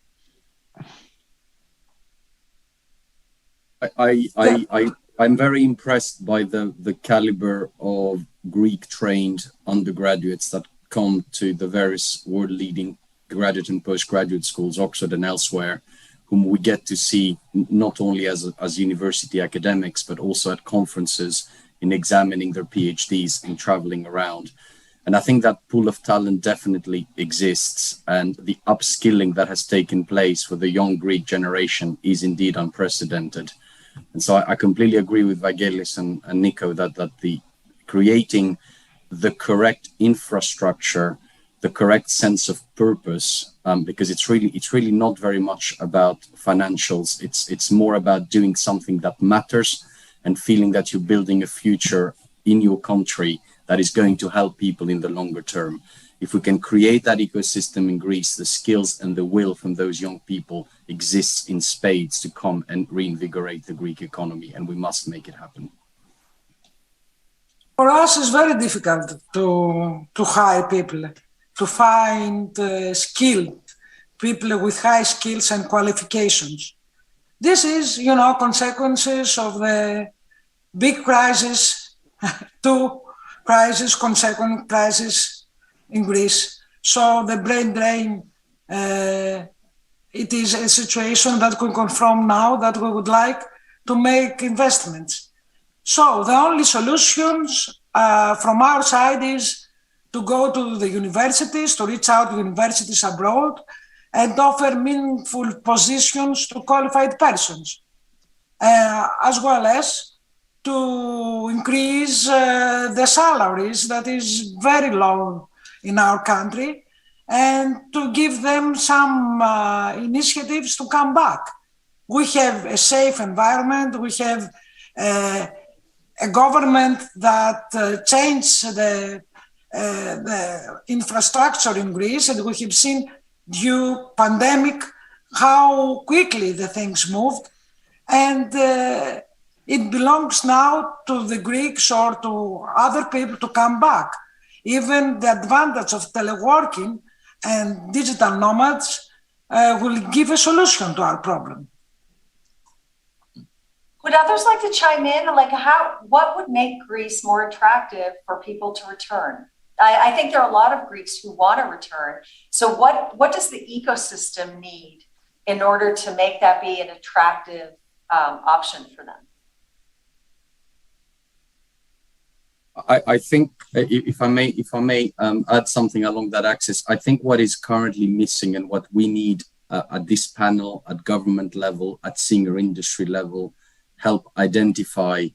W: I'm very impressed by the caliber of Greek-trained undergraduates that come to the various world-leading graduate and postgraduate schools, Oxford and elsewhere, whom we get to see not only as university academics, but also at conferences in examining their PhDs and traveling around. And I think that pool of talent definitely exists, and the upskilling that has taken place for the young Greek generation is indeed unprecedented. And so I completely agree with Vangelis and Nico that the creating the correct infrastructure, the correct sense of purpose, because it's really not very much about financials. It's more about doing something that matters and feeling that you're building a future in your country that is going to help people in the longer term. If we can create that ecosystem in Greece, the skills and the will from those young people exists in spades to come and reinvigorate the Greek economy, and we must make it happen.
F: For us, it's very difficult to hire people, to find skilled people with high skills and qualifications. This is, consequences of the big crisis, two crises, consequent crisis in Greece. So the brain drain, it is a situation that we confront now that we would like to make investments. So the only solutions from our side is to go to the universities, to reach out to universities abroad, and offer meaningful positions to qualified persons, as well as to increase the salaries that is very low in our country, and to give them some initiatives to come back. We have a safe environment, we have a government that changed the infrastructure in Greece, and we have seen due pandemic how quickly the things moved, and it belongs now to the Greeks or to other people to come back. Even the advantage of teleworking and digital nomads will give a solution to our problem.
D: Would others like to chime in? Like, what would make Greece more attractive for people to return? I think there are a lot of Greeks who want to return. So what does the ecosystem need in order to make that be an attractive option for them?
W: I think, if I may add something along that axis, I think what is currently missing and what we need at this panel, at government level, at senior industry level, help identify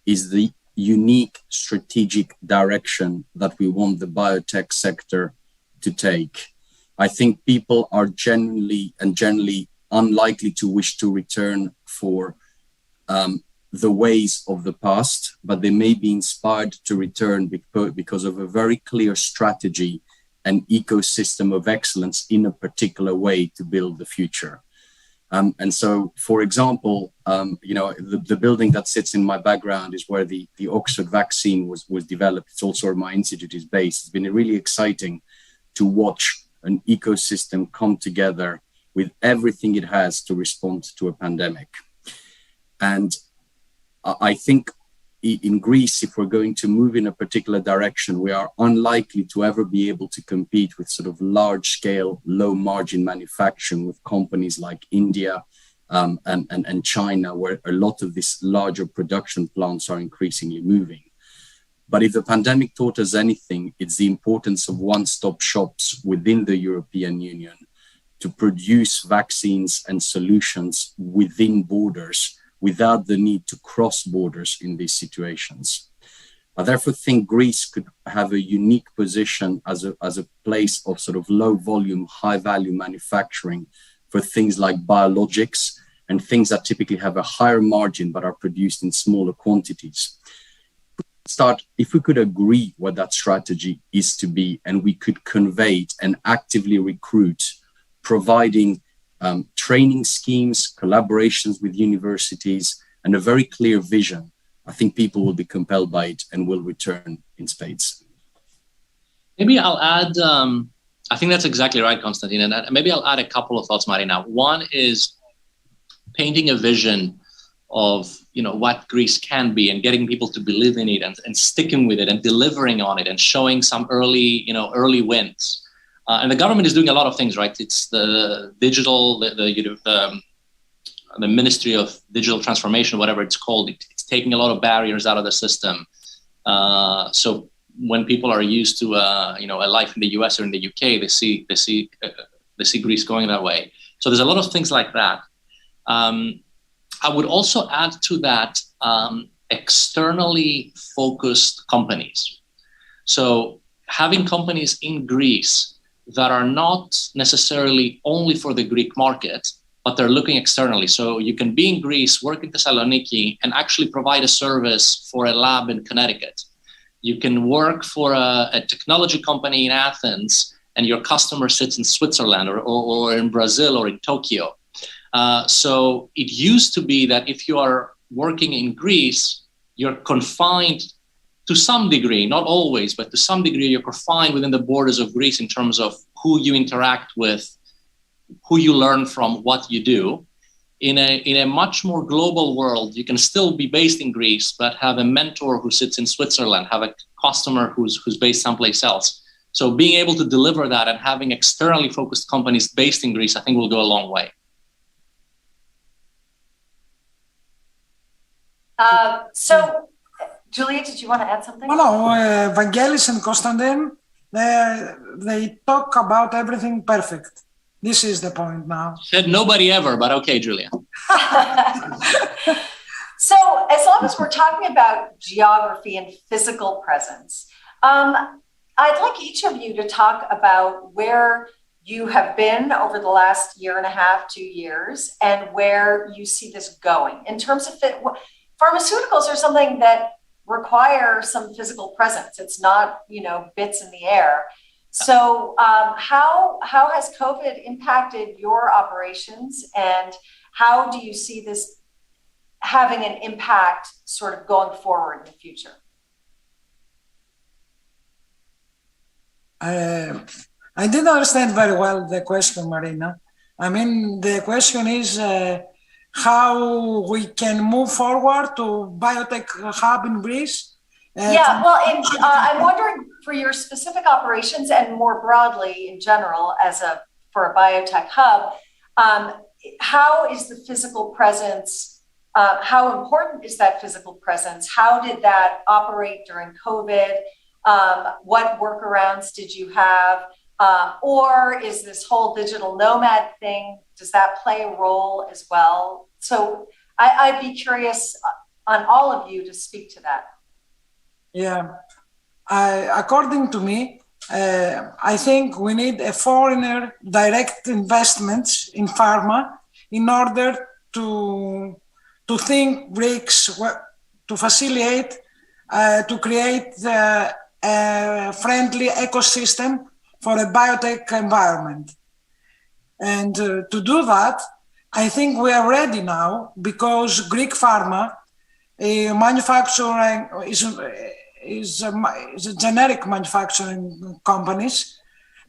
W: is the unique strategic direction that we want the biotech sector to take. I think people are generally unlikely to wish to return for the ways of the past, but they may be inspired to return because of a very clear strategy and ecosystem of excellence in a particular way to build the future. And so, for example, the building that sits in my background is where the Oxford vaccine was developed. It's also where my institute is based. It's been really exciting to watch an ecosystem come together with everything it has to respond to a pandemic. And I think in Greece, if we're going to move in a particular direction, we are unlikely to ever be able to compete with sort of large scale, low margin manufacturing with companies like India and China, where a lot of these larger production plants are increasingly moving. But if the pandemic taught us anything, it's the importance of one-stop shops within the European Union to produce vaccines and solutions within borders without the need to cross borders in these situations. I therefore think Greece could have a unique position as a place of sort of low volume, high value manufacturing for things like biologics and things that typically have a higher margin but are produced in smaller quantities. If we could agree what that strategy is to be, and we could convey it and actively recruit, providing training schemes, collaborations with universities, and a very clear vision, I think people will be compelled by it and will return in spades.
E: Maybe I'll add, I think that's exactly right, Konstantin, and maybe I'll add a couple of thoughts, Marina. One is painting a vision of what Greece can be and getting people to believe in it and sticking with it and delivering on it and showing some early wins. And the government is doing a lot of things, right? It's the digital, the Ministry of Digital Transformation, whatever it's called. It's taking a lot of barriers out of the system. So when people are used to a life in the US or in the UK, they see Greece going that way. So there's a lot of things like that. I would also add to that externally focused companies. So having companies in Greece that are not necessarily only for the Greek market, but they're looking externally. So you can be in Greece, work in Thessaloniki, and actually provide a service for a lab in Connecticut. You can work for a technology company in Athens, and your customer sits in Switzerland or in Brazil or in Tokyo. So it used to be that if you are working in Greece, you're confined to some degree, not always, but to some degree, you're confined within the borders of Greece in terms of who you interact with, who you learn from, what you do. In a much more global world, you can still be based in Greece, but have a mentor who sits in Switzerland, have a customer who's based someplace else. So being able to deliver that and having externally focused companies based in Greece, I think will go a long way.
D: So Julia, did you want to add something?
F: No, Vangelis and Konstantin, they talk about everything perfect. This is the point now.
E: Said nobody ever, but okay, Julia.
D: So as long as we're talking about geography and physical presence, I'd like each of you to talk about where you have been over the last year and a half, 2 years, and where you see this going. In terms of pharmaceuticals are something that require some physical presence. It's not, bits in the air. So how has COVID impacted your operations, and how do you see this having an impact sort of going forward in the future?
F: I didn't understand very well the question, Marina. I mean, the question is how we can move forward to biotech hub in Greece.
D: I'm wondering for your specific operations and more broadly in general for a biotech hub, how is the physical presence, how important is that physical presence? How did that operate during COVID? What workarounds did you have? Or is this whole digital nomad thing, does that play a role as well? So I'd be curious on all of you to speak to that.
F: Yeah, according to me, I think we need a foreigner direct investments in pharma in order to think BRICS, to facilitate, to create a friendly ecosystem for a biotech environment. And to do that, I think we are ready now because Greek pharma manufacturing is a generic manufacturing companies,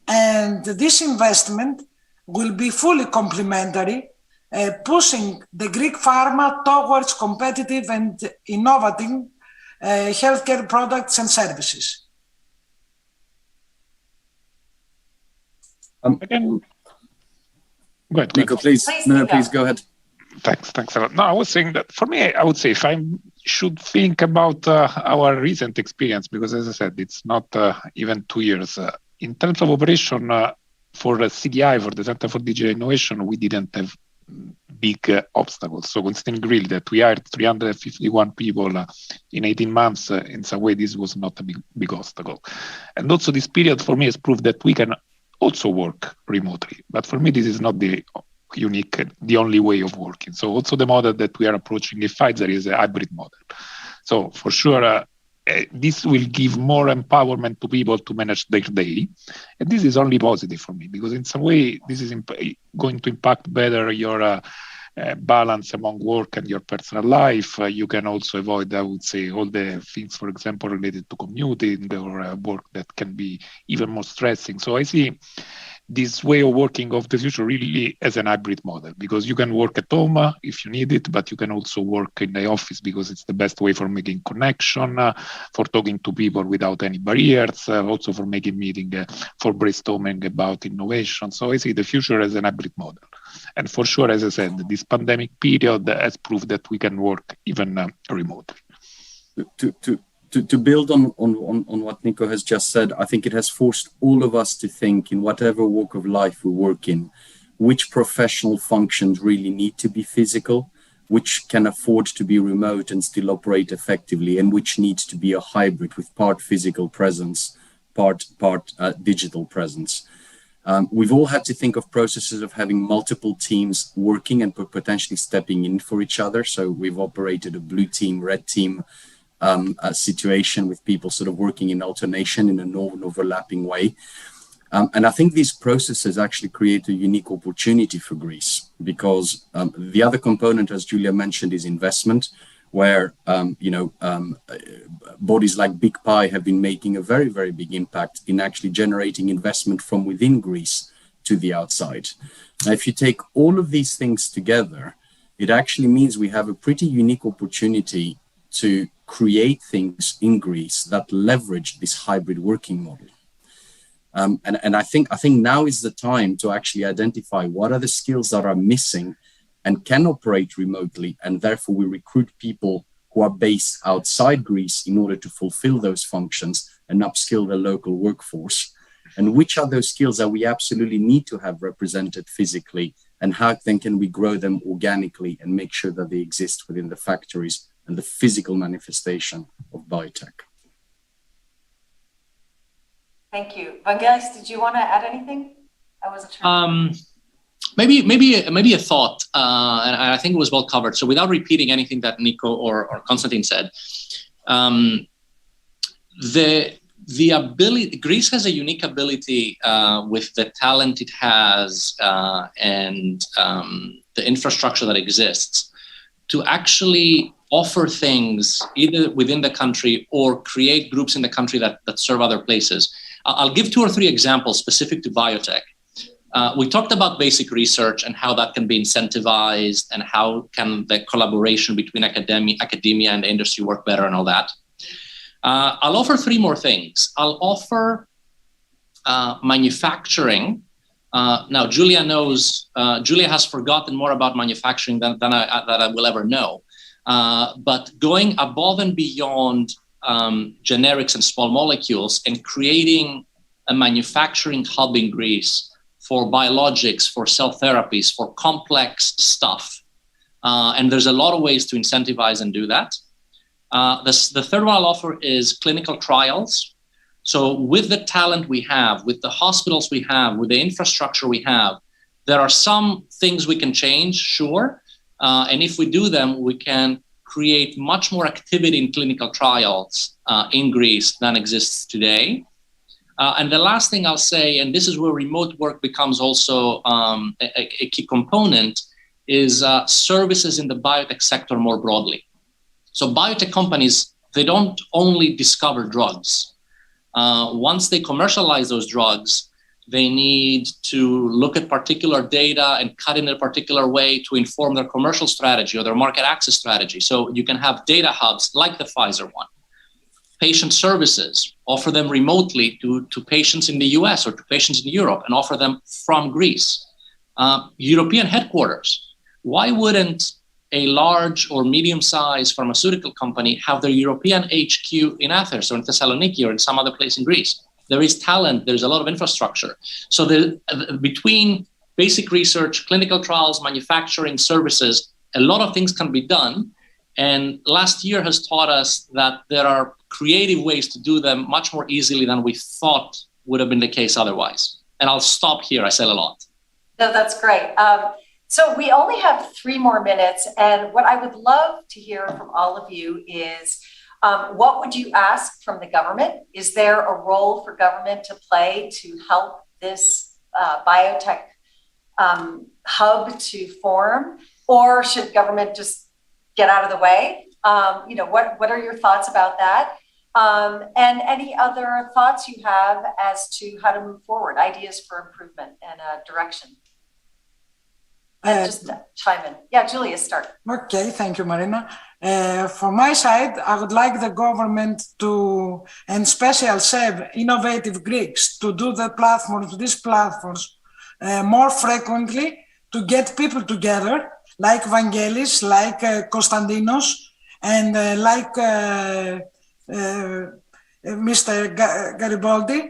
F: and this investment will be fully complementary, pushing the Greek pharma towards competitive and innovative healthcare products and services.
V: Again, go ahead.
W: Nico, please. No, please go ahead.
V: Thanks a lot. No, I was saying that for me, I would say if I should think about our recent experience, because as I said, it's not even 2 years. In terms of operation for CDI, for the Center for Digital Innovation, we didn't have big obstacles. So considering really that we hired 351 people in 18 months, in some way, this was not a big obstacle. And also this period for me has proved that we can also work remotely. But for me, this is not the only way of working. So also the model that we are approaching in Pfizer is a hybrid model. So for sure, this will give more empowerment to people to manage their day. And this is only positive for me, because in some way, this is going to impact better your balance among work and your personal life. You can also avoid, I would say, all the things, for example, related to commuting or work that can be even more stressing. So I see this way of working of the future really as an hybrid model, because you can work at home if you need it, but you can also work in the office because it's the best way for making connection, for talking to people without any barriers, also for making meeting, for brainstorming about innovation. So I see the future as an hybrid model. And for sure, as I said, this pandemic period has proved that we can work even remotely.
W: To build on what Nico has just said, I think it has forced all of us to think, in whatever walk of life we work in, which professional functions really need to be physical, which can afford to be remote and still operate effectively, and which needs to be a hybrid with part physical presence, part digital presence. We've all had to think of processes of having multiple teams working and potentially stepping in for each other. So we've operated a blue team, red team situation with people sort of working in alternation in a non-overlapping way. And I think these processes actually create a unique opportunity for Greece, because the other component, as Julia mentioned, is investment, where bodies like Big Pie have been making a very, very big impact in actually generating investment from within Greece to the outside. Now, if you take all of these things together, it actually means we have a pretty unique opportunity to create things in Greece that leverage this hybrid working model. And I think now is the time to actually identify what are the skills that are missing and can operate remotely, and therefore we recruit people who are based outside Greece in order to fulfill those functions and upskill the local workforce? And which are those skills that we absolutely need to have represented physically, and how then can we grow them organically and make sure that they exist within the factories and the physical manifestation of biotech?
D: Thank you. Vangelis, did you want to add anything? I wasn't sure.
E: Maybe a thought, and I think it was well covered. So without repeating anything that Nico or Konstantin said, the ability, Greece has a unique ability with the talent it has and the infrastructure that exists to actually offer things either within the country or create groups in the country that serve other places. I'll give 2 or 3 examples specific to biotech. We talked about basic research and how that can be incentivized and how can the collaboration between academia and the industry work better and all that. I'll offer 3 more things. I'll offer manufacturing. Now, Julia has forgotten more about manufacturing than I will ever know. But going above and beyond generics and small molecules and creating a manufacturing hub in Greece for biologics, for cell therapies, for complex stuff. And there's a lot of ways to incentivize and do that. The third one I'll offer is clinical trials. So with the talent we have, with the hospitals we have, with the infrastructure we have, there are some things we can change, sure. And if we do them, we can create much more activity in clinical trials in Greece than exists today. And the last thing I'll say, and this is where remote work becomes also a key component, is services in the biotech sector more broadly. So biotech companies, they don't only discover drugs. Once they commercialize those drugs, they need to look at particular data and cut in a particular way to inform their commercial strategy or their market access strategy. So you can have data hubs like the Pfizer one. Patient services, offer them remotely to patients in the US or to patients in Europe and offer them from Greece. European headquarters, why wouldn't a large or medium-sized pharmaceutical company have their European HQ in Athens or in Thessaloniki or in some other place in Greece? There is talent, there's a lot of infrastructure. So between basic research, clinical trials, manufacturing, services, a lot of things can be done. And last year has taught us that there are creative ways to do them much more easily than we thought would have been the case otherwise. And I'll stop here, I said a lot.
D: No, that's great. So we only have 3 more minutes. And what I would love to hear from all of you is, what would you ask from the government? Is there a role for government to play to help this biotech hub to form? Or should government just get out of the way? What are your thoughts about that? And any other thoughts you have as to how to move forward, ideas for improvement and direction? Just chime in. Yeah, Julia, start.
F: Okay, thank you, Marina. From my side, I would like the government to, and special SEV, Innovative Greeks, to do these platforms more frequently, to get people together, like Vangelis, like Konstantinos, and like Mr. Garibaldi,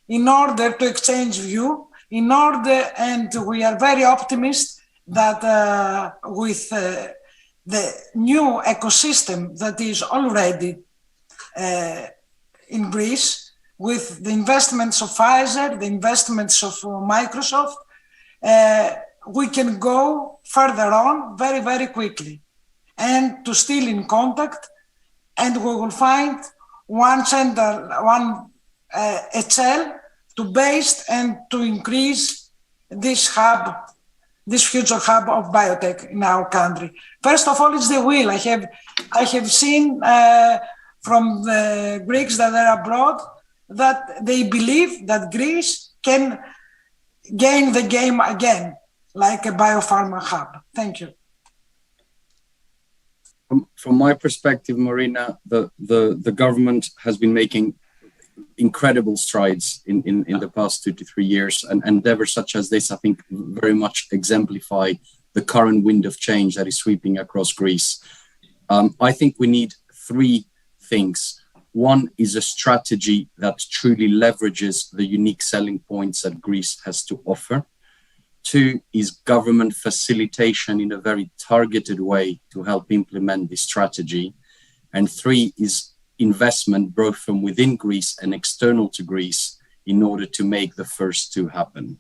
F: in order to exchange view, and we are very optimistic that with the new ecosystem that is already in Greece, with the investments of Pfizer, the investments of Microsoft, we can go further on very, very quickly and to still in contact, and we will find one center, one HL to base and to increase this hub, this future hub of biotech in our country. First of all, it's the will. I have seen from the Greeks that are abroad that they believe that Greece can gain the game again, like a biopharma hub. Thank you.
W: From my perspective, Marina, the government has been making incredible strides in the past 2 to 3 years, and endeavors such as this, I think, very much exemplify the current wind of change that is sweeping across Greece. I think we need three things. One is a strategy that truly leverages the unique selling points that Greece has to offer. Two is government facilitation in a very targeted way to help implement this strategy. And three is investment both from within Greece and external to Greece in order to make the first two happen.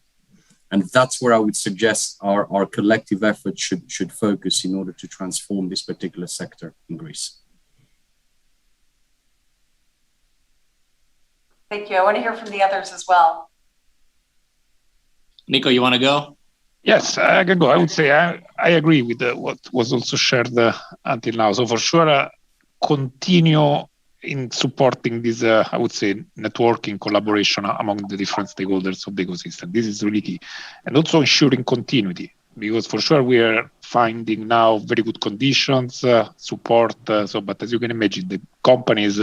W: And that's where I would suggest our collective effort should focus in order to transform this particular sector in Greece.
D: Thank you. I want to hear from the others as well.
E: Nico, you want to go?
V: Yes, I can go. I would say I agree with what was also shared until now. So for sure, continue in supporting this, I would say, networking collaboration among the different stakeholders of the ecosystem. This is really key. And also ensuring continuity, because for sure we are finding now very good conditions, support. But as you can imagine, the companies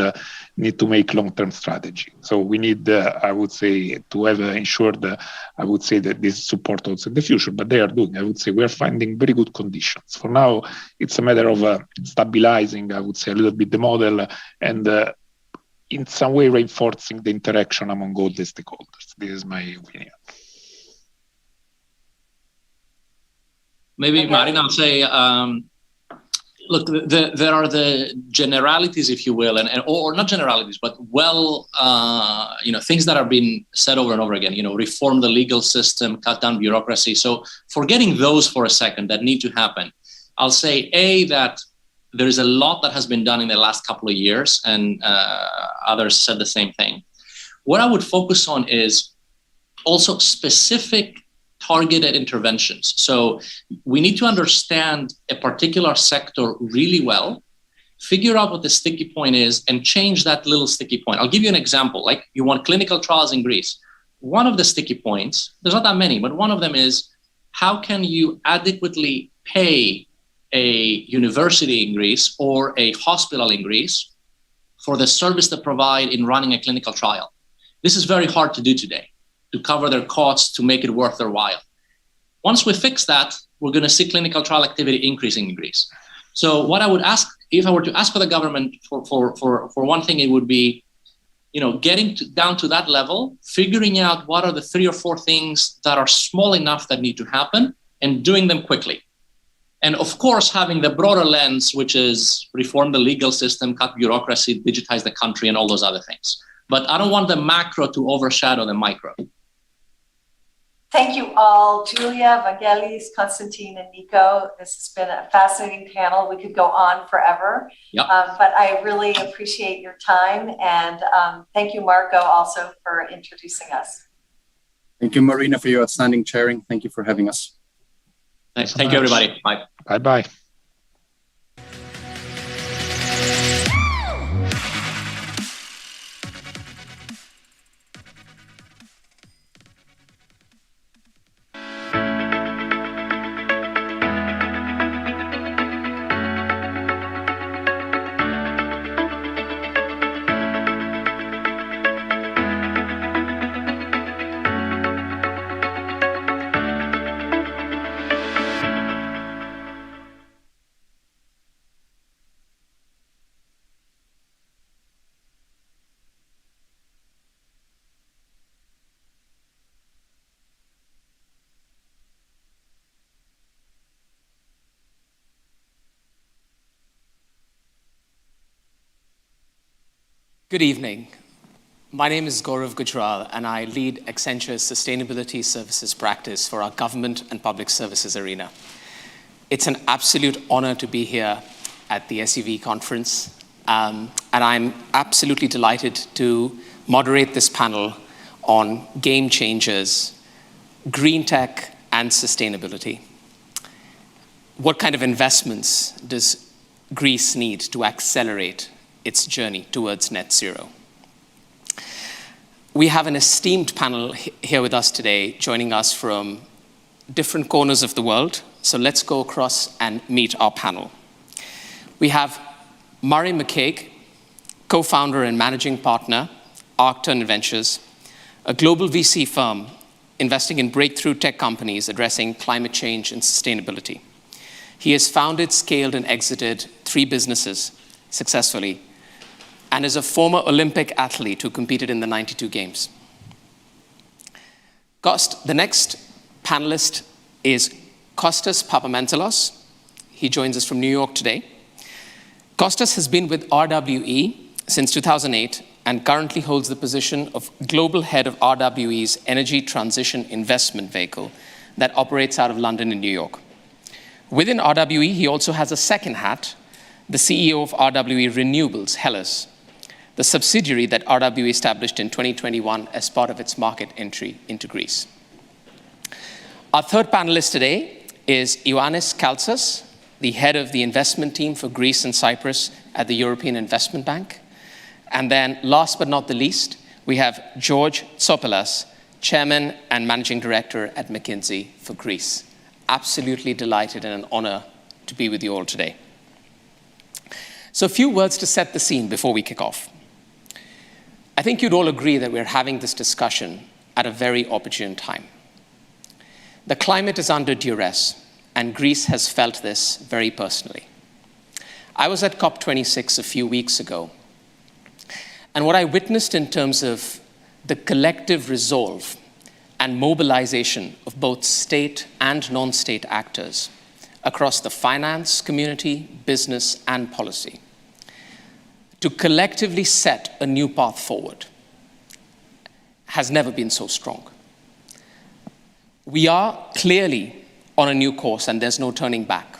V: need to make long-term strategy. So we need, I would say, to have ensured, I would say, that this support also in the future. But they are doing, I would say, we are finding very good conditions. For now, it's a matter of stabilizing, I would say, a little bit the model and in some way reinforcing the interaction among all the stakeholders. This is my opinion.
E: Maybe, Marina, I'll say, look, there are the generalities, if you will, or not generalities, but things that are being said over and over again, reform the legal system, cut down bureaucracy. So forgetting those for a second that need to happen, I'll say, that there is a lot that has been done in the last couple of years, and others said the same thing. What I would focus on is also specific targeted interventions. So we need to understand a particular sector really well, figure out what the sticky point is, and change that little sticky point. I'll give you an example. Like, you want clinical trials in Greece. One of the sticky points, there's not that many, but one of them is, how can you adequately pay a university in Greece or a hospital in Greece for the service they provide in running a clinical trial? This is very hard to do today, to cover their costs, to make it worth their while. Once we fix that, we're going to see clinical trial activity increasing in Greece. So what I would ask, if I were to ask for the government for one thing, it would be, getting down to that level, figuring out what are the 3 or 4 things that are small enough that need to happen, and doing them quickly. And of course, having the broader lens, which is reform the legal system, cut bureaucracy, digitize the country, and all those other things. But I don't want the macro to overshadow the micro.
D: Thank you all, Julia, Vangelis, Konstantin, and Nico. This has been a fascinating panel. We could go on forever,
E: yep.
D: But I really appreciate your time. And thank you, Marco, also for introducing us.
W: Thank you, Marina, for your outstanding chairing. Thank you for having us.
E: Thanks. Thank you, everybody. Bye.
V: Bye-bye.
G: Good evening. My name is Gaurav Gujral, and I lead Accenture's Sustainability Services practice for our government and public services arena. It's an absolute honor to be here at the SEV conference, and I'm absolutely delighted to moderate this panel on game changers, green tech, and sustainability. What kind of investments does Greece need to accelerate its journey towards net zero? We have an esteemed panel here with us today, joining us from different corners of the world. So let's go across and meet our panel. We have Murray McCaig, co-founder and managing partner, Arcturn Ventures, a global VC firm investing in breakthrough tech companies addressing climate change and sustainability. He has founded, scaled, and exited 3 3 businesses successfully, and is a former Olympic athlete who competed in the 92 Games. The next panelist is Kostas Papamantelos. He joins us from New York today. Kostas has been with RWE since 2008 and currently holds the position of Global Head of RWE's Energy Transition Investment Vehicle that operates out of London and New York. Within RWE, he also has a second hat, the CEO of RWE Renewables, Hellas, the subsidiary that RWE established in 2021 as part of its market entry into Greece. Our third panelist today is Ioannis Kaltsas, the head of the investment team for Greece and Cyprus at the European Investment Bank. And then last but not the least, we have George Tsoupalas, Chairman and Managing Director at McKinsey for Greece. Absolutely delighted and an honor to be with you all today. So a few words to set the scene before we kick off. I think you'd all agree that we're having this discussion at a very opportune time. The climate is under duress, and Greece has felt this very personally. I was at COP26 a few weeks ago, and what I witnessed in terms of the collective resolve and mobilization of both state and non-state actors across the finance community, business, and policy to collectively set a new path forward has never been so strong. We are clearly on a new course, and there's no turning back.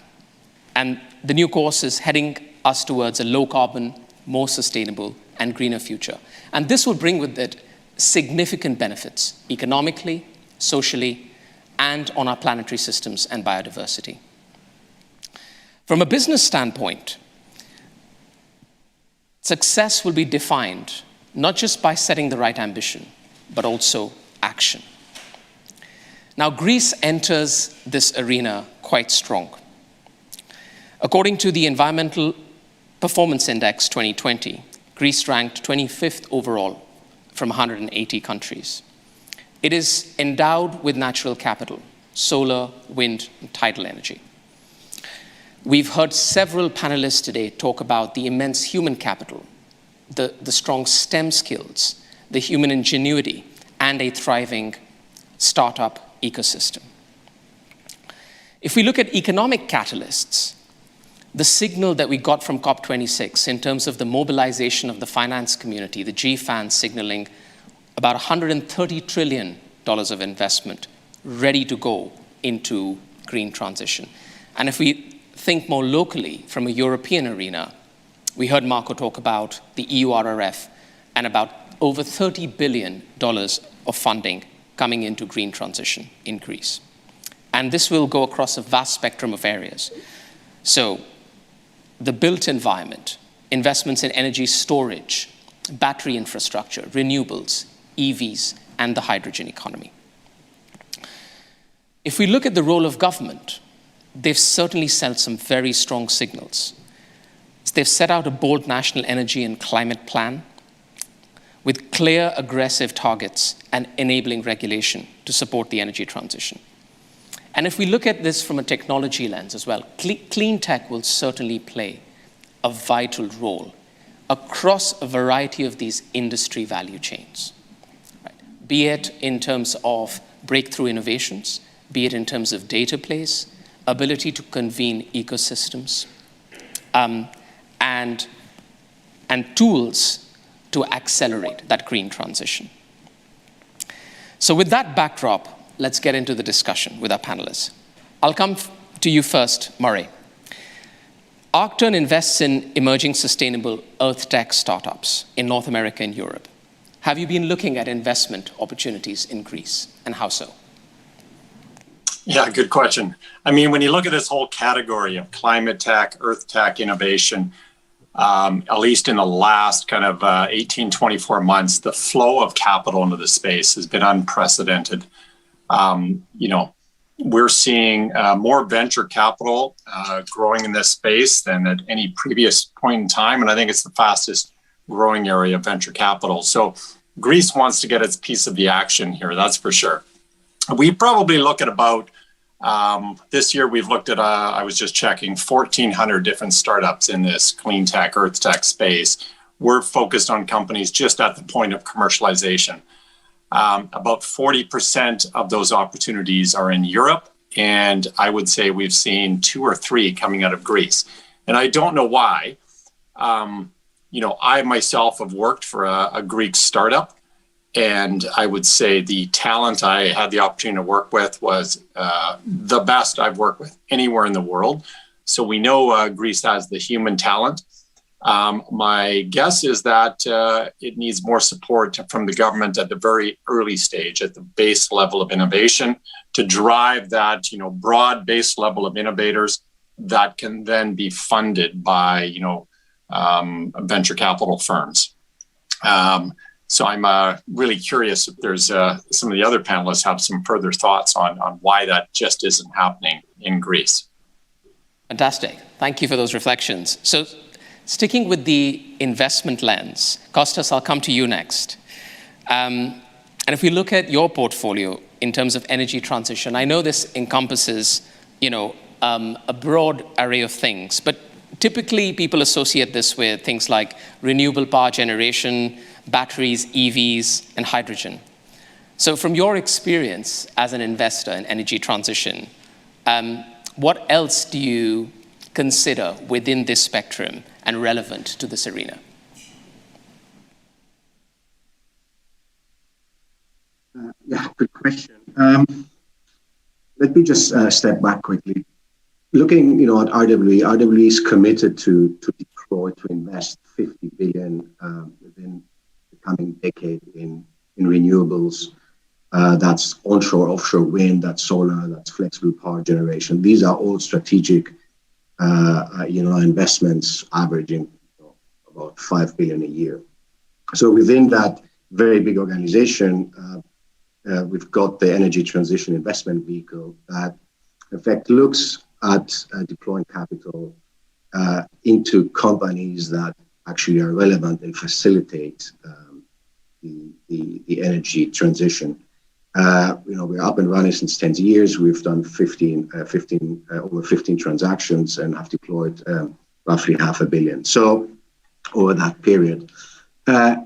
G: And the new course is heading us towards a low-carbon, more sustainable, and greener future. And this will bring with it significant benefits economically, socially, and on our planetary systems and biodiversity. From a business standpoint, success will be defined not just by setting the right ambition, but also action. Now, Greece enters this arena quite strong. According to the Environmental Performance Index 2020, Greece ranked 25th overall from 180 countries. It is endowed with natural capital, solar, wind, and tidal energy. We've heard several panelists today talk about the immense human capital, the strong STEM skills, the human ingenuity, and a thriving startup ecosystem. If we look at economic catalysts, the signal that we got from COP26 in terms of the mobilization of the finance community, the GFAN signaling about $130 trillion of investment ready to go into green transition. And if we think more locally from a European arena, we heard Marco talk about the EU RRF and about over $30 billion of funding coming into green transition in Greece. And this will go across a vast spectrum of areas. So the built environment, investments in energy storage, battery infrastructure, renewables, EVs, and the hydrogen economy. If we look at the role of government, they've certainly sent some very strong signals. They've set out a bold national energy and climate plan with clear, aggressive targets and enabling regulation to support the energy transition. And if we look at this from a technology lens as well, clean tech will certainly play a vital role across a variety of these industry value chains, right? Be it in terms of breakthrough innovations, be it in terms of data plays, ability to convene ecosystems, and tools to accelerate that green transition. So with that backdrop, let's get into the discussion with our panelists. I'll come to you first, Murray. Arcturn invests in emerging sustainable earth tech startups in North America and Europe. Have you been looking at investment opportunities in Greece, and how so?
H: Yeah, good question. I mean, when you look at this whole category of climate tech, earth tech innovation, at least in the last kind of 18, 24 months, the flow of capital into the space has been unprecedented. We're seeing more venture capital growing in this space than at any previous point in time. And I think it's the fastest growing area of venture capital. So Greece wants to get its piece of the action here, that's for sure. We probably look at about This year we've looked at, I was just checking, 1,400 different startups in this clean tech, earth tech space. We're focused on companies just at the point of commercialization. About 40% of those opportunities are in Europe, and I would say we've seen 2 or 3 coming out of Greece. And I don't know why. I myself have worked for a Greek startup, and I would say the talent I had the opportunity to work with was the best I've worked with anywhere in the world. So we know Greece has the human talent. My guess is that it needs more support from the government at the very early stage, at the base level of innovation, to drive that broad base level of innovators that can then be funded by venture capital firms. So I'm really curious if there's some of the other panelists have some further thoughts on why that just isn't happening in Greece.
G: Fantastic. Thank you for those reflections. So sticking with the investment lens, Kostas, I'll come to you next. And if we look at your portfolio in terms of energy transition, I know this encompasses, a broad array of things, but typically people associate this with things like renewable power generation, batteries, EVs, and hydrogen. So from your experience as an investor in energy transition, what else do you consider within this spectrum and relevant to this arena?
C: Yeah, good question. Let me just step back quickly. Looking, at RWE, RWE is committed to deploy, to invest 50 billion within the coming decade in renewables. That's onshore, offshore wind, that's solar, that's flexible power generation. These are all strategic, investments averaging about 5 billion a year. So within that very big organization, we've got the Energy Transition Investment Vehicle that, in fact, looks at deploying capital into companies that actually are relevant and facilitate the energy transition. We're up and running since 10 years. We've done over 15 transactions and have deployed roughly $500 million. So over that period.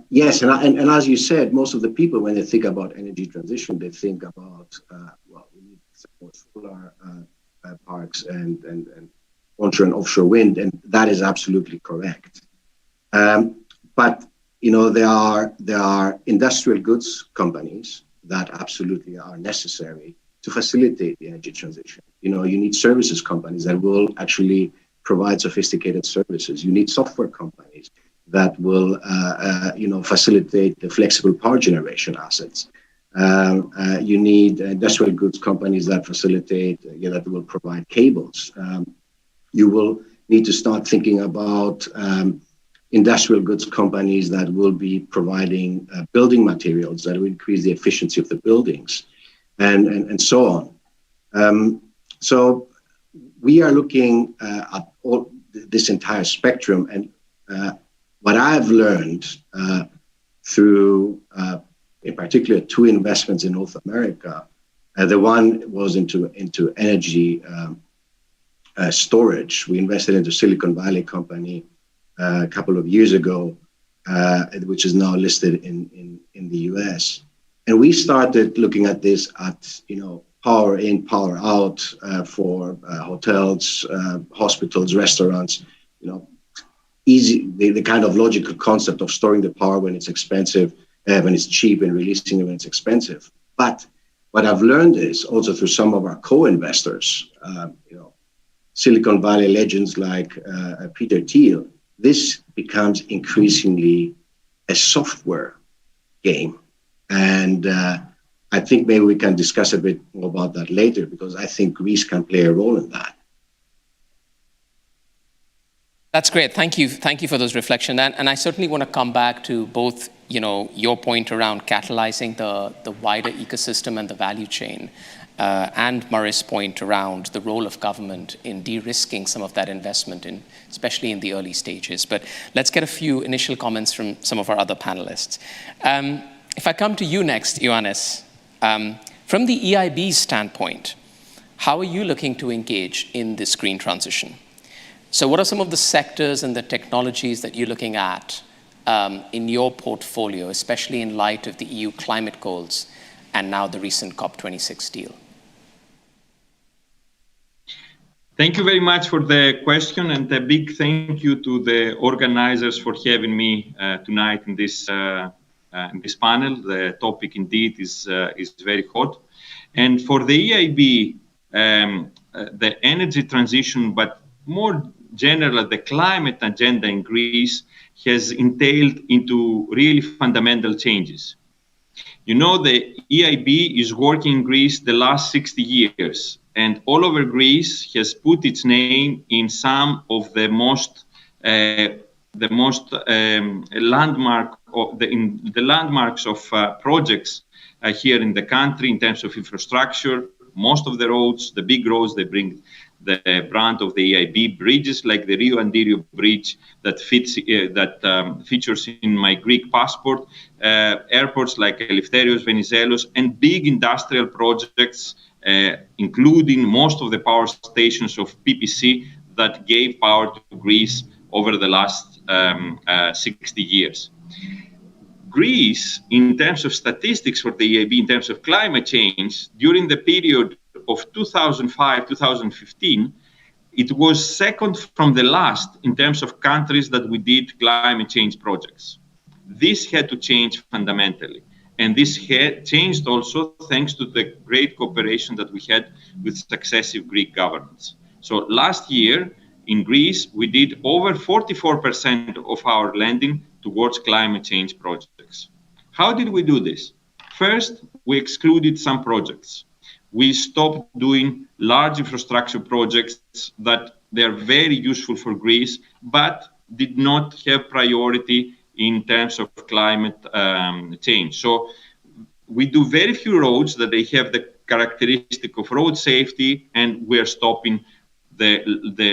C: Yes, and as you said, most of the people, when they think about energy transition, they think about, we need more solar parks and onshore and offshore wind, and that is absolutely correct. But there are industrial goods companies that absolutely are necessary to facilitate the energy transition. You need services companies that will actually provide sophisticated services. You need software companies that will, facilitate the flexible power generation assets. You need industrial goods companies that facilitate, that will provide cables. You will need to start thinking about industrial goods companies that will be providing building materials that will increase the efficiency of the buildings, and so on. So we are looking at all this entire spectrum, and what I've learned through, in particular, 2 investments in North America. The one was into energy storage. We invested into Silicon Valley company a couple of years ago, which is now listed in the US. And we started looking at this at, power in, power out for hotels, hospitals, restaurants, easy, the kind of logical concept of storing the power when it's expensive, when it's cheap, and releasing it when it's expensive. But what I've learned is also through some of our co-investors, Silicon Valley legends like Peter Thiel, this becomes increasingly a software game. And I think maybe we can discuss a bit more about that later, because I think Greece can play a role in that.
G: That's great. Thank you for those reflections. And I certainly want to come back to both, your point around catalyzing the wider ecosystem and the value chain, and Murray's point around the role of government in de-risking some of that investment, especially in the early stages. But let's get a few initial comments from some of our other panelists. If I come to you next, Ioannis, from the EIB's standpoint, How are you looking to engage in this green transition? So what are some of the sectors and the technologies that you're looking at in your portfolio, especially in light of the EU climate goals and now the recent COP26 deal?
Q: Thank you very much for the question, and a big thank you to the organizers for having me tonight in this panel. The topic indeed is very hot. And for the EIB, the energy transition, but more generally, the climate agenda in Greece has entailed into really fundamental changes. You know, the EIB is working in Greece the last 60 years, and all over Greece has put its name in some of the most landmarks of projects here in the country in terms of infrastructure. Most of the roads, the big roads, they bring the brand of the EIB. Bridges like the Rio Andirio Bridge that features in my Greek passport, airports like Eleftherios Venizelos, and big industrial projects, including most of the power stations of PPC that gave power to Greece over the last 60 years. Greece, in terms of statistics for the EIB, in terms of climate change, during the period of 2005-2015, it was second from the last in terms of countries that we did climate change projects. This had to change fundamentally. And this changed also thanks to the great cooperation that we had with successive Greek governments. So last year in Greece, we did over 44% of our lending towards climate change projects. How did we do this? First, we excluded some projects. We stopped doing large infrastructure projects that they're very useful for Greece, but did not have priority in terms of climate change. So we do very few roads that they have the characteristic of road safety, and we're stopping the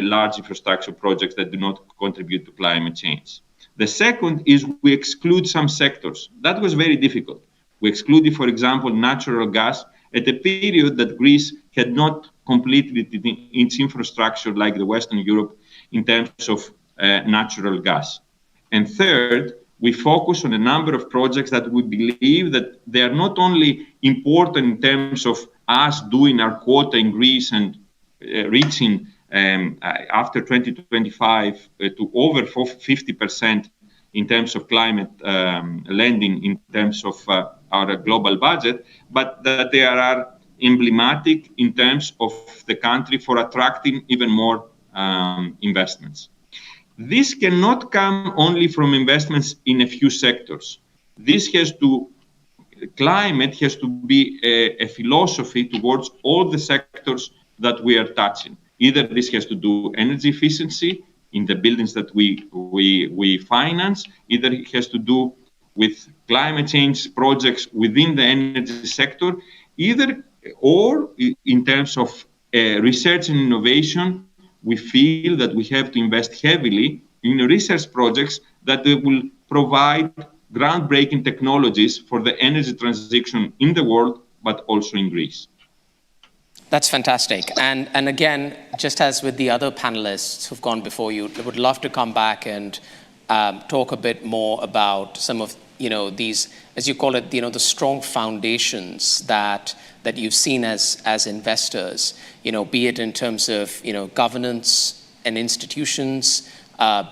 Q: large infrastructure projects that do not contribute to climate change. The second is we exclude some sectors. That was very difficult. We excluded, for example, natural gas at a period that Greece had not completed its infrastructure like the Western Europe in terms of natural gas. And third, we focus on a number of projects that we believe that they are not only important in terms of us doing our quota in Greece and reaching after 2025 to over 50% in terms of climate lending in terms of our global budget, but that they are emblematic in terms of the country for attracting even more investments. This cannot come only from investments in a few sectors. Climate has to be a philosophy towards all the sectors that we are touching. Either this has to do energy efficiency in the buildings that we finance, either it has to do with climate change projects within the energy sector, or in terms of research and innovation, we feel that we have to invest heavily in research projects that will provide groundbreaking technologies for the energy transition in the world, but also in Greece.
G: That's fantastic. And again, just as with the other panelists who've gone before you, I would love to come back and talk a bit more about some of these, as you call it, the strong foundations that you've seen as investors, be it in terms of governance and institutions,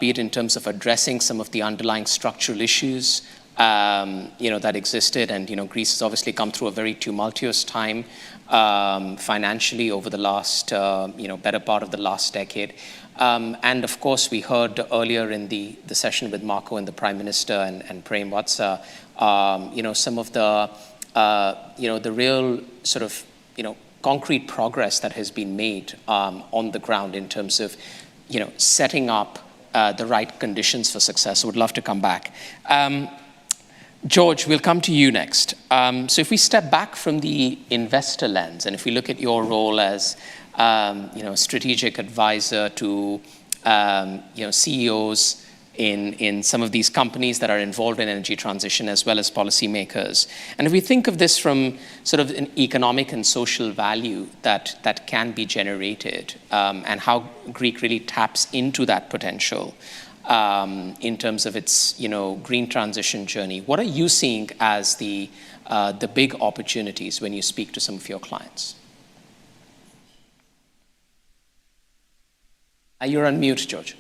G: be it in terms of addressing some of the underlying structural issues that existed. And Greece has obviously come through a very tumultuous time financially over the last better part of the last decade. And of course, we heard earlier in the session with Marco and the Prime Minister and Prem Watsa, some of the real sort of concrete progress that has been made on the ground in terms of setting up the right conditions for success. I would love to come back. George, we'll come to you next. So if we step back from the investor lens, and if we look at your role as strategic advisor to CEOs in some of these companies that are involved in energy transition, as well as policymakers. And if we think of this from sort of an economic and social value that can be generated, and how Greek really taps into that potential in terms of its green transition journey, what are you seeing as the big opportunities when you speak to some of your clients? You're on mute, George.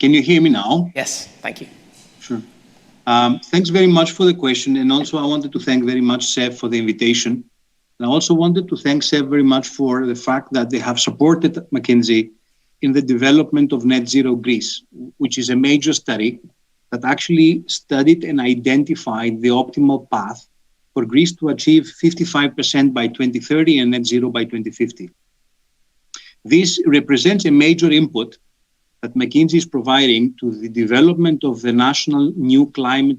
I: Can you hear me now?
G: Yes, thank you.
I: Sure. Thanks very much for the question. And also I wanted to thank very much SEV for the invitation. And I also wanted to thank SEV very much for the fact that they have supported McKinsey in the development of Net Zero Greece, which is a major study that actually studied and identified the optimal path for Greece to achieve 55% by 2030 and net zero by 2050. This represents a major input that McKinsey is providing to the development of the national new climate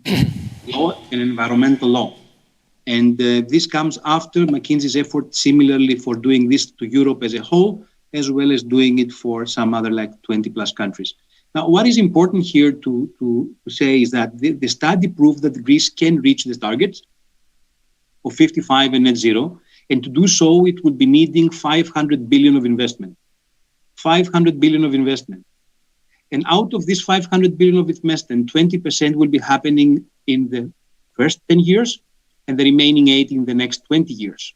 I: law and environmental law. And this comes after McKinsey's effort similarly for doing this to Europe as a whole, as well as doing it for some other like 20 plus countries. Now, what is important here to say is that the study proved that Greece can reach the targets of 55 and net zero. And to do so, it would be needing 500 billion of investment. 500 billion of investment. And out of this 500 billion of investment, 20% will be happening in the first 10 years and the remaining 80 in the next 20 years.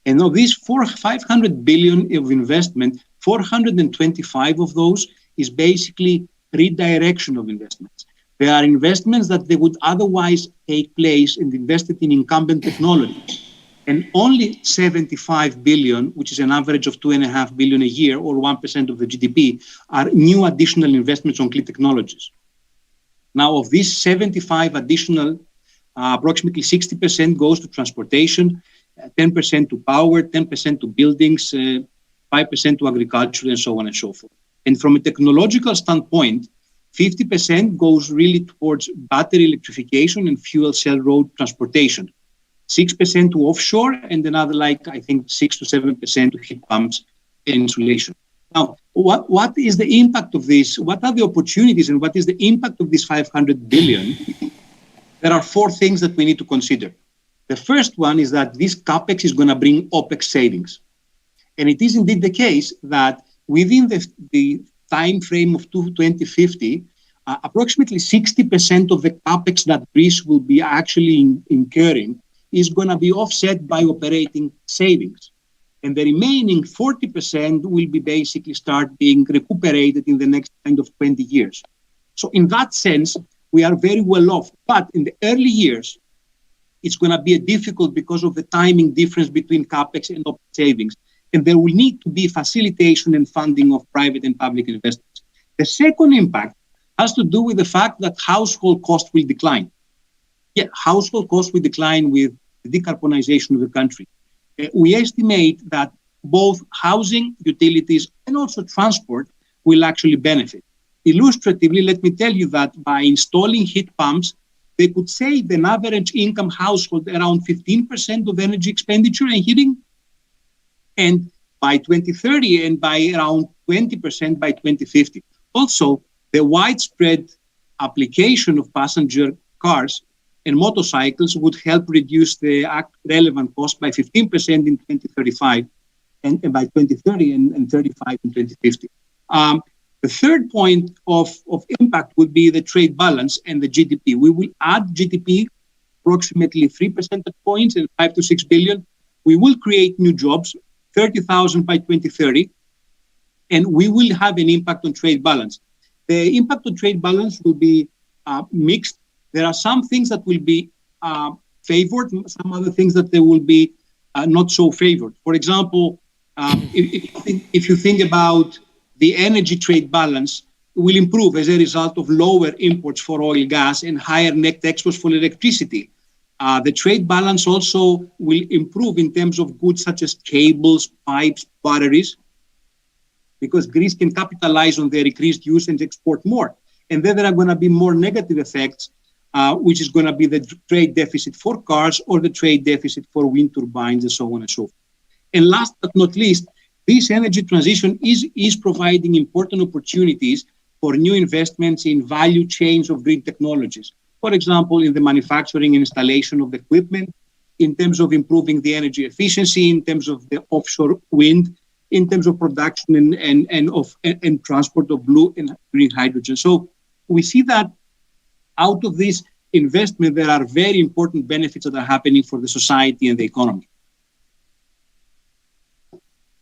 I: And of these 500 billion of investment, 425 of those is basically redirection of investments. There are investments that they would otherwise take place and invested in incumbent technologies. And only 75 billion, which is an average of 2.5 billion a year or 1% of the GDP, are new additional investments on clean technologies. Now, of these 75 additional, approximately 60% goes to transportation, 10% to power, 10% to buildings, 5% to agriculture, and so on and so forth. And from a technological standpoint, 50% goes really towards battery electrification and fuel cell road transportation. 6% to offshore, and another I think 6 to 7% to heat pumps and insulation. Now, what is the impact of this? What are the opportunities and what is the impact of this 500 billion? There are four things that we need to consider. The first one is that this CapEx is going to bring OpEx savings. And it is indeed the case that within the time frame of 2050, approximately 60% of the CapEx that Greece will be actually incurring is going to be offset by operating savings. And the remaining 40% will be basically start being recuperated in the next kind of 20 years. So in that sense, we are very well off. But in the early years, it's going to be difficult because of the timing difference between CapEx and OpEx savings. And there will need to be facilitation and funding of private and public investments. The second impact has to do with the fact that household costs will decline. Yeah, household costs will decline with the decarbonization of the country. We estimate that both housing, utilities, and also transport will actually benefit. Illustratively, let me tell you that by installing heat pumps, they could save an average income household around 15% of energy expenditure and heating, and by 2030 and by around 20% by 2050. Also, the widespread application of passenger cars and motorcycles would help reduce the relevant cost by 15% in 2035 and by 2030 and 35 in 2050. The third point of impact would be the trade balance and the GDP. We will add GDP approximately 3 percentage points and 5 to 6 billion. We will create new jobs, 30,000 by 2030, and we will have an impact on trade balance. The impact on trade balance will be mixed. There are some things that will be favored, some other things that they will be not so favored. For example, if you think about the energy trade balance, will improve as a result of lower imports for oil, gas, and higher net exports for electricity. The trade balance also will improve in terms of goods such as cables, pipes, batteries, because Greece can capitalize on their increased use and export more. And then there are going to be more negative effects, which is going to be the trade deficit for cars or the trade deficit for wind turbines and so on and so forth. And last but not least, this energy transition is providing important opportunities for new investments in value chains of green technologies. For example, in the manufacturing and installation of the equipment, in terms of improving the energy efficiency, in terms of the offshore wind, in terms of production and transport of blue and green hydrogen. So we see that out of this investment, there are very important benefits that are happening for the society and the economy.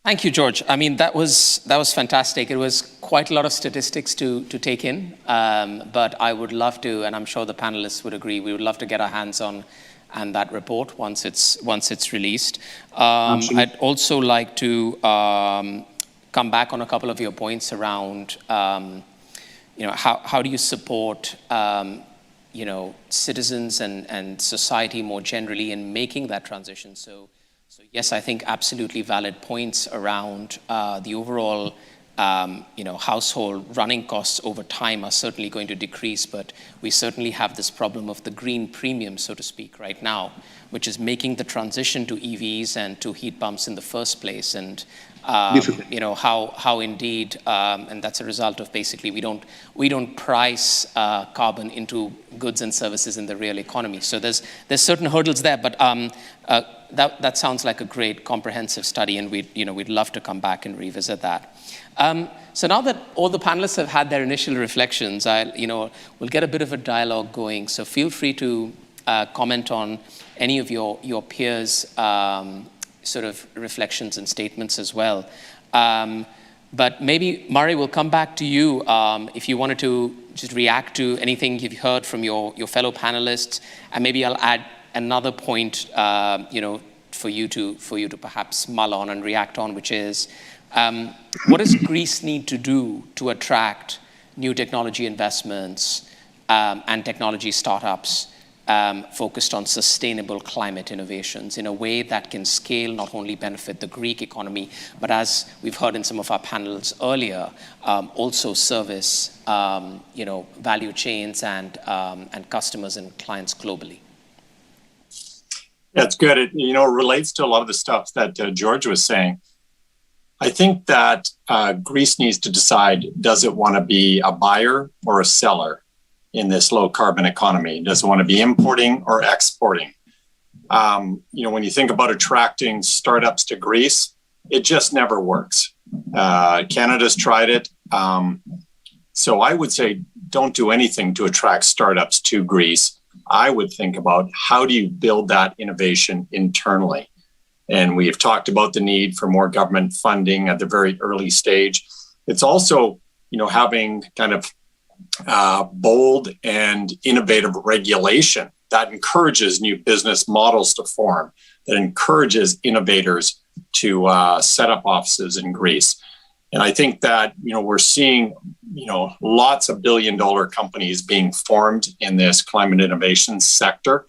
G: Thank you, George. I mean, that was fantastic. It was quite a lot of statistics to take in, but I would love to, and I'm sure the panelists would agree, we would love to get our hands on that report once it's released. I'd also like to come back on a couple of your points around, how do you support, citizens and society more generally in making that transition. So yes, I think absolutely valid points around the overall, household running costs over time are certainly going to decrease, but we certainly have this problem of the green premium, so to speak, right now, which is making the transition to EVs and to heat pumps in the first place. And how indeed, and that's a result of basically we don't price carbon into goods and services in the real economy. So there's certain hurdles there, but that sounds like a great comprehensive study, and we'd love to come back and revisit that. So now that all the panelists have had their initial reflections, we'll get a bit of a dialogue going. So feel free to comment on any of your peers' sort of reflections and statements as well. But maybe, Murray, we'll come back to you if you wanted to just react to anything you've heard from your fellow panelists, and maybe I'll add another point, for you to perhaps mull on and react on, which is, what does Greece need to do to attract new technology investments and technology startups focused on sustainable climate innovations in a way that can scale, not only benefit the Greek economy, but as we've heard in some of our panels earlier, also service value chains and customers and clients globally?
H: That's good. It relates to a lot of the stuff that George was saying. I think that Greece needs to decide, does it want to be a buyer or a seller in this low carbon economy? Does it want to be importing or exporting? When you think about attracting startups to Greece, it just never works. Canada's tried it. So I would say don't do anything to attract startups to Greece. I would think about, how do you build that innovation internally? And we have talked about the need for more government funding at the very early stage. It's also, having kind of bold and innovative regulation that encourages new business models to form, that encourages innovators to set up offices in Greece. And I think that, we're seeing, lots of billion-dollar companies being formed in this climate innovation sector.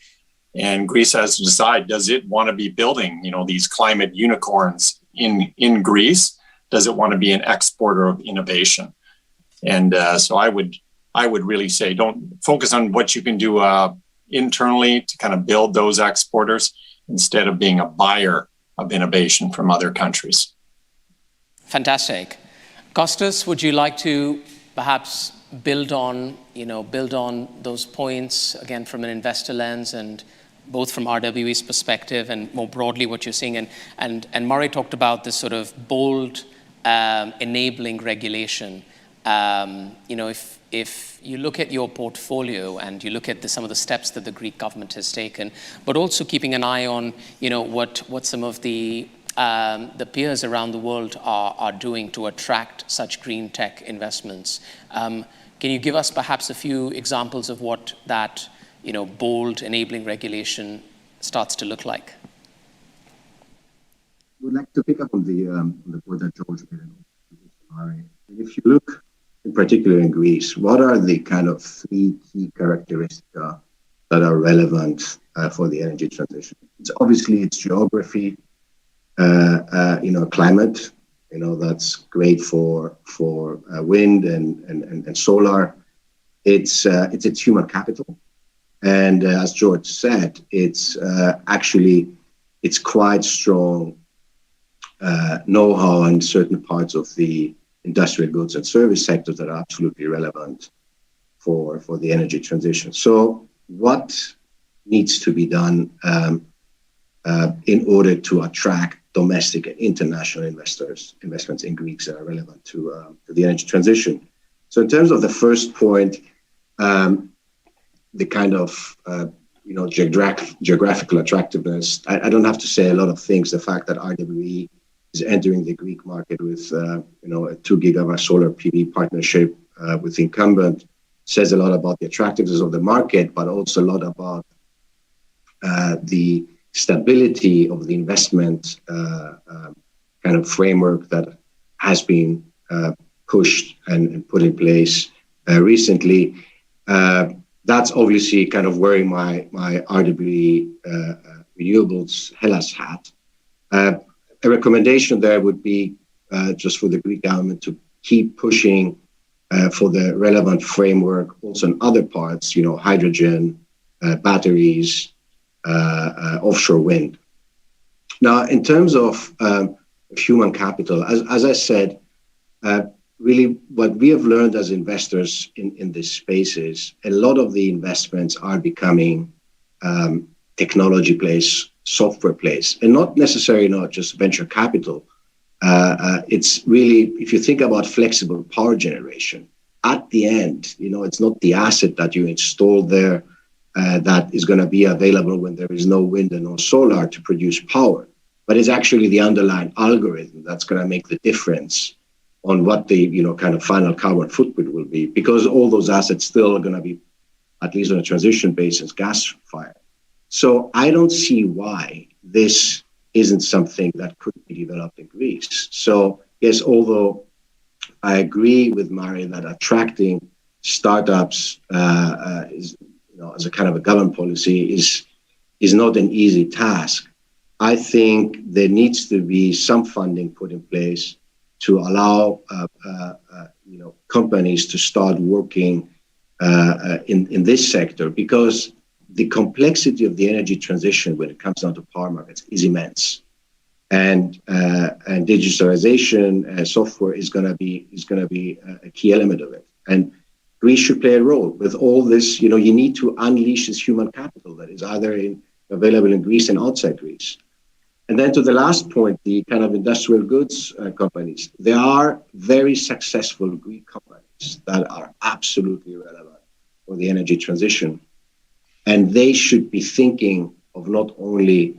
H: And Greece has to decide, does it want to be building, these climate unicorns in Greece? Does it want to be an exporter of innovation? And so I would really say, don't focus on what you can do internally to kind of build those exporters instead of being a buyer of innovation from other countries.
G: Fantastic. Kostas, would you like to perhaps build on those points again from an investor lens, and both from RWE's perspective and more broadly what you're seeing? And Murray talked about this sort of bold enabling regulation. If you look at your portfolio and you look at some of the steps that the Greek government has taken, but also keeping an eye on what some of the peers around the world are doing to attract such green tech investments. Can you give us perhaps a few examples of what that bold enabling regulation starts to look like?
C: I would like to pick up on the point that George made. If you look in particular in Greece, what are the kind of three key characteristics that are relevant for the energy transition? It's geography, climate. That's great for wind and solar. It's human capital, and as George said, it's quite strong know-how in certain parts of the industrial goods and service sectors that are absolutely relevant for the energy transition. So what needs to be done in order to attract domestic and international investments in Greece that are relevant to the energy transition? So in terms of the first point, the kind of geographical attractiveness, I don't have to say a lot of things. The fact that RWE is entering the Greek market with a 2 gigawatt solar PV partnership with incumbent says a lot about the attractiveness of the market, but also a lot about the stability of the investment kind of framework that has been pushed and put in place recently. That's obviously kind of wearing my RWE renewables Hellas hat. A recommendation there would be just for the Greek government to keep pushing for the relevant framework also in other parts, hydrogen, batteries, offshore wind. Now, in terms of human capital, as I said, really what we have learned as investors in this space is a lot of the investments are becoming technology plays, software plays, and not necessarily not just venture capital. It's really, if you think about flexible power generation, at the end, it's not the asset that you install there that is going to be available when there is no wind and no solar to produce power, but it's actually the underlying algorithm that's going to make the difference on what the kind of final carbon footprint will be, because all those assets still are going to be, at least on a transition basis, gas fired. So I don't see why this isn't something that could be developed in Greece. So yes, although I agree with Mari that attracting startups is, as a kind of a government policy is not an easy task. I think there needs to be some funding put in place to allow companies to start working in this sector, because the complexity of the energy transition when it comes down to power markets is immense, and digitalization software is going to be a key element of it. And Greece should play a role with all this. You need to unleash this human capital that is either available in Greece and outside Greece. And then to the last point, the kind of industrial goods companies, there are very successful Greek companies that are absolutely relevant for the energy transition. And they should be thinking of not only,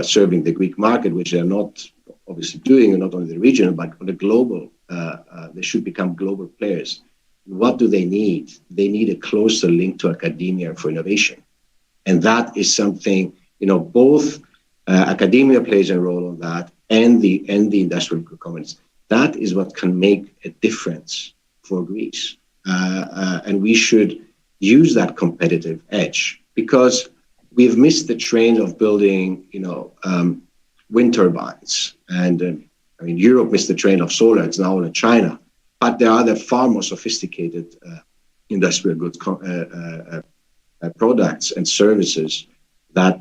C: serving the Greek market, which they're not obviously doing, and not only the regional, but on the global, they should become global players. What do they need? They need a closer link to academia for innovation. And that is something, both academia plays a role on that, and the industrial companies. That is what can make a difference for Greece. And we should use that competitive edge, because we've missed the train of building, wind turbines. And Europe missed the train of solar. It's now in China. But there are other far more sophisticated industrial goods products and services that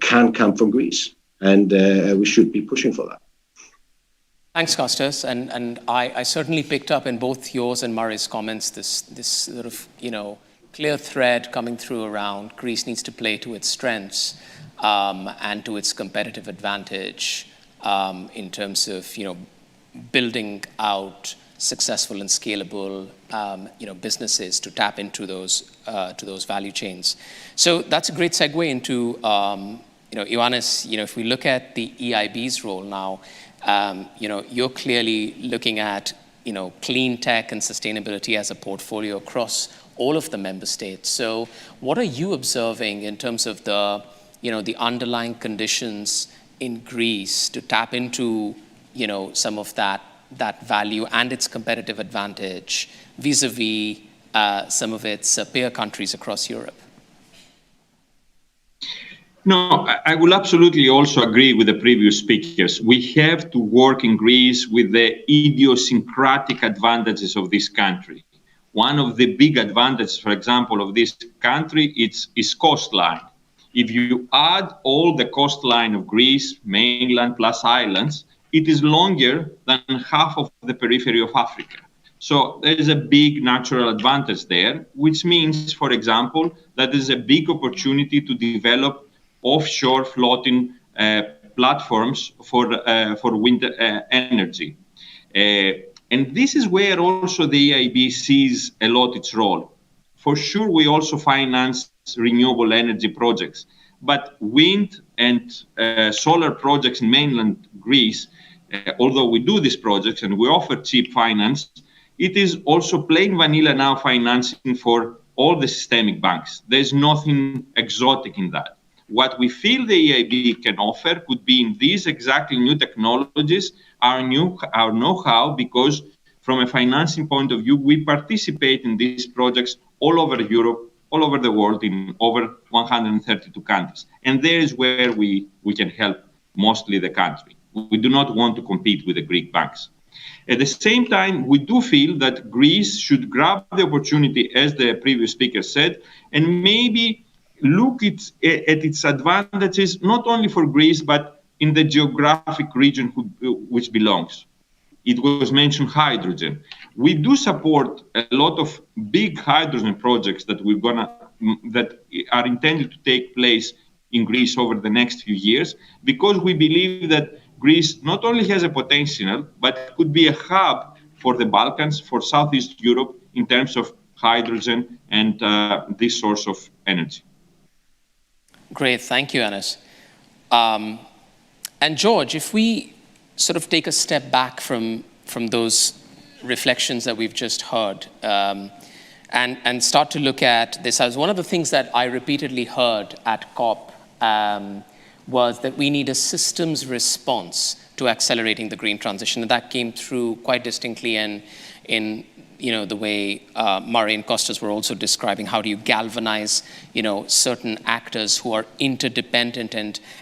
C: can come from Greece. And we should be pushing for that.
G: Thanks, Kostas. And I certainly picked up in both yours and Mari's comments this sort of, clear thread coming through around Greece needs to play to its strengths and to its competitive advantage in terms of, building out successful and scalable, businesses to tap into those value chains. So that's a great segue into, Ioannis, if we look at the EIB's role now, you're clearly looking at, clean tech and sustainability as a portfolio across all of the member states. So what are you observing in terms of the, the underlying conditions in Greece to tap into, some of that value and its competitive advantage vis-a-vis some of its peer countries across Europe?
J: No, I will absolutely also agree with the previous speakers. We have to work in Greece with the idiosyncratic advantages of this country. One of the big advantages, for example, of this country is coastline. If you add all the coastline of Greece, mainland plus islands, it is longer than half of the periphery of Africa. So there is a big natural advantage there, which means, for example, that there is a big opportunity to develop offshore floating platforms for wind energy. And this is where also the EIB sees a lot its role. For sure, we also finance renewable energy projects, but wind and solar projects in mainland Greece, although we do these projects and we offer cheap finance, it is also plain vanilla now financing for all the systemic banks. There's nothing exotic in that. What we feel the EIB can offer could be in these exactly new technologies, our know-how, because from a financing point of view, we participate in these projects all over Europe, all over the world, in over 132 countries. And there is where we can help mostly the country. We do not want to compete with the Greek banks. At the same time, we do feel that Greece should grab the opportunity, as the previous speaker said, and maybe look at its advantages, not only for Greece, but in the geographic region which belongs. It was mentioned hydrogen. We do support a lot of big hydrogen projects that are intended to take place in Greece over the next few years, because we believe that Greece not only has a potential, but could be a hub for the Balkans, for Southeast Europe, in terms of hydrogen and this source of energy.
G: Great, thank you, Anas. And George, if we sort of take a step back from those reflections that we've just heard, and start to look at this as one of the things that I repeatedly heard at COP was that we need a systems response to accelerating the green transition. And that came through quite distinctly in the way Murray and Kostas were also describing. How do you galvanize, certain actors who are interdependent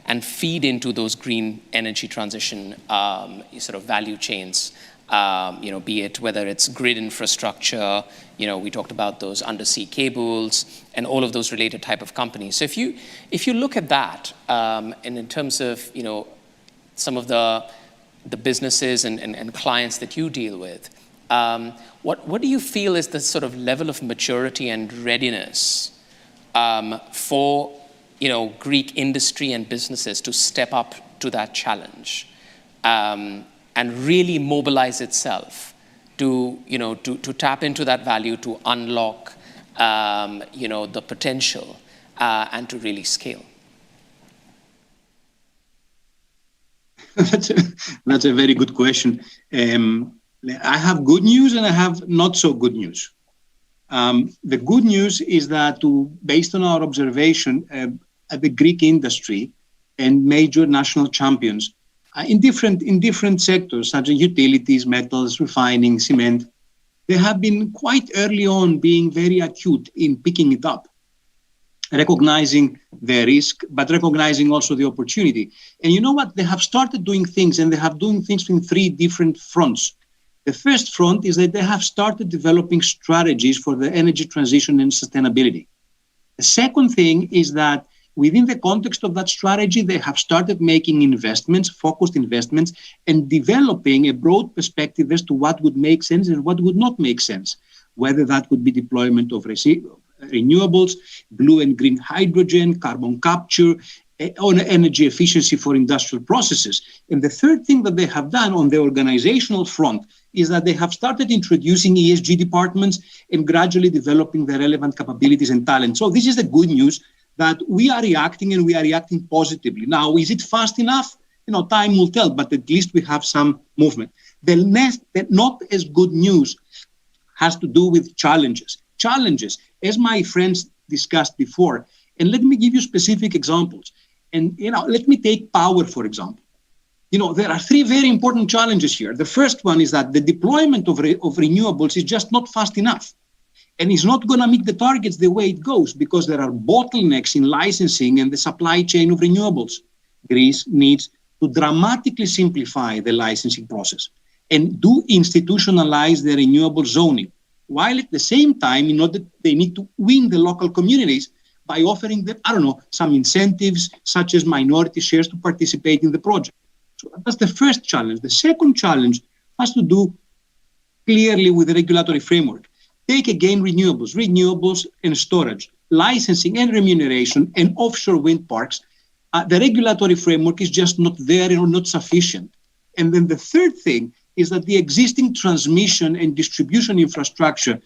G: and feed into those green energy transition sort of value chains, be it whether it's grid infrastructure, we talked about those undersea cables and all of those related type of companies. So if you look at that, and in terms of, some of the businesses and clients that you deal with, what do you feel is the sort of level of maturity and readiness for Greek industry and businesses to step up to that challenge and really mobilize itself to tap into that value, to unlock the potential and to really scale?
I: That's a very good question. I have good news and I have not so good news. The good news is that based on our observation at the Greek industry and major national champions in different sectors, such as utilities, metals, refining, cement, they have been quite early on being very acute in picking it up, recognizing the risk, but recognizing also the opportunity. And you know what? They have started doing things, and they have doing things in 3 different fronts. The first front is that they have started developing strategies for the energy transition and sustainability. The second thing is that within the context of that strategy, they have started making investments, focused investments, and developing a broad perspective as to what would make sense and what would not make sense, whether that would be deployment of renewables, blue and green hydrogen, carbon capture, on energy efficiency for industrial processes. And the third thing that they have done on the organizational front is that they have started introducing ESG departments and gradually developing the relevant capabilities and talent. So this is the good news, that we are reacting, and we are reacting positively. Now, is it fast enough? Time will tell, but at least we have some movement. The not as good news has to do with challenges. Challenges, as my friends discussed before, and let me give you specific examples. And let me take power, for example. There are 3 very important challenges here. The first one is that the deployment of renewables is just not fast enough. And it's not going to meet the targets the way it goes, because there are bottlenecks in licensing and the supply chain of renewables. Greece needs to dramatically simplify the licensing process and do institutionalize the renewable zoning, while at the same time, they need to win the local communities by offering them, I don't know, some incentives such as minority shares to participate in the project. So that's the first challenge. The second challenge has to do clearly with the regulatory framework. Take again renewables and storage, licensing and remuneration, and offshore wind parks. The regulatory framework is just not there or not sufficient. And then the third thing is that the existing transmission and distribution infrastructure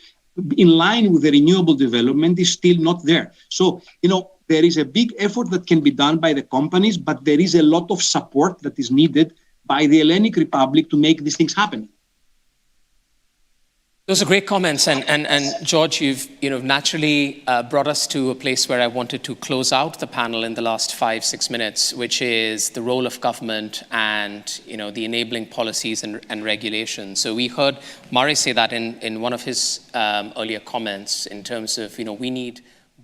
I: in line with the renewable development is still not there. So, there is a big effort that can be done by the companies, but there is a lot of support that is needed by the Hellenic Republic to make these things happen.
G: Those are great comments, and George, you've naturally brought us to a place where I wanted to close out the panel in the last 5-6 minutes, which is the role of government and the enabling policies and regulations. So we heard Murray say that in one of his earlier comments in terms of we need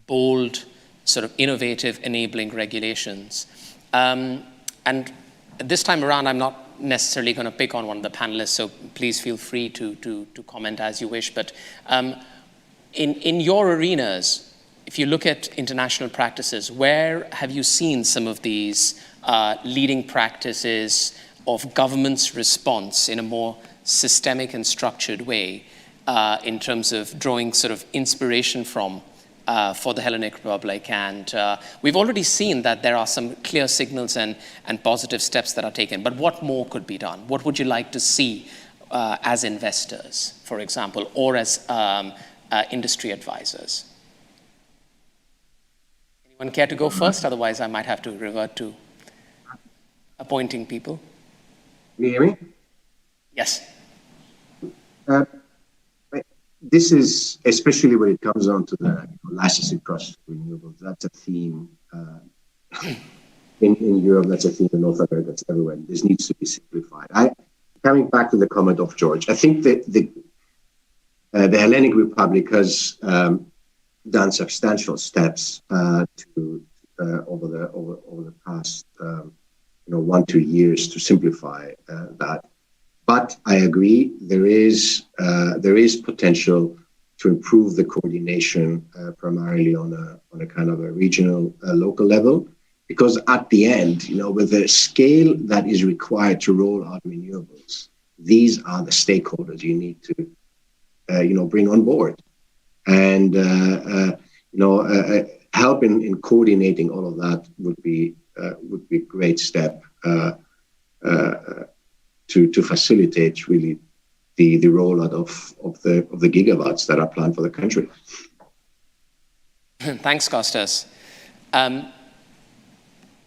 G: bold, sort of innovative, enabling regulations. And this time around, I'm not necessarily going to pick on one of the panelists, so please feel free to comment as you wish. But in your arenas, if you look at international practices, where have you seen some of these leading practices of government's response in a more systemic and structured way in terms of drawing sort of inspiration from for the Hellenic Republic? And we've already seen that there are some clear signals and positive steps that are taken. But what more could be done? What would you like to see as investors, for example, or as industry advisors? Anyone care to go first? Otherwise, I might have to revert to appointing people.
C: Can you hear me?
G: Yes.
C: This is, especially when it comes down to the licensing process for renewables, that's a theme in Europe, that's a theme in North America, that's everywhere. This needs to be simplified. Coming back to the comment of George, I think that the Hellenic Republic has done substantial steps over the past 1-2 years to simplify that. But I agree, there is potential to improve the coordination primarily on a kind of a regional, local level, because at the end, with the scale that is required to roll out renewables, these are the stakeholders you need to, bring on board, and help in coordinating all of that would be a great step. To facilitate really the rollout of the gigawatts that are planned for the country.
G: Thanks, Kostas.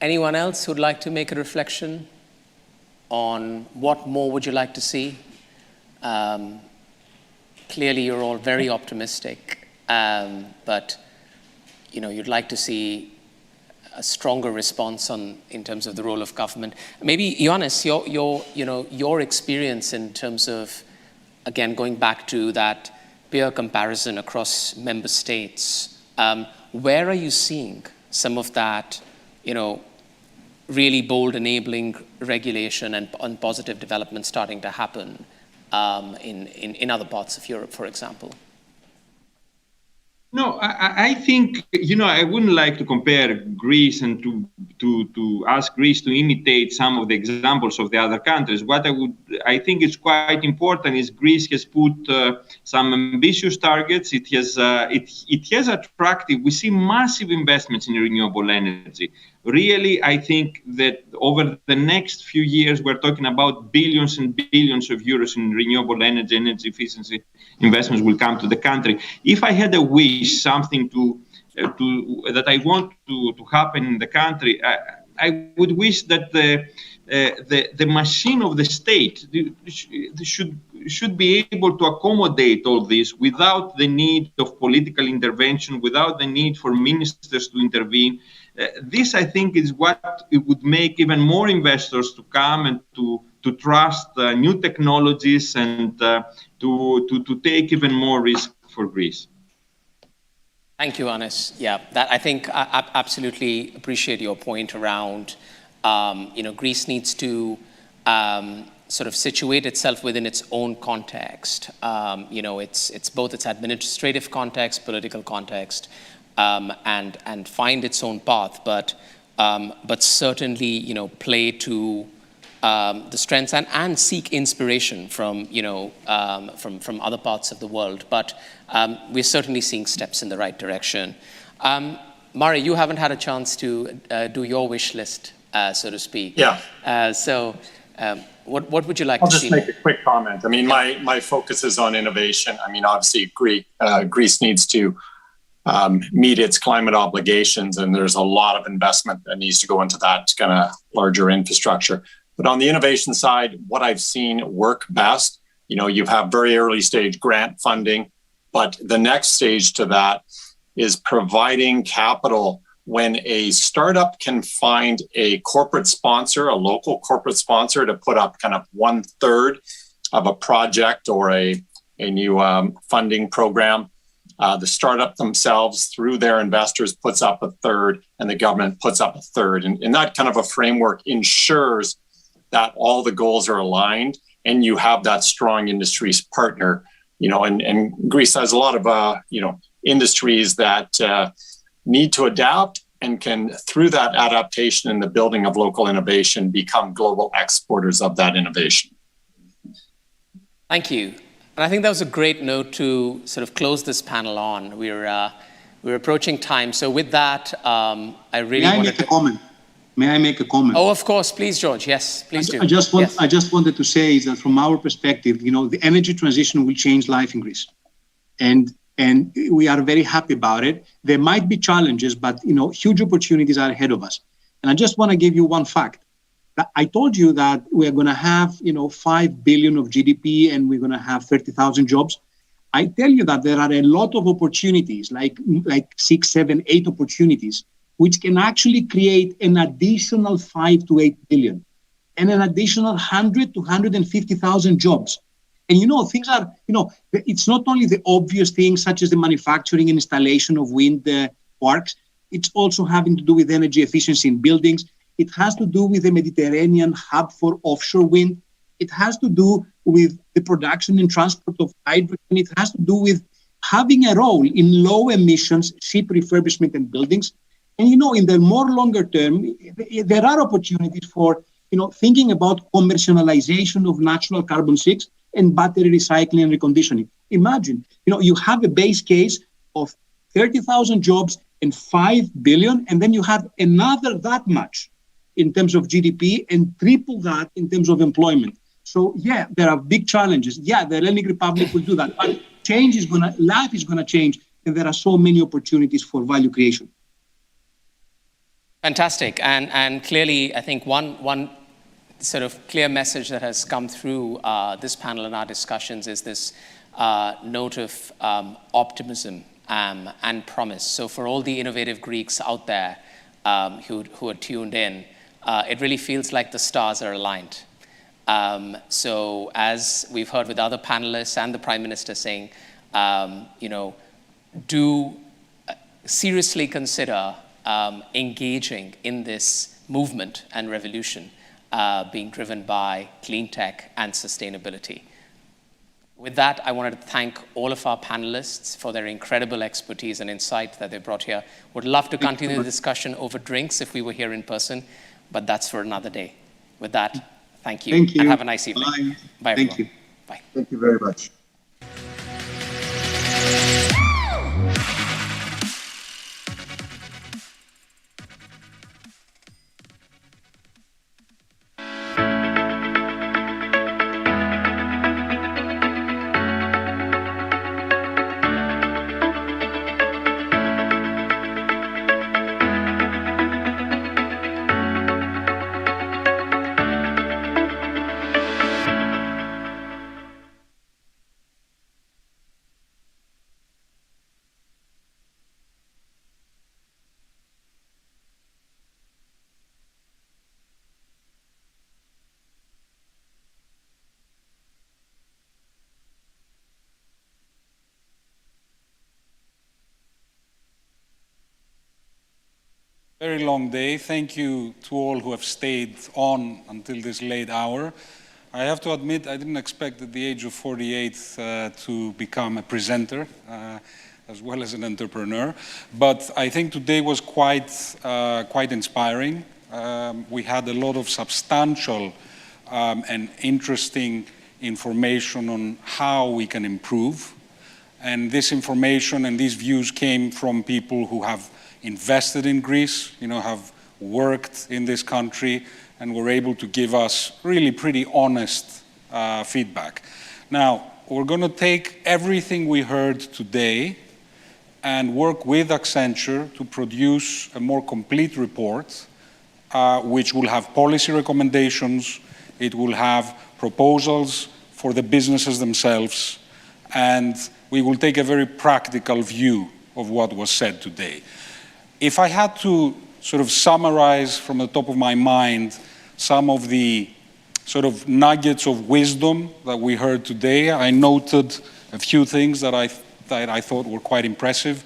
G: Anyone else who'd like to make a reflection on what more would you like to see? Clearly, you're all very optimistic, but you'd like to see a stronger response in terms of the role of government. Maybe, Ioannis, your experience in terms of, again, going back to that peer comparison across member states, where are you seeing some of that, really bold enabling regulation and positive development starting to happen in other parts of Europe, for example?
J: No, I think, I wouldn't like to compare Greece and to ask Greece to imitate some of the examples of the other countries. What I think is quite important is Greece has put some ambitious targets. It has attracted, we see massive investments in renewable energy. Really, I think that over the next few years, we're talking about billions and billions of euros in renewable energy efficiency investments will come to the country. If I had a wish, something that I want to happen in the country, I would wish that the machine of the state should be able to accommodate all this without the need of political intervention, without the need for ministers to intervene. This, I think, is what it would make even more investors to come and to trust new technologies and to take even more risk for Greece.
G: Thank you, Ioannis. Yeah, that I think I absolutely appreciate your point around, Greece needs to sort of situate itself within its own context. It's both its administrative context, political context, and find its own path, but certainly, play to the strengths and seek inspiration from, from other parts of the world. But we're certainly seeing steps in the right direction. Mari, you haven't had a chance to do your wish list, so to speak.
H: Yeah.
G: What would you like
H: I'll
G: to see?
H: just make a quick comment. I mean, my focus is on innovation. I mean, obviously, Greece needs to meet its climate obligations, and there's a lot of investment that needs to go into that kind of larger infrastructure. But on the innovation side, what I've seen work best, you have very early stage grant funding, but the next stage to that is providing capital when a startup can find a corporate sponsor, a local corporate sponsor, to put up kind of 1/3 of a project or a new funding program. The startup themselves, through their investors, puts up 1/3, and the government puts up 1/3. And that kind of a framework ensures that all the goals are aligned, and you have that strong industries partner. And Greece has a lot of industries that need to adapt and can, through that adaptation and the building of local innovation, become global exporters of that innovation.
G: Thank you. And I think that was a great note to sort of close this panel on. We're approaching time. So with that, I really wanted to...
I: May I make a comment?
G: Oh, of course. Please, George. Yes, please do.
I: I just wanted to say is that from our perspective, the energy transition will change life in Greece. And we are very happy about it. There might be challenges, but huge opportunities are ahead of us. And I just want to give you one fact. I told you that we're going to have 5 billion of GDP and we're going to have 30,000 jobs. I tell you that there are a lot of opportunities, like 6, 7, 8 opportunities, which can actually create an additional 5 to 8 billion and an additional 100 to 150,000 jobs. And things are, it's not only the obvious things such as the manufacturing and installation of wind parks. It's also having to do with energy efficiency in buildings. It has to do with the Mediterranean hub for offshore wind. It has to do with the production and transport of hydrogen. It has to do with having a role in low emissions ship refurbishment and buildings. And in the more longer term, there are opportunities for thinking about commercialization of natural carbon sinks and battery recycling and reconditioning. Imagine, you have a base case of 30,000 jobs and 5 billion, and then you have another that much in terms of GDP and triple that in terms of employment. So yeah, there are big challenges. Yeah, the Hellenic Republic will do that, but life is gonna change, and there are so many opportunities for value creation.
G: Fantastic, and clearly, I think one sort of clear message that has come through this panel and our discussions is this note of optimism and promise. So for all the innovative Greeks out there who are tuned in, it really feels like the stars are aligned. So as we've heard with other panelists and the Prime Minister saying, do seriously consider engaging in this movement and revolution being driven by clean tech and sustainability. With that, I wanted to thank all of our panelists for their incredible expertise and insight that they brought here. Would love to continue the discussion over drinks if we were here in person, but that's for another day. With that, thank you.
I: Thank you.
G: And have a nice evening.
I: Bye.
G: Bye, everyone.
I: Thank you.
G: Bye.
C: Thank you very much.
A: Very long day. Thank you to all who have stayed on until this late hour. I have to admit, I didn't expect at the age of 48 to become a presenter. as well as an entrepreneur. But I think today was quite inspiring. We had a lot of substantial and interesting information on how we can improve. And this information and these views came from people who have invested in Greece, have worked in this country, and were able to give us really pretty honest feedback. Now, we're going to take everything we heard today and work with Accenture to produce a more complete report, which will have policy recommendations, it will have proposals for the businesses themselves, and we will take a very practical view of what was said today. If I had to sort of summarize from the top of my mind some of the sort of nuggets of wisdom that we heard today, I noted a few things that I thought were quite impressive.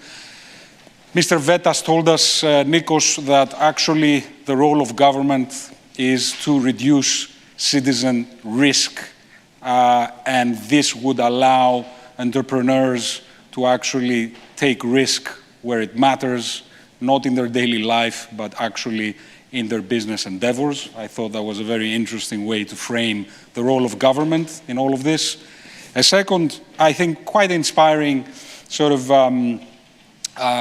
A: Mr. Vetas told us, Nikos, that actually the role of government is to reduce citizen risk, and this would allow entrepreneurs to actually take risk where it matters, not in their daily life, but actually in their business endeavors. I thought that was a very interesting way to frame the role of government in all of this. A second, I think, quite inspiring sort of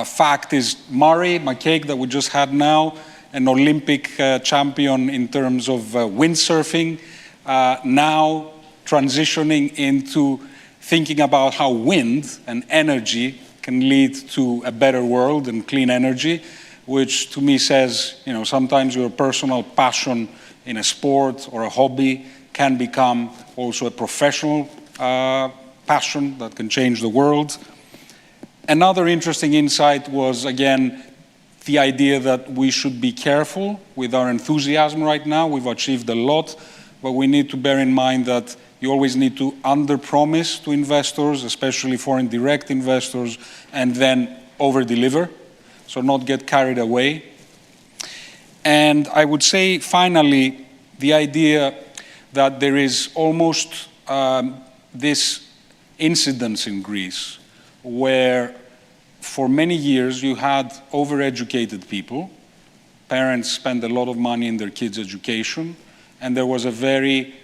A: fact is Murray McCaig that we just had now, an Olympic champion in terms of windsurfing, now transitioning into thinking about how wind and energy can lead to a better world and clean energy, which to me says, sometimes your personal passion in a sport or a hobby can become also a professional passion that can change the world. Another interesting insight was, again, the idea that we should be careful with our enthusiasm right now. We've achieved a lot, but we need to bear in mind that you always need to under-promise to investors, especially foreign direct investors, and then over-deliver, so not get carried away. And I would say, finally, the idea that there is almost this incidence in Greece where for many years you had overeducated people, parents spend a lot of money in their kids' education, and there was a very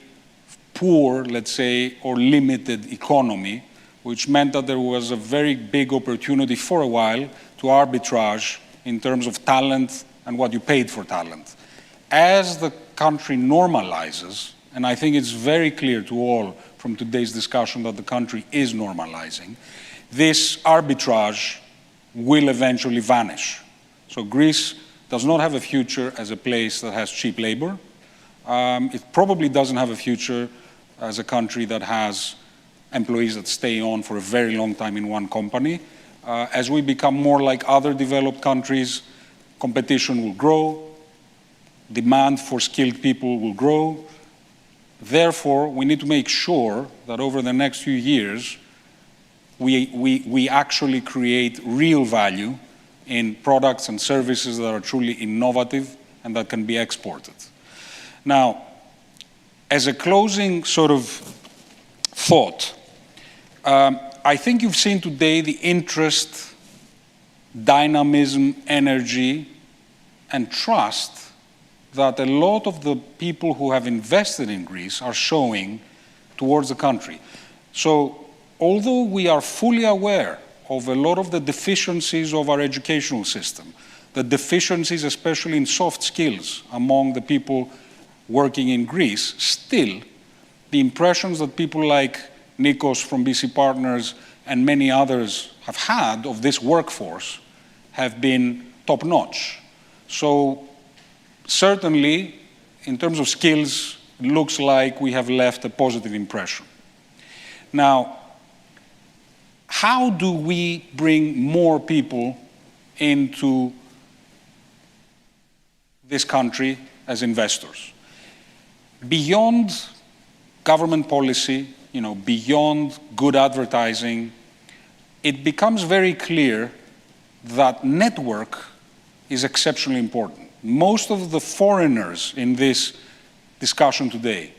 A: poor, let's say, or limited economy, which meant that there was a very big opportunity for a while to arbitrage in terms of talent and what you paid for talent. As the country normalizes, and I think it's very clear to all from today's discussion that the country is normalizing, this arbitrage will eventually vanish. So Greece does not have a future as a place that has cheap labor. It probably doesn't have a future as a country that has employees that stay on for a very long time in one company. As we become more like other developed countries, competition will grow, demand for skilled people will grow. Therefore, we need to make sure that over the next few years, we actually create real value in products and services that are truly innovative and that can be exported. Now, as a closing sort of thought, I think you've seen today the interest, dynamism, energy, and trust that a lot of the people who have invested in Greece are showing towards the country. So, although we are fully aware of a lot of the deficiencies of our educational system, the deficiencies especially in soft skills among the people working in Greece, still the impressions that people like Nikos from BC Partners and many others have had of this workforce have been top-notch. So certainly, in terms of skills, it looks like we have left a positive impression. Now, how do we bring more people into this country as investors? Beyond government policy, beyond good advertising, it becomes very clear that network is exceptionally important. Most of the foreigners in this discussion today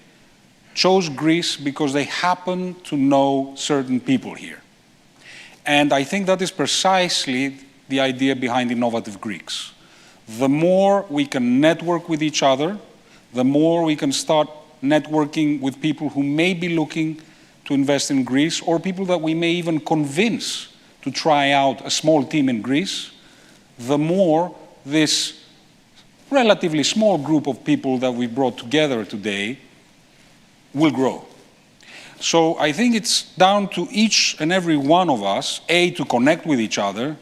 A: chose Greece because they happen to know certain people here. And I think that is precisely the idea behind Innovative Greeks. The more we can network with each other, the more we can start networking with people who may be looking to invest in Greece, or people that we may even convince to try out a small team in Greece, the more this relatively small group of people that we brought together today will grow. So I think it's down to each and every one of us, A, to connect with each other,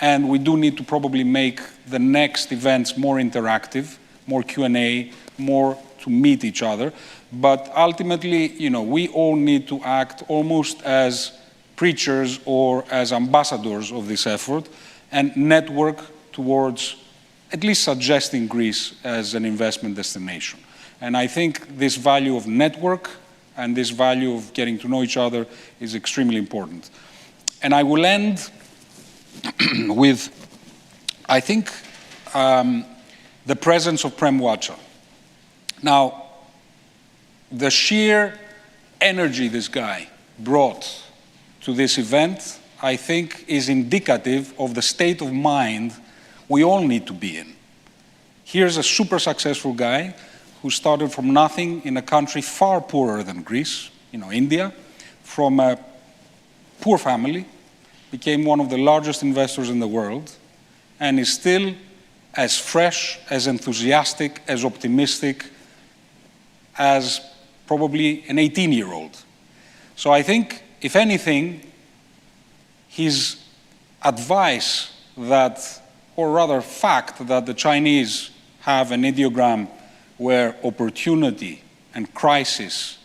A: and we do need to probably make the next events more interactive, more Q&A, more to meet each other. But ultimately, we all need to act almost as preachers or as ambassadors of this effort and network towards at least suggesting Greece as an investment destination. And I think this value of network and this value of getting to know each other is extremely important. And I will end with, I think, the presence of Prem Watcha. Now, the sheer energy this guy brought to this event, I think, is indicative of the state of mind we all need to be in. Here's a super successful guy who started from nothing in a country far poorer than Greece, India, from a poor family, became one of the largest investors in the world, and is still as fresh, as enthusiastic, as optimistic as probably an 18-year-old. So I think, if anything, his advice that, or rather fact, that the Chinese have an ideogram where opportunity and crisis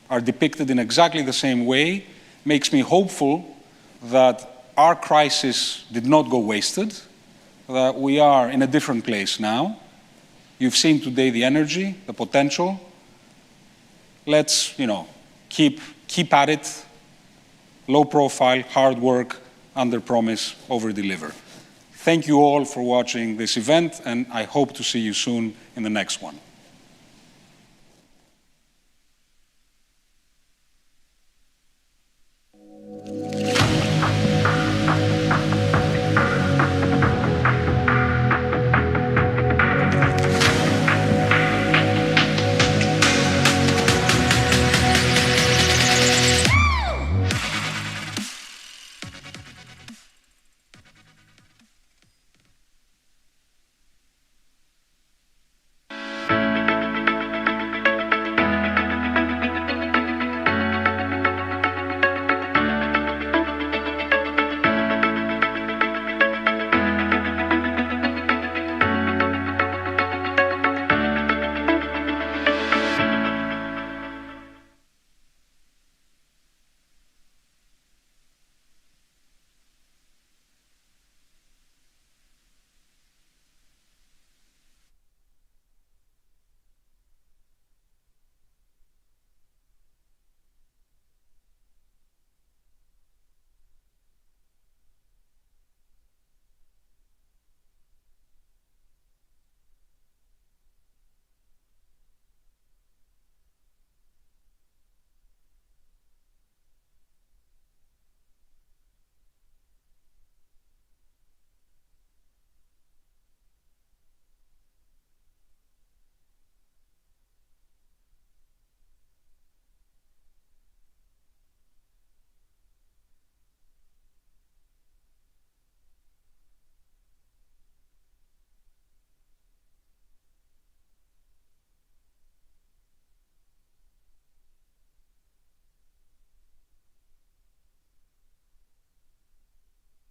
A: are depicted in exactly the same way, makes me hopeful that our crisis did not go wasted, that we are in a different place now. You've seen today the energy, the potential. Let's, keep at it, low profile, hard work, under promise, over deliver. Thank you all for watching this event, and I hope to see you soon in the next one.